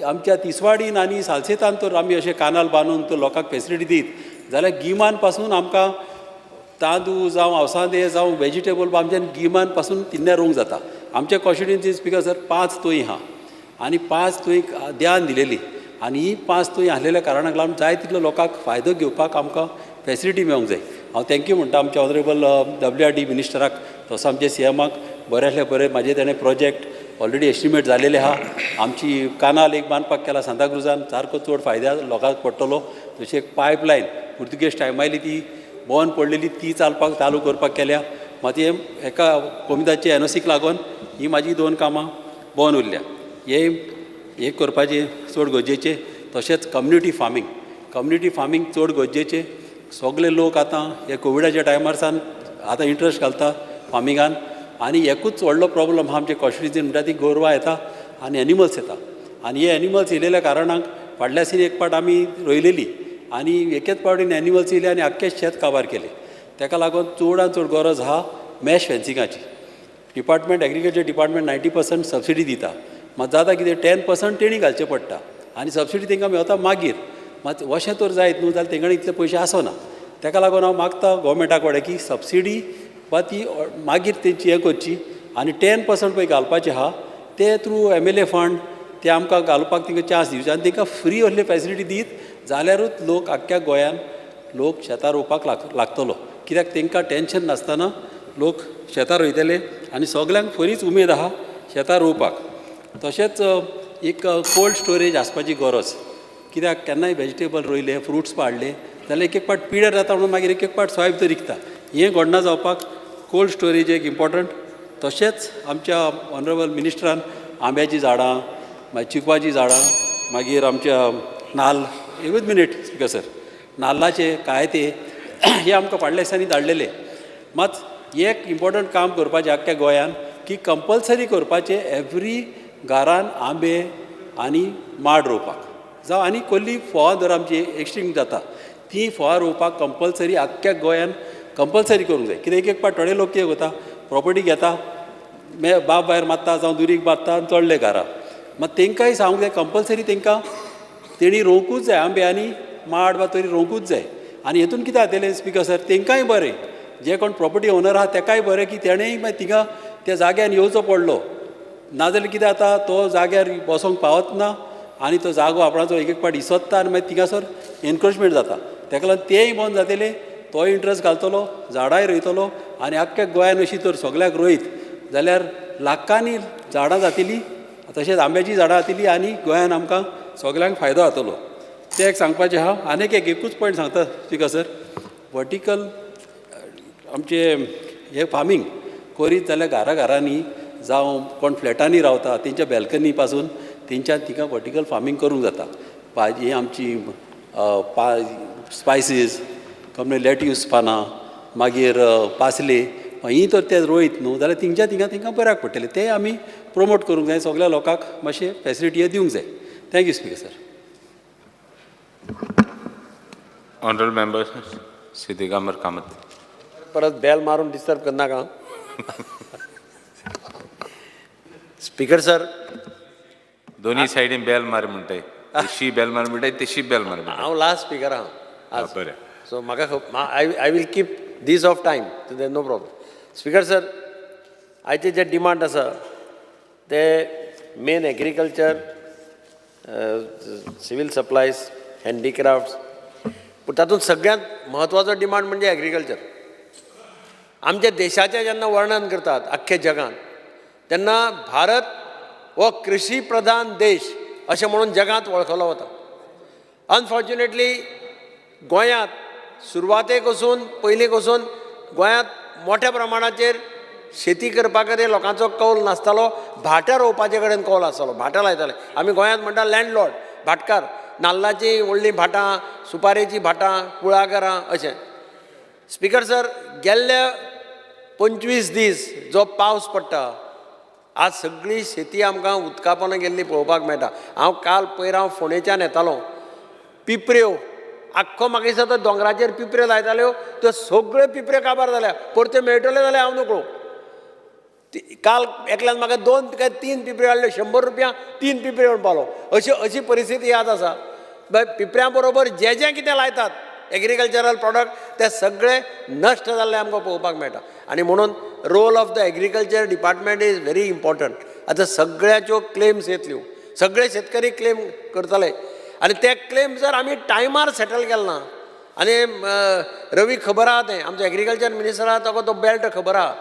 आमच्या तिसवाडीन आनी सालसेतान तर आमी अशें कानाल बांदून तर लोकांक फॅसिलिटी दीत जाल्यार गिमान पासून आमकां तांदूळ जावं अवसांदे जावं वेजिटेबल आमच्यान गिमान पासून तिन्ने रोवंक जाता. आमच्या कॉन्स्टिट्युएन्सी स्पिकर सर 5 तोय आहा आनी 5 तोयक ध्यान दिलेली आनी ही 5 तोय आसलेल्या कारणाक लागून जाय तितलो लोकांक फायदो घेवपाक आमकां फॅसिलिटी मेळोंक जाय. हांव थँक्यू म्हणटा आमच्या ऑनरेबल WRD मिनिस्टराक तसो आमच्या CMाक बऱ्यातले बरें म्हाजे तेणें प्रोजेक्ट ऑलरेडी एस्टिमेट जालेले आहा. आमची कानाल एक बांदपाक केला सांताक्रुजान सारको चड फायद्या लोकांक पडटलो. तशी एक पायपलायन पुर्तुगेज टायमायली ती बंद पडलेली ती चालू करपाक केल्या. माती एका कोमिदाचे NOCक लागून ही म्हाजी 2 कामां बंद उरल्या. हे करपाचें चड गरजेचें. तशेंच कम्युनिटी फार्मींग चड गरजेचें. सगळे लोक आतां हे कोविडाच्या टायमार सावन आतां इंट्रस्ट घालता फार्मिंगान आनी एकूच व्हडलो प्रॉब्लम आहा आमच्या कॉन्स्टिट्युएन्सीन म्हणटा ती गोरवां येता आनी एनिमल्स येता. आनी हे एनिमल्स येयलेल्या कारणाक फाटल्या सीन एक पाट आमी रोयलेली आनी एकेच पावटीन एनिमल्स येयले आनी आख्खें शेत काबार केलें. ताका लागून चडांत चड गरज आहा मॅश फेन्सिंगाची. एग्रीकल्चर डिपार्टमेंट 90% सबसिडी दिता. मात जाता कितें 10% तेणी घालचें पडटा आनी सबसिडी तांकां मेळता मागीर. मात अशें तर जायत न्हू जाल्यार तेंगडे इतले पयशे आसना. ताका लागून हांव मागता गोवोरमेंटा कडेन की सबसिडी वा ती मागीर तेंची हें करची आनी 10% पळय घालपाचें आहा ते थ्रू MLA फंड ते आमकां घालपाक तांकां चान्स दिवचे आनी तांकां फ्री असले फॅसिलिटी दीत जाल्यारूच लोक आख्ख्या गोंयान लोक शेतां रोवपाक लागतलो. कित्याक तांकां टेन्शन नासतना लोक शेतां रोयतले आनी सगल्यांक खरीच उमेद आहा शेतां रोवपाक. तशेंच एक कोल्ड स्टोरेज आसपाची गरज. कित्याक केन्नाय वेजिटेबल रोयले फ्रुट्स पाडले जाल्यार एक पाट पिड्यार जाता म्हणून मागीर एक पाट सोयब तर विकता. हें घडना जावपाक कोल्ड स्टोरेज एक इम्पॉर्टंट. तशेंच आमच्या ऑनरेबल मिनिस्टरान आंब्याची झाडां मागीर चिकवाची झाडां मागीर आमच्या नाल्ल एकूच मिनीट स्पिकर सर नाल्लाचे कायते हे आमकां फाटल्या दिसांनी धाडलेले. मात एक इम्पॉर्टंट काम करपाचें आख्ख्या गोंयान की कंपल्सरी करपाचें एवरी घरान आंबे आनी माड रोवपाक जावं आनी कसली फळां जर आमची एक्सटिंक्ट जाता ती फळां रोवपाक कंपल्सरी आख्ख्या गोंयान कंपल्सरी करूंक जाय कित्याक एक पाट थोडे लोक कितें करता प्रॉपर्टी घेता बाब भायर मारता जावं दुरीक मारता आनी चडले घरा मात तांकांय सांगूंक जाय कंपल्सरी तांकां तेणी रोवंकूच जाय आंबे आनी माड वा तरी रोवंकूच जाय आनी हेतून कितें जातलें स्पीकर सर तांकांय बरें जे कोण प्रॉपर्टी ओनर आहा ताकाय बरें की तेणेंय मागीर थिंगा त्या जाग्यार येवचो पडलो नाजाल्यार कितें जाता तो जाग्यार बसोंक पावत ना आनी तो जागो आपणाचो एक पाट इसोत्ता आनी मागीर थिंगासर एनक्रोचमेंट जाता ताका लागून तेंय बंद जातलें तोय इंट्रस्ट घालतलो झाडांय रोयतलो आनी आख्ख्या गोंयान अशी तर सगळ्याक रोयत जाल्यार लाखांनी झाडां जातलीं तशेंच आंब्याची झाडां जातलीं आनी गोंयान आमकां सगळ्यांक फायदो जातलो तें एक सांगपाचें आहा आनीक एकूच पॉयंट सांगता स्पिकर सर वर्टिकल आमचे हे फार्मींग करीत जाल्यार घरांनी जावं कोण फ्लॅटांनी रावता तेंच्या बॅल्कनी पासून तेंच्यान तिका वर्टिकल फार्मींग करूंक जाता भाजी आमची स्पायसीस कमले लेट्यूस पानां मागीर पासले ही तर ते रोयत न्हू जाल्यार तिंगा बऱ्याक पडटलें तें आमी प्रमोट करूंक जाय सगळ्या लोकांक मातशें फॅसिलिटी दिवंक जाय thank you speaker sir honourable member सिद्धिगामर कामत परत बेल मारून डिस्टर्ब करनाका स्पीकर सर दोन्ही सायडीन बेल मार म्हणटाय तशी बेल मार म्हणटाय तशी बेल मार म्हणटाय हांव लास्ट स्पीकर आहा बरें सो म्हाका I will keep this of time so there no problem speaker sir आयचे जे डिमांड आसा ते main agriculture civil supplies handicrafts पूण तातूंत सगळ्यांत म्हत्वाचो डिमांड म्हणजे एग्रीकल्चर आमच्या देशाचें जेन्ना वर्णन करतात आख्ख्या जगान तेन्ना भारत हो कृशी प्रधान देश अशें म्हणून जगांत वळखलो वता अनफॉर्च्युनेटली गोंयांत सुरवातेक वचून पयलीं वचून गोंयांत मोठ्या प्रमाणाचेर शेती करपा खातीर लोकांचो कौल नासतालो भाटां रोवपाचे कडेन कौल आसतालो भाटां लायताले आमी गोंयांत म्हणटा लँडलॉर्ड भाटकार नाल्लाची व्हडलीं भाटां सुपारेची भाटां कुळागरां अशें स्पीकर सर गेल्ले 25 दीस जो पावस पडटा आज सगळी शेती आमकां उदकापोंदा गेल्ली पळोवपाक मेळटा हांव काल पयर हांव फोंडेच्यान येतालो पिपऱ्यो आख्खो म्हाका दिसता तो दोंगराचेर पिपऱ्यो लायताल्यो त्यो सगळ्यो पिपऱ्यो काबार जाल्या परत्यो मेळटल्यो जाल्यार हांव नकळो काल एकल्यान म्हाका 2 काय 3 पिपऱ्यो हाडल्यो 100 रुपया 3 पिपऱ्यो हाडून पावलो अशी परिस्थिती याद आसा पिपऱ्यां बरोबर जें कितें लायतात एग्रीकल्चरल प्रॉडक्ट ते सगळे नश्ट जाल्ले आमकां पळोवपाक मेळटा आनी म्हणून role of the agriculture department is very important आतां सगळ्याच्यो क्लेम्स येतल्यो सगळे शेतकरी क्लेम करतले आनी ते क्लेम जर आमी टायमार सेटल केले ना आनी रवी खबर आहा तें आमचो एग्रीकल्चर मिनिस्टर आहा ताका तो बेल्ट खबर आहा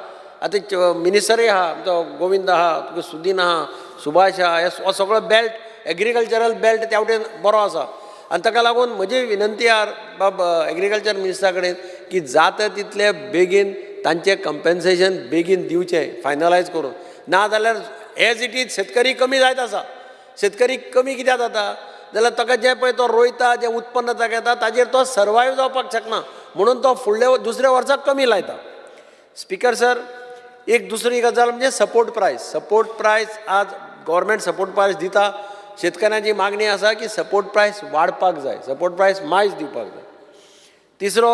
आतां मिनिस्टरय आहा आमचो गोविंद आहा तुका सुदीन आहा सुभाष आहा हो सगळो बेल्ट एग्रीकल्चरल बेल्ट त्या वटेन बरो आसा आनी ताका लागून म्हजी विनंती आहा बाब एग्रीकल्चर मिनिस्टरा कडेन की जाता तितले बेगीन तांचें कंपेन्सेशन बेगीन दिवचें फायनलायज करून ना जाल्यार एज इट इज शेतकरी कमी जायत आसा शेतकरी कमी कित्याक जाता जाल्यार ताका जें पळय तो रोयता जें उत्पन्न ताका येता ताजेर तो सर्वायव जावपाक शकना म्हणून तो फुडल्या दुसऱ्या वर्साक कमी लायता स्पीकर सर एक दुसरी गजाल म्हणजे सपोर्ट प्रायस आज गव्हर्मेंट सपोर्ट प्रायस दिता शेतकऱ्यांची मागणी आसा की सपोर्ट प्रायस वाडपाक जाय सपोर्ट प्रायस मायज दिवपाक जाय तिसरो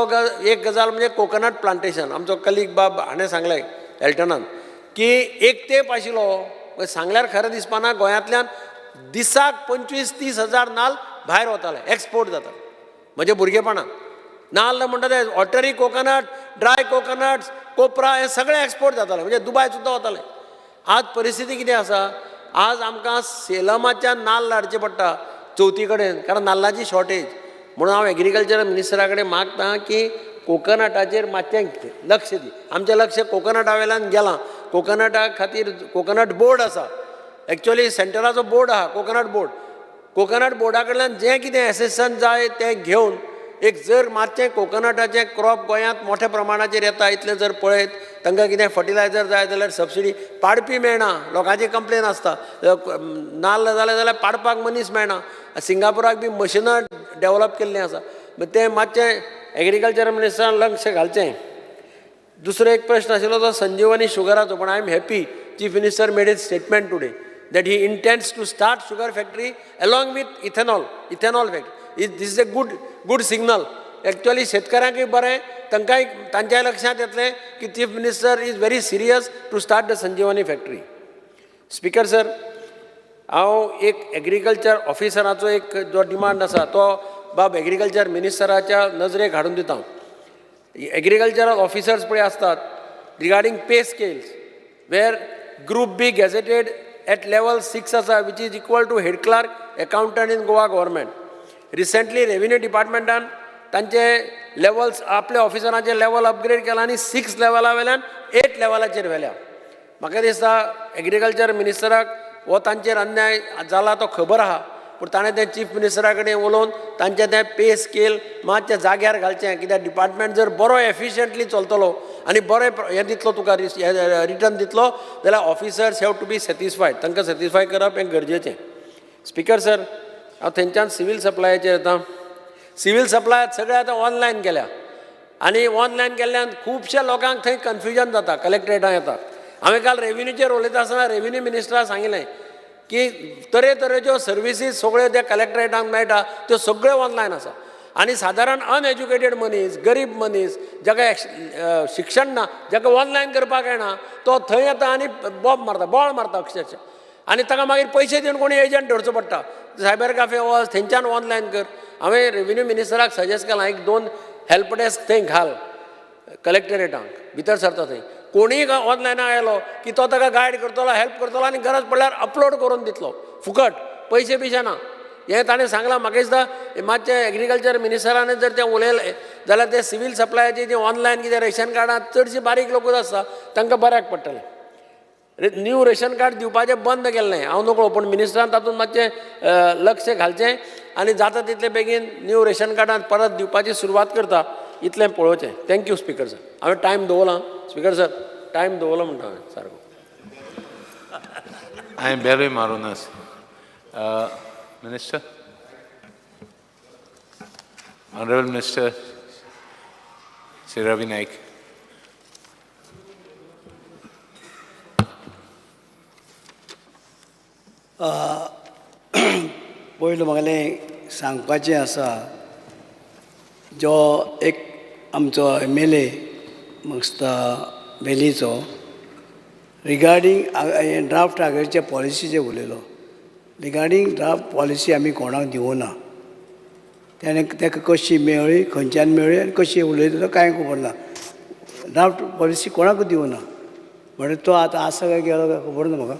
एक गजाल म्हणजे कोकोनट प्लांटेशन आमचो कलीग बाब हाणें सांगलें एल्टनान की एक तेंप आशिल्लो सांगल्यार खरें दिसपाना गोंयांतल्यान दिसाक 25-30 हजार नाल्ल भायर वताले एक्सपोर्ट जाताले म्हज्या भुरगेपणान नाल्ल म्हणटा ते वॉटरी कोकोनट ड्राय कोकोनट्स कोपरा हे सगळे एक्सपोर्ट जाताले म्हणजे दुबाय सुद्दां वताले आज परिस्थिती कितें आसा आज आमकां सेलमाच्यान नाल्ल हाडचे पडटा चवथी कडेन कारण नाल्लाची शॉर्टेज म्हणून हांव एग्रीकल्चर मिनिस्टरा कडेन मागतां की कोकोनटाचेर मातशें लक्ष दी आमचें लक्ष कोकोनटा वयल्यान गेलां कोकोनटा खातीर कोकोनट बोर्ड आसा एक्चुअली सेंटराचो बोर्ड आहा कोकोनट बोर्डा कडल्यान जें कितें एसेसन जाय तें घेवन एक जर मातशें कोकोनटाचें क्रॉप गोंयांत मोठ्या प्रमाणाचेर येता इतलें जर पळयत तांकां कितें फर्टिलायझर जाय जाल्यार सबसिडी पाडपी मेळना लोकांची कंप्लेन आसता नाल्ल जाले जाल्यार पाडपाक मनीस मेळना सिंगापुराक बी मशिनां डेवलप केल्लीं आसा तें मातशें एग्रीकल्चर मिनिस्टरान लक्ष घालचें दुसरो एक प्रश्न आशिल्लो तो संजीवनी शुगराचो, पण I am happy chief minister made is statement today that he intends to start sugar factory along with ethanol factory. This is a good signal. Actually शेतकऱ्यांकय बरें, तांकांय तांच्या लक्षांत येतलें की chief minister is very serious to start the Sanjivani factory. Speaker sir, हांव एक एग्रीकल्चर ऑफिसराचो एक जो डिमांड आसा तो बाब एग्रीकल्चर मिनिस्टराच्या नजरेक हाडून दिता. एग्रीकल्चरल ऑफिसर्स पळय आसतात regarding pay scales where group B gazetted at level 6 asa, which is equal to head clerk accountant in Goa government. Recently revenue departmentan तांचे levels आपल्या ऑफिसरांचे level upgrade केला आणि 6 लेवला वेल्यान 8 लेवलाचेर व्हेल्या. म्हाका दिसता एग्रीकल्चर मिनिस्टराक हो तांचेर अन्याय जाला तो खबर आहा, पूण ताणें तें चीफ मिनिस्टरा कडेन उलोवन तांचें तें पे स्केल मातशें जाग्यार घालचें, कित्याक डिपार्टमेंट जर बरो एफिशियंटली चलतलो आनी बरें हें दितलो तुका रिटर्न दितलो जाल्यार officers have to be satisfied, तांकां सॅटिस्फाय करप हें गरजेचें. स्पीकर सर, हांव थंयच्यान सिवील सप्लायाचेर येता. सिवील सप्लाय सगळें आतां ऑनलायन केल्या आनी ऑनलायन केल्ल्यान खुबश्या लोकांक थंय कन्फ्युजन जाता, कलेक्टरेटान येता. हांवें काल रेव्हेन्यूचेर उलयता आसतना रेव्हेन्यू मिनिस्टराक सांगिल्लें की तरेतरेच्यो सर्विसीस सगळ्यो त्या कलेक्टरेटांक मेळटा त्यो सगळ्यो ऑनलायन आसा आनी सादारण अनएज्युकेटेड मनीस, गरीब मनीस जाका शिक्षण ना, जाका ऑनलायन करपाक येना, तो थंय येता आनी बोळ मारता अक्षरशः, आनी ताका मागीर पयशे दिवन कोणी एजंट धरचो पडटा. सायबर कॅफे वच, थंयच्यान ऑनलायन कर. हांवें रेव्हेन्यू मिनिस्टराक सजेस्ट केलां एक 2 हेल्प डेस्क थंय घाल कलेक्टरेटांक, भितर सरता थंय. कोणीय ऑनलायन आयलो की तो ताका गायड करतलो, हेल्प करतलो आनी गरज पडल्यार अपलोड करून दितलो फुकट, पयशे बिशे ना. हें ताणें सांगलां. म्हाका दिसता मातशें एग्रीकल्चर मिनिस्टरान जर तें उलयलें जाल्यार ते सिवील सप्लायाची जी ऑनलायन कितें रेशन कार्डां चडशीं बारीक लोकूच आसता तांकां बऱ्याक पडटलें. न्यू रेशन कार्ड दिवपाचें बंद केल्लें हांव नकळो, पूण मिनिस्टरान तातूंत मातशें लक्ष घालचें आनी जाता तितले बेगीन न्यू रेशन कार्डां परत दिवपाची सुरवात करता इतलें पळोवचें. Thank you speaker sir. हांवें टायम दवरला. स्पीकर सर, टायम दवरलो म्हणटा हांवें सारको. I am Belvi Marunas. Minister? Honorable Minister Sri Ravi Naik. पयलो म्हागेलें सांगपाचें आसा, जो एक आमचो MLA म्हाका वेलीचो रिगार्डींग ड्राफ्ट आगरच्या पॉलिसीचेर उलयलो. रिगार्डींग ड्राफ्ट पॉलिसी आमी कोणाक दिवना. त्याने ताका कशी मेळ्ळी, खंयच्यान मेळ्ळी आनी कशी उलयता तो कांय खबर ना. ड्राफ्ट पॉलिसी कोणाकूच दिवना. म्हणजे तो आतां आसा काय गेलो काय खबर ना म्हाका.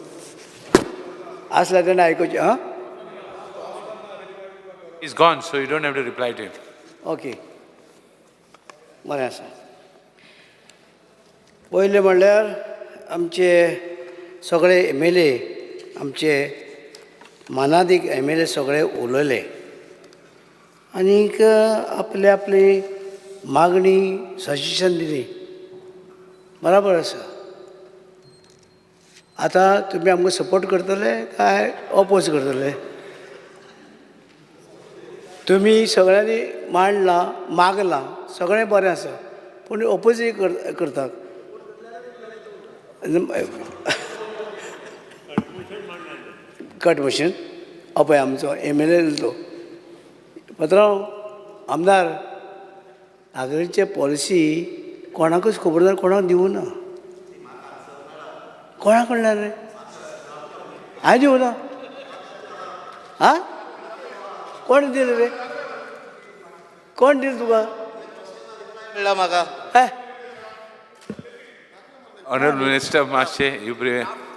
आसल्यार तेणें आयकुचें. आं, He's gone, so you don't have to reply to him. Okay, बरें आसा. पयलें म्हणल्यार आमचे सगळे MLA, आमचे मानादीक MLA सगळे उलयले आनीक आपली आपली मागणी सजेशन दिली. बराबर आसा. आतां तुमी आमकां सपोर्ट करतले काय ऑपोज करतले? तुमी सगळ्यांनी मांडलां, मागलां, सगळें बरें आसा, पूण ऑपोजूय करतात. कट मशीन पळय आमचो MLA तो पात्रांव आमदार आगळीचे पॉलिसी कोणाकूच खबर ना, कोणाक दिवना. कोणा कडल्यान रे? हांवें दिवना. आं, कोण दिलें रे? कोण दिलें तुका? कळ्ळां म्हाका. Honorable Minister Mashe, you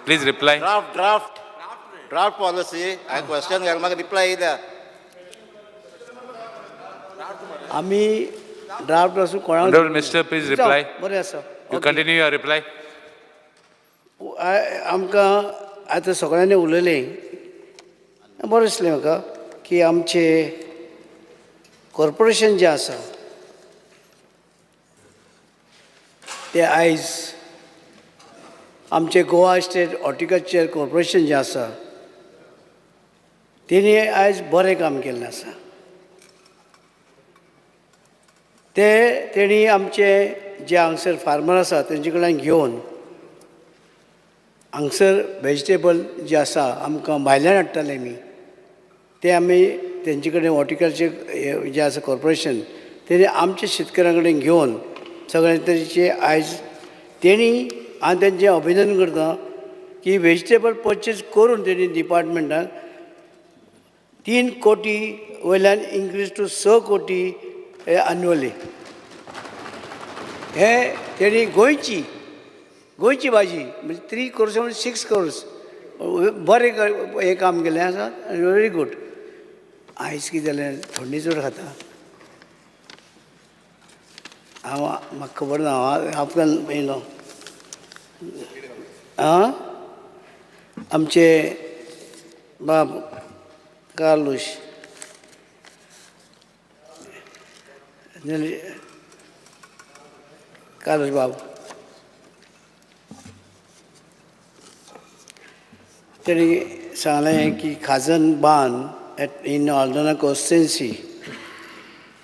please reply. Draft policy. I question घाल म्हाका रिप्लाय येयल्या. आमी ड्राफ्ट आसूं कोणाक. Honorable Minister, please reply. बरें आसा. You continue your reply. आमकां आतां सगळ्यांनी उलयलें, बरें दिसलें म्हाका की आमचे कॉर्पोरेशन जें आसा तें आयज आमचे गोवा स्टेट हॉर्टिकल्चर कॉर्पोरेशन जें आसा तेणी आयज बरें काम केल्लें आसा. तेणी आमचे जे हांगसर फार्मर आसा तेंचे कडल्यान घेवन हांगसर वेजिटेबल जे आसा आमकां भायल्यान हाडटाले आमी ते आमी तेंचे कडेन हॉर्टिकल्चर जे आसा कॉर्पोरेशन तेणी आमच्या शेतकऱ्यां कडेन घेवन सगळ्या तरेचे आयज तेणी हांव तेंचें अभिनंदन करता की वेजिटेबल परचेज करून तेणी डिपार्टमेंटान 3 कोटी वयल्यान इन्क्रीज टू 6 कोटी एन्युअली हे तेणी गोंयची भाजी म्हणजे 3 crores म्हणजे 6 crores बरें हें काम केलें आसा व्हेरी गूड. आयज कितें जालें थंडी चड खाता म्हाका खबर ना हांव अपघात येयलो आमचे बाब कार्लूश बाब तेणी सांगलें की खाजन बांद इन ऑर्डना कॉन्स्टिट्युएन्सी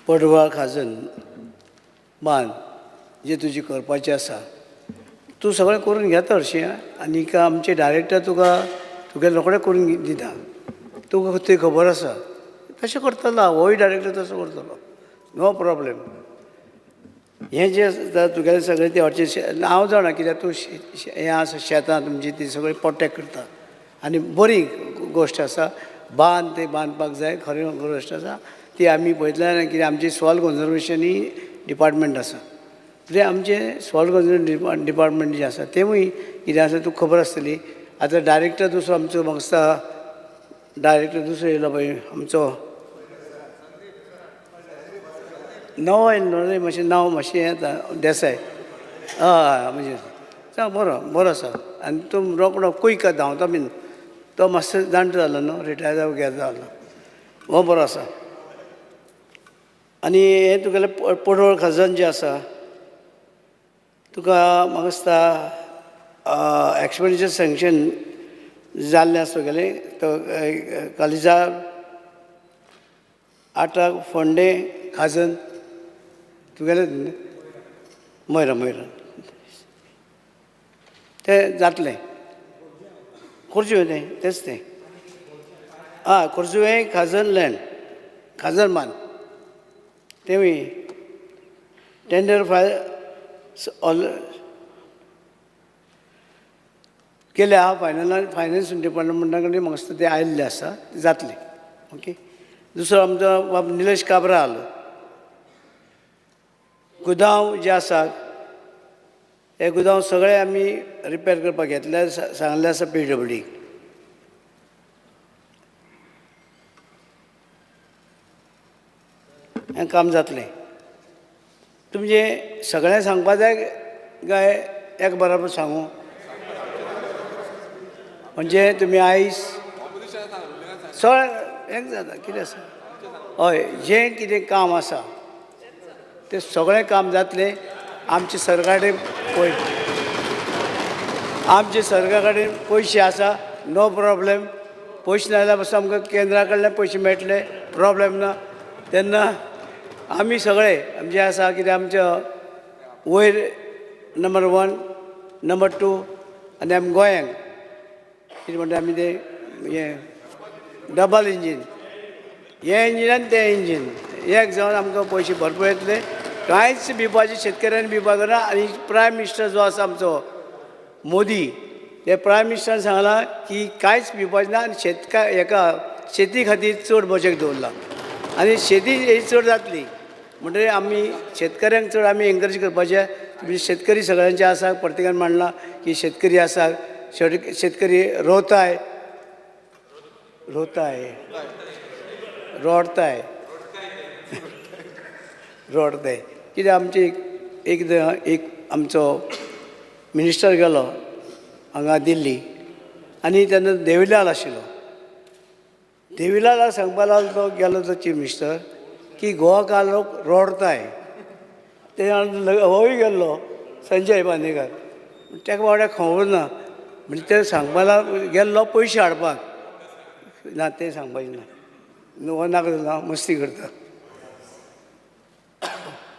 पडवळ खाजन बांद जे तुजें करपाचें आसा तूं सगळें करून घेता हरशीं आनीक आमचे डायरेक्टर तुगे रोखडें करून दिता तुका तें खबर आसा तशें करतलो होय डायरेक्टर तसो करतलो नो प्रॉब्लेम. हें जें आसा तुगेलें सगळें तें हरचें हांव जाणा कित्याक तूं हें आसा शेतां तुमची ती सगळी प्रोटेक्ट करता आनी बरी गोश्ट आसा बांद ते बांदपाक जाय खरी गोश्ट आसा ती आमी पळयतल्यार कितें आमची सॉयल कन्जर्वेशन ही डिपार्टमेंट आसा म्हणजे आमचें सॉयल कन्जर्वेशन डिपार्टमेंट जें आसा तेवूय कितें आसा तुका खबर आसतली. आतां डायरेक्टर दुसरो आमचो म्हाका दिसता डायरेक्टर दुसरो येयलो पळय आमचो नवो येयलो मातशें नांव मातशें येता देसाय हय म्हणजे सांग बरो आसा आनी तो रोकडो क्वीक धांवता बीन तो मातसो जाणटो जालो न्हू रिटायर जावं गेलो जालो हो बरो आसा. आनी हें तुगेलें पडवळ खजन जें आसा तुका म्हाका दिसता एक्सपेंडिचर सँक्शन जाल्लें आसा तुगेलें तो कालिजार 8 फोंडे खाजन तुगेलें मोयरा तें जातलें खुर्जुवें तेंच तें खुर्जुवें खाजन लँड खाजन मान तेवूय टेंडर फायल केले आहा फायनान्स डिपार्टमेंटा कडेन म्हाका दिसता तें आयिल्लें आसा जातलें ओके. दुसरो आमचो बाब निलेश काब्राल गुदांव जे आसा हे गुदांव सगळे आमी रिपेर करपाक घेतले सांगलें आसा PWD हें काम जातलें. तुमचें सगळें सांगपा जाय काय एक बराबर सांगू म्हणजे तुमी आयज सगळें एक जाता कितें आसा हय जें कितें काम आसा तें सगळें काम जातलें. आमचे सरकार कडेन पयशे आसा नो प्रॉब्लेम. पयशे नाजाल्यार पासून आमकां केंद्रा कडल्यान पयशे मेळटले प्रॉब्लेम ना. तेन्ना आमी सगळे आमचे आसा कितें आमच्या वयर नंबर 1 नंबर 2 आनी आमी गोंयांक कितें म्हणटा आमी तें हें डबल इंजीन हे इंजीन आनी तें इंजीन एक जावन आमकां पयशे भरपूर येतले. कांयच भिवपाचें शेतकऱ्यांनी भिवपाक ना. आनी प्रायम मिनिस्टर जो आसा आमचो मोदी ते प्रायम मिनिस्टरान सांगलां की कांयच भिवपाचें ना आनी शेती खातीर चड बजेट दवरला आनी शेती ही चड जातली म्हणटकीर आमी शेतकऱ्यांक चड आमी एनकरेज करपाचें. म्हणजे शेतकरी सगळ्यांचे आसा प्रत्येकान मांडलां की शेतकरी आसा शेतकरी रोवताय रोडताय कित्याक आमचे एक आमचो मिनिस्टर गेलो हांगा दिल्ली आनी तेन्ना देविलाल आशिल्लो. देविलालाक सांगपा लागलो तो गेलो तो चीफ मिनिस्टर की गोवाकार लोक रोडताय. ते होय गेल्लो संजय बांदेकर ताका बाबड्याक खबर ना म्हणजे ते सांगपा गेल्लो पयशे हाडपाक ना तें सांगपाचें ना हो नाका मस्ती करता.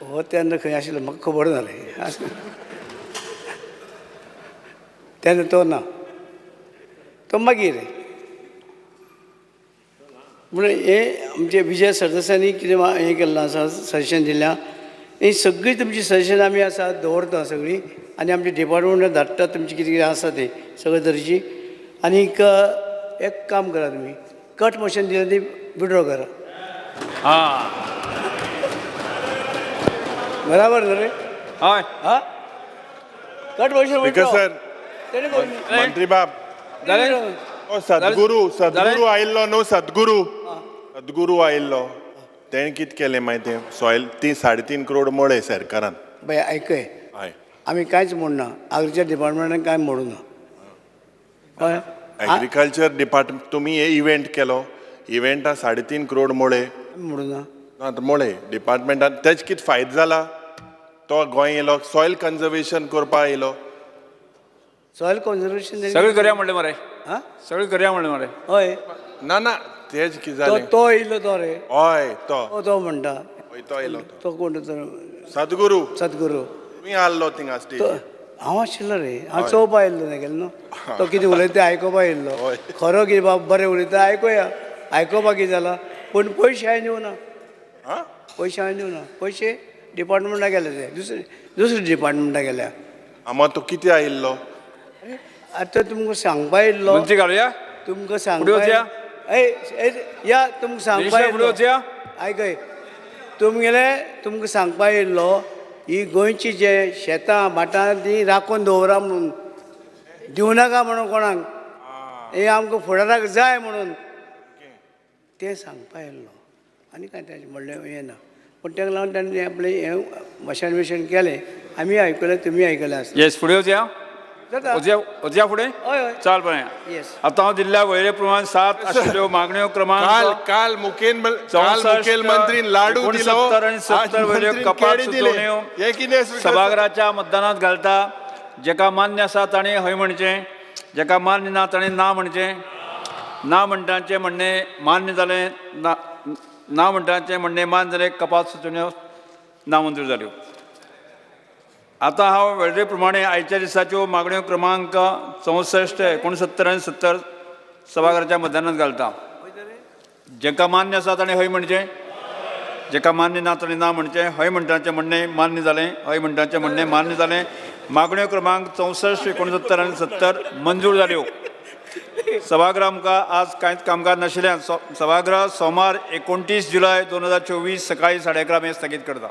हो तेन्ना खंय आशिल्लो म्हाका खबर ना रे तेन्ना तो ना तो मागीर म्हणून हे आमचे विजय सरदेसायांनी कितें हें केल्लें आसा सजेशन दिल्या ही सगळी तुमची सजेशन आमी आसा दवरता सगळीं आनी आमचे डिपार्टमेंटान धाडटा तुमची कितें कितें आसा तें सगळे तरेची आनीक एक काम करा तुमी कट मोशन दिलें ती विड्रॉ करा बराबर न्हू रे हय हा कट मोशन मंत्री बाब सद्गुरू आयिल्लो न्हू सद्गुरू आयिल्लो तेणें कितें केलें माहिती सॉयल 3.5 करोड मोडे सरकारान बाय आयकय हय आमी कांयच म्हणना आग्रीच्या डिपार्टमेंटान कांय म्हणू ना कळ्ळें एग्रीकल्चर डिपार्टमेंट तुमी हे इव्हेंट केलो इव्हेंटा 3.5 करोड मोडे म्हणू ना ना मोडे डिपार्टमेंटान तेज कितें फायदो जाला तो गोंय येयलो सॉयल कन्जर्वेशन करपा येयलो सॉयल कन्जर्वेशन सगळें करया म्हणलें मरे हा सगळें करया म्हणलें मरे हय ना तेज कितें तो जालें तो येयलो तो रे हय तो तो म्हणटा तो येयलो तो कोण तो सद्गुरू सद्गुरू तुमी आल्लो थिंगा स्टेज हांव आशिल्लो रे हांव चोवपा येयल्लो न्ही गेलो न्हू तो कितें उलयता तें आयकोपा येयल्लो खरो कितें बाबा बरें उलयता आयकोया आयकोपा कितें जाला पूण पयशे हांवें दिवं ना पयशे हांवें दिवं ना पयशे डिपार्टमेंटा गेले ते दुसरे डिपार्टमेंटा गेल्या आमा तो कितें आयिल्लो आतां तुमकां सांगपा येयल्लो मंत्री घालुया तुमकां सांगपा या तुमकां सांगपा येयल्लो आयकय तुमकां सांगपा येयल्लो ही गोंयची जे शेतां भाटां ती राखून दवरा म्हणून दिवं नाका म्हणून कोणाक हे आमकां फुडाराक जाय म्हणून तें सांगपा येयल्लो आनी कांय ताचें म्हणलें हें ना पूण ताका लागून ताणें आपलें हें भाशण बिशण केलें आमी आयकलें तुमी आयकलें आसता येस फुडें वचया वचया फुडें हय हय चाल बरें येस आतां हांव दिल्ल्या वळेरे प्रमाण 7 आशिल्ल्यो मागण्यो क्रमांक काल मुखेलमंत्रीन लाडू दिलो 69 आनी 70 वयल्यो कपात सुचोवण्यो हे कितें सभागृहाच्या मतदानांत घालता जेका मान्य आसा ताणें हय म्हणचें जेका मान्य ना ताणें ना म्हणचें ना म्हणटाचें म्हणणें मान्य जालें ना म्हणटाचें म्हणणें मान्य जालें कपात सुचोवण्यो नामंजूर जाल्यो आतां हांव वळेरे प्रमाणे आयच्या दिसाच्यो मागण्यो क्रमांक 64 69 आनी 70 सभागृहाच्या मतदानांत घालता जेका मान्य आसा ताणें हय म्हणचें जेका मान्य ना ताणें ना म्हणचें हय म्हणटाचें म्हणणें मान्य जालें हय म्हणटाचें म्हणणें मान्य जालें मागण्यो क्रमांक 64 69 आनी 70 मंजूर जाल्यो सभागृह आमकां आज कांयच कामकाज नाशिल्ल्यान सभागृह सोमार 29 जुलय 2024 सकाळीं 11:30 स्थगीत करता.